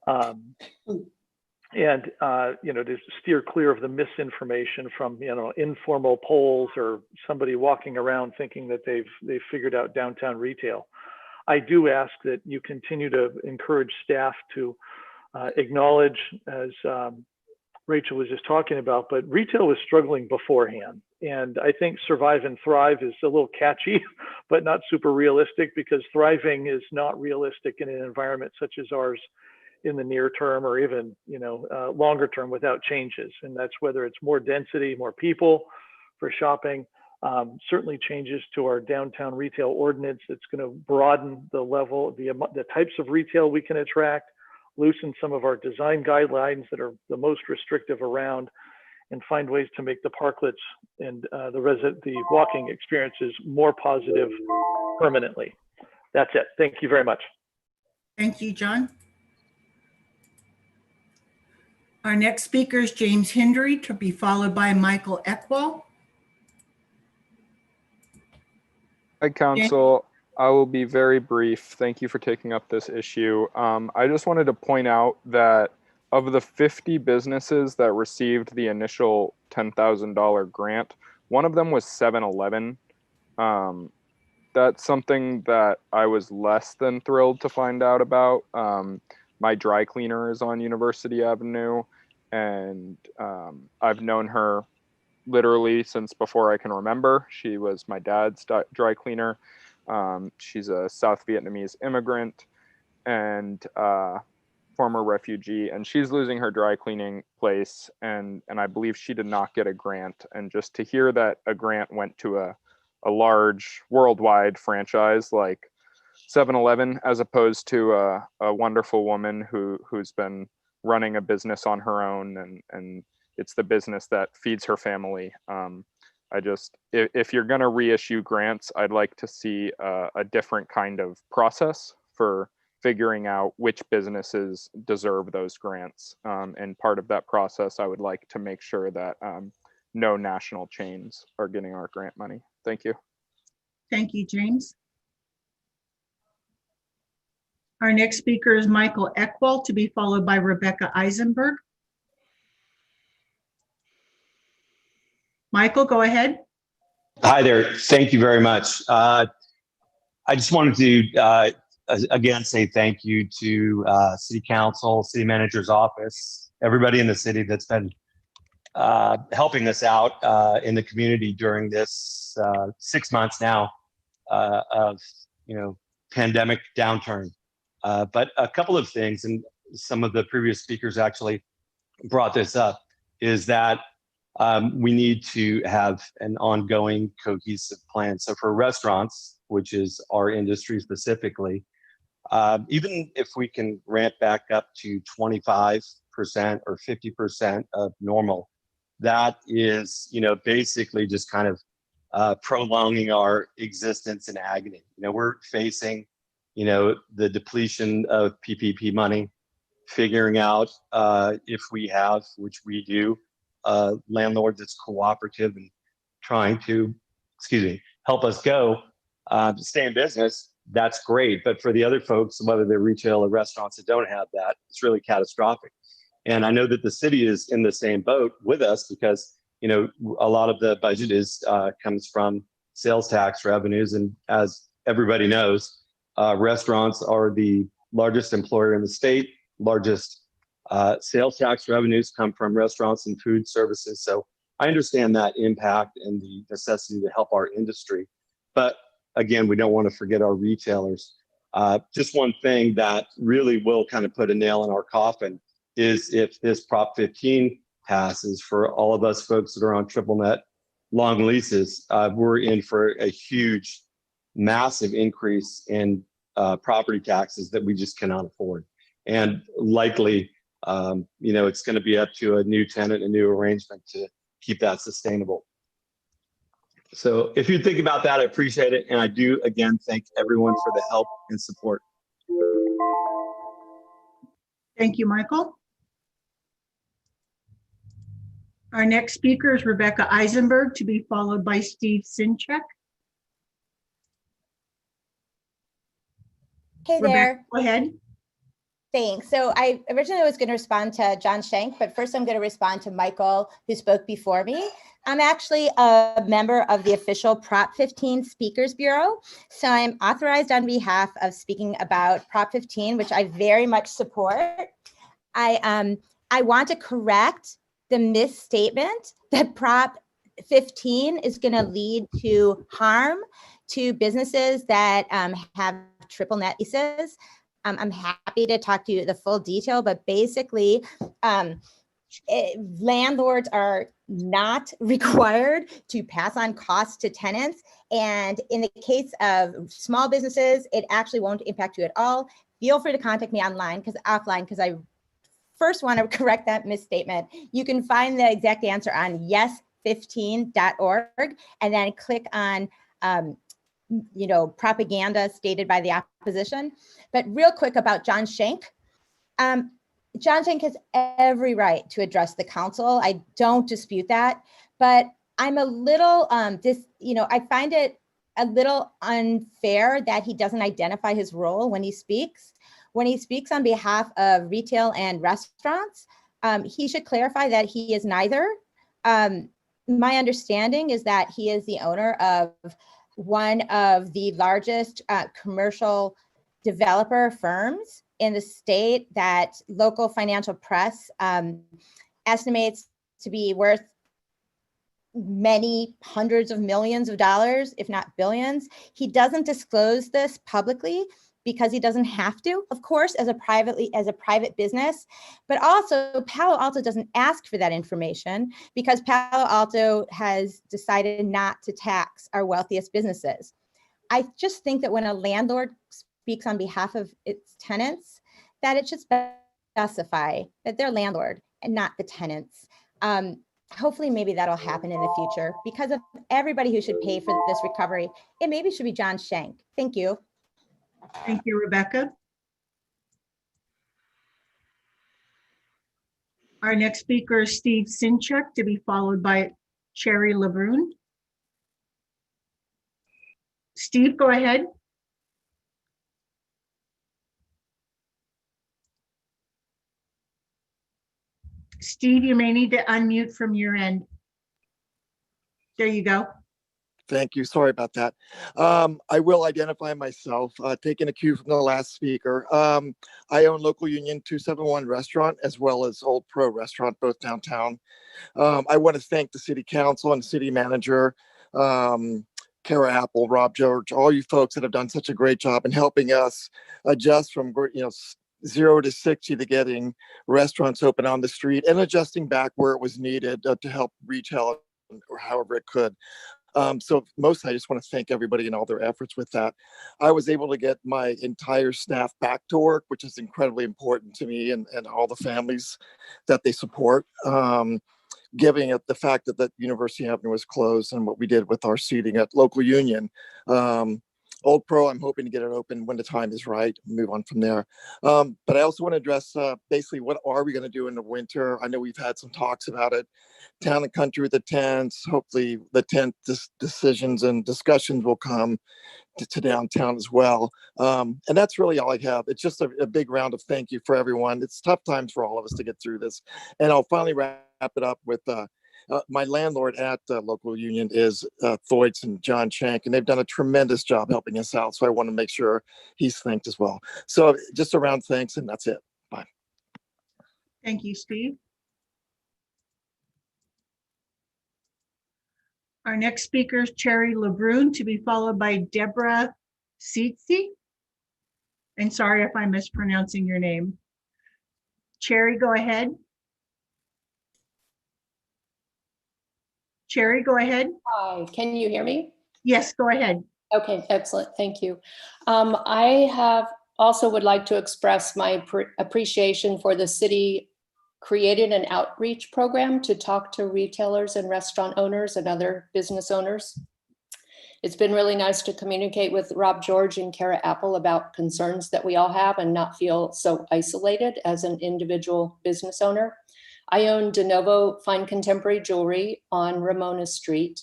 and to steer clear of the misinformation from, informal polls or somebody walking around thinking that they've figured out downtown retail. I do ask that you continue to encourage staff to acknowledge, as Rachel was just talking about, but retail was struggling beforehand. And I think survive and thrive is a little catchy, but not super realistic, because thriving is not realistic in an environment such as ours in the near term, or even, longer term without changes. And that's whether it's more density, more people for shopping, certainly changes to our downtown retail ordinance. It's going to broaden the level, the types of retail we can attract, loosen some of our design guidelines that are the most restrictive around, and find ways to make the parklets and the walking experiences more positive permanently. That's it. Thank you very much.
Thank you, John. Our next speaker is James Hendry, to be followed by Michael Eckwall.
Hi, Council. I will be very brief. Thank you for taking up this issue. I just wanted to point out that of the 50 businesses that received the initial $10,000 grant, one of them was 7-Eleven. That's something that I was less than thrilled to find out about. My dry cleaner is on University Avenue, and I've known her literally since before I can remember. She was my dad's dry cleaner. She's a South Vietnamese immigrant and former refugee, and she's losing her dry cleaning place, and I believe she did not get a grant. And just to hear that a grant went to a large worldwide franchise like 7-Eleven, as opposed to a wonderful woman who's been running a business on her own, and it's the business that feeds her family. If you're going to reissue grants, I'd like to see a different kind of process for figuring out which businesses deserve those grants. And part of that process, I would like to make sure that no national chains are getting our grant money. Thank you.
Thank you, James. Our next speaker is Michael Eckwall, to be followed by Rebecca Eisenberg. Michael, go ahead.
Hi there. Thank you very much. I just wanted to again say thank you to City Council, City Manager's Office, everybody in the city that's been helping us out in the community during this 6 months now of pandemic downturn. But a couple of things, and some of the previous speakers actually brought this up, is that we need to have an ongoing cohesive plan. So for restaurants, which is our industry specifically, even if we can ramp back up to 25% or 50% of normal, that is, basically just kind of prolonging our existence in agony. We're facing, the depletion of PPP money, figuring out if we have, which we do, a landlord that's cooperative and trying to, help us go, stay in business. That's great. But for the other folks, whether they're retail or restaurants that don't have that, it's really catastrophic. And I know that the city is in the same boat with us because, a lot of the budget comes from sales tax revenues. And as everybody knows, restaurants are the largest employer in the state. Largest sales tax revenues come from restaurants and food services. So I understand that impact and the necessity to help our industry. But again, we don't want to forget our retailers. Just one thing that really will kind of put a nail in our coffin is if this Prop 15 passes for all of us folks that are on triple net long leases, we're in for a huge, massive increase in property taxes that we just cannot afford. And likely, it's going to be up to a new tenant, a new arrangement to keep that sustainable. So if you think about that, I appreciate it. And I do, again, thank everyone for the help and support.
Thank you, Michael. Our next speaker is Rebecca Eisenberg, to be followed by Steve Sinchek.
Hey
Rebecca,
there.
go ahead.
Thanks. So I originally was going to respond to John Schenk, but first I'm going to respond to Michael, who spoke before me. I'm actually a member of the official Prop 15 Speakers Bureau. So I'm authorized on behalf of speaking about Prop 15, which I very much support. I want to correct the misstatement that Prop 15 is going to lead to harm to businesses that have triple net leases. I'm happy to talk to you the full detail, but basically, landlords are not required to pass on costs to tenants. And in the case of small businesses, it actually won't impact you at all. Feel free to contact me offline because I first want to correct that misstatement. You can find the exact answer on yes15.org and then click on propaganda stated by the opposition. But real quick about John Schenk. John Schenk has every right to address the council. I don't dispute that, but I'm a little, I find it a little unfair that he doesn't identify his role when he speaks. When he speaks on behalf of retail and restaurants, he should clarify that he is neither. My understanding is that he is the owner of one of the largest commercial developer firms in the state that local financial press estimates to be worth many hundreds of millions of dollars, if not billions. He doesn't disclose this publicly because he doesn't have to, of course, as a private business, but also Palo Alto doesn't ask for that information because Palo Alto has decided not to tax our wealthiest businesses. I just think that when a landlord speaks on behalf of its tenants, that it should specify that they're landlord and not the tenants. Hopefully maybe that'll happen in the future because of everybody who should pay for this recovery. It maybe should be John Schenk. Thank you.
Thank you, Rebecca. Our next speaker is Steve Sinchek, to be followed by Cherry LeBrun. Steve, go ahead. Steve, you may need to unmute from your end. There you go.
Thank you. Sorry about that. I will identify myself, taking a cue from the last speaker. I own Local Union 271 Restaurant as well as Old Pro Restaurant, both downtown. I want to thank the city council and city manager, Kara Apple, Rob George, all you folks that have done such a great job in helping us adjust from 0 to 60 to getting restaurants open on the street and adjusting back where it was needed to help retail or however it could. So mostly I just want to thank everybody and all their efforts with that. I was able to get my entire staff back to work, which is incredibly important to me and all the families that they support. Given it the fact that the University Avenue was closed and what we did with our seating at Local Union. Old Pro, I'm hoping to get it open when the time is right, move on from there. But I also want to address basically what are we going to do in the winter? I know we've had some talks about it. Town and country with the tents. Hopefully the tent decisions and discussions will come to downtown as well. And that's really all I have. It's just a big round of thank you for everyone. It's tough times for all of us to get through this. And I'll finally wrap it up with my landlord at the Local Union is Thoyts and John Schenk, and they've done a tremendous job helping us out. So I want to make sure he's thanked as well. So just a round thanks, and that's it. Bye.
Thank you, Steve. Our next speaker is Cherry LeBrun, to be followed by Deborah Seetzy. And sorry if I'm mispronouncing your name. Cherry, go ahead. Cherry, go ahead.
Hi, can you hear me?
Yes, go ahead.
Okay, excellent. Thank you. I have also would like to express my appreciation for the city created an outreach program to talk to retailers and restaurant owners and other business owners. It's been really nice to communicate with Rob George and Kara Apple about concerns that we all have and not feel so isolated as an individual business owner. I own De Novo Fine Contemporary Jewelry on Ramona Street,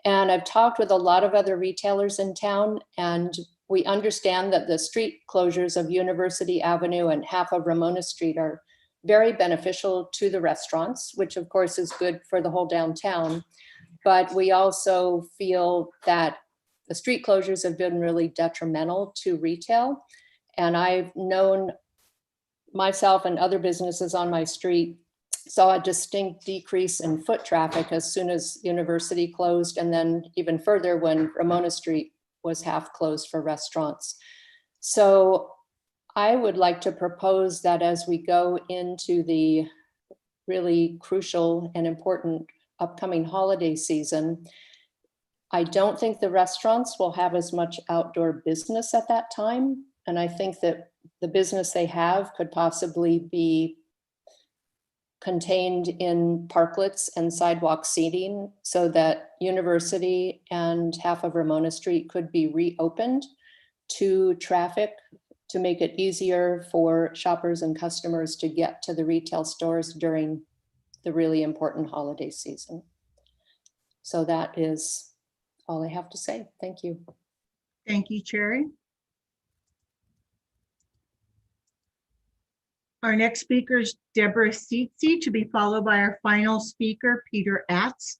and I've talked with a lot of other retailers in town, and we understand that the street closures of University Avenue and half of Ramona Street are very beneficial to the restaurants, which of course is good for the whole downtown. But we also feel that the street closures have been really detrimental to retail. And I've known myself and other businesses on my street saw a distinct decrease in foot traffic as soon as University closed, and then even further when Ramona Street was half closed for restaurants. So I would like to propose that as we go into the really crucial and important upcoming holiday season, I don't think the restaurants will have as much outdoor business at that time. And I think that the business they have could possibly be contained in parklets and sidewalk seating so that University and half of Ramona Street could be reopened to traffic to make it easier for shoppers and customers to get to the retail stores during the really important holiday season. So that is all I have to say. Thank you.
Thank you, Cherry. Our next speaker is Deborah Seetzy, to be followed by our final speaker, Peter Atz.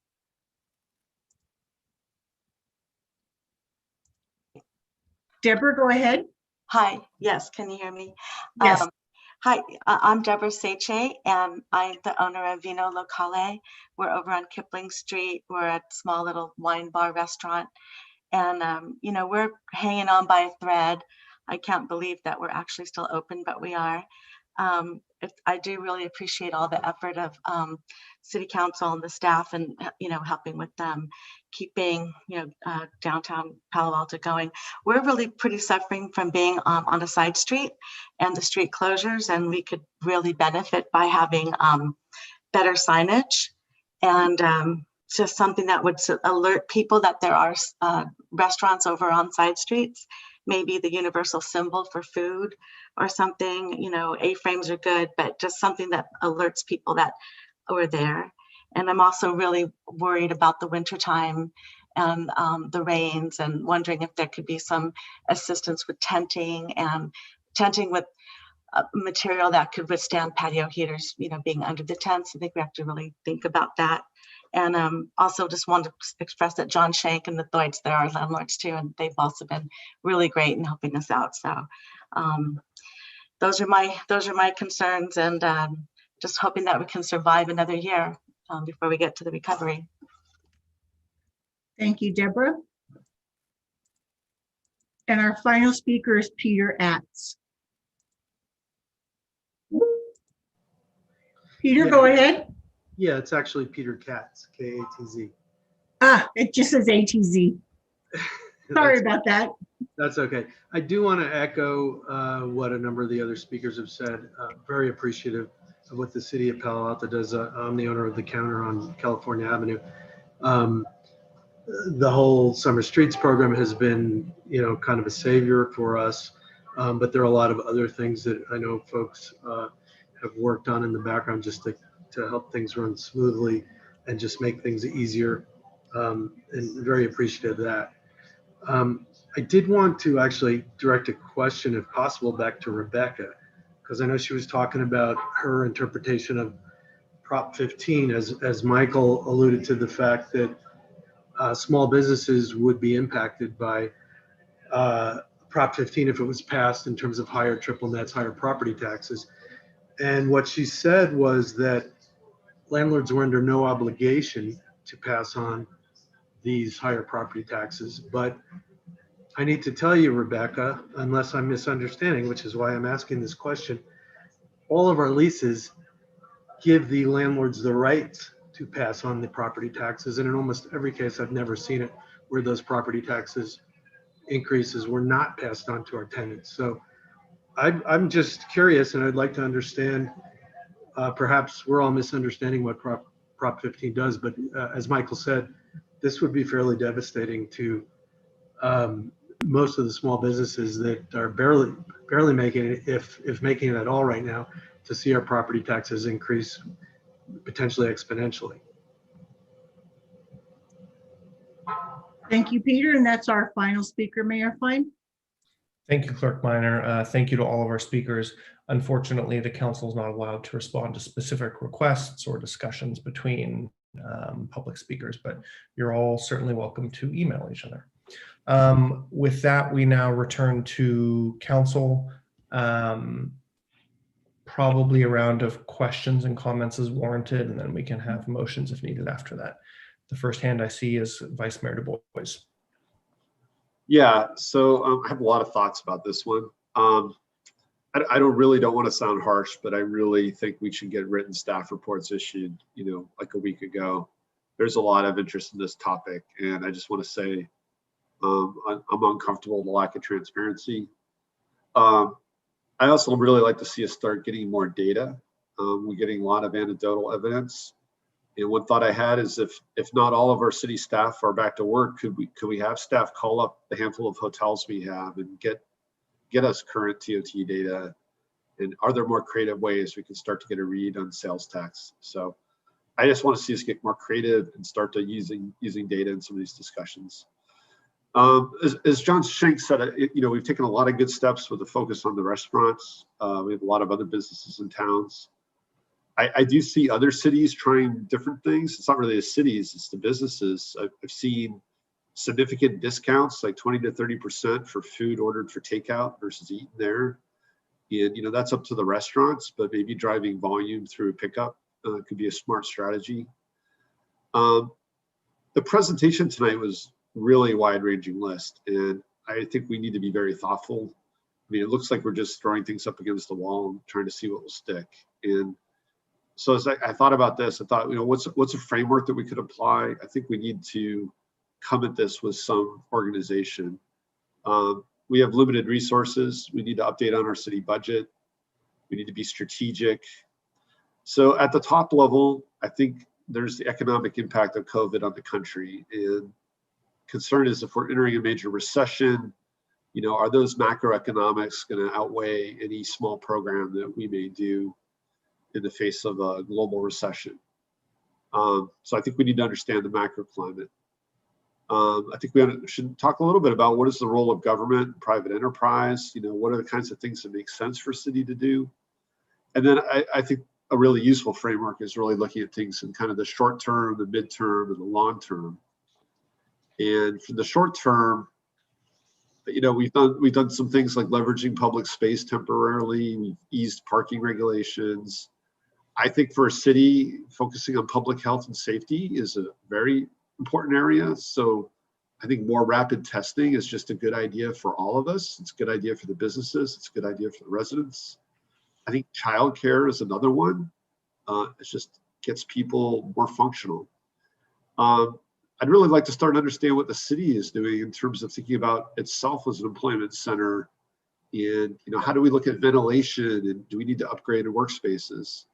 Deborah, go ahead.
Hi, yes, can you hear me?
Yes.
Hi, I'm Deborah Seche, and I'm the owner of Vino Locale. We're over on Kipling Street. We're a small little wine bar restaurant, and you know, we're hanging on by a thread. I can't believe that we're actually still open, but we are. I do really appreciate all the effort of City Council and the staff, and you know, helping with them keeping downtown Palo Alto going. We're really pretty suffering from being on a side street and the street closures, and we could really benefit by having better signage and just something that would alert people that there are restaurants over on side streets. Maybe the universal symbol for food or something, you know, A-frames are good, but just something that alerts people that we're there. And I'm also really worried about the wintertime and the rains, and wondering if there could be some assistance with tenting with material that could withstand patio heaters, you know, being under the tents. I think we have to really think about that. And also just want to express that John Shank and the Thoids, they're our landlords too, and they've also been really great in helping us out. So those are my concerns, and just hoping that we can survive another year before we get to the recovery.
Thank you, Deborah. And our final speaker is Peter Atz. Peter, go ahead.
Yeah, it's actually Peter Katz, K-A-T-Z.
Ah, it just says ATZ. Sorry about that.
That's okay. I do want to echo what a number of the other speakers have said. Very appreciative of what the city of Palo Alto does. I'm the owner of the counter on California Avenue. The whole Summer Streets program has been, you know, kind of a savior for us. But there are a lot of other things that I know folks have worked on in the background just to help things run smoothly and just make things easier. And very appreciative of that. I did want to actually direct a question, if possible, back to Rebecca, because I know she was talking about her interpretation of Prop 15, as Michael alluded to the fact that small businesses would be impacted by Prop 15 if it was passed, in terms of higher triple nets, higher property taxes. And what she said was that landlords were under no obligation to pass on these higher property taxes. But I need to tell you, Rebecca, unless I'm misunderstanding, which is why I'm asking this question, all of our leases give the landlords the right to pass on the property taxes. And in almost every case, I've never seen it where those property taxes increases were not passed on to our tenants. So I'm just curious, and I'd like to understand, perhaps we're all misunderstanding what Prop 15 does, but as Michael said, this would be fairly devastating to most of the small businesses that are barely making it, if making it at all right now, to see our property taxes increase potentially exponentially.
Thank you, Peter. And that's our final speaker, Mayor Fine.
Thank you, Clerk Minor. Thank you to all of our speakers. Unfortunately, the council is not allowed to respond to specific requests or discussions between public speakers, but you're all certainly welcome to email each other. With that, we now return to council. Probably a round of questions and comments is warranted, and then we can have motions if needed after that. The first hand I see is Vice Mayor Du Bois.
Yeah, so I have a lot of thoughts about this one. I don't want to sound harsh, but I really think we should get written staff reports issued, like a week ago. There's a lot of interest in this topic, and I just want to say I'm uncomfortable with the lack of transparency. I also really like to see us start getting more data. We're getting a lot of anecdotal evidence. And one thought I had is if not all of our city staff are back to work, could we have staff call up the handful of hotels we have and get us current TOT data? And are there more creative ways we can start to get a read on sales tax? So I just want to see us get more creative and start to using data in some of these discussions. As John Schenk said, we've taken a lot of good steps with a focus on the restaurants. We have a lot of other businesses in towns. I do see other cities trying different things. It's not really the cities, it's the businesses. I've seen significant discounts, like 20 to 30% for food ordered for takeout versus eating there. And that's up to the restaurants, but maybe driving volume through pickup could be a smart strategy. The presentation tonight was really wide-ranging list, and I think we need to be very thoughtful. I mean, it looks like we're just throwing things up against the wall and trying to see what will stick. And so as I thought about this, I thought, what's a framework that we could apply? I think we need to come at this with some organization. We have limited resources. We need to update on our city budget. We need to be strategic. So at the top level, I think there's the economic impact of COVID on the country. And concern is if we're entering a major recession, are those macroeconomics going to outweigh any small program that we may do in the face of a global recession? So I think we need to understand the macro climate. I think we should talk a little bit about what is the role of government, private enterprise, what are the kinds of things that make sense for city to do? And then I think a really useful framework is really looking at things in kind of the short term, the midterm, and the long term. And for the short term, we've done some things like leveraging public space temporarily. We've eased parking regulations. I think for a city, focusing on public health and safety is a very important area. So I think more rapid testing is just a good idea for all of us. It's a good idea for the businesses. It's a good idea for the residents. I think childcare is another one. It just gets people more functional. I'd really like to start to understand what the city is doing in terms of thinking about itself as an employment center. And how do we look at ventilation, and do we need to upgrade our workspaces?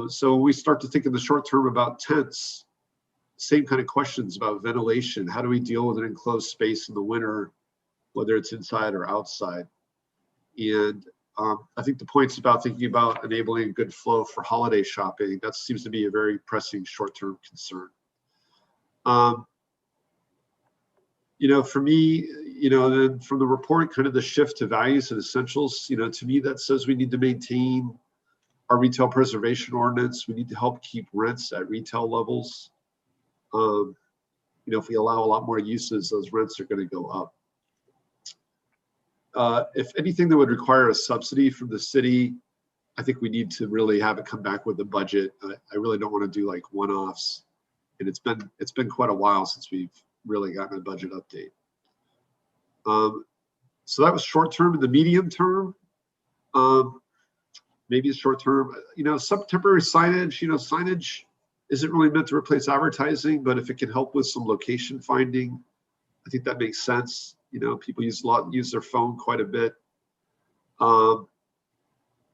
So when we start to think in the short term about tents, same kind of questions about ventilation. How do we deal with an enclosed space in the winter, whether it's inside or outside? And I think the points about thinking about enabling a good flow for holiday shopping, that seems to be a very pressing short-term concern. For me, then from the report, kind of the shift to values and essentials, to me, that says we need to maintain our retail preservation ordinance. We need to help keep rents at retail levels. If we allow a lot more uses, those rents are going to go up. If anything that would require a subsidy from the city, I think we need to really have it come back with a budget. I really don't want to do like one-offs And it's been quite a while since we've really gotten a budget update. So that was short term. In the medium term, maybe the short term, some temporary signage. Signage isn't really meant to replace advertising, but if it can help with some location finding, I think that makes sense. People use their phone quite a bit. And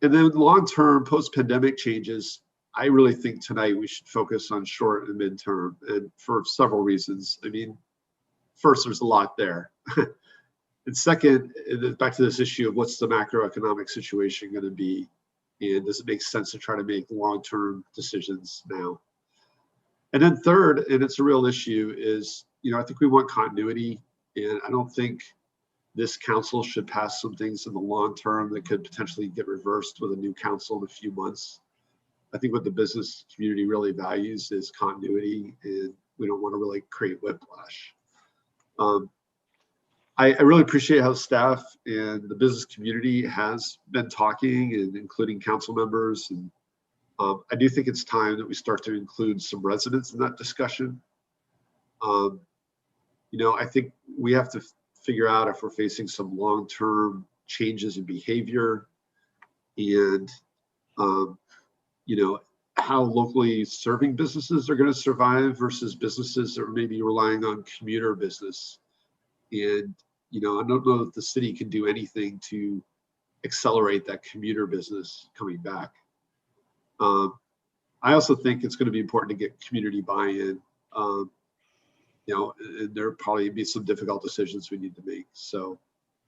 then long-term post-pandemic changes, I really think tonight we should focus on short and midterm, and for several reasons. I mean, first, there's a lot there. And second, back to this issue of what's the macroeconomic situation going to be, and does it make sense to try to make long-term decisions now? And then third, and it's a real issue, is, I think we want continuity, and I don't think this council should pass some things in the long term that could potentially get reversed with a new council in a few months. I think what the business community really values is continuity, and we don't want to really create whiplash. I really appreciate how staff and the business community has been talking, and including council members. And I do think it's time that we start to include some residents in that discussion. I think we have to figure out if we're facing some long-term changes in behavior, and how locally serving businesses are going to survive versus businesses that are maybe relying on commuter business. And I don't know that the city can do anything to accelerate that commuter business coming back. I also think it's going to be important to get community buy-in. And there'll probably be some difficult decisions we need to make. So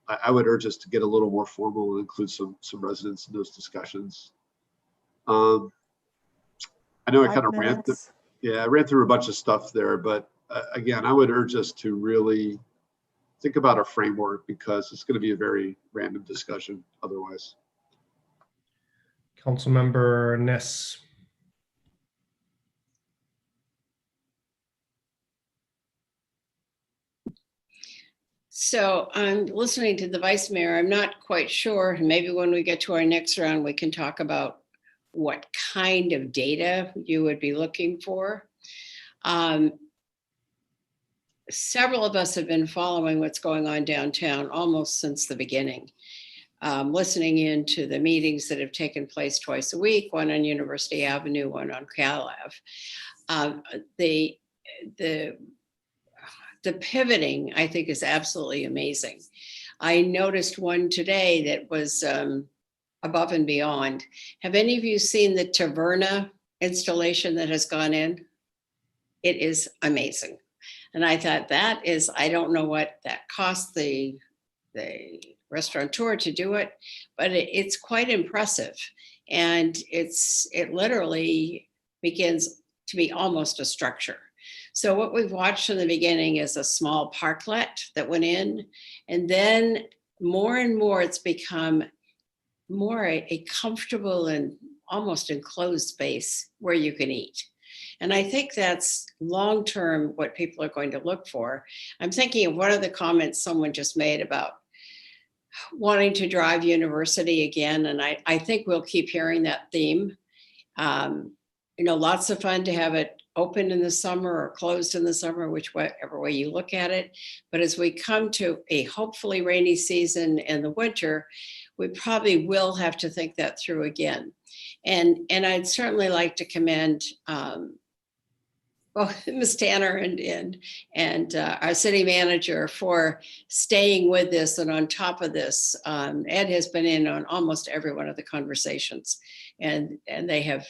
I would urge us to get a little more formal and include some residents in those discussions. I know I kind of ran through a bunch of stuff there, but again, I would urge us to really think about a framework, because it's going to be a very random discussion otherwise.
Councilmember Ness.
So I'm listening to the vice mayor. I'm not quite sure. Maybe when we get to our next round, we can talk about what kind of data you would be looking for. Several of us have been following what's going on downtown almost since the beginning, listening into the meetings that have taken place twice a week, one on University Avenue, one on Cal Ave. The pivoting, I think, is absolutely amazing. I noticed one today that was above and beyond. Have any of you seen the Taverna installation that has gone in? It is amazing. And I thought that is, I don't know what that cost the restaurateur to do it, but it's quite impressive. And it literally begins to be almost a structure. So what we've watched in the beginning is a small parklet that went in, and then more and more it's become more a comfortable and almost enclosed space where you can eat. And I think that's long-term what people are going to look for. I'm thinking of one of the comments someone just made about wanting to drive University again. And I think we'll keep hearing that theme. Lots of fun to have it open in the summer or closed in the summer, whichever way you look at it. But as we come to a hopefully rainy season in the winter, we probably will have to think that through again. And I'd certainly like to commend both Ms. Tanner and our city manager for staying with this and on top of this. Ed has been in on almost every one of the conversations, and they've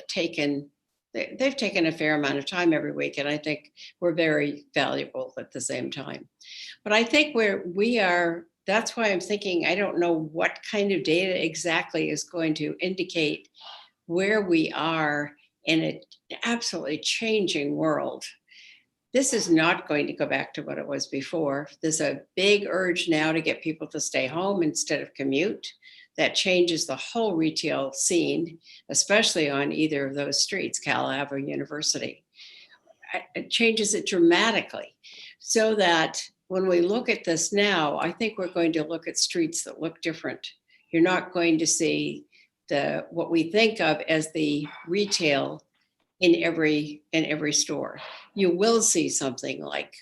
taken a fair amount of time every week, and I think we're very valuable at the same time. But I think that's why I'm thinking, I don't know what kind of data exactly is going to indicate where we are in an absolutely changing world. This is not going to go back to what it was before. There's a big urge now to get people to stay home instead of commute. That changes the whole retail scene, especially on either of those streets, Cal Ave or University. It changes it dramatically, so that when we look at this now, I think we're going to look at streets that look different. You're not going to see what we think of as the retail in every store. You will see something like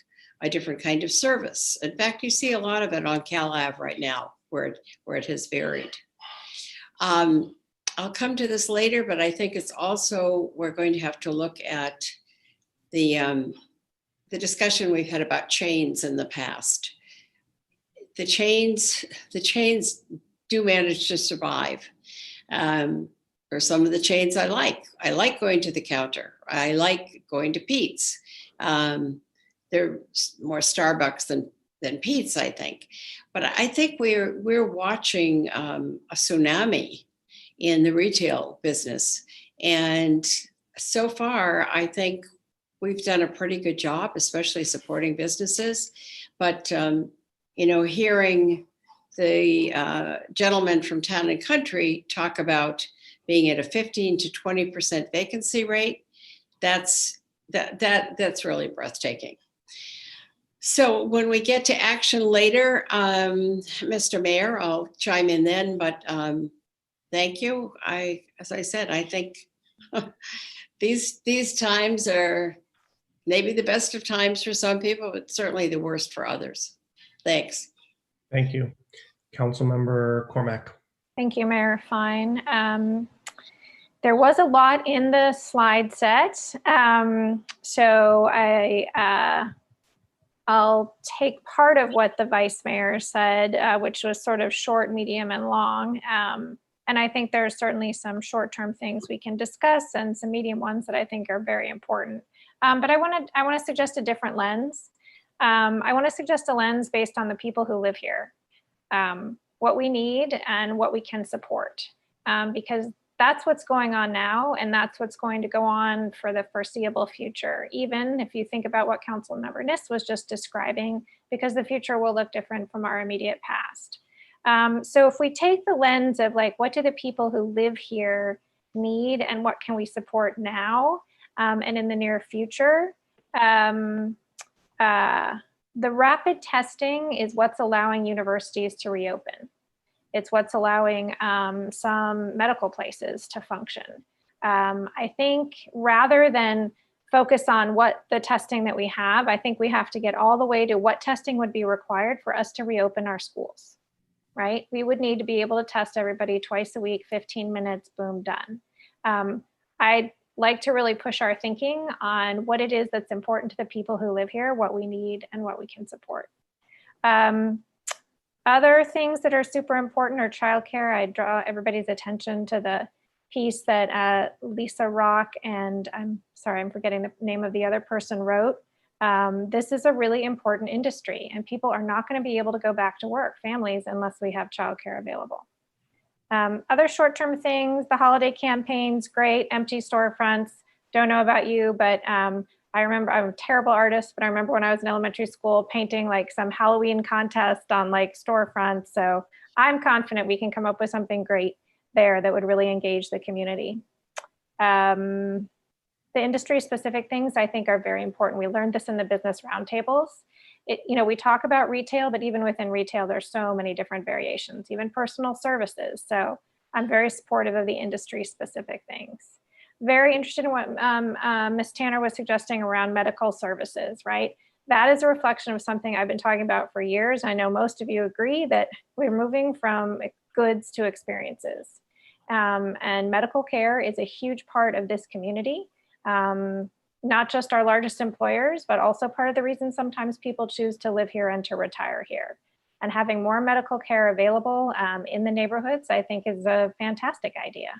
a different kind of service. In fact, you see a lot of it on Cal Ave right now, where it has varied. I'll come to this later, but I think it's also, we're going to have to look at the discussion we've had about chains in the past. The chains do manage to survive. Or some of the chains I like going to the counter. I like going to Pete's. They're more Starbucks than Pete's, I think. But I think we're watching a tsunami in the retail business. And so far, I think we've done a pretty good job, especially supporting businesses. But, hearing the gentleman from Town and Country talk about being at a 15 to 20% vacancy rate, that's really breathtaking. So when we get to action later, Mr. Mayor, I'll chime in then, but thank you. As I said, I think these times are maybe the best of times for some people, but certainly the worst for others. Thanks.
Thank you. Councilmember Cormack.
Thank you, Mayor Fine. There was a lot in the slide set, so I'll take part of what the Vice Mayor said, which was sort of short, medium, and long. And I think there's certainly some short-term things we can discuss and some medium ones that I think are very important. But I want to suggest a different lens. I want to suggest a lens based on the people who live here, what we need and what we can support, because that's what's going on now, and that's what's going to go on for the foreseeable future, even if you think about what Councilmember Niss was just describing, because the future will look different from our immediate past. So if we take the lens of like, what do the people who live here need and what can we support now and in the near future, the rapid testing is what's allowing universities to reopen. It's what's allowing some medical places to function. I think rather than focus on what the testing that we have, I think we have to get all the way to what testing would be required for us to reopen our schools, right? We would need to be able to test everybody twice a week, 15 minutes, boom, done. I'd like to really push our thinking on what it is that's important to the people who live here, what we need, and what we can support. Other things that are super important are childcare. I draw everybody's attention to the piece that Lisa Rock and I'm forgetting the name of the other person wrote. This is a really important industry and people are not going to be able to go back to work, families, unless we have childcare available. Other short-term things, the holiday campaigns, great, empty storefronts. Don't know about you, but I remember, I'm a terrible artist, but I remember when I was in elementary school painting like some Halloween contest on like storefronts. So I'm confident we can come up with something great there that would really engage the community. The industry specific things I think are very important. We learned this in the business roundtables. We talk about retail, but even within retail, there's so many different variations, even personal services. So I'm very supportive of the industry specific things. Very interested in what Ms. Tanner was suggesting around medical services, right? That is a reflection of something I've been talking about for years. I know most of you agree that we're moving from goods to experiences. And medical care is a huge part of this community. Not just our largest employers, but also part of the reason sometimes people choose to live here and to retire here. And having more medical care available in the neighborhoods, I think is a fantastic idea.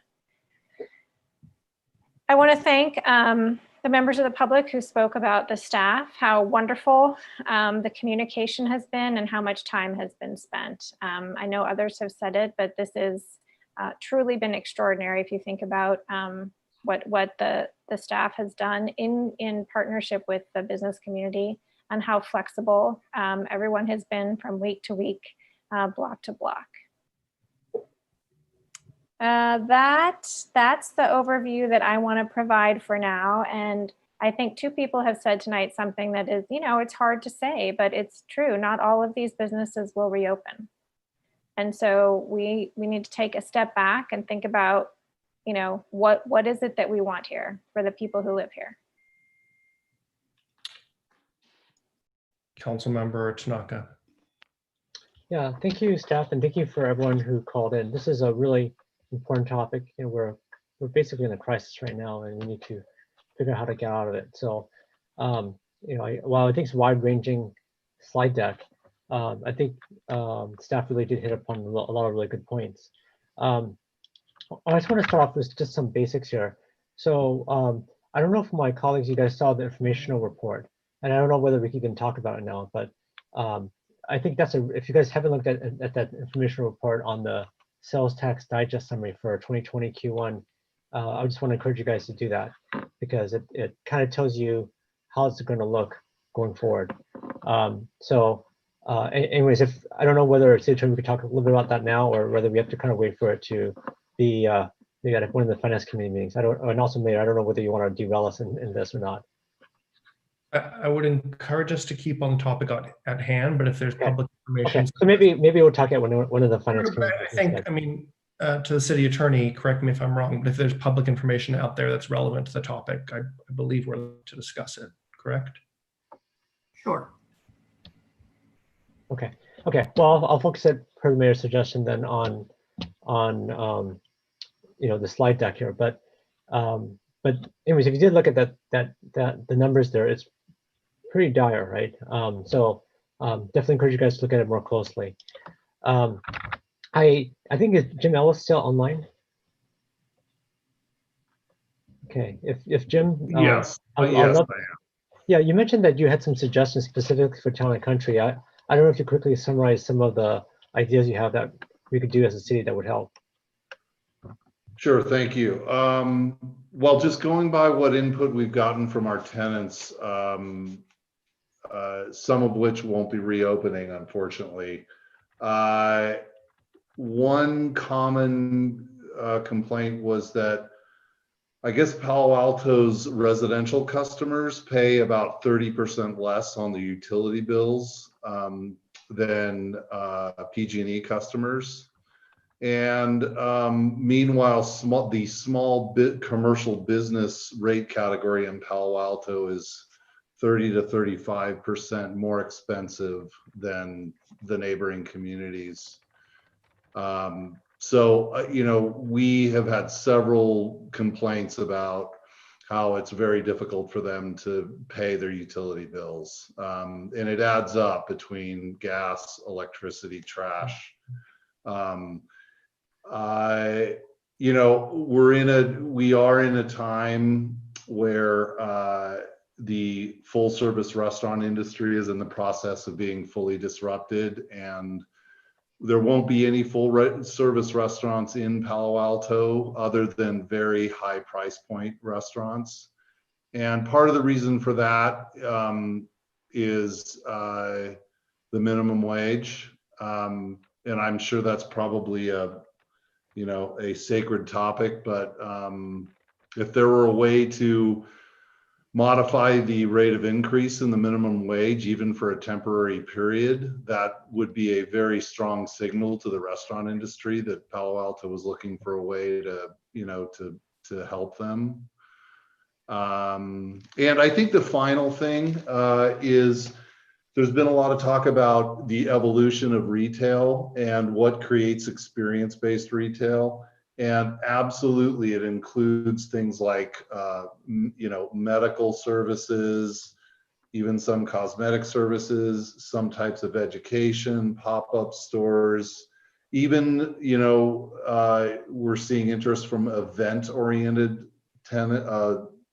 I want to thank the members of the public who spoke about the staff, how wonderful the communication has been and how much time has been spent. I know others have said it, but this has truly been extraordinary if you think about what the staff has done in partnership with the business community and how flexible everyone has been from week to week, block to block. That's the overview that I want to provide for now. And I think two people have said tonight something that is, it's hard to say, but it's true. Not all of these businesses will reopen. And so we need to take a step back and think about you know, what is it that we want here for the people who live here?
Councilmember Tanaka.
Yeah, thank you, staff, and thank you for everyone who called in. This is a really important topic. You know, we're basically in a crisis right now, and we need to figure out how to get out of it. So, you know, while I think it's a wide-ranging slide deck, I think staff really did hit upon a lot of really good points. I just want to start off with just some basics here. So I don't know if my colleagues, you guys saw the informational report, and I don't know whether we can even talk about it now, but I think that's if you guys haven't looked at that informational report on the sales tax digest summary for 2020 Q1, I just want to encourage you guys to do that, because it kind of tells you how it's going to look going forward. Anyways, if I don't know whether City Attorney, we could talk a little bit about that now, or whether we have to kind of wait for it to be maybe at one of the finance committee meetings. And also, Mayor, I don't know whether you want to derail us in this or not.
I would encourage us to keep on the topic at hand, but if there's public information.
Okay, so maybe we'll talk at one of the finance committee
I think, I mean, to the city attorney, correct me if I'm wrong, but if there's public information out there that's relevant to the topic, I believe we're to discuss it, correct?
Sure.
Okay. Well, I'll focus it per the mayor's suggestion then on you know, the slide deck here. But anyways, if you did look at the numbers there, it's pretty dire, right? Definitely encourage you guys to look at it more closely. I think, is Jim Ellis still online? Okay, if Jim,
yes,
yes, I am. Yeah, you mentioned that you had some suggestions specifically for Town and Country. I don't know if you quickly summarize some of the ideas you have that we could do as a city that would help.
Sure, thank you. Well, just going by what input we've gotten from our tenants, some of which won't be reopening, unfortunately. One common complaint was that I guess Palo Alto's residential customers pay about 30% less on the utility bills than PG&E customers. And meanwhile, the small commercial business rate category in Palo Alto is 30 to 35% more expensive than the neighboring communities. You know, we have had several complaints about how it's very difficult for them to pay their utility bills. And it adds up between gas, electricity, trash. You know, we are in a time where the full service restaurant industry is in the process of being fully disrupted, and there won't be any full service restaurants in Palo Alto other than very high price point restaurants. And part of the reason for that is the minimum wage. And I'm sure that's probably a sacred topic, but if there were a way to modify the rate of increase in the minimum wage, even for a temporary period, that would be a very strong signal to the restaurant industry that Palo Alto was looking for a way to, to help them. And I think the final thing is there's been a lot of talk about the evolution of retail and what creates experience-based retail. And absolutely, it includes things like, medical services, even some cosmetic services, some types of education, pop-up stores, even, we're seeing interest from event-oriented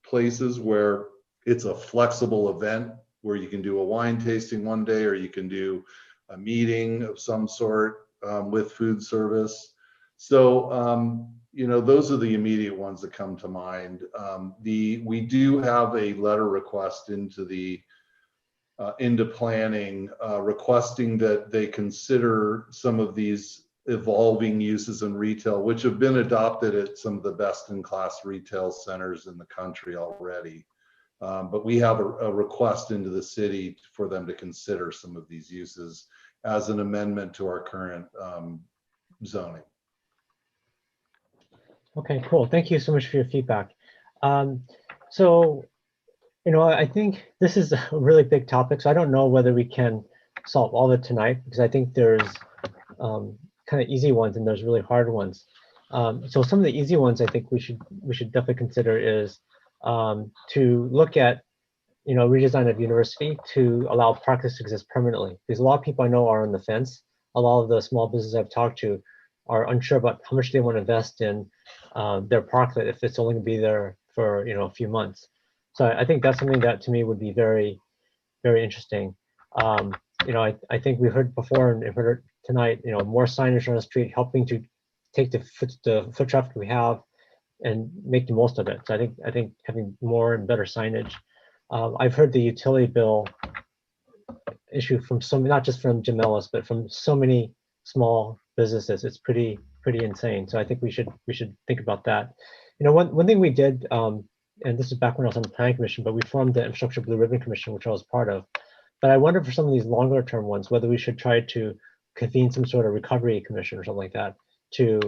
places where it's a flexible event where you can do a wine tasting one day, or you can do a meeting of some sort with food service. So, those are the immediate ones that come to mind. We do have a letter request into planning, requesting that they consider some of these evolving uses in retail, which have been adopted at some of the best-in-class retail centers in the country already. But we have a request into the city for them to consider some of these uses as an amendment to our current zoning.
Okay, cool. Thank you so much for your feedback. So, I think this is a really big topic, so I don't know whether we can solve all of it tonight, because I think there's kind of easy ones and there's really hard ones. So some of the easy ones I think we should definitely consider is to look at redesign of university to allow practice to exist permanently. Because a lot of people I know are on the fence. A lot of the small businesses I've talked to are unsure about how much they want to invest in their parklet if it's only going to be there for a few months. So I think that's something that to me would be very, very interesting. I think we heard before and heard it tonight. More signage on the street helping to take the foot traffic we have and make the most of it. So I think having more and better signage. I've heard the utility bill issue from not just from Jim Ellis, but from so many small businesses. It's pretty insane. So I think we should think about that. One thing we did, and this is back when I was on the planning commission, but we formed the Infrastructure Blue Ribbon Commission, which I was part of. But I wonder for some of these longer term ones, whether we should try to convene some sort of recovery commission or something like that to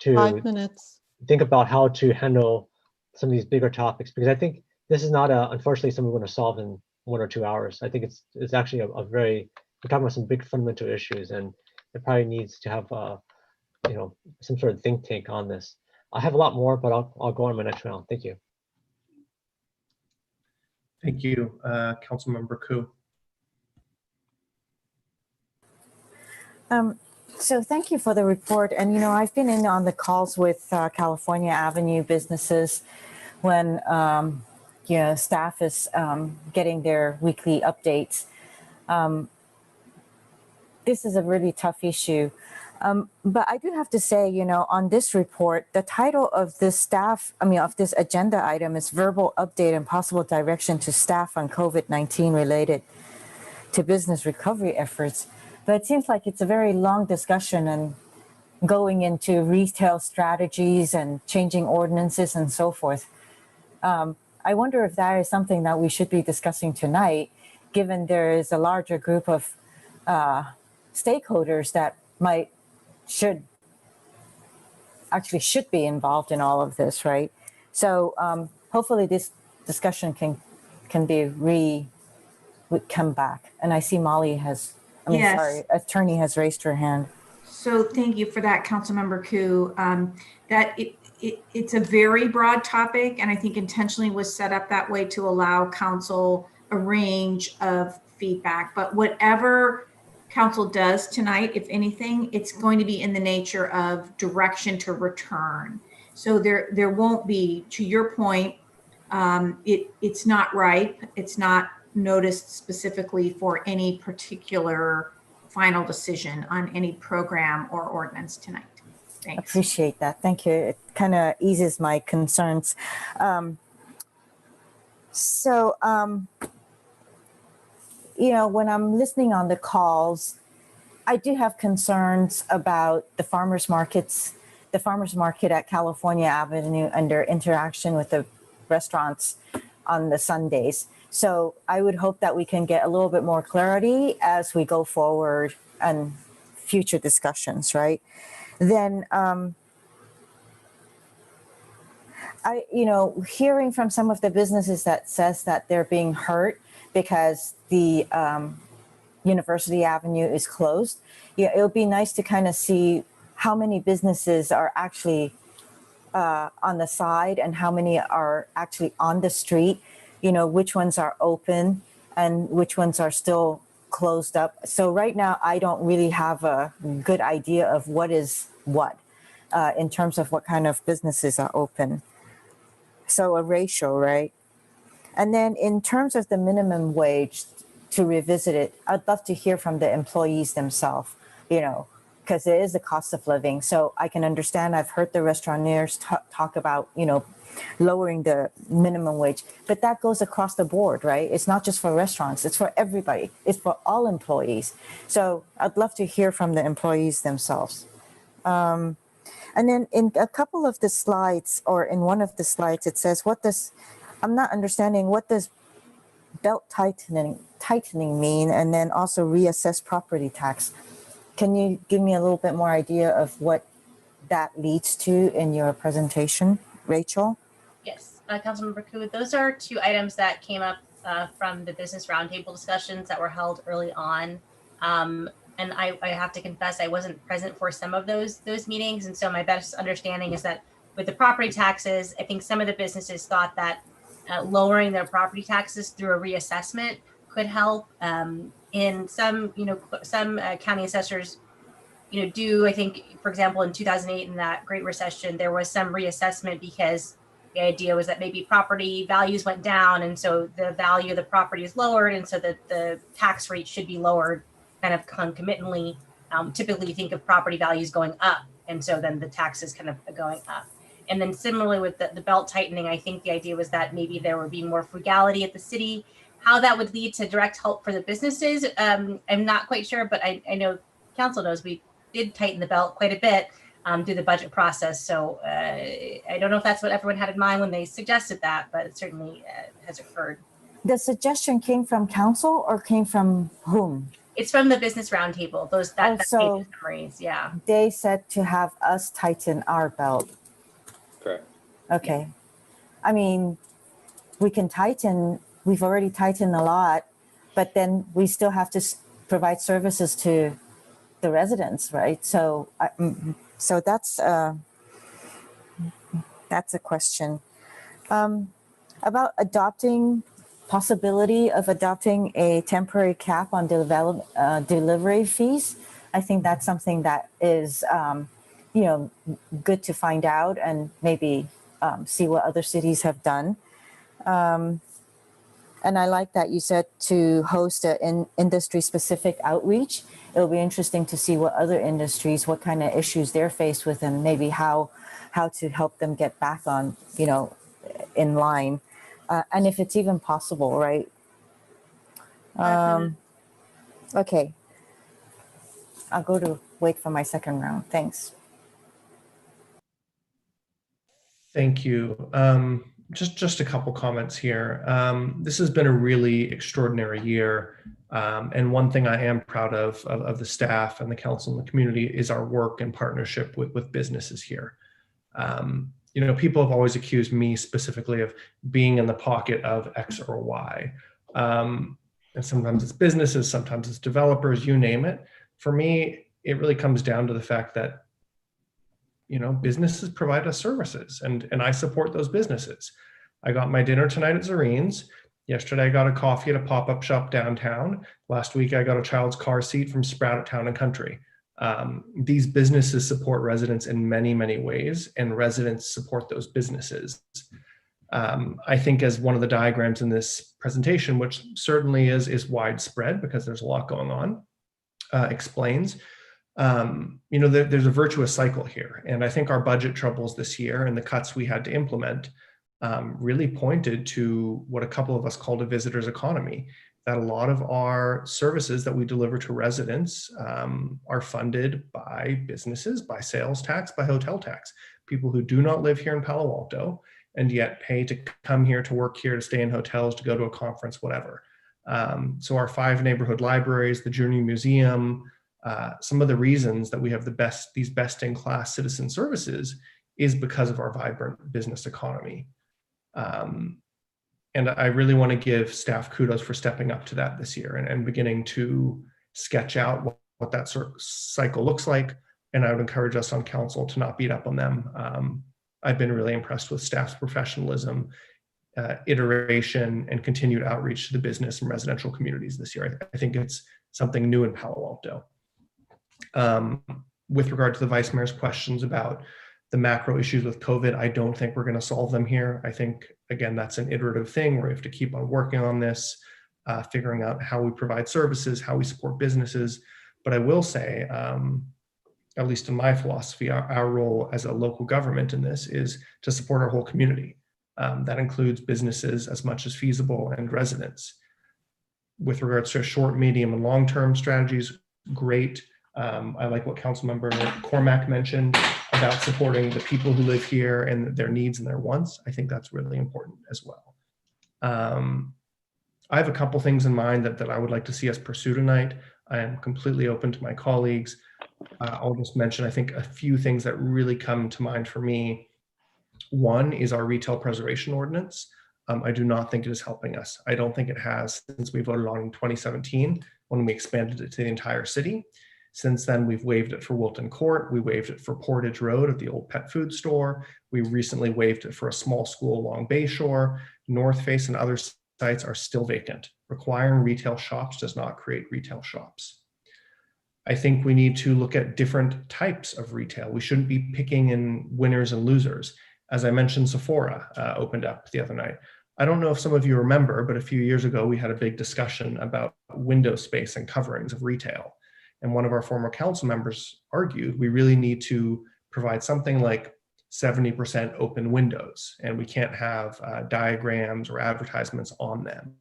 5 minutes.
think about how to handle some of these bigger topics, because I think this is not unfortunately something we're going to solve in 1 or 2 hours. I think it's actually a very, we're talking about some big fundamental issues, and it probably needs to have some sort of think tank on this. I have a lot more, but I'll go on my next round. Thank you.
Thank you, Councilmember Koo.
So thank you for the report. And, I've been in on the calls with California Avenue businesses when, staff is getting their weekly updates. This is a really tough issue. But I do have to say, on this report, the title of this of this agenda item is verbal update and possible direction to staff on COVID-19 related to business recovery efforts. But it seems like it's a very long discussion and going into retail strategies and changing ordinances and so forth. I wonder if that is something that we should be discussing tonight, given there is a larger group of stakeholders that should be involved in all of this, right? So hopefully this discussion can come back. And I see Molly Attorney has raised her hand.
So thank you for that, Councilmember Koo. It's a very broad topic, and I think intentionally was set up that way to allow council a range of feedback. But whatever council does tonight, if anything, it's going to be in the nature of direction to return. So there won't be, to your point, it's not ripe. It's not noticed specifically for any particular final decision on any program or ordinance tonight. Thanks.
Appreciate that. Thank you. It kind of eases my concerns. When I'm listening on the calls, I do have concerns about the farmers market at California Avenue and their interaction with the restaurants on the Sundays. So I would hope that we can get a little bit more clarity as we go forward and future discussions, right? Then, hearing from some of the businesses that says that they're being hurt because the University Avenue is closed. It would be nice to kind of see how many businesses are actually on the side and how many are actually on the street. Which ones are open and which ones are still closed up. So right now, I don't really have a good idea of what is what in terms of what kind of businesses are open. So a ratio, right? And then in terms of the minimum wage, to revisit it, I'd love to hear from the employees themselves, because it is the cost of living. So I can understand, I've heard the restaurateurs talk about, lowering the minimum wage, but that goes across the board, right? It's not just for restaurants, it's for everybody. It's for all employees. So I'd love to hear from the employees themselves. And then in a couple of the slides, or in one of the slides, it says, I'm not understanding, what does belt tightening mean? And then also reassess property tax. Can you give me a little bit more idea of what that leads to in your presentation, Rachel?
Yes, Councilmember Koo, those are two items that came up from the business roundtable discussions that were held early on. And I have to confess, I wasn't present for some of those meetings. And so my best understanding is that with the property taxes, I think some of the businesses thought that lowering their property taxes through a reassessment could help. In some, some county assessors, do, I think, for example, in 2008, in that Great Recession, there was some reassessment because the idea was that maybe property values went down. And so the value of the property is lowered. And so the tax rate should be lowered kind of concomitantly. Typically, you think of property values going up. And so then the taxes kind of going up. And then similarly with the belt tightening, I think the idea was that maybe there would be more frugality at the city. How that would lead to direct help for the businesses, I'm not quite sure, but I know council knows we did tighten the belt quite a bit through the budget process. So I don't know if that's what everyone had in mind when they suggested that, but it certainly has occurred.
The suggestion came from council or came from whom?
It's from the business roundtable. That's
so
memories, yeah.
They said to have us tighten our belt.
Correct.
Okay. I mean, we can tighten, we've already tightened a lot, but then we still have to provide services to the residents, right? So, so that's a question. About possibility of adopting a temporary cap on delivery fees. I think that's something that is, good to find out and maybe see what other cities have done. And I like that you said to host an industry-specific outreach. It'll be interesting to see what other industries, what kind of issues they're faced with, and maybe how to help them get back on, in line. And if it's even possible, right? Okay. I'll go to wait for my second round. Thanks.
Thank you. Just a couple comments here. This has been a really extraordinary year. And one thing I am proud of the staff and the council and the community is our work and partnership with businesses here. People have always accused me specifically of being in the pocket of X or Y. And sometimes it's businesses, sometimes it's developers, you name it. For me, it really comes down to the fact that businesses provide us services and I support those businesses. I got my dinner tonight at Zorene's. Yesterday, I got a coffee at a pop-up shop downtown. Last week, I got a child's car seat from Sprout at Town and Country. These businesses support residents in many, many ways, and residents support those businesses. I think as one of the diagrams in this presentation, which certainly is widespread because there's a lot going on, explains, there's a virtuous cycle here. And I think our budget troubles this year and the cuts we had to implement really pointed to what a couple of us called a visitor's economy, that a lot of our services that we deliver to residents are funded by businesses, by sales tax, by hotel tax, people who do not live here in Palo Alto and yet pay to come here, to work here, to stay in hotels, to go to a conference, whatever. So our 5 neighborhood libraries, the Journey Museum, some of the reasons that we have these best-in-class citizen services is because of our vibrant business economy. And I really want to give staff kudos for stepping up to that this year and beginning to sketch out what that sort of cycle looks like. And I would encourage us on council to not beat up on them. I've been really impressed with staff's professionalism, iteration, and continued outreach to the business and residential communities this year. I think it's something new in Palo Alto. With regard to the Vice Mayor's questions about the macro issues with COVID, I don't think we're going to solve them here. I think, again, that's an iterative thing where we have to keep on working on this, figuring out how we provide services, how we support businesses. But I will say, at least in my philosophy, our role as a local government in this is to support our whole community. That includes businesses as much as feasible and residents. With regards to short, medium, and long-term strategies, great. I like what Councilmember Cormack mentioned about supporting the people who live here and their needs and their wants. I think that's really important as well. I have a couple things in mind that I would like to see us pursue tonight. I am completely open to my colleagues. I'll just mention, I think, a few things that really come to mind for me. One is our retail preservation ordinance. I do not think it is helping us. I don't think it has since we voted on in 2017 when we expanded it to the entire city. Since then, we've waived it for Wilton Court. We waived it for Portage Road at the old pet food store. We recently waived it for a small school along Bayshore. North Face and other sites are still vacant. Requiring retail shops does not create retail shops. I think we need to look at different types of retail. We shouldn't be picking in winners and losers. As I mentioned, Sephora opened up the other night. I don't know if some of you remember, but a few years ago, we had a big discussion about window space and coverings of retail. And one of our former council members argued we really need to provide something like 70% open windows, and we can't have diagrams or advertisements on them.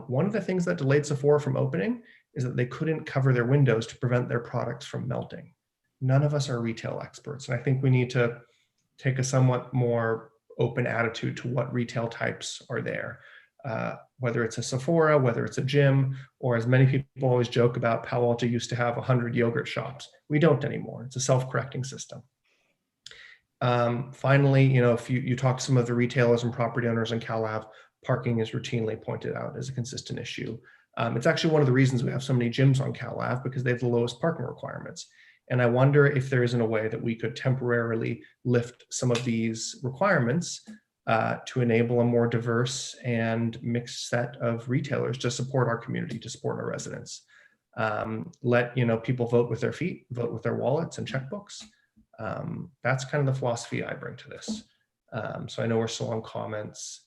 One of the things that delayed Sephora from opening is that they couldn't cover their windows to prevent their products from melting. None of us are retail experts, and I think we need to take a somewhat more open attitude to what retail types are there. Whether it's a Sephora, whether it's a gym, or as many people always joke about, Palo Alto used to have 100 yogurt shops. We don't anymore. It's a self-correcting system. Finally, if you talk to some of the retailers and property owners in Cal Ave, parking is routinely pointed out as a consistent issue. It's actually one of the reasons we have so many gyms on Cal Ave, because they have the lowest parking requirements. And I wonder if there isn't a way that we could temporarily lift some of these requirements to enable a more diverse and mixed set of retailers to support our community, to support our residents. Let people vote with their feet, vote with their wallets and checkbooks. That's kind of the philosophy I bring to this. So I know we're still on comments,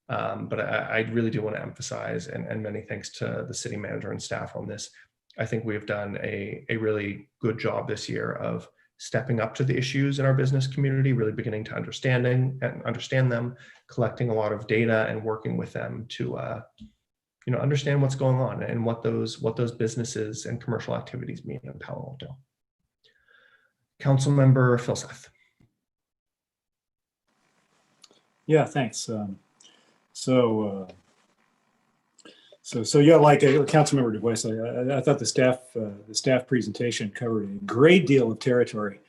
but I really do want to emphasize, and many thanks to the city manager and staff on this. I think we have done a really good job this year of stepping up to the issues in our business community, really beginning to understand them, collecting a lot of data and working with them to understand what's going on and what those businesses and commercial activities mean in Palo Alto. Councilmember Filsath.
Yeah, thanks. So yeah, like Councilmember DuBois, I thought the staff presentation covered a great deal of territory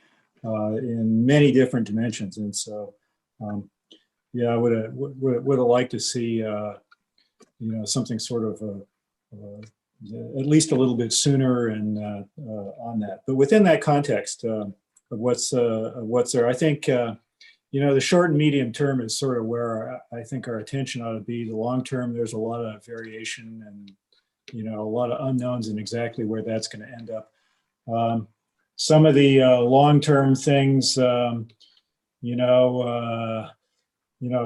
in many different dimensions, and so yeah, I would have liked to see something sort of at least a little bit sooner and on that. But within that context of what's there, I think the short and medium term is sort of where I think our attention ought to be. The long term, there's a lot of variation and a lot of unknowns in exactly where that's going to end up. Some of the long term things, a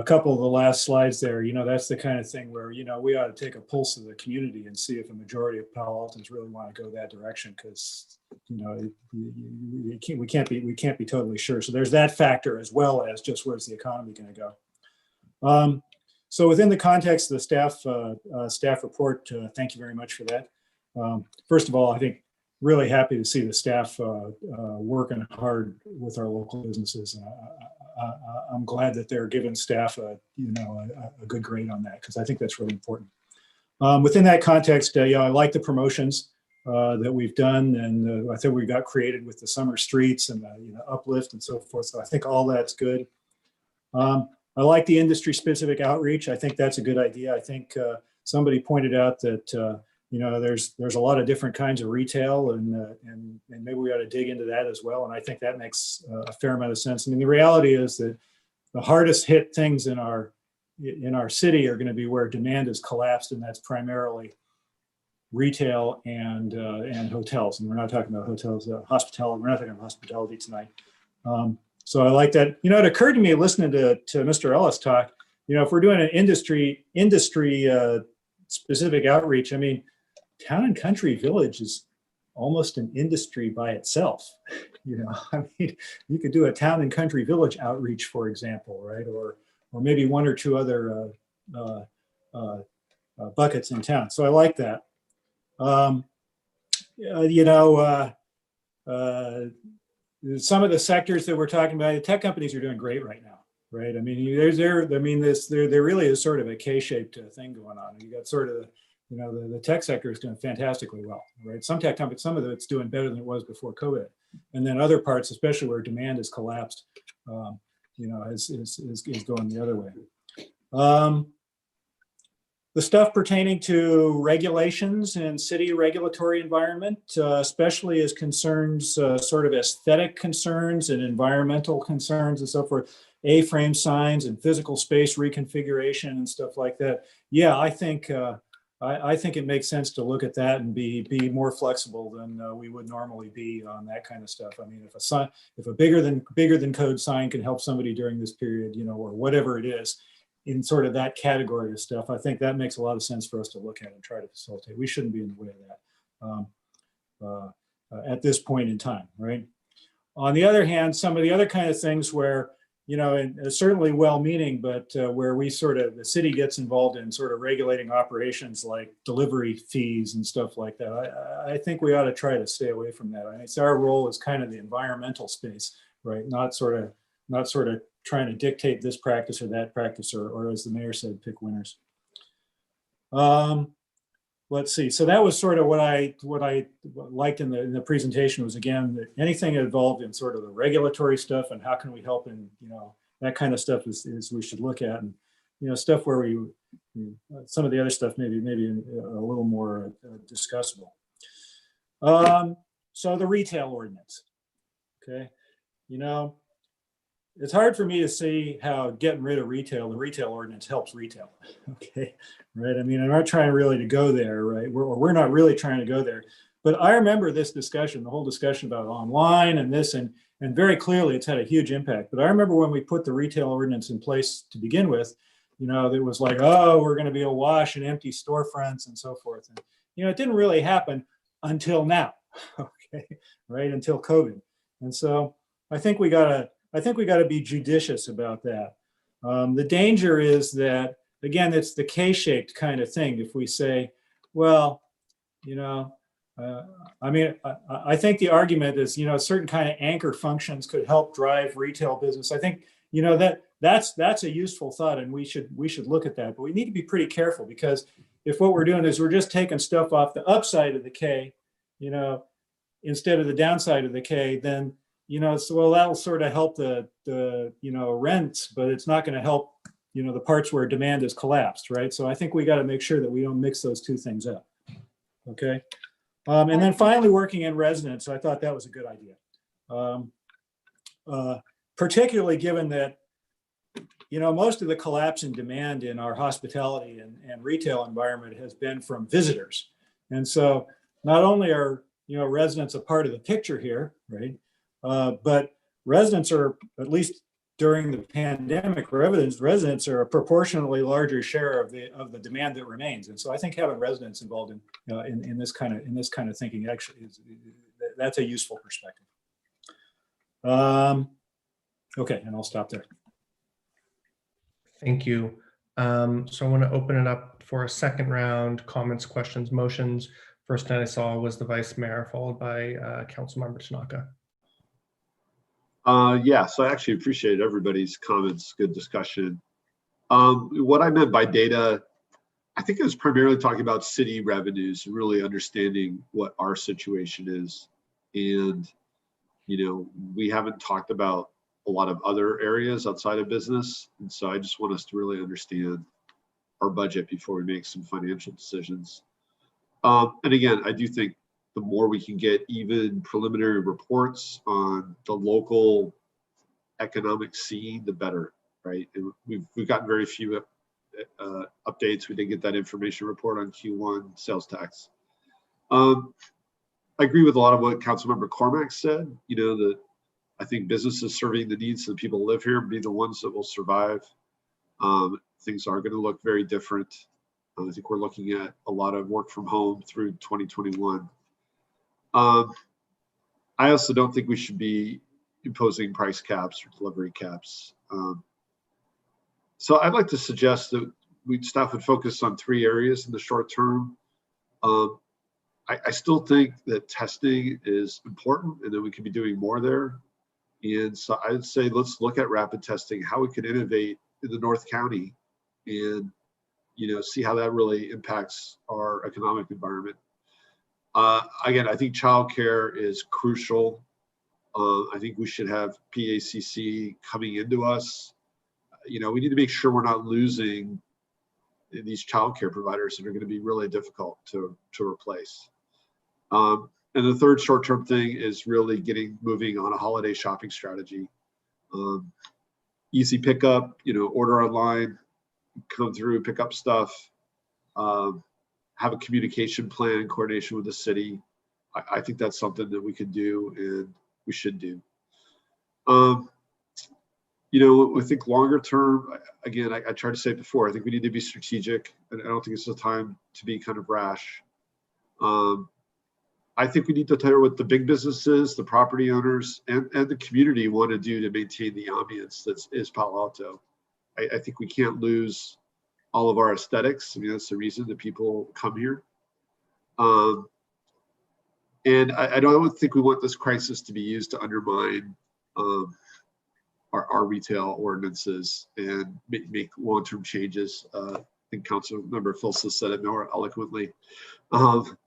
couple of the last slides there, that's the kind of thing where, we ought to take a pulse of the community and see if a majority of Palo Altans really want to go that direction, because, we can't be totally sure. So there's that factor, as well as just where's the economy going to go. So within the context of the staff report, thank you very much for that. First of all, I think really happy to see the staff working hard with our local businesses. I'm glad that they're giving staff a good grade on that, because I think that's really important. Within that context, I like the promotions that we've done, and I think we got created with the summer streets and uplift and so forth. So I think all that's good. I like the industry specific outreach. I think that's a good idea. I think somebody pointed out that there's a lot of different kinds of retail, and maybe we ought to dig into that as well. And I think that makes a fair amount of sense. I mean, the reality is that the hardest hit things in our city are going to be where demand has collapsed, and that's primarily retail and hotels. And we're not talking about hotels, hospitality. We're not talking about hospitality tonight. So I like that. It occurred to me listening to Mr. Ellis talk. If we're doing an industry specific outreach, I mean, Town and Country Village is almost an industry by itself. I mean, you could do a Town and Country Village outreach, for example, right? Or maybe one or two other buckets in town. So I like that. Some of the sectors that we're talking about, the tech companies are doing great right now, right? I mean, there really is sort of a K-shaped thing going on. You got sort of you know, the tech sector is doing fantastically well, right? Some tech companies, some of it's doing better than it was before COVID. And then other parts, especially where demand has collapsed, you know, is going the other way. The stuff pertaining to regulations and city regulatory environment, especially as concerns, sort of aesthetic concerns and environmental concerns and so forth, A-frame signs and physical space reconfiguration and stuff like that. Yeah, I think it makes sense to look at that and be more flexible than we would normally be on that kind of stuff. I mean, if a bigger than code sign can help somebody during this period, you know, or whatever it is, in sort of that category of stuff, I think that makes a lot of sense for us to look at and try to facilitate. We shouldn't be in the way of that at this point in time, right? On the other hand, some of the other kind of things where, you know, and certainly well-meaning, but where the city gets involved in sort of regulating operations like delivery fees and stuff like that. I think we ought to try to stay away from that. I mean, it's our role as kind of the environmental space, right? Not sort of trying to dictate this practice or that practice, or as the mayor said, pick winners. Let's see. So that was sort of what I liked in the presentation was, again, that anything involved in sort of the regulatory stuff and how can we help in, you know, that kind of stuff is we should look at, and, you know, stuff where some of the other stuff maybe a little more discussable. So the retail ordinance, okay, you know, it's hard for me to see how getting rid of the retail ordinance helps retail. Okay, right? I mean, I'm not trying really to go there, right? We're not really trying to go there. But I remember this discussion, the whole discussion about online and this, and very clearly it's had a huge impact. But I remember when we put the retail ordinance in place to begin with, you know, it was like, oh, we're going to be awash in empty storefronts and so forth. And, you know, it didn't really happen until now, okay, right? Until COVID. And so I think we got to be judicious about that. The danger is that, again, it's the K-shaped kind of thing. If we say, well, you know, I mean, I think the argument is, you know, certain kind of anchor functions could help drive retail business. I think, you know, that's a useful thought, and we should look at that. But we need to be pretty careful, because if what we're doing is we're just taking stuff off the upside of the K, you know, instead of the downside of the K, then, you know, so, well, that'll sort of help the you know, rents, but it's not going to help, you know, the parts where demand has collapsed, right? So I think we got to make sure that we don't mix those two things up. Okay. And then finally, working in residence, I thought that was a good idea. Particularly given that, you know, most of the collapse in demand in our hospitality and retail environment has been from visitors. And so not only are, you know, residents a part of the picture here, right? But residents are, at least during the pandemic, residents are a proportionally larger share of the demand that remains. And so I think having residents involved in this kind of thinking actually that's a useful perspective. Okay, and I'll stop there.
Thank you. So I want to open it up for a second round, comments, questions, motions. First one I saw was the Vice Mayor, followed by Councilmember Tanaka.
Yeah, so I actually appreciate everybody's comments, good discussion. What I meant by data, I think it was primarily talking about city revenues, really understanding what our situation is. And, you know, we haven't talked about a lot of other areas outside of business. And so I just want us to really understand our budget before we make some financial decisions. And again, I do think the more we can get even preliminary reports on the local economic scene, the better, right? And we've gotten very few updates. We did get that information report on Q1 sales tax. I agree with a lot of what Councilmember Cormack said. You know, that I think businesses serving the needs of the people who live here be the ones that will survive. Things are going to look very different. I think we're looking at a lot of work from home through 2021. I also don't think we should be imposing price caps or delivery caps. So I'd like to suggest that staff would focus on 3 areas in the short term. I still think that testing is important and that we could be doing more there. And so I'd say let's look at rapid testing, how we could innovate in the North County and see how that really impacts our economic environment. Again, I think childcare is crucial. I think we should have PACC coming into us. We need to make sure we're not losing these childcare providers that are going to be really difficult to replace. And the third short-term thing is really moving on a holiday shopping strategy. Easy pickup, order online, come through, pick up stuff, have a communication plan in coordination with the city. I think that's something that we could do and we should do. I think longer term, again, I tried to say it before, I think we need to be strategic, and I don't think it's the time to be kind of rash. I think we need to tell her what the big businesses, the property owners, and the community want to do to maintain the ambience that is Palo Alto. I think we can't lose all of our aesthetics. I mean, that's the reason that people come here. And I don't think we want this crisis to be used to undermine our retail ordinances and make long-term changes. I think Councilmember Filson said it more eloquently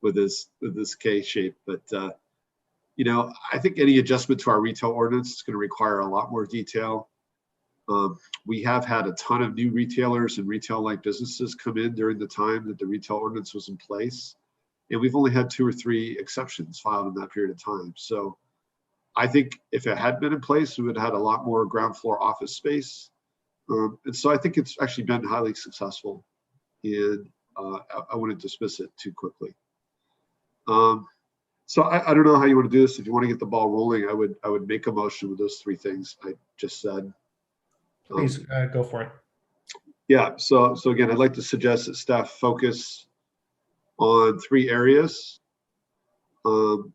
with this K shape. But I think any adjustment to our retail ordinance is going to require a lot more detail. We have had a ton of new retailers and retail-like businesses come in during the time that the retail ordinance was in place. And we've only had 2 or 3 exceptions filed in that period of time. So I think if it had been in place, we would have had a lot more ground floor office space. And so I think it's actually been highly successful. And I wouldn't dismiss it too quickly. So I don't know how you want to do this. If you want to get the ball rolling, I would make a motion with those 3 things I just said.
Please go for it.
Yeah, so again, I'd like to suggest that staff focus on 3 areas. One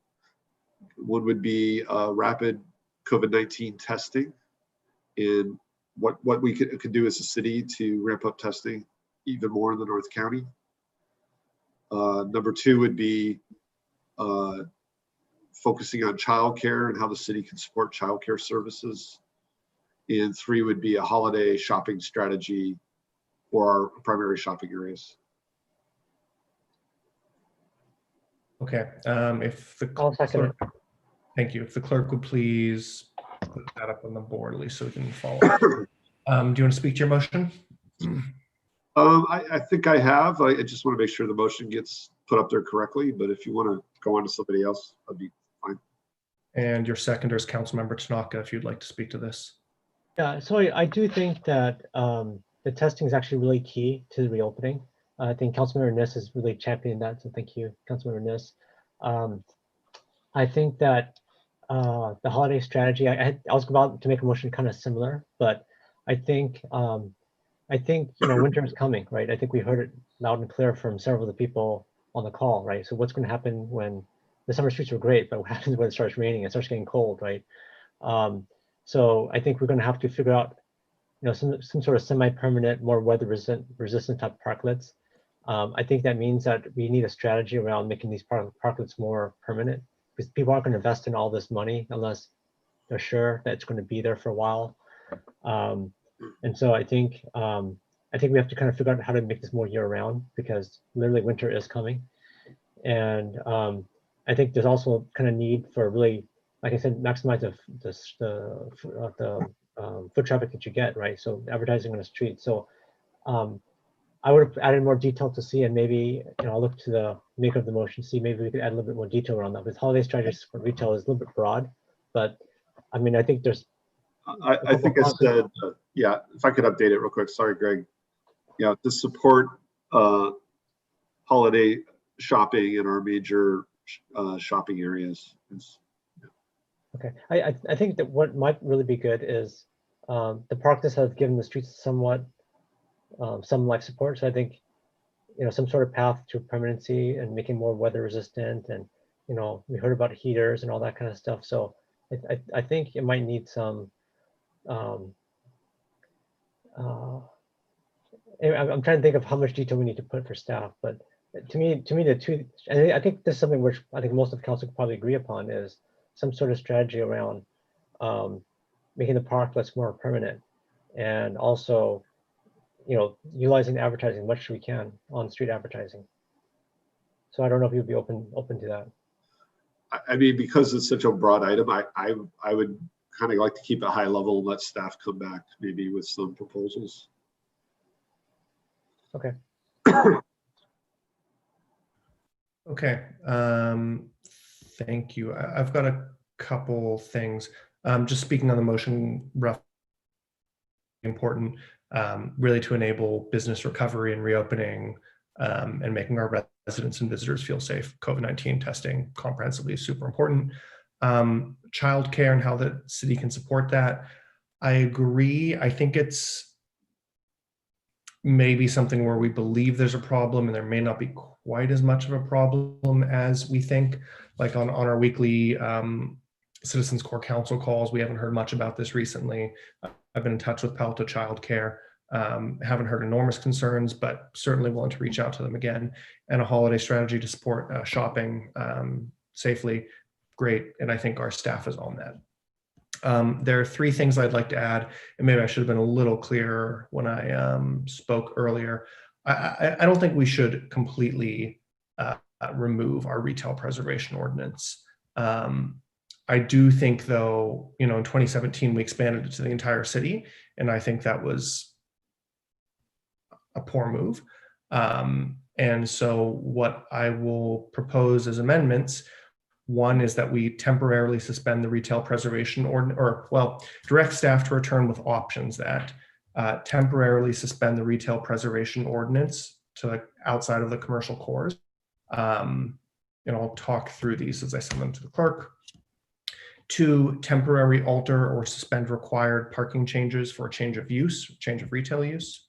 would be rapid COVID-19 testing and what we could do as a city to ramp up testing even more in the North County. Number 2 would be focusing on childcare and how the city can support childcare services. And 3 would be a holiday shopping strategy for our primary shopping areas.
Okay, if the clerk, thank you. If the clerk would please put that up on the board, at least so we can follow. Do you want to speak to your motion?
I think I have. I just want to make sure the motion gets put up there correctly, but if you want to go on to somebody else, I'd be fine.
And your seconder is Councilmember Tanaka, if you'd like to speak to this.
Yeah, so I do think that the testing is actually really key to the reopening. I think Councilmember Niss has really championed that, so thank you, Councilmember Niss. I think that the holiday strategy, I was about to make a motion kind of similar, but I think winter is coming, right? I think we heard it loud and clear from several of the people on the call, right? So what's going to happen when the summer streets were great, but what happens when it starts raining, it starts getting cold, right? So I think we're going to have to figure out, some sort of semi-permanent, more weather-resistant type parklets. I think that means that we need a strategy around making these parklets more permanent, because people aren't going to invest in all this money unless they're sure that it's going to be there for a while. And so I think we have to kind of figure out how to make this more year-round, because literally winter is coming. And I think there's also kind of need for really, like I said, maximize the foot traffic that you get, right? So advertising on the street. So I would have added more detail to see, and maybe I'll look to the maker of the motion, see maybe we could add a little bit more detail around that. With holiday strategies for retail is a little bit broad, but I mean, I think there's.
I think I said, yeah, if I could update it real quick. Sorry, Greg. Yeah, to support holiday shopping in our major shopping areas.
Okay, I think that what might really be good is the parklets have given the streets somewhat some life support. So I think some sort of path to permanency and making more weather resistant, and we heard about heaters and all that kind of stuff. So I think it might need some. I'm trying to think of how much detail we need to put for staff, but to me the two, and I think this is something which I think most of the council could probably agree upon, is some sort of strategy around making the parklets more permanent, and also utilizing advertising much as we can on street advertising. So I don't know if you'd be open to that.
I mean, because it's such a broad item, I would kind of like to keep it high level and let staff come back maybe with some proposals.
Okay.
Okay. Thank you. I've got a couple things. Just speaking on the motion, rough important, really to enable business recovery and reopening, and making our residents and visitors feel safe. COVID-19 testing comprehensively is super important. Childcare and how the city can support that. I agree. I think it's maybe something where we believe there's a problem and there may not be quite as much of a problem as we think. Like on our weekly Citizens Core Council calls, we haven't heard much about this recently. I've been in touch with Palo Alto Childcare. Haven't heard enormous concerns, but certainly willing to reach out to them again. And a holiday strategy to support shopping safely, great. And I think our staff is on that. There are three things I'd like to add, and maybe I should have been a little clearer when I spoke earlier. I don't think we should completely remove our retail preservation ordinance. I do think, though, in 2017, we expanded it to the entire city, and I think that was a poor move. And so what I will propose as amendments, one is that we temporarily suspend the retail preservation ordinance, direct staff to return with options that temporarily suspend the retail preservation ordinance to outside of the commercial cores. And I'll talk through these as I send them to the clerk. 2, temporary alter or suspend required parking changes for a change of use, change of retail use.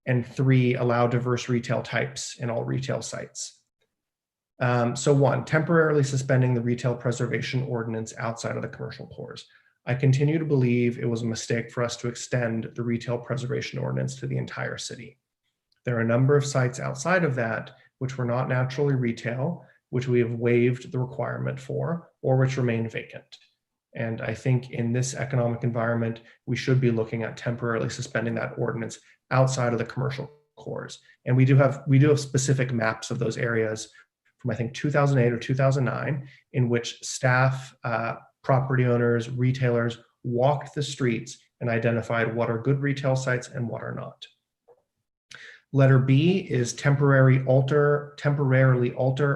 And 3, allow diverse retail types in all retail sites. So 1, temporarily suspending the retail preservation ordinance outside of the commercial cores. I continue to believe it was a mistake for us to extend the retail preservation ordinance to the entire city. There are a number of sites outside of that which were not naturally retail, which we have waived the requirement for, or which remain vacant. And I think in this economic environment, we should be looking at temporarily suspending that ordinance outside of the commercial cores. And we do have specific maps of those areas from, I think, 2008 or 2009, in which staff, property owners, retailers walked the streets and identified what are good retail sites and what are not. Letter B is temporarily alter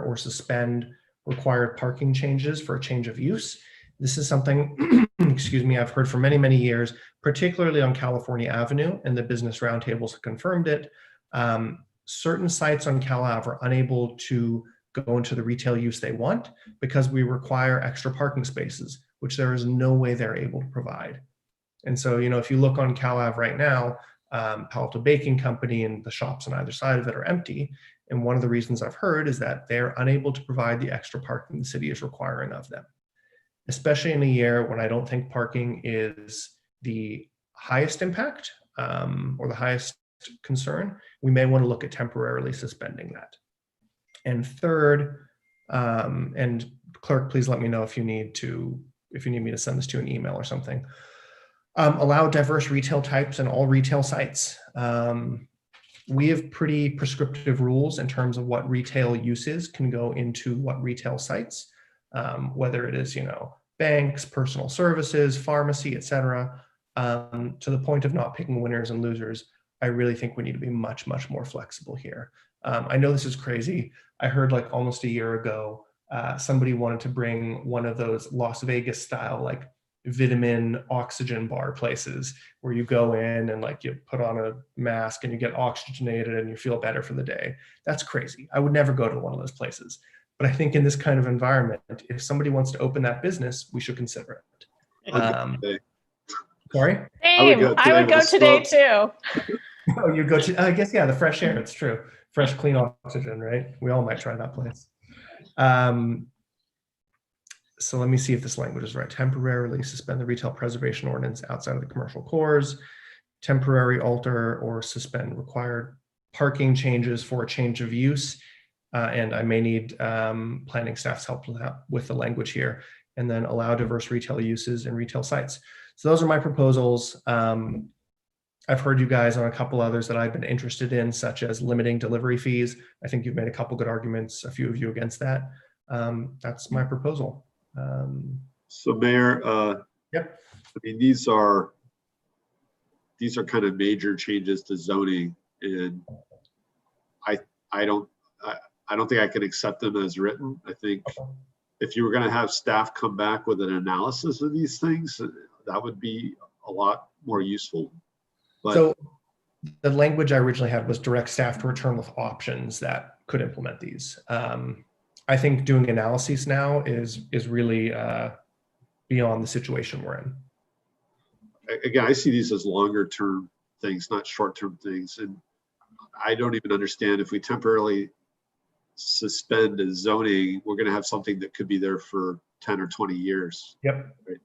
or suspend required parking changes for a change of use. This is something, excuse me, I've heard for many, many years, particularly on California Avenue, and the business roundtables have confirmed it. Certain sites on Cal Ave are unable to go into the retail use they want because we require extra parking spaces, which there is no way they're able to provide. And so, if you look on Cal Ave right now, Palo Alto Baking Company and the shops on either side of it are empty. And one of the reasons I've heard is that they're unable to provide the extra parking the city is requiring of them. Especially in a year when I don't think parking is the highest impact or the highest concern, we may want to look at temporarily suspending that. And third, and clerk, please let me know if you need me to send this to an email or something. Allow diverse retail types in all retail sites. We have pretty prescriptive rules in terms of what retail uses can go into what retail sites, whether it is, banks, personal services, pharmacy, et cetera, to the point of not picking winners and losers. I really think we need to be much, much more flexible here. I know this is crazy. I heard like almost a year ago, somebody wanted to bring one of those Las Vegas style, like vitamin oxygen bar places where you go in and like you put on a mask and you get oxygenated and you feel better for the day. That's crazy. I would never go to one of those places. But I think in this kind of environment, if somebody wants to open that business, we should consider it. Sorry?
Same. I would go today too.
Oh, you go to, I guess, yeah, the fresh air, it's true. Fresh, clean oxygen, right? We all might try that place. So let me see if this language is right. Temporarily suspend the retail preservation ordinance outside of the commercial cores. Temporary alter or suspend required parking changes for a change of use. And I may need planning staff's help with the language here. And then allow diverse retail uses and retail sites. So those are my proposals. I've heard you guys on a couple others that I've been interested in, such as limiting delivery fees. I think you've made a couple good arguments, a few of you against that. That's my proposal.
So Mayor,
Yep.
I mean, these are kind of major changes to zoning, and I don't think I can accept them as written. I think if you were going to have staff come back with an analysis of these things, that would be a lot more useful. But
So the language I originally had was direct staff to return with options that could implement these. I think doing analyses now is really beyond the situation we're in.
again, I see these as longer term things, not short term things. And I don't even understand if we temporarily suspend a zoning, we're going to have something that could be there for 10 or 20 years.
Yep.
Right?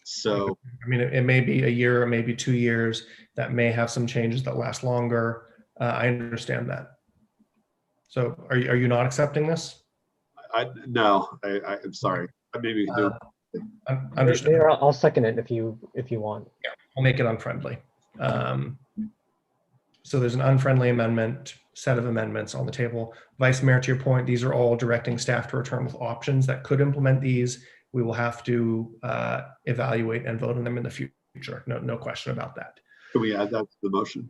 So,
I mean, it may be a year or maybe 2 years that may have some changes that last longer. I understand that. So are you not accepting this?
No, I'm sorry. Maybe we can do.
Understood.
Mayor, I'll second it if you want.
Yeah, we'll make it unfriendly. So there's an unfriendly set of amendments on the table. Vice Mayor, to your point, these are all directing staff to return with options that could implement these. We will have to evaluate and vote on them in the future. No question about that.
Can we add that to the motion?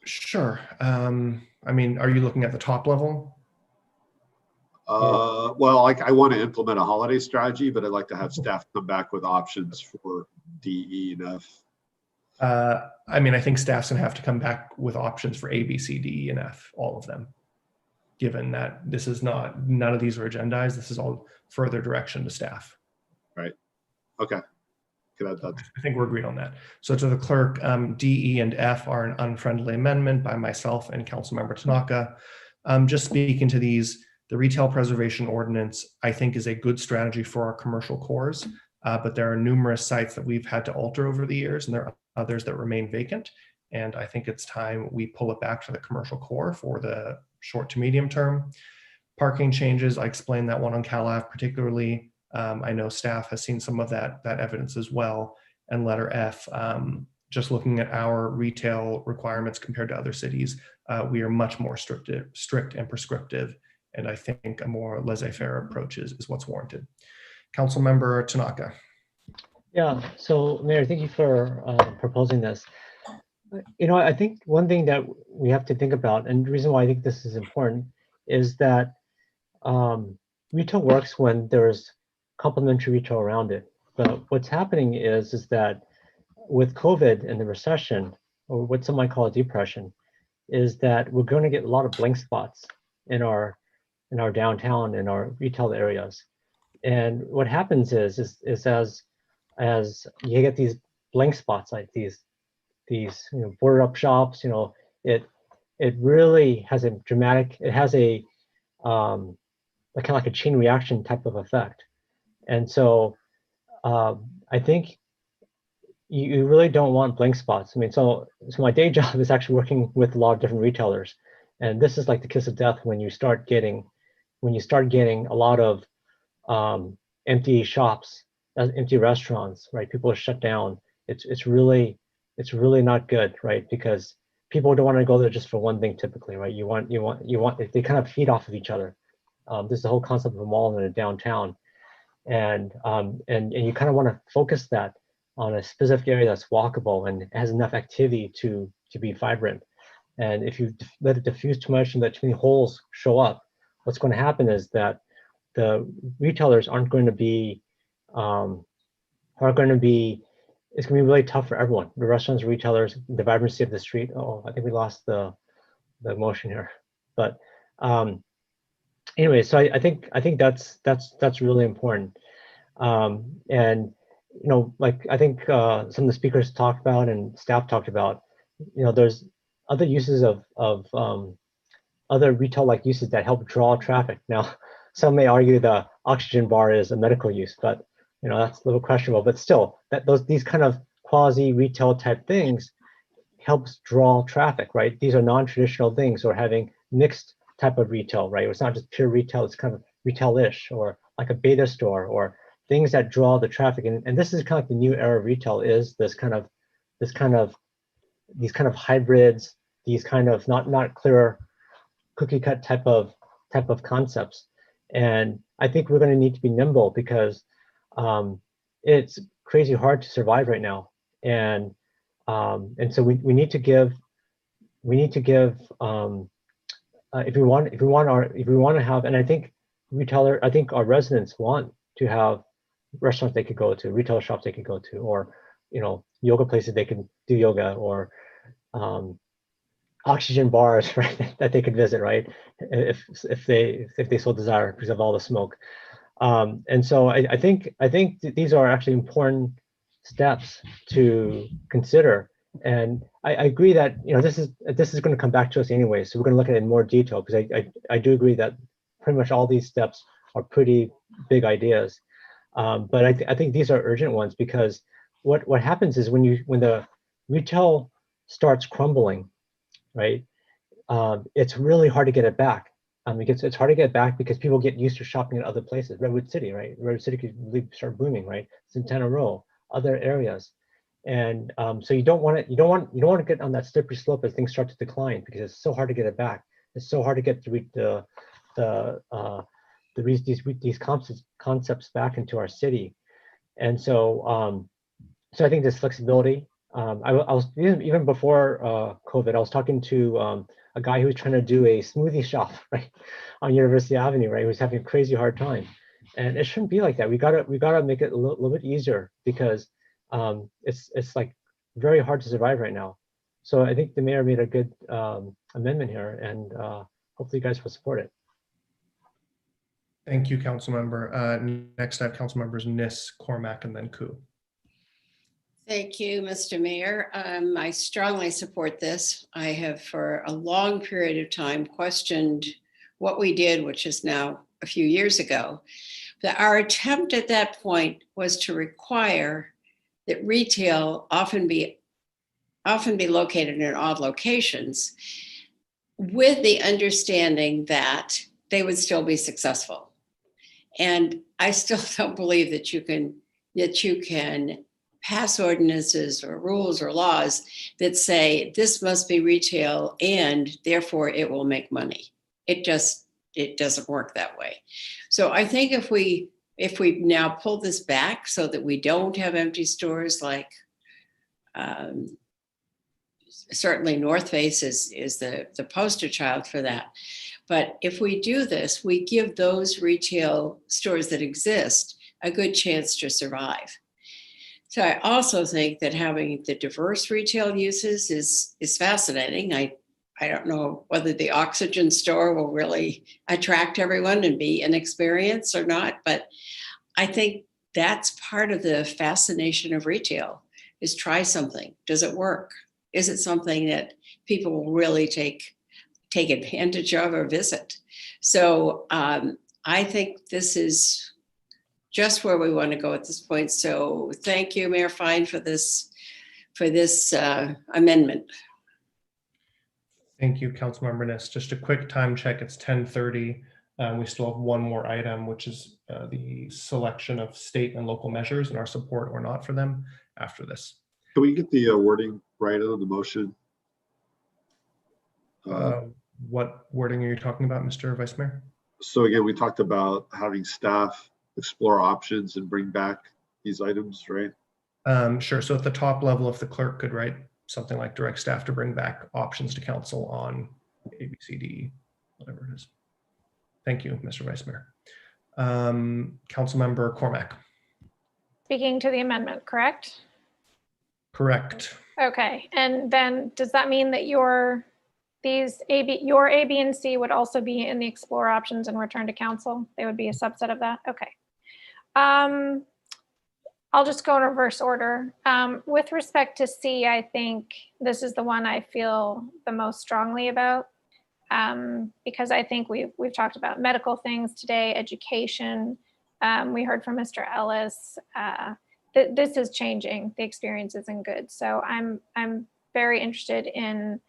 Sure. I mean, are you looking at the top level?
Well, I want to implement a holiday strategy, but I'd like to have staff come back with options for D, E, and F.
I mean, I think staff's gonna have to come back with options for A, B, C, D, E, and F, all of them. Given that this is none of these are agendized, this is all further direction to staff.
Right. Okay.
I think we're agreed on that. So to the clerk, D, E, and F are an unfriendly amendment by myself and Councilmember Tanaka. Just speaking to these, the retail preservation ordinance, I think, is a good strategy for our commercial cores, but there are numerous sites that we've had to alter over the years, and there are others that remain vacant. And I think it's time we pull it back to the commercial core for the short to medium term. Parking changes, I explained that one on Cal Ave particularly. I know staff has seen some of that evidence as well. And letter F, just looking at our retail requirements compared to other cities, we are much more strict and prescriptive. And I think a more laissez-faire approach is what's warranted. Councilmember Tanaka.
Yeah, so Mayor, thank you for proposing this. I think one thing that we have to think about, and the reason why I think this is important, is that retail works when there's complementary retail around it. But what's happening is that with COVID and the recession, or what some might call a depression, is that we're going to get a lot of blank spots in our downtown, in our retail areas. And what happens is as you get these blank spots, like these boarded up shops, it really has a dramatic, it has a kind of like a chain reaction type of effect. And so I think you really don't want blank spots. I mean, so my day job is actually working with a lot of different retailers, and this is like the kiss of death when you start getting a lot of empty shops, empty restaurants, right? People are shut down. It's really not good, right? Because people don't want to go there just for one thing typically, right? You want they kind of feed off of each other. This is the whole concept of a mall in a downtown, and you kind of want to focus that on a specific area that's walkable and has enough activity to be vibrant. And if you let it diffuse too much and let too many holes show up, what's going to happen is that the retailers aren't going to be, it's going to be really tough for everyone. The restaurants, retailers, the vibrancy of the street. Oh, I think we lost the motion here. But anyway, so I think that's really important. And like I think some of the speakers talked about and staff talked about, there's other uses of other retail-like uses that help draw traffic. Now, some may argue the oxygen bar is a medical use, but that's a little questionable. But still, these kind of quasi-retail type things helps draw traffic, right? These are non-traditional things, or having mixed type of retail, right? It's not just pure retail; it's kind of retail-ish, or like a beta store, or things that draw the traffic. And this is kind of like the new era of retail, is this kind of these kind of hybrids, these kind of not clear cookie cut type of concepts. And I think we're going to need to be nimble because it's crazy hard to survive right now. And so we need to give if we want to have, and I think our residents want to have restaurants they could go to, retail shops they could go to, or yoga places they can do yoga, or oxygen bars, right, that they could visit, right, if they so desire because of all the smoke. And so I think these are actually important steps to consider. And I agree that this is going to come back to us anyway, so we're going to look at it in more detail, because I do agree that pretty much all these steps are pretty big ideas. But I think these are urgent ones, because what happens is when the retail starts crumbling, right, it's really hard to get it back. It's hard to get back because people get used to shopping at other places. Redwood City, right? Redwood City could really start booming, right? Santana Row, other areas. And so you don't want to get on that slippery slope as things start to decline, because it's so hard to get it back. It's so hard to get these concepts back into our city. And so so I think this flexibility. I was even before COVID, I was talking to a guy who was trying to do a smoothie shop, right, on University Avenue, right? He was having a crazy hard time, and it shouldn't be like that. We gotta make it a little bit easier, because it's like very hard to survive right now. So I think the mayor made a good amendment here, and hopefully you guys will support it.
Thank you, Councilmember. Next, I have Councilmembers Nis, Cormack, and then Koo.
Thank you, Mr. Mayor. I strongly support this. I have for a long period of time questioned what we did, which is now a few years ago. But our attempt at that point was to require that retail often be located in odd locations, with the understanding that they would still be successful. And I still don't believe that you can pass ordinances or rules or laws that say this must be retail and therefore it will make money. It doesn't work that way. So I think if we now pull this back so that we don't have empty stores, like certainly North Face is the poster child for that. But if we do this, we give those retail stores that exist a good chance to survive. So I also think that having the diverse retail uses is fascinating. I don't know whether the oxygen store will really attract everyone and be an experience or not, but I think that's part of the fascination of retail, is try something. Does it work? Is it something that people will really take advantage of or visit? So I think this is just where we want to go at this point. So thank you, Mayor Fine, for this amendment.
Thank you, Councilmember Nis. Just a quick time check. It's 10:30. We still have one more item, which is the selection of state and local measures and our support or not for them after this.
Can we get the wording right on the motion?
What wording are you talking about, Mr. Vice Mayor?
So again, we talked about having staff explore options and bring back these items, right?
Sure. So at the top level, if the clerk could write something like direct staff to bring back options to council on ABCD, whatever it is. Thank you, Mr. Vice Mayor. Councilmember Cormack.
Speaking to the amendment, correct?
Correct.
Okay, and then does that mean that your A, B, and C would also be in the explore options and return to council? They would be a subset of that? Okay. I'll just go in reverse order. With respect to C, I think this is the one I feel the most strongly about, because I think we've talked about medical things today, education. We heard from Mr. Ellis. This is changing. The experience isn't good. So I'm very interested in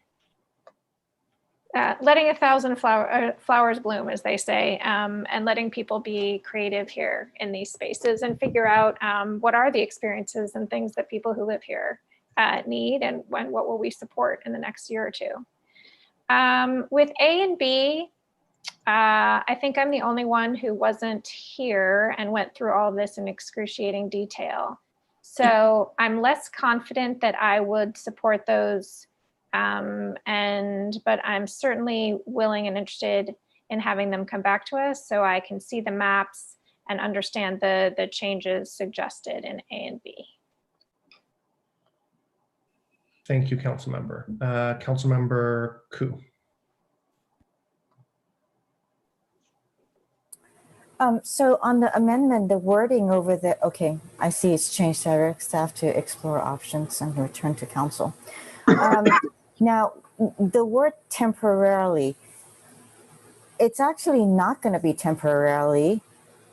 letting 1,000 flowers bloom, as they say, and letting people be creative here in these spaces and figure out what are the experiences and things that people who live here need, and what will we support in the next year or two. With A and B, I think I'm the only one who wasn't here and went through all of this in excruciating detail. So I'm less confident that I would support those, but I'm certainly willing and interested in having them come back to us so I can see the maps and understand the changes suggested in A and B.
Thank you, Councilmember. Councilmember Koo.
So on the amendment, the wording over the, okay, I see it's changed. Direct staff to explore options and return to council. Now, the word temporarily, it's actually not going to be temporarily,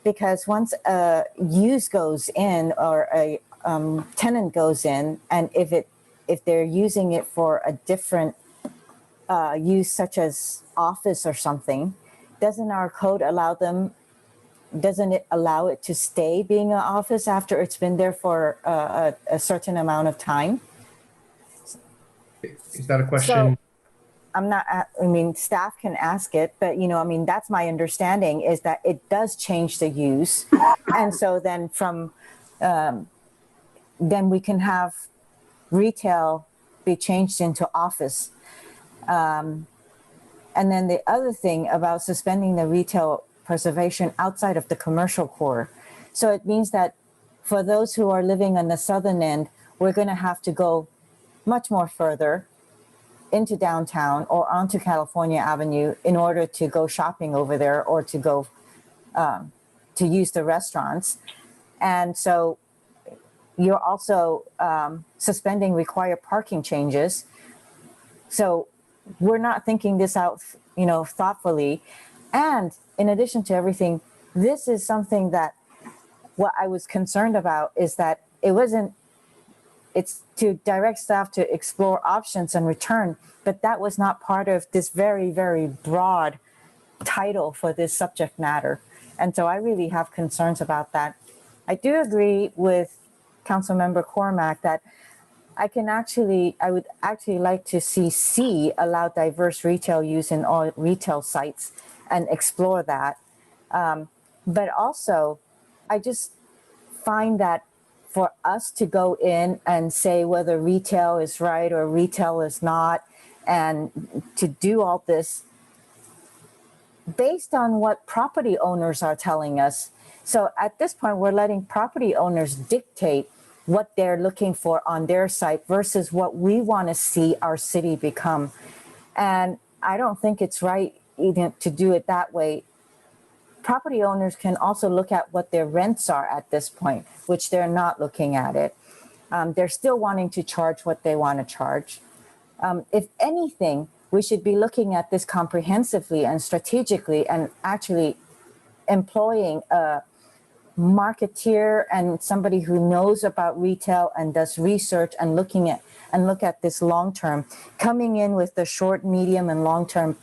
because once a use goes in or a tenant goes in, and if they're using it for a different use, such as office or something, doesn't our code allow them? Doesn't it allow it to stay being an office after it's been there for a certain amount of time?
Is that a question?
So, I'm not, I mean, staff can ask it, but I mean, that's my understanding, is that it does change the use. And so then then we can have retail be changed into office. And then the other thing about suspending the retail preservation outside of the commercial core. So it means that for those who are living on the southern end, we're going to have to go much more further into downtown or onto California Avenue in order to go shopping over there or to go to use the restaurants. And so you're also suspending required parking changes. So we're not thinking this out, thoughtfully. And in addition to everything, this is something that what I was concerned about is that it's to direct staff to explore options and return, but that was not part of this very, very broad title for this subject matter. And so I really have concerns about that. I do agree with Councilmember Cormack that I would actually like to see C, allow diverse retail use in all retail sites, and explore that. But also, I just find that for us to go in and say whether retail is right or retail is not, and to do all this based on what property owners are telling us. So at this point, we're letting property owners dictate what they're looking for on their site versus what we want to see our city become. And I don't think it's right even to do it that way. Property owners can also look at what their rents are at this point, which they're not looking at it. They're still wanting to charge what they want to charge. If anything, we should be looking at this comprehensively and strategically and actually employing a marketeer and somebody who knows about retail and does research and look at this long term, coming in with the short, medium, and long term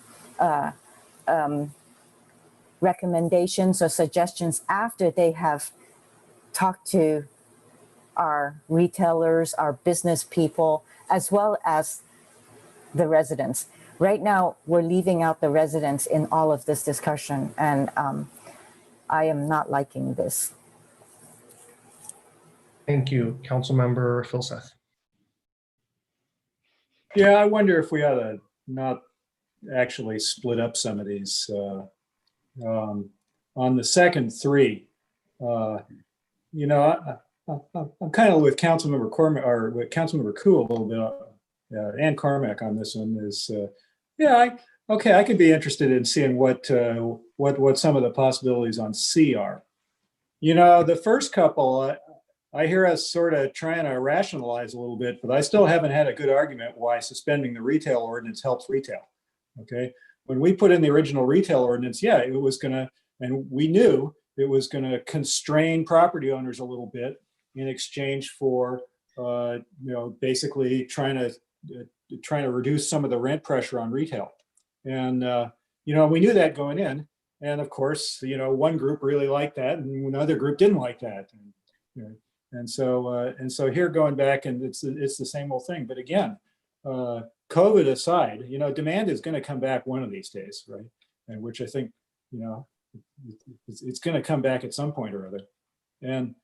recommendations or suggestions after they have talked to our retailers, our business people, as well as the residents. Right now, we're leaving out the residents in all of this discussion, and I am not liking this.
Thank you, Councilmember Filseth.
Yeah, I wonder if we ought to not actually split up some of these. On the second three, I'm kind of with Councilmember Cormack, or with Councilmember Koo a little bit, and Cormack on this one is, I could be interested in seeing what some of the possibilities on C are. The first couple, I hear us sort of trying to rationalize a little bit, but I still haven't had a good argument why suspending the retail ordinance helps retail. Okay, when we put in the original retail ordinance, it was gonna, and we knew it was gonna constrain property owners a little bit in exchange for, basically trying to reduce some of the rent pressure on retail. And, we knew that going in. And of course, one group really liked that and another group didn't like that. And so here going back, and it's the same old thing. But again, COVID aside, demand is going to come back one of these days, right? And which I think, it's going to come back at some point or other. And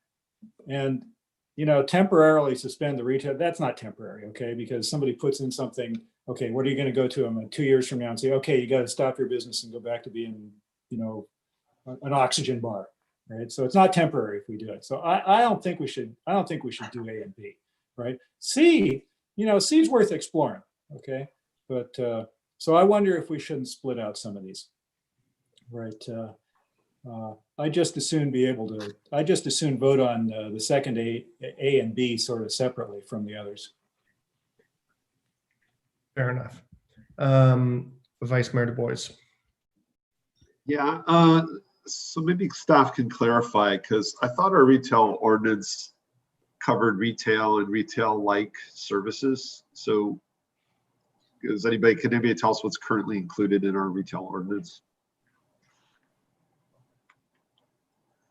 temporarily suspend the retail, that's not temporary, okay? Because somebody puts in something, okay, what are you going to go to them 2 years from now and say, okay, you got to stop your business and go back to being, an oxygen bar, right? So it's not temporary if we do it. So I don't think we should do A and B, right? C, C is worth exploring, okay? But so I wonder if we shouldn't split out some of these, right? I just as soon vote on the second A and B sort of separately from the others.
Fair enough. Vice Mayor Du Bois.
Yeah, so maybe staff can clarify, because I thought our retail ordinance covered retail and retail-like services. So can anybody tell us what's currently included in our retail ordinance?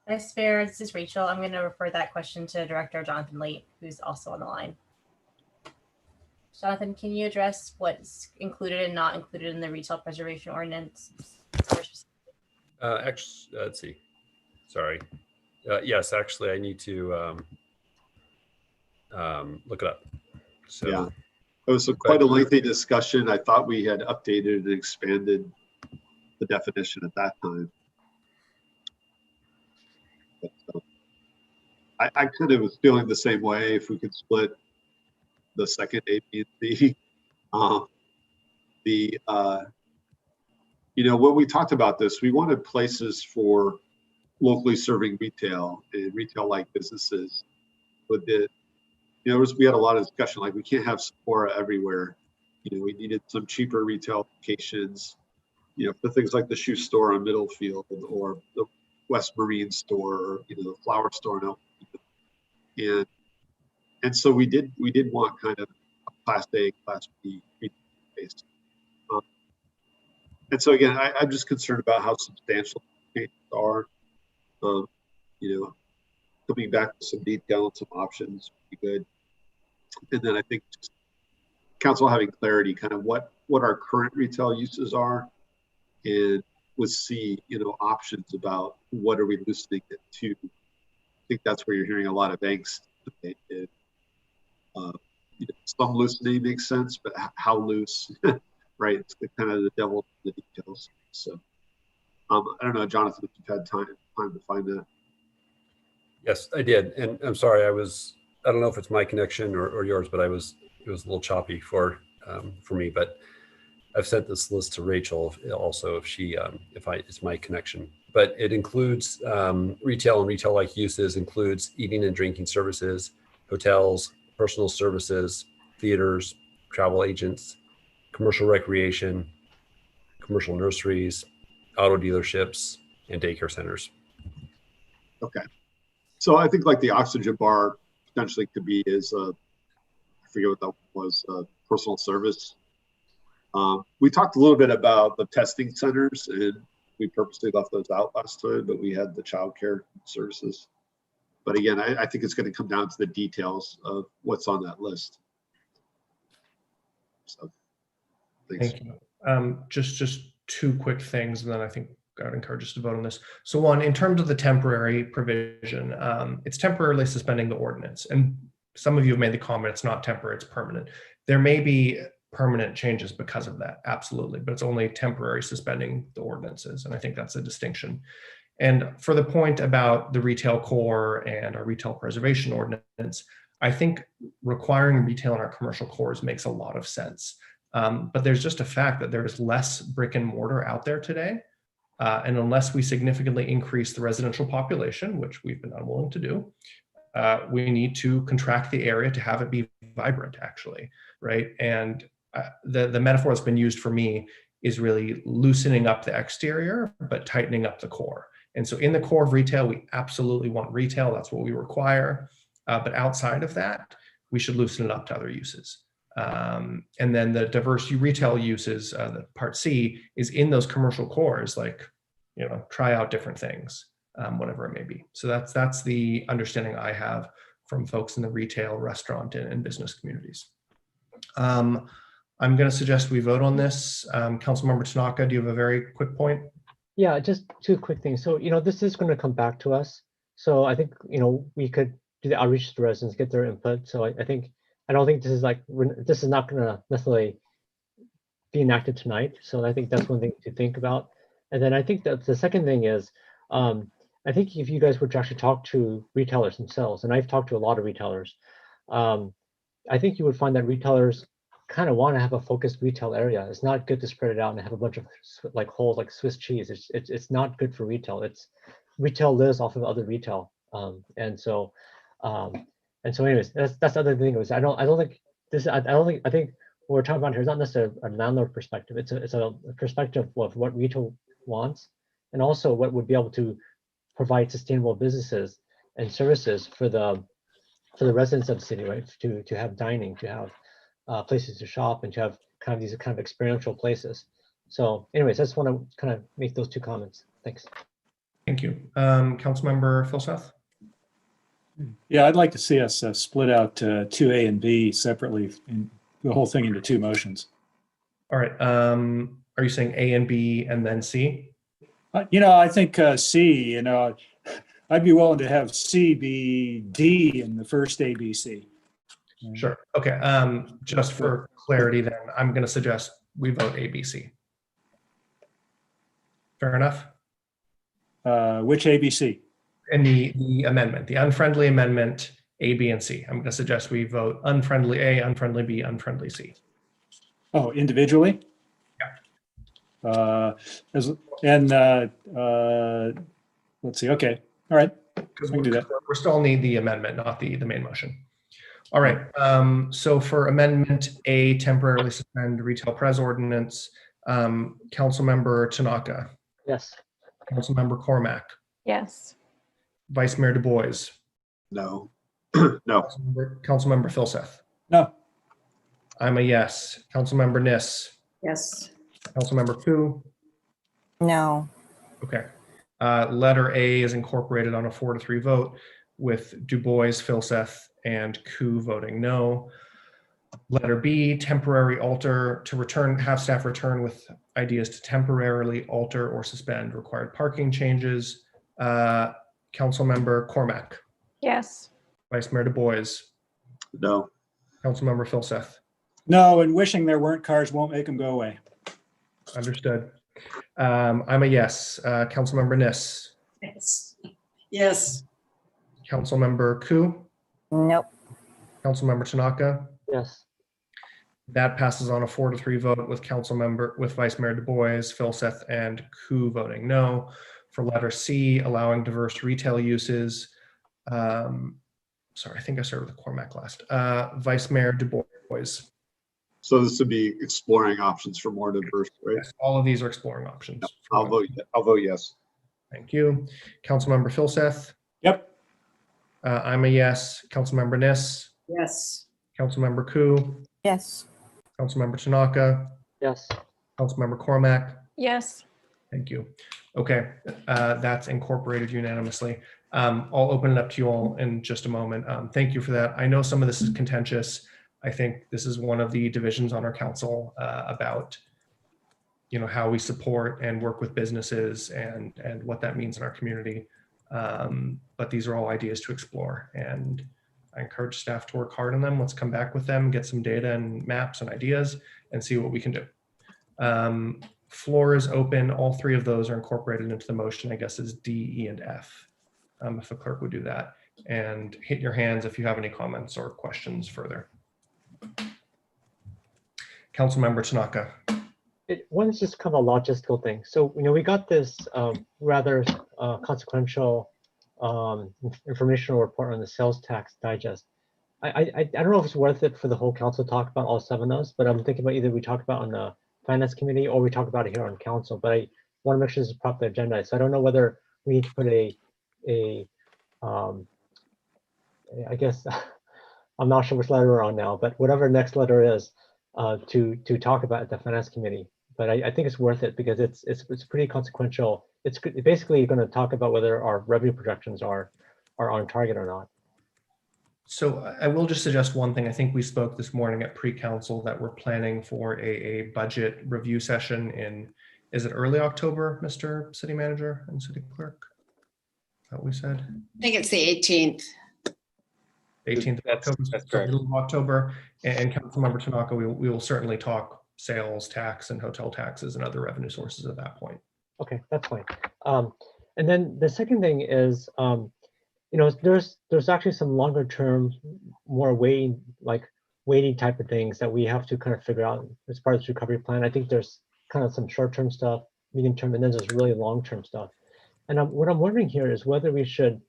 Vice Mayor, this is Rachel. I'm going to refer that question to Director Jonathan Late, who's also on the line. Jonathan, can you address what's included and not included in the retail preservation ordinance?
Actually, let's see. Sorry. Yes, actually, I need to look it up. So,
yeah, it was quite a lengthy discussion. I thought we had updated and expanded the definition at that time. But, I kind of was feeling the same way. If we could split the second A, B, and C. When we talked about this, we wanted places for locally serving retail and retail-like businesses. But we had a lot of discussion, like we can't have Sephora everywhere. We needed some cheaper retail locations, for things like the shoe store on Middlefield or the West Marine store, or the flower store now. And so we did want kind of a Class A, Class B retail space. And so again, I'm just concerned about how substantial the changes are. Coming back with some detail and some options would be good. And then I think just council having clarity, kind of what our current retail uses are, and with C, options about what are we loosening it to. I think that's where you're hearing a lot of angst. Some loosening makes sense, but how loose, right? It's kind of the devil in the details. So I don't know, Jonathan, if you've had time to find that.
yes, I did. And I'm sorry, I don't know if it's my connection or yours, but it was a little choppy for me, but I've sent this list to Rachel also if it's my connection, but it includes retail and retail-like uses, includes eating and drinking services, hotels, personal services, theaters, travel agents, commercial recreation, commercial nurseries, auto dealerships, and daycare centers.
Okay. So I think like the oxygen bar potentially could be I forget what that was, personal service. We talked a little bit about the testing centers, and we purposely left those out last time, but we had the childcare services. But again, I think it's going to come down to the details of what's on that list. So, thanks.
Thank you. Just two quick things, and then I think I would encourage us to vote on this. So one, in terms of the temporary provision, it's temporarily suspending the ordinance. And some of you have made the comment, it's not temporary, it's permanent. There may be permanent changes because of that, absolutely, but it's only temporary suspending the ordinances. And I think that's a distinction. And for the point about the retail core and our retail preservation ordinance, I think requiring retail in our commercial cores makes a lot of sense. But there's just a fact that there's less brick and mortar out there today. And unless we significantly increase the residential population, which we've been unwilling to do, we need to contract the area to have it be vibrant, actually, right? And the metaphor that's been used for me is really loosening up the exterior, but tightening up the core. And so in the core of retail, we absolutely want retail. That's what we require. But outside of that, we should loosen it up to other uses. And then the diverse retail uses, the part C, is in those commercial cores, like, try out different things, whatever it may be. So that's the understanding I have from folks in the retail, restaurant, and business communities. I'm going to suggest we vote on this. Councilmember Tanaka, do you have a very quick point?
Yeah, just two quick things. So, this is going to come back to us. So I think, we could do the outreach to residents, get their input. So I don't think this is this is not going to necessarily be enacted tonight. So I think that's one thing to think about. And then I think that the second thing is, I think if you guys were to actually talk to retailers themselves, and I've talked to a lot of retailers, I think you would find that retailers kind of want to have a focused retail area. It's not good to spread it out and have a bunch of holes like Swiss cheese. It's not good for retail. Retail lives off of other retail, and so anyways, that's the other thing. I think what we're talking about here is not necessarily a landlord perspective. It's a perspective of what retail wants, and also what would be able to provide sustainable businesses and services for the residents of the city, right? To have dining, to have places to shop, and to have these experiential places. So anyways, I just want to kind of make those two comments. Thanks.
Thank you. Councilmember Philseth?
Yeah, I'd like to see us split out 2A and B separately, and the whole thing into two motions.
All right. Are you saying A and B and then C?
I think C, I'd be willing to have C be D in the first A, B, C.
Sure. Okay. Just for clarity, then I'm going to suggest we vote A, B, C. Fair enough.
Which A, B, C?
And the amendment, the unfriendly amendment, A, B, and C. I'm going to suggest we vote unfriendly A, unfriendly B, unfriendly C.
Oh, individually?
Yeah.
Let's see. Okay. All right.
We can do that. We still need the amendment, not the main motion. All right. So for amendment A, temporarily suspend retail pres ordinance, Councilmember Tanaka.
Yes.
Councilmember Cormack.
Yes.
Vice Mayor Du Bois.
No. No.
Councilmember Philseth.
No.
I'm a yes. Councilmember Niss.
Yes.
Councilmember Koo.
No.
Okay. Letter A is incorporated on a 4-3 vote with Du Bois, Philseth, and Koo voting no. Letter B, temporary alter to return, have staff return with ideas to temporarily alter or suspend required parking changes. Councilmember Cormack.
Yes.
Vice Mayor Du Bois.
No.
Councilmember Philseth.
No, and wishing there weren't cars won't make them go away.
Understood. I'm a yes. Councilmember Niss.
Yes. Yes.
Councilmember Koo.
Nope.
Councilmember Tanaka.
Yes.
That passes on a 4-3 vote with Vice Mayor Du Bois, Philseth, and Koo voting no. For letter C, allowing diverse retail uses. Sorry, I think I started with Cormack last. Vice Mayor Du Bois.
So this would be exploring options for more diverse, right?
Yes, all of these are exploring options.
I'll vote yes.
Thank you. Councilmember Philseth.
Yep.
I'm a yes. Councilmember Niss.
Yes.
Councilmember Koo.
Yes.
Councilmember Tanaka.
Yes.
Councilmember Cormack.
Yes.
Thank you. Okay, that's incorporated unanimously. I'll open it up to you all in just a moment. Thank you for that. I know some of this is contentious. I think this is one of the divisions on our council about, how we support and work with businesses and what that means in our community. But these are all ideas to explore, and I encourage staff to work hard on them. Let's come back with them, get some data and maps and ideas, and see what we can do. Floor is open. All three of those are incorporated into the motion, I guess, is D, E, and F. If a clerk would do that, and hit your hands if you have any comments or questions further. Councilmember Tanaka.
One's just kind of a logistical thing. So, we got this rather consequential informational report on the sales tax digest. I don't know if it's worth it for the whole council to talk about all 7 of those, but I'm thinking about either we talk about on the finance committee or we talk about it here on council, but I want to make sure this is properly agendized. So I don't know whether we need to put I guess, I'm not sure which letter we're on now, but whatever next letter is to talk about at the finance committee. But I think it's worth it because it's pretty consequential. It's basically going to talk about whether our revenue projections are on target or not.
So I will just suggest one thing. I think we spoke this morning at pre-council that we're planning for a budget review session in, is it early October, Mr. City Manager and City Clerk? Is that what we said?
I think it's the 18th.
18th of October,
That's
so
correct.
middle of October. And Councilmember Tanaka, we will certainly talk sales tax and hotel taxes and other revenue sources at that point.
Okay, that's fine. And then the second thing is, you know, there's actually some longer term, more weighting type of things that we have to kind of figure out as part of this recovery plan. I think there's kind of some short term stuff, medium term, and then there's really long term stuff. And what I'm wondering here is whether we should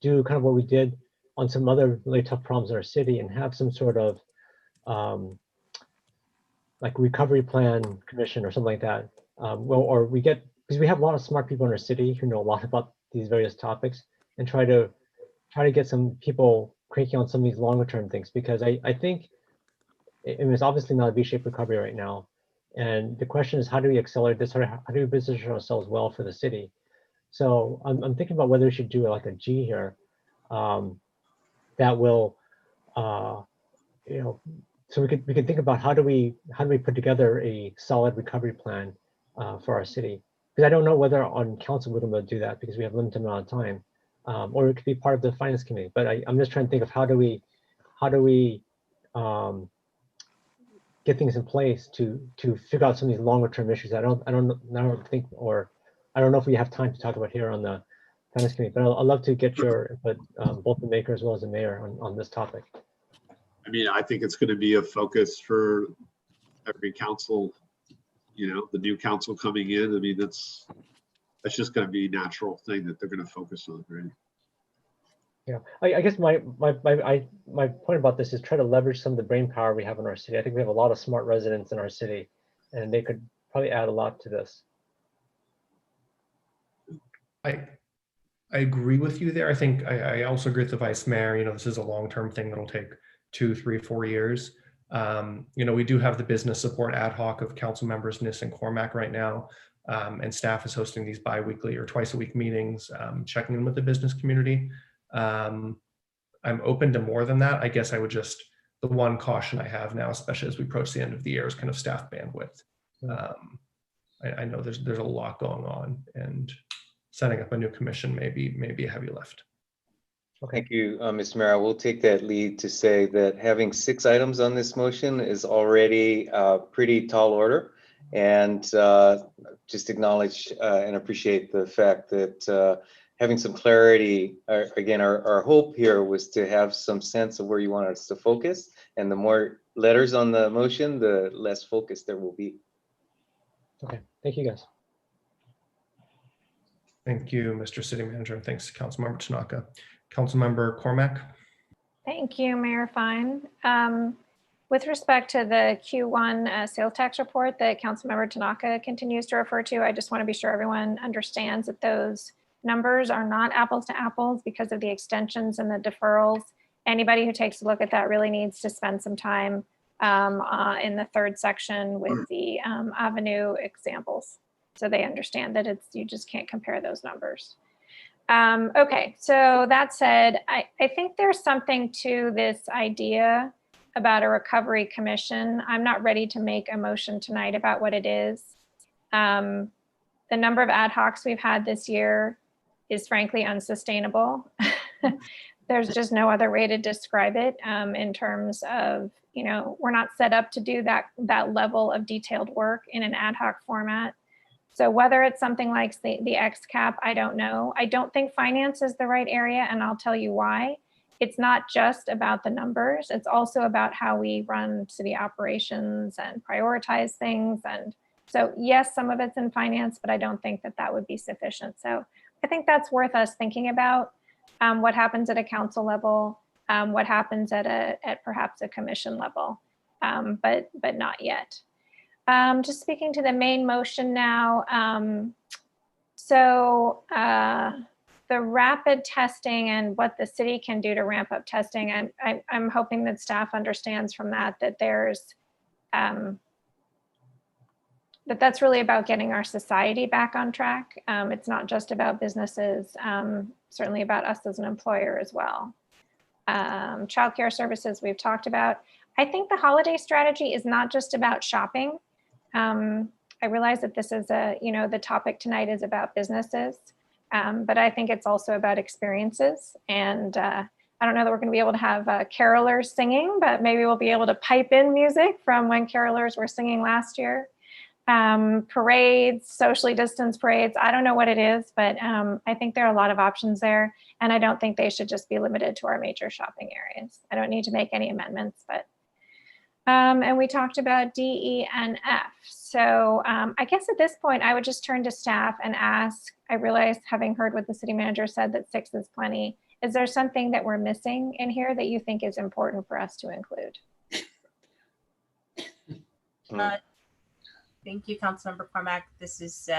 do kind of what we did on some other really tough problems in our city and have some sort of like recovery plan commission or something like that. Well, or we get, because we have a lot of smart people in our city who know a lot about these various topics, and try to get some people cranking on some of these longer term things, because I think it's obviously not a V-shaped recovery right now. And the question is, how do we accelerate this? How do we position ourselves well for the city? So I'm thinking about whether we should do like a G here that will, you know, so we could think about how do we put together a solid recovery plan for our city? Because I don't know whether on council we're going to do that because we have a limited amount of time, or it could be part of the finance committee. But I'm just trying to think of how do we get things in place to figure out some of these longer term issues. I don't think, or I don't know if we have time to talk about here on the finance committee. But I'd love to get your input, both the maker as well as the mayor, on this topic.
I mean, I think it's going to be a focus for every council, you know, the new council coming in. I mean, that's just going to be a natural thing that they're going to focus on, right?
Yeah, I guess my point about this is try to leverage some of the brain power we have in our city. I think we have a lot of smart residents in our city, and they could probably add a lot to this.
I agree with you there. I think I also agree with the vice mayor. You know, this is a long-term thing that'll take 2, 3, 4 years. You know, we do have the business support ad hoc of council members Nis and Cormac right now, and staff is hosting these bi-weekly or twice a week meetings, checking in with the business community. I'm open to more than that. I guess I would just, the one caution I have now, especially as we approach the end of the year, is kind of staff bandwidth. I know there's a lot going on, and setting up a new commission may be a heavy lift.
Thank you, Mr. Mayor. I will take that lead to say that having 6 items on this motion is already a pretty tall order, and just acknowledge and appreciate the fact that having some clarity, again, our hope here was to have some sense of where you want us to focus, and the more letters on the motion, the less focus there will be.
Okay, thank you guys.
Thank you, Mr. City Manager, and thanks to Councilmember Tanaka. Councilmember Cormac.
Thank you, Mayor Fine. With respect to the Q1 sales tax report that Councilmember Tanaka continues to refer to, I just want to be sure everyone understands that those numbers are not apples to apples because of the extensions and the deferrals. Anybody who takes a look at that really needs to spend some time in the 3rd section with the Avenue examples, so they understand that you just can't compare those numbers. Okay, so that said, I think there's something to this idea about a recovery commission. I'm not ready to make a motion tonight about what it is. The number of ad hocs we've had this year is frankly unsustainable. There's just no other way to describe it in terms of, you know, we're not set up to do that level of detailed work in an ad hoc format. So whether it's something like the X cap, I don't know. I don't think finance is the right area, and I'll tell you why. It's not just about the numbers. It's also about how we run city operations and prioritize things. And so yes, some of it's in finance, but I don't think that would be sufficient. So I think that's worth us thinking about what happens at a council level, what happens at perhaps a commission level, but not yet. Just speaking to the main motion now. The rapid testing and what the city can do to ramp up testing, and I'm hoping that staff understands from that there's that's really about getting our society back on track. It's not just about businesses, certainly about us as an employer as well. Childcare services we've talked about. I think the holiday strategy is not just about shopping. I realize that this is the topic tonight is about businesses, but I think it's also about experiences. And I don't know that we're going to be able to have carolers singing, but maybe we'll be able to pipe in music from when carolers were singing last year. Parades, socially distanced parades. I don't know what it is, but I think there are a lot of options there. And I don't think they should just be limited to our major shopping areas. I don't need to make any amendments, but. And we talked about D, E, and F. So I guess at this point, I would just turn to staff and ask, I realize having heard what the city manager said that 6 is plenty. Is there something that we're missing in here that you think is important for us to include?
Thank you, Councilmember Cormack. This is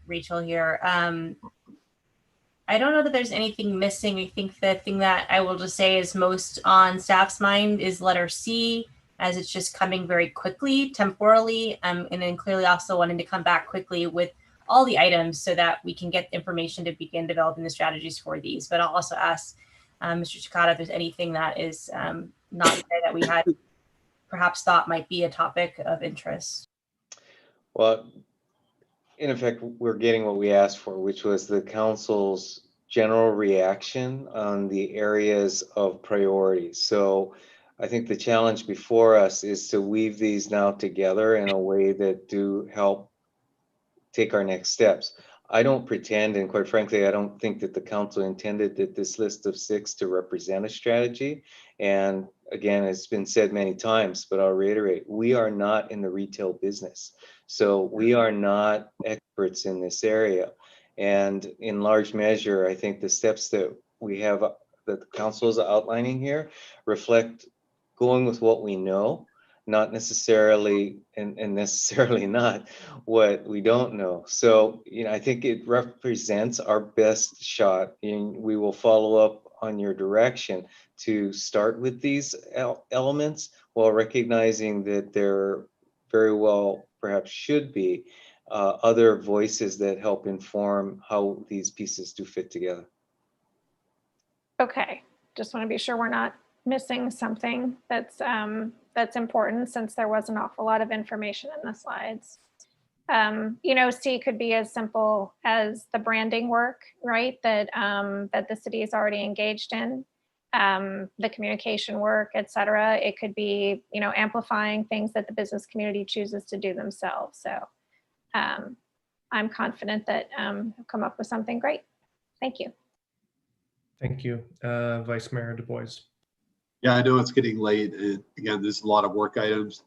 Rachel here. I don't know that there's anything missing. I think the thing that I will just say is most on staff's mind is letter C, as it's just coming very quickly, temporally, and then clearly also wanting to come back quickly with all the items so that we can get information to begin developing the strategies for these. But I'll also ask Mr. Cicada if there's anything that is not there that we had perhaps thought might be a topic of interest.
Well, in effect, we're getting what we asked for, which was the council's general reaction on the areas of priority. So I think the challenge before us is to weave these now together in a way that do help take our next steps. I don't pretend, and quite frankly, I don't think that the council intended that this list of 6 to represent a strategy. And again, it's been said many times, but I'll reiterate, we are not in the retail business. So we are not experts in this area. And in large measure, I think the steps that we have, that the council is outlining here, reflect going with what we know, not necessarily, and necessarily not what we don't know. So, I think it represents our best shot, and we will follow up on your direction to start with these elements while recognizing that there very well perhaps should be other voices that help inform how these pieces do fit together.
Okay, just want to be sure we're not missing something that's important, since there was an awful lot of information in the slides. C could be as simple as the branding work, right? That the city is already engaged in, the communication work, et cetera. It could be, amplifying things that the business community chooses to do themselves. So I'm confident that we'll come up with something great. Thank you.
Thank you. Vice Mayor Du Bois.
Yeah, I know it's getting late. And again, there's a lot of work items.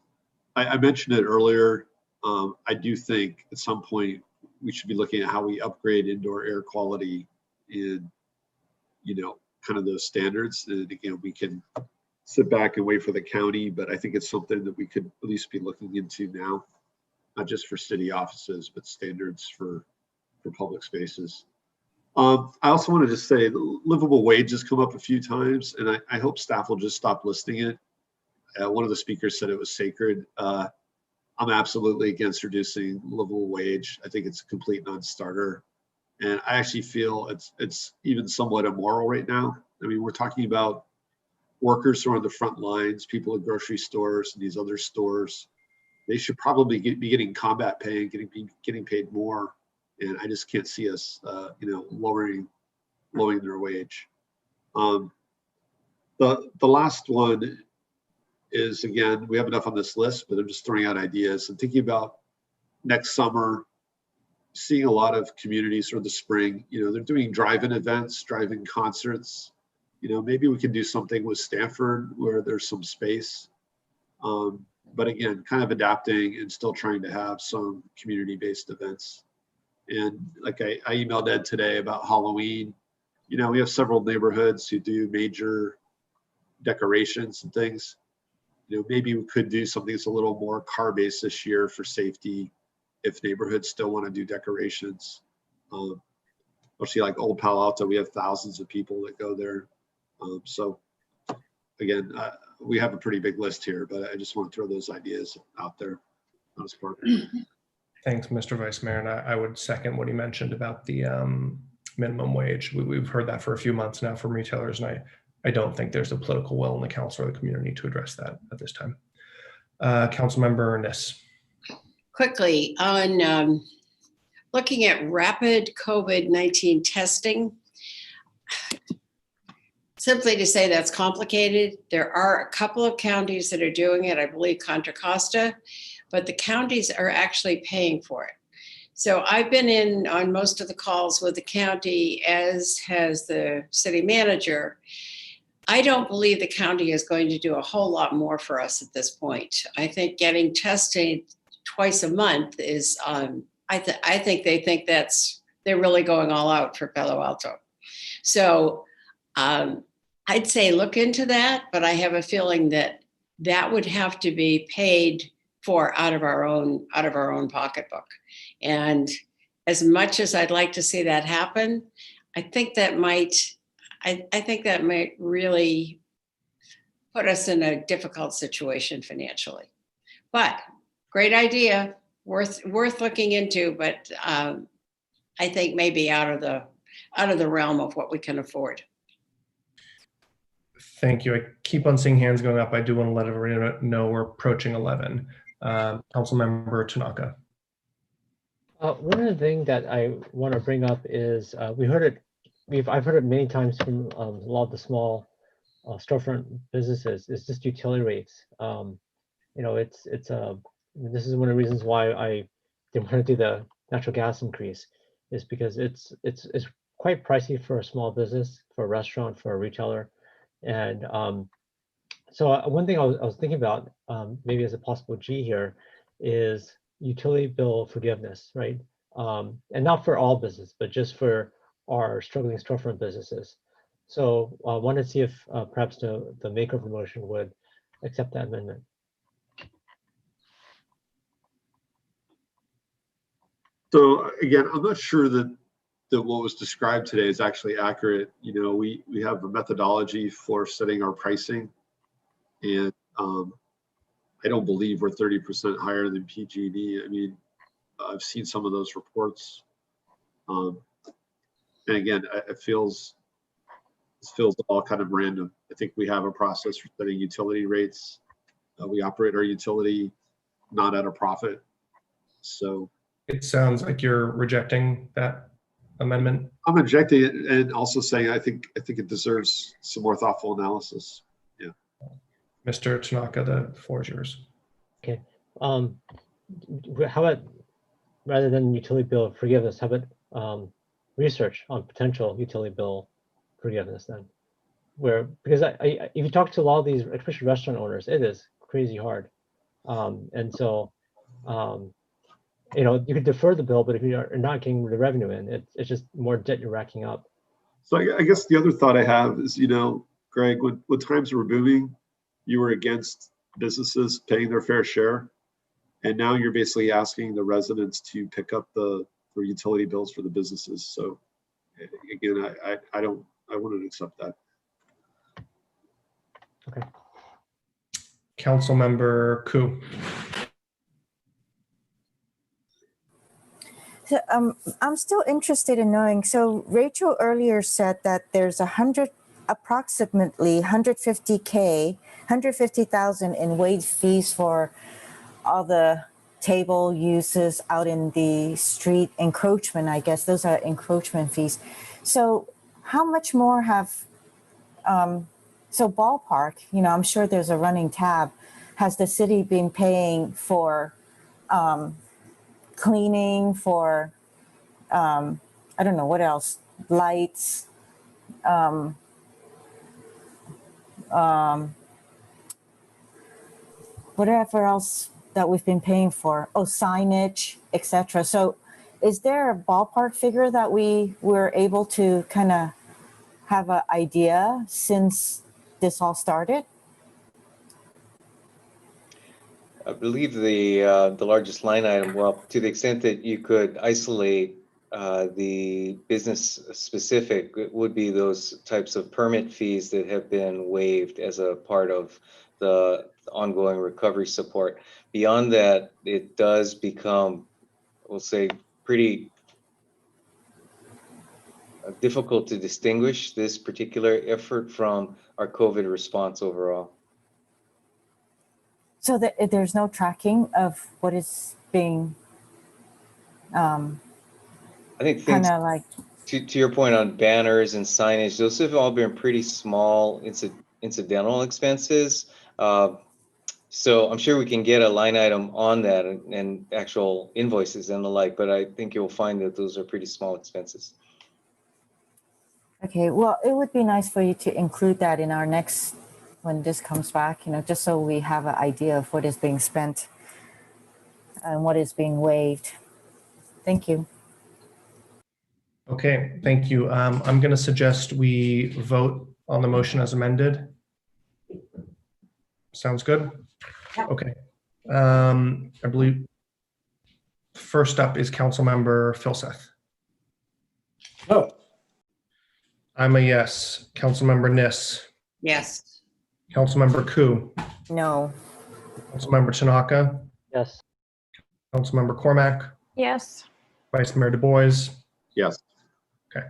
I mentioned it earlier. I do think at some point we should be looking at how we upgrade indoor air quality and, kind of those standards. And again, we can sit back and wait for the county, but I think it's something that we could at least be looking into now, not just for city offices, but standards for public spaces. I also wanted to say livable wage has come up a few times, and I hope staff will just stop listing it. One of the speakers said it was sacred. I'm absolutely against reducing livable wage. I think it's a complete non-starter. And I actually feel it's even somewhat immoral right now. I mean, we're talking about workers who are on the front lines, people at grocery stores and these other stores. They should probably be getting combat pay and getting paid more. And I just can't see us, lowering their wage. The last one is, again, we have enough on this list, but I'm just throwing out ideas and thinking about next summer, seeing a lot of communities for the spring. They're doing drive-in events, drive-in concerts. Maybe we can do something with Stanford where there's some space. But again, kind of adapting and still trying to have some community-based events. And like I emailed Ed today about Halloween. We have several neighborhoods who do major decorations and things. Maybe we could do something that's a little more car-based this year for safety if neighborhoods still want to do decorations. Especially like Old Palo Alto, we have thousands of people that go there. So again, we have a pretty big list here, but I just want to throw those ideas out there on this program.
Thanks, Mr. Vice Mayor. And I would second what he mentioned about the minimum wage. We've heard that for a few months now from retailers, and I don't think there's a political will in the council or the community to address that at this time. Councilmember Niss.
Quickly, on looking at rapid COVID-19 testing, simply to say that's complicated. There are a couple of counties that are doing it, I believe Contra Costa, but the counties are actually paying for it. So I've been in on most of the calls with the county, as has the city manager. I don't believe the county is going to do a whole lot more for us at this point. I think getting tested twice a month is, I think they think they're really going all out for Palo Alto. So I'd say look into that, but I have a feeling that that would have to be paid for out of our own pocketbook. And as much as I'd like to see that happen, I think that might really put us in a difficult situation financially. But great idea, worth looking into, but I think maybe out of the realm of what we can afford.
Thank you. I keep on seeing hands going up. I do want to let everybody know we're approaching 11. Councilmember Tanaka.
One of the things that I want to bring up is I've heard it many times from a lot of the small storefront businesses. It's just utility rates. This is one of the reasons why I didn't want to do the natural gas increase, is because it's quite pricey for a small business, for a restaurant, for a retailer, and so one thing I was thinking about, maybe as a possible G here, is utility bill forgiveness, right? And not for all business, but just for our struggling storefront businesses. So I wanted to see if perhaps the maker of the motion would accept that amendment.
So again, I'm not sure that what was described today is actually accurate. We have a methodology for setting our pricing, and I don't believe we're 30% higher than PG&E. I mean, I've seen some of those reports. And again, it feels all kind of random. I think we have a process for setting utility rates. We operate our utility not at a profit. So
it sounds like you're rejecting that amendment.
I'm rejecting it and also saying I think it deserves some more thoughtful analysis. Yeah.
Mr. Tanaka, the floor is yours.
Okay. How about, rather than utility bill forgiveness, how about research on potential utility bill forgiveness then? Because if you talk to a lot of these, especially restaurant owners, it is crazy hard. And so, you could defer the bill, but if you're not getting the revenue in, it's just more debt you're racking up.
So I guess the other thought I have is, Greg, when times were booming, you were against businesses paying their fair share. And now you're basically asking the residents to pick up the utility bills for the businesses. So again, I wouldn't accept that.
Okay.
Councilmember Koo.
So, I'm still interested in knowing. So Rachel earlier said that there's approximately 150,000 in wage fees for all the table uses out in the street, encroachment, I guess those are encroachment fees. So how much more have, so ballpark, I'm sure there's a running tab, has the city been paying for cleaning, for, I don't know, what else, lights, whatever else that we've been paying for, signage, etc. So is there a ballpark figure that we were able to kind of have an idea since this all started?
I believe the largest line item, well, to the extent that you could isolate the business specific, would be those types of permit fees that have been waived as a part of the ongoing recovery support. Beyond that, it does become, we'll say, pretty difficult to distinguish this particular effort from our COVID response overall.
So there's no tracking of what is being
I think
kind
things,
of like,
to your point on banners and signage, those have all been pretty small incidental expenses. So I'm sure we can get a line item on that and actual invoices and the like, but I think you'll find that those are pretty small expenses.
okay, well, it would be nice for you to include that in our next, when this comes back, just so we have an idea of what is being spent and what is being waived. Thank you.
Okay, thank you. I'm going to suggest we vote on the motion as amended. Sounds good? Okay. I believe first up is Councilmember Filseth.
No.
I'm a yes. Councilmember Niss.
Yes.
Councilmember Ku.
No.
Councilmember Tanaka.
Yes.
Councilmember Cormack.
Yes.
Vice Mayor Du Bois.
Yes.
Okay.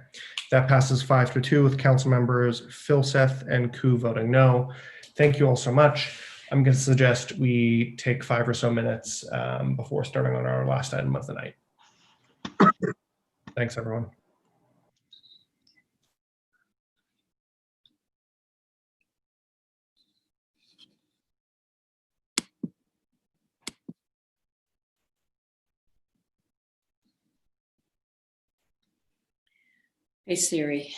That passes 5-2 with Councilmembers Filseth and Ku voting no. Thank you all so much. I'm going to suggest we take 5 or so minutes before starting on our last item of the night. Thanks, everyone.
Hey Siri,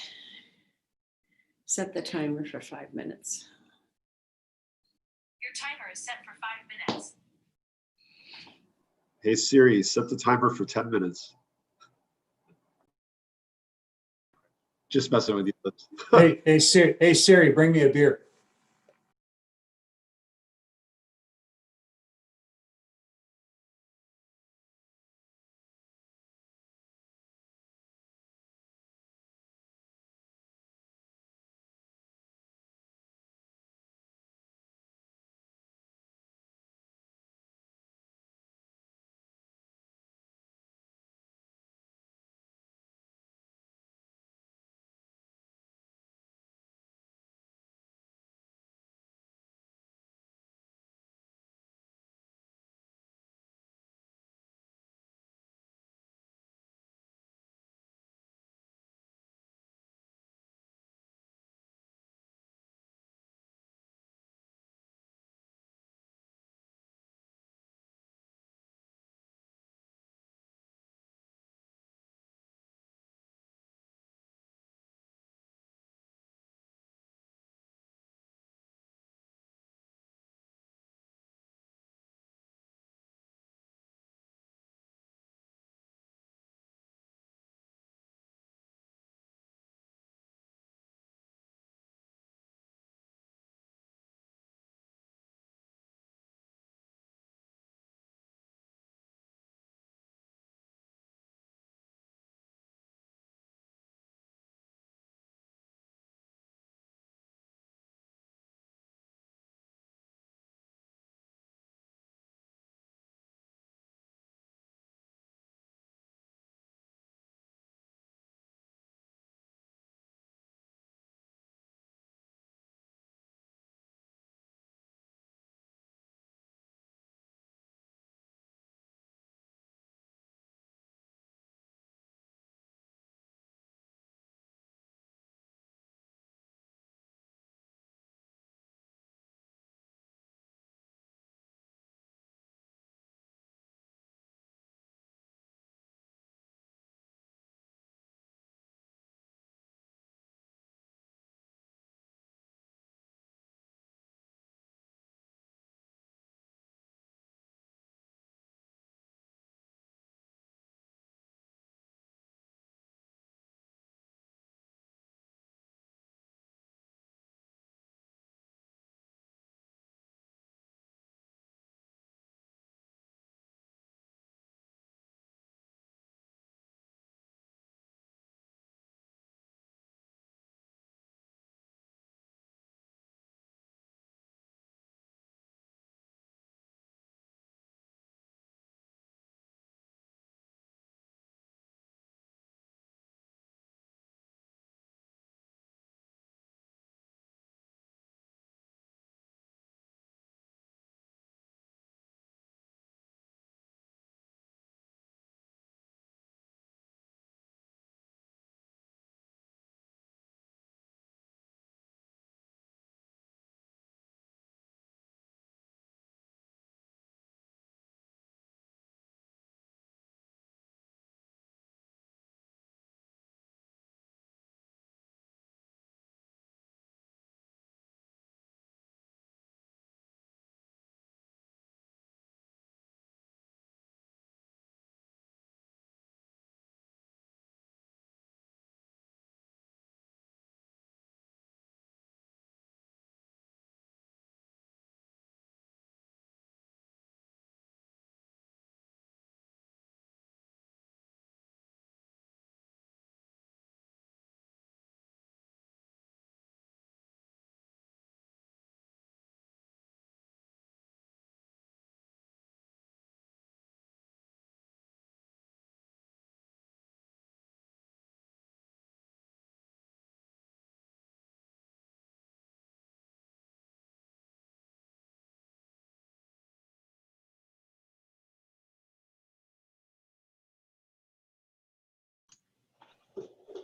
set the timer for 5 minutes.
Your timer is set for 5 minutes.
Hey Siri, set the timer for 10 minutes. Just messing with you.
Hey Siri, bring me a beer.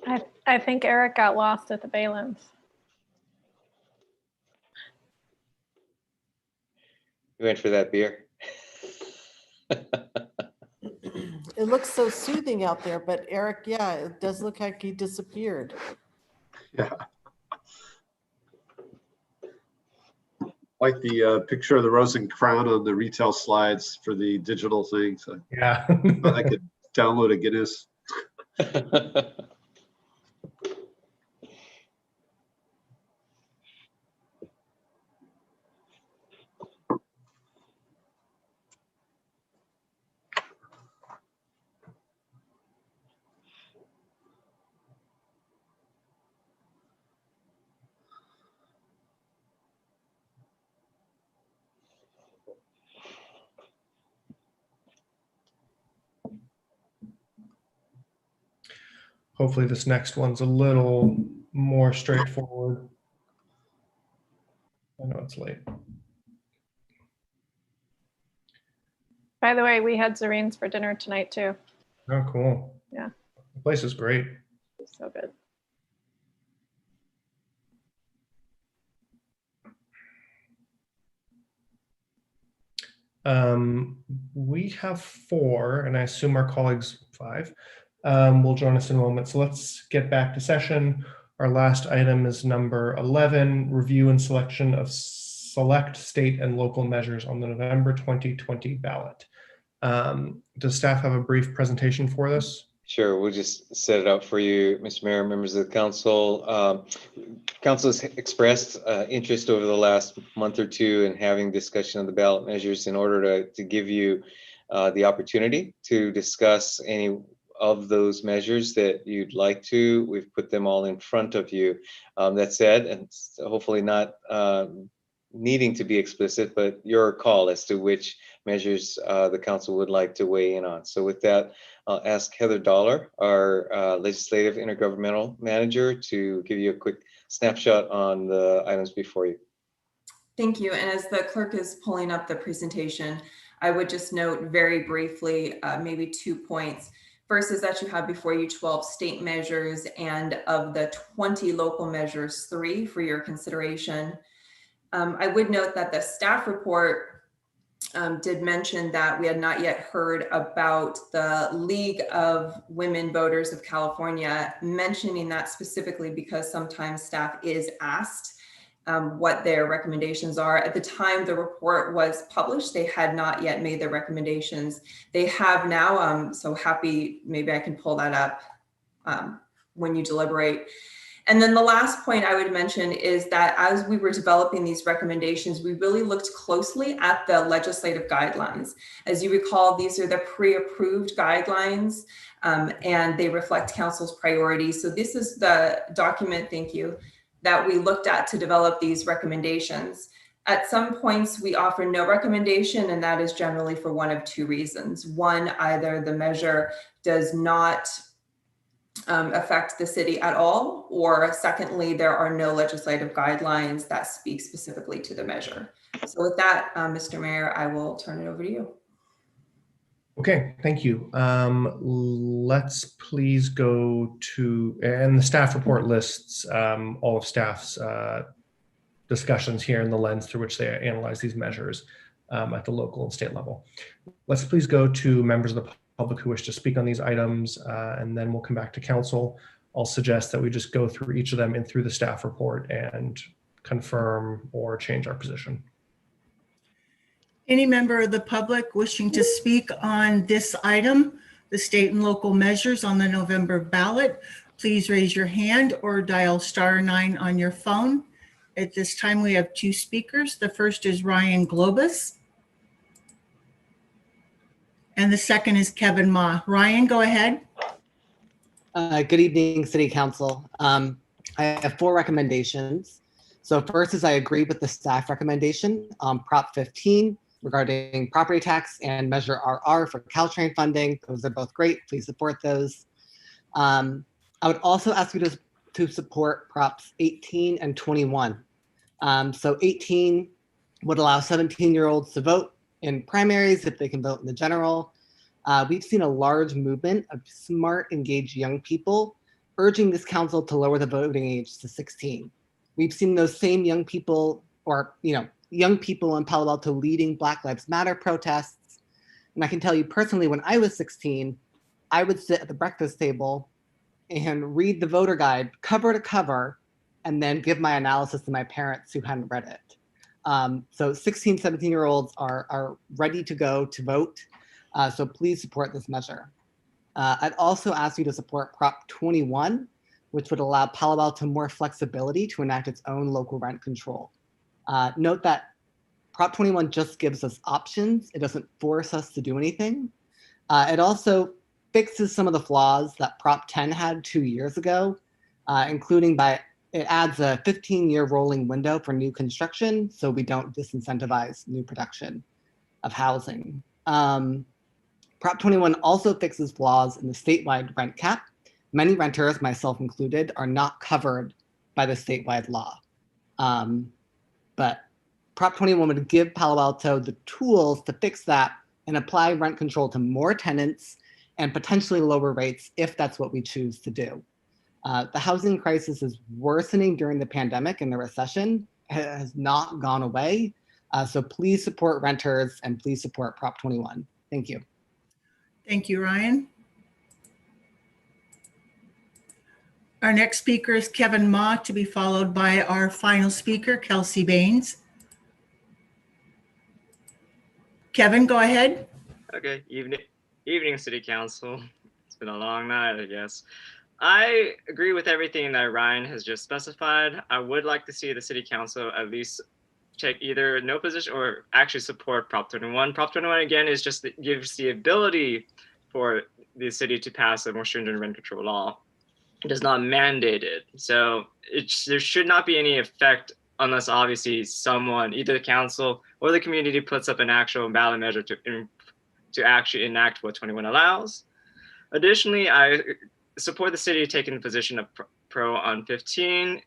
I think Eric got lost at the Balins.
You went for that beer.
It looks so soothing out there, but Eric, yeah, it does look like he disappeared.
Yeah. Like the picture of the Rose and Crown on the retail slides for the digital thing. So
Yeah.
I could download a Guinness.
Hopefully this next one's a little more straightforward. I know it's late.
By the way, we had Zareen's for dinner tonight too.
Oh, cool.
Yeah,
The place is great.
so good.
We have 4, and I assume our colleagues 5 will join us in a moment. So let's get back to session. Our last item is number 11, review and selection of select state and local measures on the November 2020 ballot. Does staff have a brief presentation for this?
Sure, we'll just set it up for you, Mr. Mayor, members of the council. Council has expressed interest over the last month or two in having discussion of the ballot measures in order to give you the opportunity to discuss any of those measures that you'd like to. We've put them all in front of you. That said, and hopefully not needing to be explicit, but your call as to which measures the council would like to weigh in on. So with that, I'll ask Heather Dollar, our legislative intergovernmental manager, to give you a quick snapshot on the items before you.
Thank you. And as the clerk is pulling up the presentation, I would just note very briefly, maybe 2 points. First is that you have before you 12 state measures, and of the 20 local measures, 3 for your consideration. I would note that the staff report did mention that we had not yet heard about the League of Women Voters of California, mentioning that specifically because sometimes staff is asked what their recommendations are. At the time the report was published, they had not yet made their recommendations. They have now, so happy, maybe I can pull that up when you deliberate. And then the last point I would mention is that as we were developing these recommendations, we really looked closely at the legislative guidelines. As you recall, these are the pre-approved guidelines, and they reflect council's priorities. So this is the document, thank you, that we looked at to develop these recommendations. At some points, we offer no recommendation, and that is generally for one of 2 reasons. One, either the measure does not affect the city at all, or secondly, there are no legislative guidelines that speak specifically to the measure. So with that, Mr. Mayor, I will turn it over to you.
Okay, thank you. Let's please go to, and the staff report lists all of staff's discussions here in the lens through which they analyze these measures at the local and state level. Let's please go to members of the public who wish to speak on these items, and then we'll come back to council. I'll suggest that we just go through each of them in through the staff report and confirm or change our position.
Any member of the public wishing to speak on this item, the state and local measures on the November ballot, please raise your hand or dial *9 on your phone. At this time, we have 2 speakers. The first is Ryan Globus, and the second is Kevin Ma. Ryan, go ahead.
Good evening, City Council. I have 4 recommendations. So first is I agree with the staff recommendation on Prop 15 regarding property tax and Measure RR for Caltrain funding. Those are both great. Please support those. I would also ask you to support Props 18 and 21. So 18 would allow 17-year-olds to vote in primaries if they can vote in the general. We've seen a large movement of smart, engaged young people urging this council to lower the voting age to 16. We've seen those same young people young people in Palo Alto leading Black Lives Matter protests. And I can tell you personally, when I was 16, I would sit at the breakfast table and read the voter guide cover to cover, and then give my analysis to my parents who hadn't read it. So 16, 17-year-olds are ready to go to vote. So please support this measure. I'd also ask you to support Prop 21, which would allow Palo Alto more flexibility to enact its own local rent control. Note that Prop 21 just gives us options. It doesn't force us to do anything. It also fixes some of the flaws that Prop 10 had 2 years ago, including it adds a 15-year rolling window for new construction, so we don't disincentivize new production of housing. Prop 21 also fixes flaws in the statewide rent cap. Many renters, myself included, are not covered by the statewide law. But Prop 21 would give Palo Alto the tools to fix that and apply rent control to more tenants and potentially lower rates if that's what we choose to do. The housing crisis is worsening during the pandemic and the recession. It has not gone away. So please support renters and please support Prop 21. Thank you.
Thank you, Ryan. Our next speaker is Kevin Ma, to be followed by our final speaker, Kelsey Baines. Kevin, go ahead.
Okay, evening City Council. It's been a long night, I guess. I agree with everything that Ryan has just specified. I would like to see the City Council at least take either no position or actually support Prop 21. Prop 21, again, is just gives the ability for the city to pass a more stringent rent control law. It does not mandate it. So there should not be any effect unless obviously someone, either the council or the community, puts up an actual ballot measure to actually enact what 21 allows. Additionally, I support the city taking the position of pro on 15.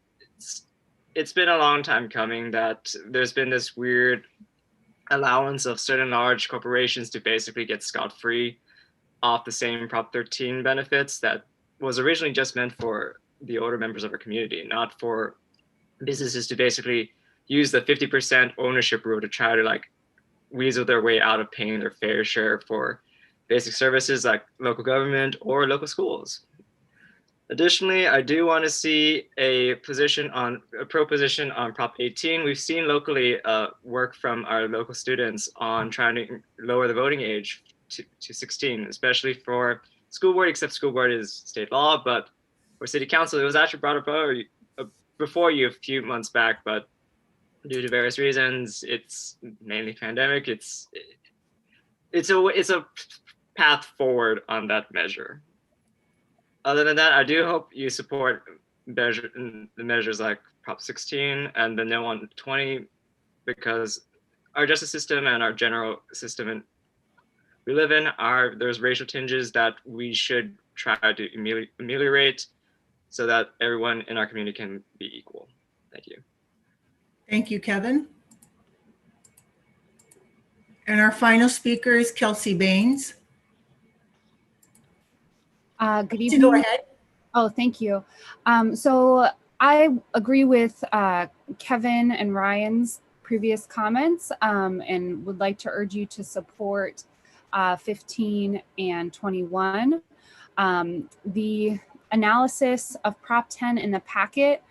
It's been a long time coming that there's been this weird allowance of certain large corporations to basically get scot-free off the same Prop 13 benefits that was originally just meant for the older members of our community, not for businesses to basically use the 50% ownership rule to try to weasel their way out of paying their fair share for basic services like local government or local schools. Additionally, I do want to see a pro position on Prop 18. We've seen locally work from our local students on trying to lower the voting age to 16, especially for school board, except school board is state law, but for city council, it was actually brought up before you a few months back, but due to various reasons, it's mainly pandemic. It's a path forward on that measure. Other than that, I do hope you support the measures like Prop 16 and the No on 20, because our justice system and our general system we live in there's racial tinges that we should try to ameliorate so that everyone in our community can be equal. Thank you.
Thank you, Kevin. And our final speaker is Kelsey Baines.
Good evening.
Go ahead.
Oh, thank you. So I agree with Kevin and Ryan's previous comments and would like to urge you to support 15 and 21. The analysis of Prop 10 in the packet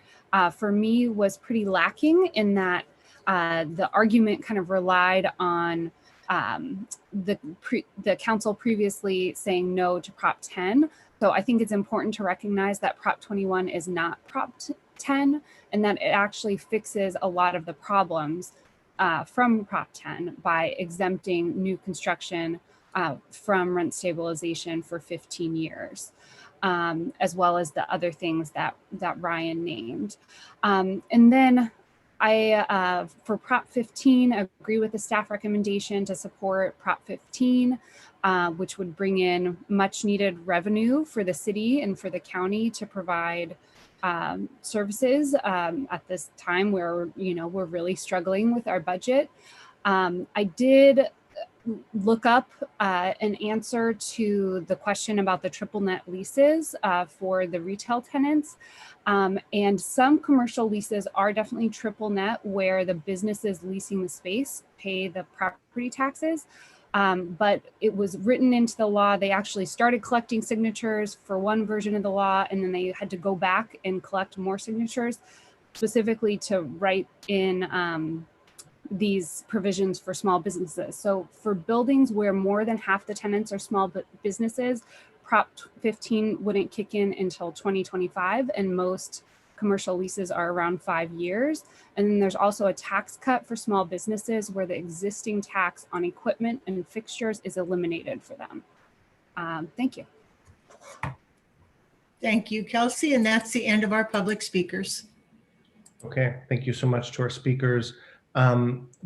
for me was pretty lacking in that the argument kind of relied on the council previously saying no to Prop 10. So I think it's important to recognize that Prop 21 is not Prop 10 and that it actually fixes a lot of the problems from Prop 10 by exempting new construction from rent stabilization for 15 years, as well as the other things that Ryan named. And then for Prop 15, I agree with the staff recommendation to support Prop 15, which would bring in much needed revenue for the city and for the county to provide services at this time where we're really struggling with our budget. I did look up an answer to the question about the triple net leases for the retail tenants. And some commercial leases are definitely triple net, where the businesses leasing the space pay the property taxes. But it was written into the law. They actually started collecting signatures for one version of the law, and then they had to go back and collect more signatures, specifically to write in these provisions for small businesses. So for buildings where more than half the tenants are small businesses, Prop 15 wouldn't kick in until 2025, and most commercial leases are around 5 years. And then there's also a tax cut for small businesses where the existing tax on equipment and fixtures is eliminated for them. Thank you.
Thank you, Kelsey. And that's the end of our public speakers.
Okay, thank you so much to our speakers.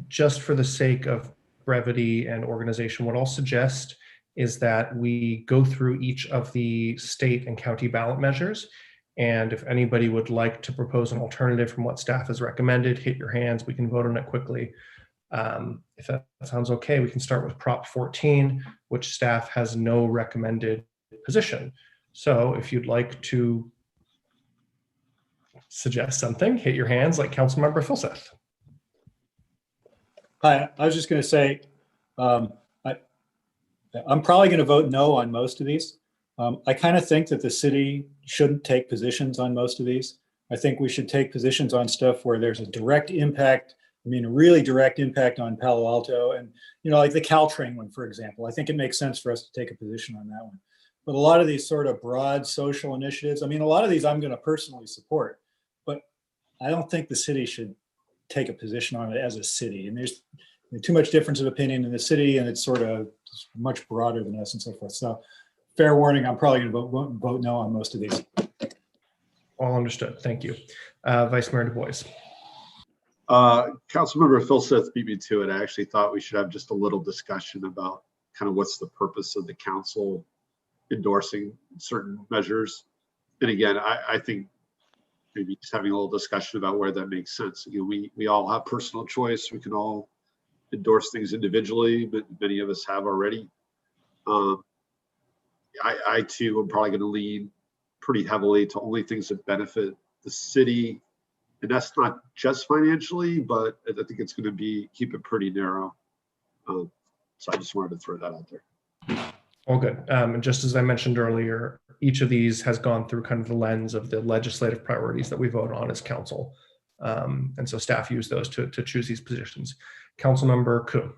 Just for the sake of brevity and organization, what I'll suggest is that we go through each of the state and county ballot measures. And if anybody would like to propose an alternative from what staff has recommended, hit your hands. We can vote on it quickly. If that sounds okay, we can start with Prop 14, which staff has no recommended position. So if you'd like to suggest something, hit your hands like Councilmember Filseth.
Hi, I was just going to say, I'm probably going to vote no on most of these. I kind of think that the city shouldn't take positions on most of these. I think we should take positions on stuff where there's a direct impact. I mean, a really direct impact on Palo Alto, and like the Caltrain one, for example. I think it makes sense for us to take a position on that one. But a lot of these sort of broad social initiatives, I mean, a lot of these I'm going to personally support, but I don't think the city should take a position on it as a city. And there's too much difference of opinion in the city, and it's sort of much broader than us and so forth. So fair warning, I'm probably going to vote no on most of these.
All understood. Thank you. Vice Mayor Du Bois.
Councilmember Filseth beat me to it. I actually thought we should have just a little discussion about kind of what's the purpose of the council endorsing certain measures. And again, I think maybe just having a little discussion about where that makes sense. We all have personal choice. We can all endorse things individually, but many of us have already. I too am probably going to lean pretty heavily to only things that benefit the city. And that's not just financially, but I think it's going to keep it pretty narrow. So I just wanted to throw that out there.
All good. And just as I mentioned earlier, each of these has gone through kind of the lens of the legislative priorities that we vote on as council. And so staff use those to choose these positions. Councilmember Kuhn.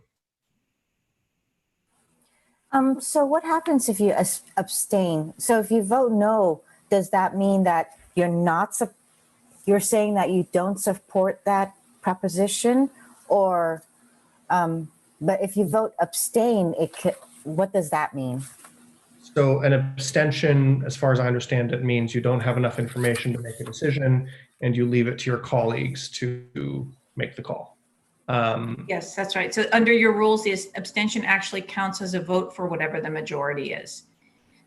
So what happens if you abstain? So if you vote no, does that mean that you're saying that you don't support that proposition? Or, but if you vote abstain, what does that mean?
So an abstention, as far as I understand it, means you don't have enough information to make a decision and you leave it to your colleagues to make the call.
Yes, that's right. So under your rules, the abstention actually counts as a vote for whatever the majority is.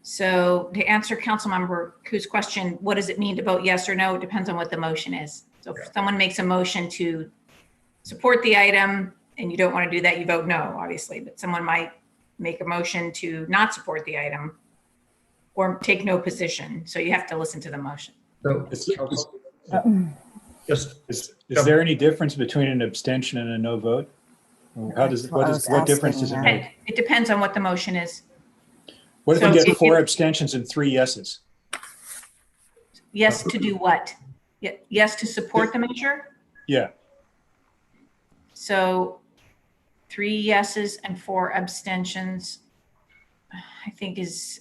So to answer Councilmember Ku's question, what does it mean to vote yes or no? It depends on what the motion is. So if someone makes a motion to support the item and you don't want to do that, you vote no, obviously, but someone might make a motion to not support the item or take no position. So you have to listen to the motion.
So
is there any difference between an abstention and a no vote? What difference does it make?
It depends on what the motion is.
What if you get 4 abstentions and 3 yeses?
Yes to do what? Yes to support the measure?
Yeah.
So 3 yeses and 4 abstentions, I think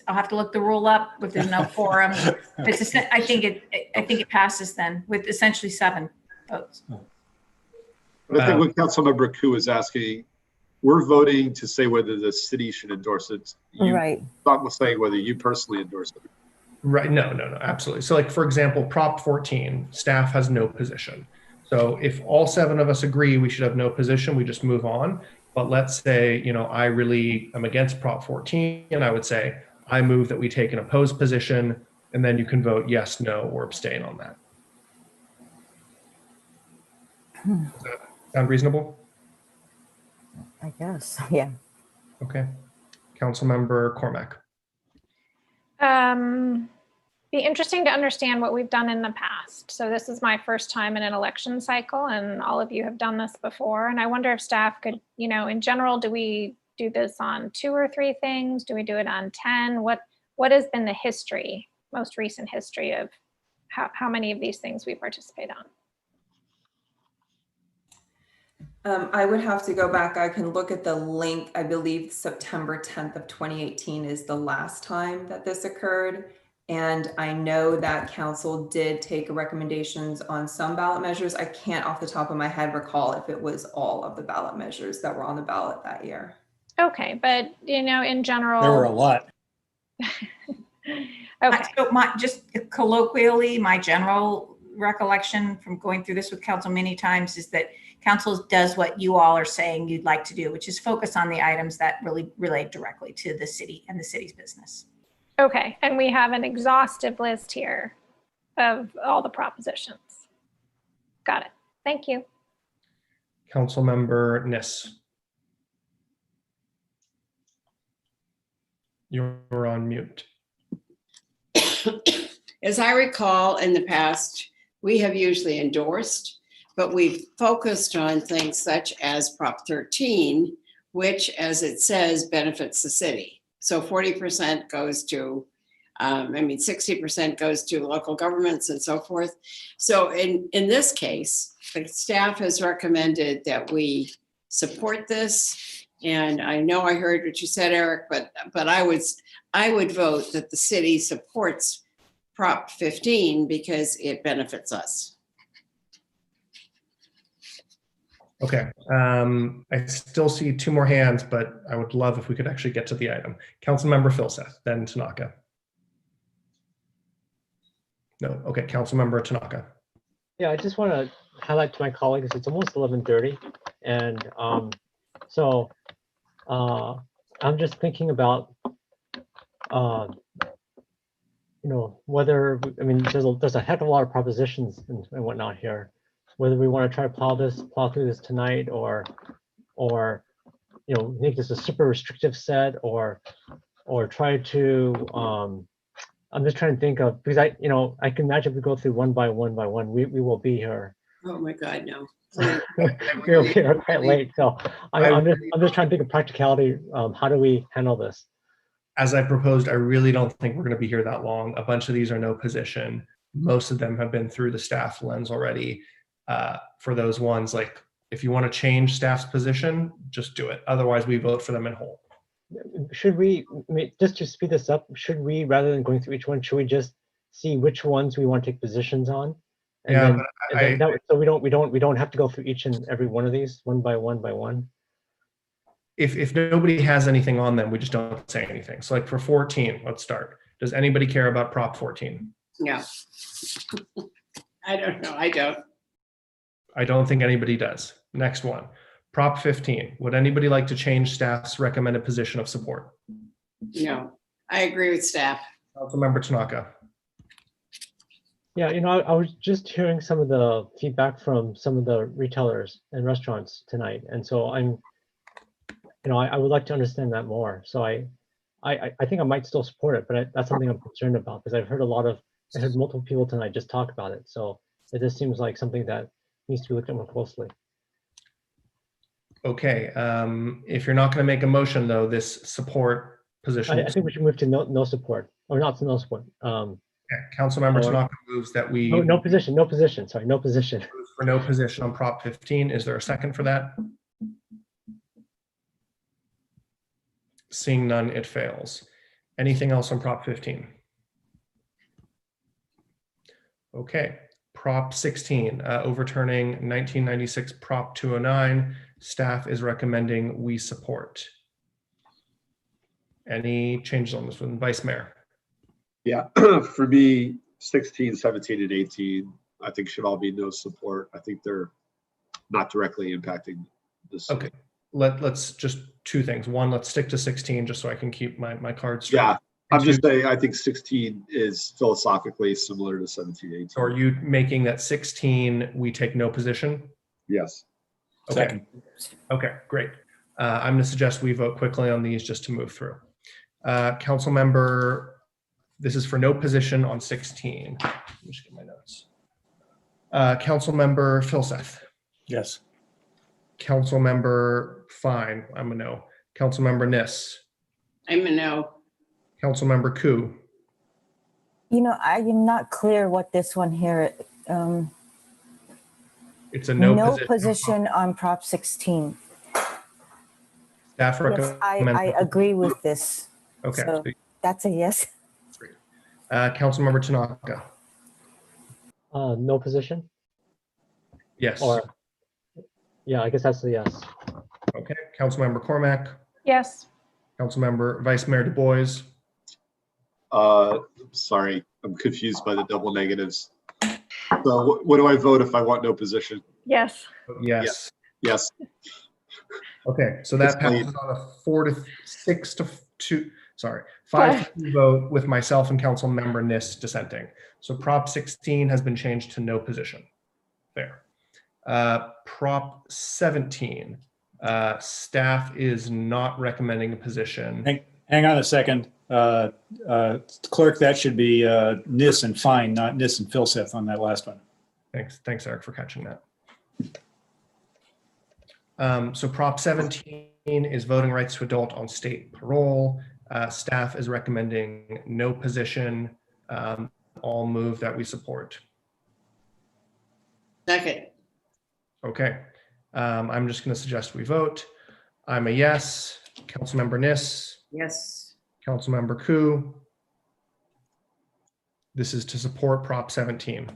I'll have to look the rule up if there's no quorum. I think it passes then with essentially 7 votes.
But I think what Councilmember Ku is asking, we're voting to say whether the city should endorse it.
Right.
Not saying whether you personally endorse it.
Right. No, absolutely. So like, for example, Prop 14, staff has no position. So if all 7 of us agree we should have no position, we just move on. But let's say, I really am against Prop 14, and I would say, I move that we take an opposed position, and then you can vote yes, no, or abstain on that. Does that sound reasonable?
I guess, yeah.
Okay. Councilmember Cormack.
Be interesting to understand what we've done in the past. So this is my first time in an election cycle, and all of you have done this before. And I wonder if staff could, in general, do we do this on 2 or 3 things? Do we do it on 10? What has been the history, most recent history of how many of these things we participate on?
I would have to go back. I can look at the link. I believe September 10th of 2018 is the last time that this occurred. And I know that council did take recommendations on some ballot measures. I can't off the top of my head recall if it was all of the ballot measures that were on the ballot that year.
Okay, but in general,
There were a lot.
Okay.
So just colloquially, my general recollection from going through this with council many times is that council does what you all are saying you'd like to do, which is focus on the items that really relate directly to the city and the city's business.
Okay, and we have an exhaustive list here of all the propositions. Got it. Thank you.
Councilmember Niss. You're on mute.
As I recall, in the past, we have usually endorsed, but we've focused on things such as Prop 13, which, as it says, benefits the city. So 40% goes to, 60% goes to local governments and so forth. So in this case, the staff has recommended that we support this. And I know I heard what you said, Eric, but I would vote that the city supports Prop 15 because it benefits us.
Okay, I still see 2 more hands, but I would love if we could actually get to the item. Councilmember Filseth, then Tanaka. No, okay, Councilmember Tanaka.
Yeah, I just want to highlight to my colleagues, it's almost 11:30. And so I'm just thinking about, whether, there's a heck of a lot of propositions and whatnot here. Whether we want to try to plow through this tonight, or make this a super restrictive set, or try to. I'm just trying to think of, because I can imagine if we go through one by one, we will be here.
Oh my God, no.
We'll be here quite late. So I'm just trying to think of practicality. How do we handle this?
As I proposed, I really don't think we're going to be here that long. A bunch of these are no position. Most of them have been through the staff lens already. For those ones, like if you want to change staff's position, just do it. Otherwise, we vote for them in whole.
Should we, just to speed this up, should we, rather than going through each one, should we just see which ones we want to take positions on? And so we don't have to go through each and every one of these one by one.
If nobody has anything on them, we just don't say anything. So like for 14, let's start. Does anybody care about Prop 14?
No. I don't know. I don't.
I don't think anybody does. Next one, Prop 15. Would anybody like to change staff's recommended position of support?
No, I agree with staff.
Councilmember Tanaka.
Yeah, I was just hearing some of the feedback from some of the retailers and restaurants tonight. And so I would like to understand that more. So I think I might still support it, but that's something I'm concerned about, because I heard multiple people tonight just talk about it. So it just seems like something that needs to be looked at more closely.
Okay, if you're not going to make a motion though, this support position.
I think we should move to no support, or not to no support.
Okay. Councilmember Tanaka moves that we.
No position. Sorry, no position.
For no position on Prop 15. Is there a second for that? Seeing none, it fails. Anything else on Prop 15? Okay. Prop 16, overturning 1996 Prop 209. Staff is recommending we support. Any changes on this one? Vice Mayor?
Yeah, for me, 16, 17, and 18, I think should all be no support. I think they're not directly impacting this.
Okay, let's just 2 things. One, let's stick to 16 just so I can keep my cards straight.
Yeah. I'm just saying, I think 16 is philosophically similar to 17, 18.
So are you making that 16, we take no position?
Yes.
Okay. Okay, great. I'm going to suggest we vote quickly on these just to move through. Council member, this is for no position on 16. Let me just get my notes. Council member Filseth.
Yes.
Council member Fine, I'm a no. Council member Niss.
I'm a no.
Council member Koo.
You know, I am not clear what this one here,
It's a no,
no
position.
position on Prop 16.
Staff
Yes,
recommend.
I agree with this.
Okay.
So that's a yes.
Council member Tanaka.
No position?
Yes.
Or, yeah, I guess that's a yes.
Okay. Council member Cormac.
Yes.
Council member Vice Mayor Du Bois.
Sorry, I'm confused by the double negatives. So what do I vote if I want no position?
Yes.
Yes.
Yes.
Okay, so that
It's clean.
passes on a 5-2 vote with myself and Council member Niss dissenting. So Prop 16 has been changed to no position. There. Prop 17, staff is not recommending a position.
Hang on a second. Clerk, that should be Niss and Fine, not Niss and Filseth on that last one.
Thanks, Eric, for catching that. So Prop 17 is voting rights to adult on state parole. Staff is recommending no position. All move that we support.
Second.
Okay. I'm just going to suggest we vote. I'm a yes. Councilmember Niss.
Yes.
Councilmember Koo. This is to support Prop 17.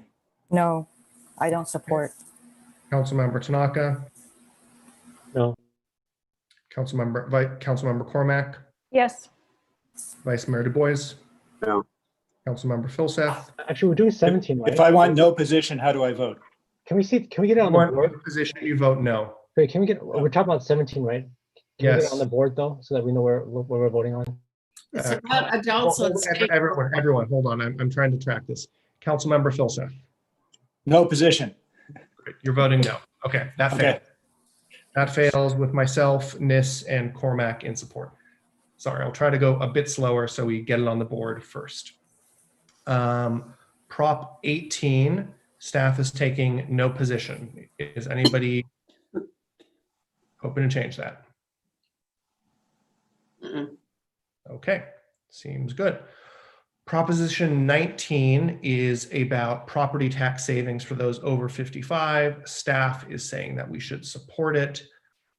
No, I don't support.
Councilmember Tanaka.
No.
Councilmember Cormac.
Yes.
Vice Mayor Du Bois.
No.
Councilmember Filseth.
Actually, we're doing 17, right?
If I want no position, how do I vote?
Can we get it on the board?
Position, you vote no.
Wait, we're talking about 17, right? Can we get
Yes.
it on the board though, so that we know where we're voting on?
It's about adults on state.
Everyone, hold on. I'm trying to track this. Councilmember Filseth.
No position.
You're voting no. Okay, that fails. That fails with myself, Niss, and Cormac in support. Sorry, I'll try to go a bit slower so we get it on the board first. Prop 18, staff is taking no position. Is anybody hoping to change that? Okay, seems good. Proposition 19 is about property tax savings for those over 55. Staff is saying that we should support it.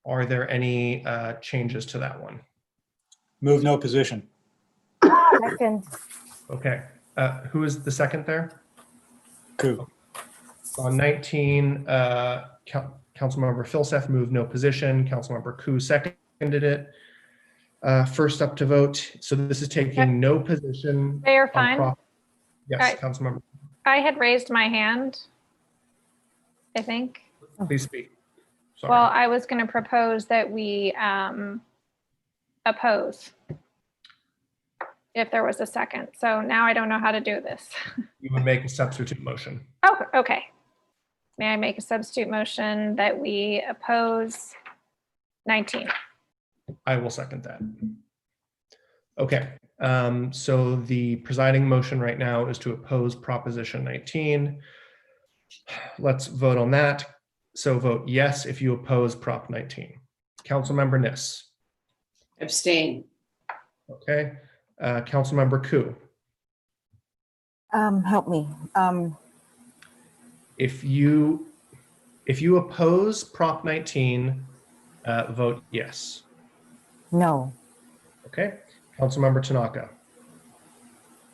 Are there any changes to that one?
Move no position.
Second.
Okay, who is the second there?
Koo.
On 19, Councilmember Filseth moved no position. Councilmember Koo seconded it. First up to vote. So this is taking no position.
Mayor
on
Fine?
Yes,
Right.
Councilmember,
I had raised my hand, I think.
please speak. Sorry.
Well, I was going to propose that we oppose if there was a second. So now I don't know how to do this.
You would make a substitute motion.
Oh, okay. May I make a substitute motion that we oppose 19?
I will second that. Okay, so the presiding motion right now is to oppose Proposition 19. Let's vote on that. So vote yes if you oppose Prop 19. Councilmember Niss.
Abstain.
Okay, Councilmember Koo.
Help me.
If you oppose Prop 19, vote yes.
No.
Okay, Councilmember Tanaka.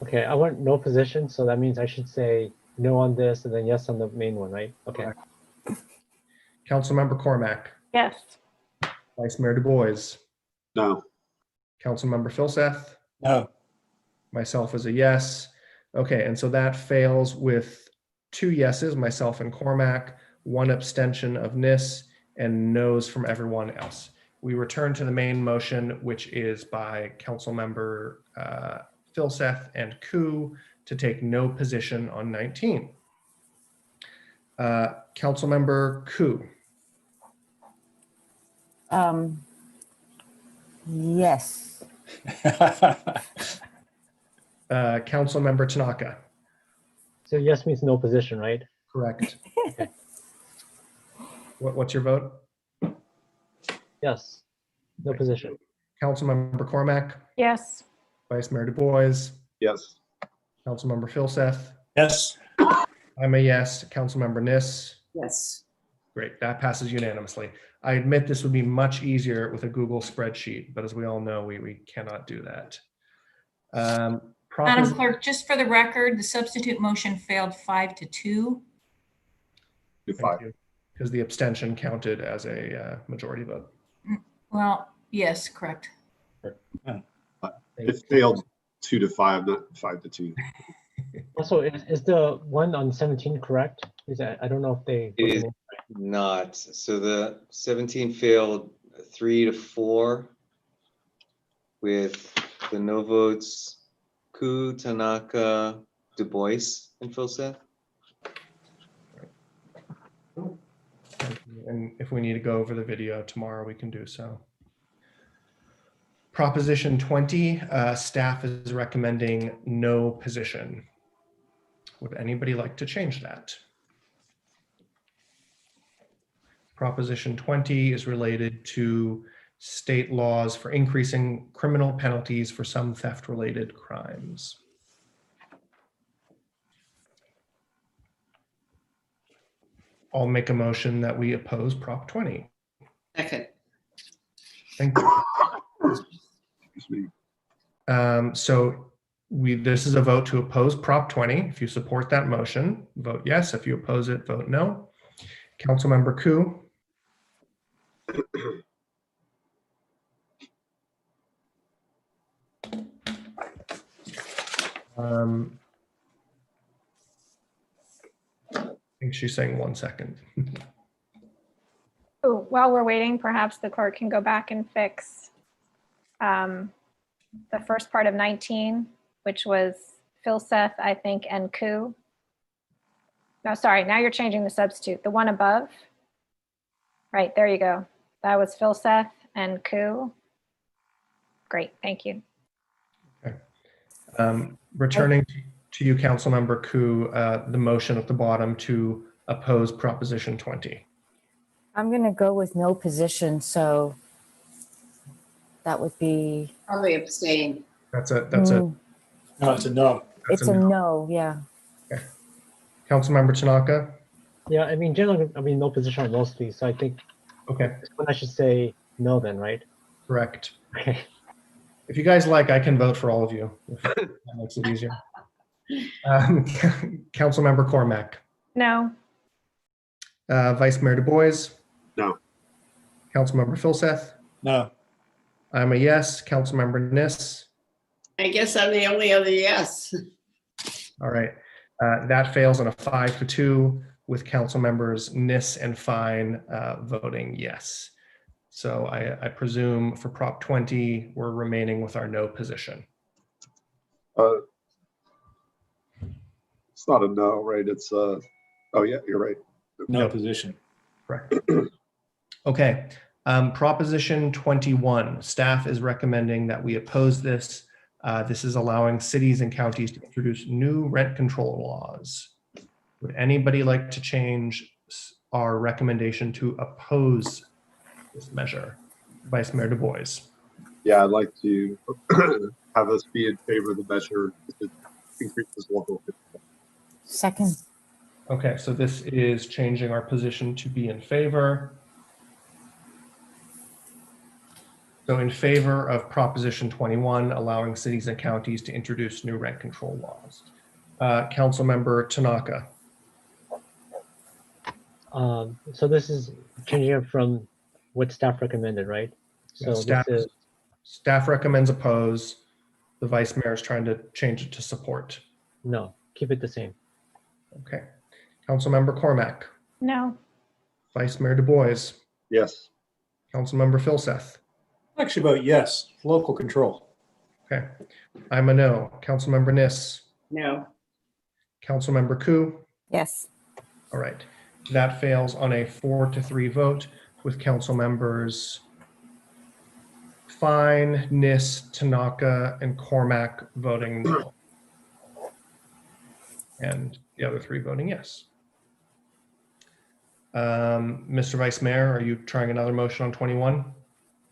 Okay, I want no position, so that means I should say no on this and then yes on the main one, right? Okay.
Councilmember Cormac.
Yes.
Vice Mayor Du Bois.
No.
Councilmember Filseth.
No.
Myself is a yes. Okay, and so that fails with 2 yeses, myself and Cormac, 1 abstention of Niss, and no's from everyone else. We return to the main motion, which is by Councilmember Filseth and Koo to take no position on 19. Councilmember Koo.
Yes.
Councilmember Tanaka.
So yes means no position, right?
Correct. What's your vote?
Yes, no position.
Councilmember Cormac,
Yes.
Vice Mayor Du Bois,
Yes.
Councilmember Philseth.
Yes.
I'm a yes. Councilmember Niss.
Yes.
Great, that passes unanimously. I admit this would be much easier with a Google spreadsheet, but as we all know, we cannot do that.
Madam Clerk, just for the record, the substitute motion failed 5-2.
Because the abstention counted as a majority vote.
Well, yes, correct.
It failed 2-5, not 5-2.
Also, is the one on 17 correct? Is that, I don't know if they.
It is not. So the 17 failed 3-4 with the no votes, Ku, Tanaka, Du Bois, and Philseth.
And if we need to go over the video tomorrow, we can do so. Proposition 20, staff is recommending no position. Would anybody like to change that? Proposition 20 is related to state laws for increasing criminal penalties for some theft-related crimes. I'll make a motion that we oppose Prop 20.
Second.
Thank you. So this is a vote to oppose Prop 20. If you support that motion, vote yes. If you oppose it, vote no. Councilmember Ku. I think she's saying 1 second.
Ooh, while we're waiting, perhaps the clerk can go back and fix the first part of 19, which was Philseth, I think, and Ku. No, sorry, now you're changing the substitute, the one above. Right, there you go. That was Philseth and Ku. Great, thank you.
Okay. Returning to you, Councilmember Ku, the motion at the bottom to oppose Proposition 20.
I'm going to go with no position, so that would be.
Probably abstain.
That's a
No, it's a no.
It's a no, yeah.
Okay. Councilmember Tanaka.
Yeah, I mean, generally, I mean, no position on most of these, so I think.
Okay.
I should say no then, right?
Correct.
Okay.
If you guys like, I can vote for all of you, if that makes it easier. Councilmember Cormac.
No.
Vice Mayor Du Bois.
No.
Councilmember Philseth.
No.
I'm a yes. Councilmember Niss.
I guess I'm the only other yes.
All right. That fails on a 5-2 with council members Niss and Fine voting yes. So I presume for Prop 20, we're remaining with our no position.
It's not a no, right? It's oh yeah, you're right.
No position.
Correct. Okay. Proposition 21, staff is recommending that we oppose this. This is allowing cities and counties to introduce new rent control laws. Would anybody like to change our recommendation to oppose this measure? Vice Mayor Du Bois.
Yeah, I'd like to have us be in favor of the measure that increases local.
Second.
Okay, so this is changing our position to be in favor. So in favor of Proposition 21, allowing cities and counties to introduce new rent control laws. Councilmember Tanaka.
So this is changing it from what staff recommended, right? So
Staff recommends oppose. The vice mayor is trying to change it to support.
No, keep it the same.
Okay. Councilmember Cormac.
No.
Vice Mayor Du Bois.
Yes.
Councilmember Philseth.
Actually vote yes, local control.
Okay. I'm a no. Councilmember Niss.
No.
Councilmember Ku.
Yes.
All right. That fails on a 4-3 vote with council members Fine, Nis, Tanaka, and Cormac voting no. And the other 3 voting yes. Mr. Vice Mayor, are you trying another motion on 21?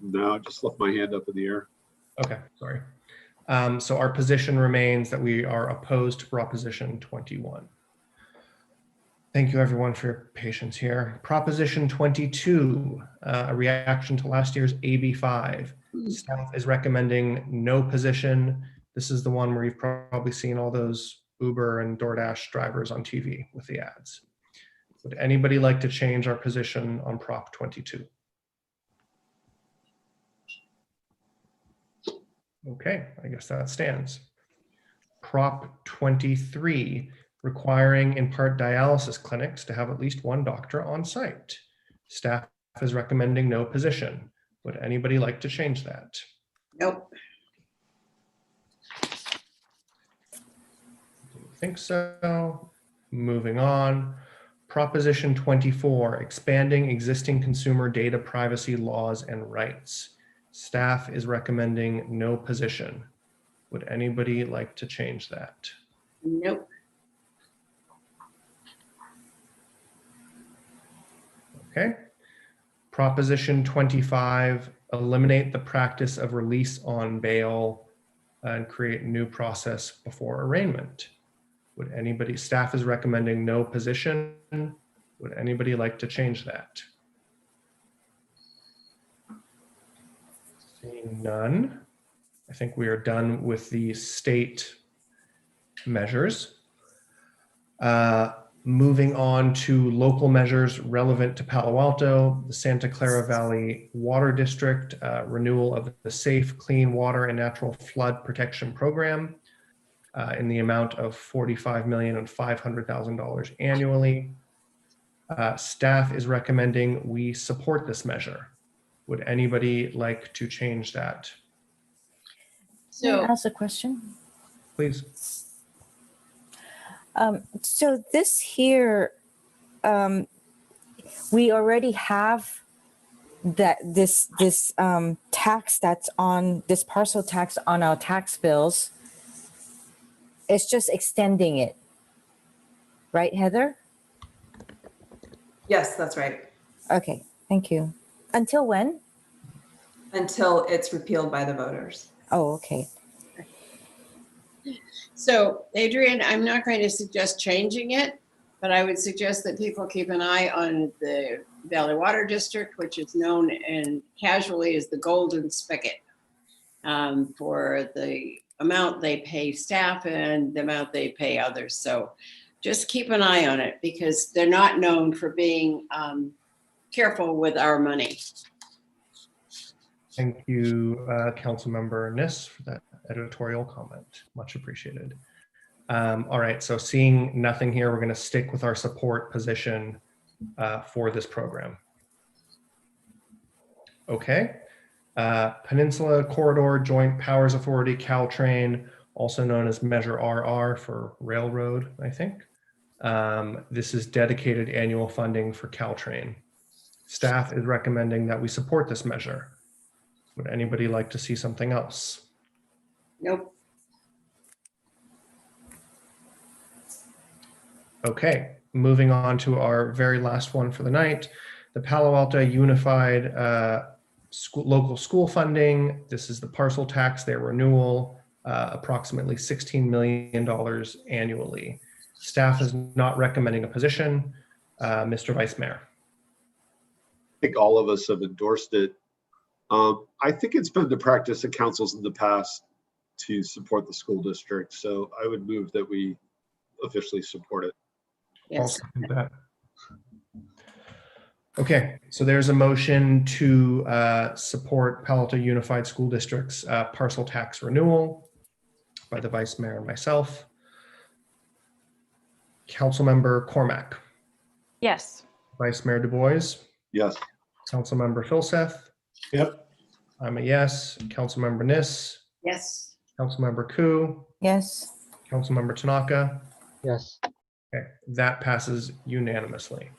No, I just left my hand up in the air.
Okay, sorry. So our position remains that we are opposed to Proposition 21. Thank you everyone for your patience here. Proposition 22, a reaction to last year's AB5. Staff is recommending no position. This is the one where you've probably seen all those Uber and DoorDash drivers on TV with the ads. Would anybody like to change our position on Prop 22? Okay, I guess that stands. Prop 23, requiring in part dialysis clinics to have at least 1 doctor on site. Staff is recommending no position. Would anybody like to change that?
Nope.
Don't think so. Moving on. Proposition 24, expanding existing consumer data privacy laws and rights. Staff is recommending no position. Would anybody like to change that?
Nope.
Okay. Proposition 25, eliminate the practice of release on bail and create a new process before arraignment. Would anybody, staff is recommending no position. Would anybody like to change that? Seeing none, I think we are done with the state measures. Moving on to local measures relevant to Palo Alto, the Santa Clara Valley Water District, renewal of the Safe Clean Water and Natural Flood Protection Program in the amount of $45,500,000 annually. Staff is recommending we support this measure. Would anybody like to change that?
Can I ask a question?
Please.
So this here, we already have that this tax that's on this parcel tax on our tax bills. It's just extending it, right, Heather?
Yes, that's right.
Okay, thank you. Until when?
Until it's repealed by the voters.
Oh, okay.
So Adrian, I'm not going to suggest changing it, but I would suggest that people keep an eye on the Valley Water District, which is known and casually as the Golden Spigot, for the amount they pay staff and the amount they pay others. So just keep an eye on it because they're not known for being careful with our money.
Thank you, Councilmember Nis, for that editorial comment. Much appreciated. All right, so seeing nothing here, we're going to stick with our support position for this program. Okay. Peninsula Corridor Joint Powers Authority, Caltrain, also known as Measure RR for railroad, I think. This is dedicated annual funding for Caltrain. Staff is recommending that we support this measure. Would anybody like to see something else?
Nope.
Okay, moving on to our very last one for the night, the Palo Alto Unified Local School Funding. This is the parcel tax, their renewal, approximately $16 million annually. Staff is not recommending a position. Mr. Vice Mayor.
I think all of us have endorsed it. I think it's been the practice of councils in the past to support the school district. So I would move that we officially support it.
Yes.
Okay, so there's a motion to support Palo Alto Unified School District's parcel tax renewal by the Vice Mayor and myself. Councilmember Cormac.
Yes.
Vice Mayor Du Bois.
Yes.
Councilmember Filseth.
Yep.
I'm a yes. Councilmember Nis.
Yes.
Councilmember Ku.
Yes.
Councilmember Tanaka.
Yes.
Okay, that passes unanimously.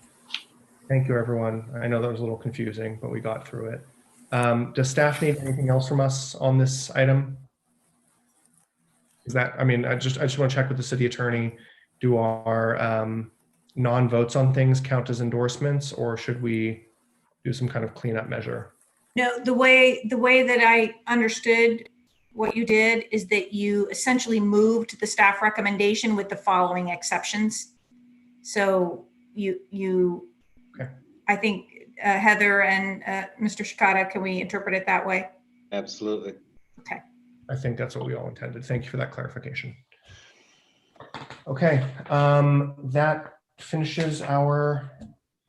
Thank you, everyone. I know that was a little confusing, but we got through it. Does staff need anything else from us on this item? Is that, I mean, I just want to check with the city attorney. Do our non-votes on things count as endorsements, or should we do some kind of cleanup measure?
No, the way that I understood what you did is that you essentially moved the staff recommendation with the following exceptions. So you,
okay.
I think Heather and Mr. Shikata, can we interpret it that way?
Absolutely.
Okay.
I think that's what we all intended. Thank you for that clarification. Okay, that finishes our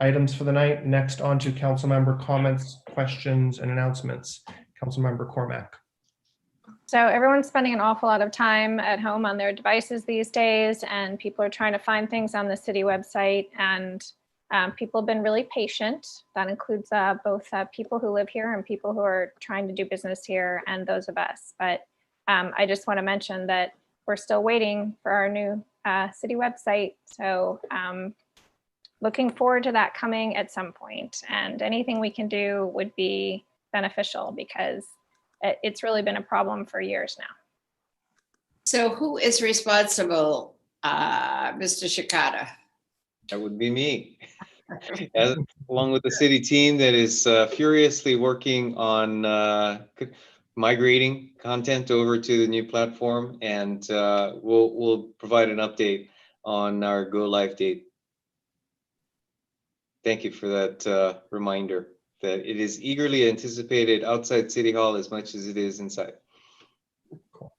items for the night. Next on to council member comments, questions, and announcements. Councilmember Cormack.
So everyone's spending an awful lot of time at home on their devices these days, and people are trying to find things on the city website, and people have been really patient. That includes both people who live here and people who are trying to do business here, and those of us. But I just want to mention that we're still waiting for our new city website. So looking forward to that coming at some point, and anything we can do would be beneficial because it's really been a problem for years now.
So who is responsible, Mr. Shikata?
That would be me, along with the city team that is furiously working on migrating content over to the new platform, and we'll provide an update on our go live date. Thank you for that reminder that it is eagerly anticipated outside City Hall as much as it is inside.
Cool.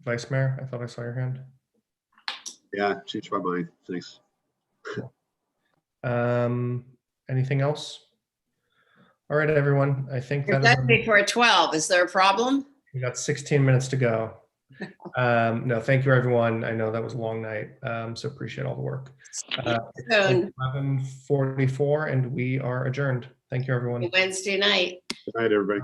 Vice Mayor, I thought I saw your hand.
Yeah, changed my mind. Thanks.
Cool. Anything else? All right, everyone. I think
You're
that
done before 12. Is there a problem?
we got 16 minutes to go. No, thank you, everyone. I know that was a long night, so appreciate all the work. It's 11:44, and we are adjourned. Thank you, everyone.
Wednesday night.
Good night, everybody.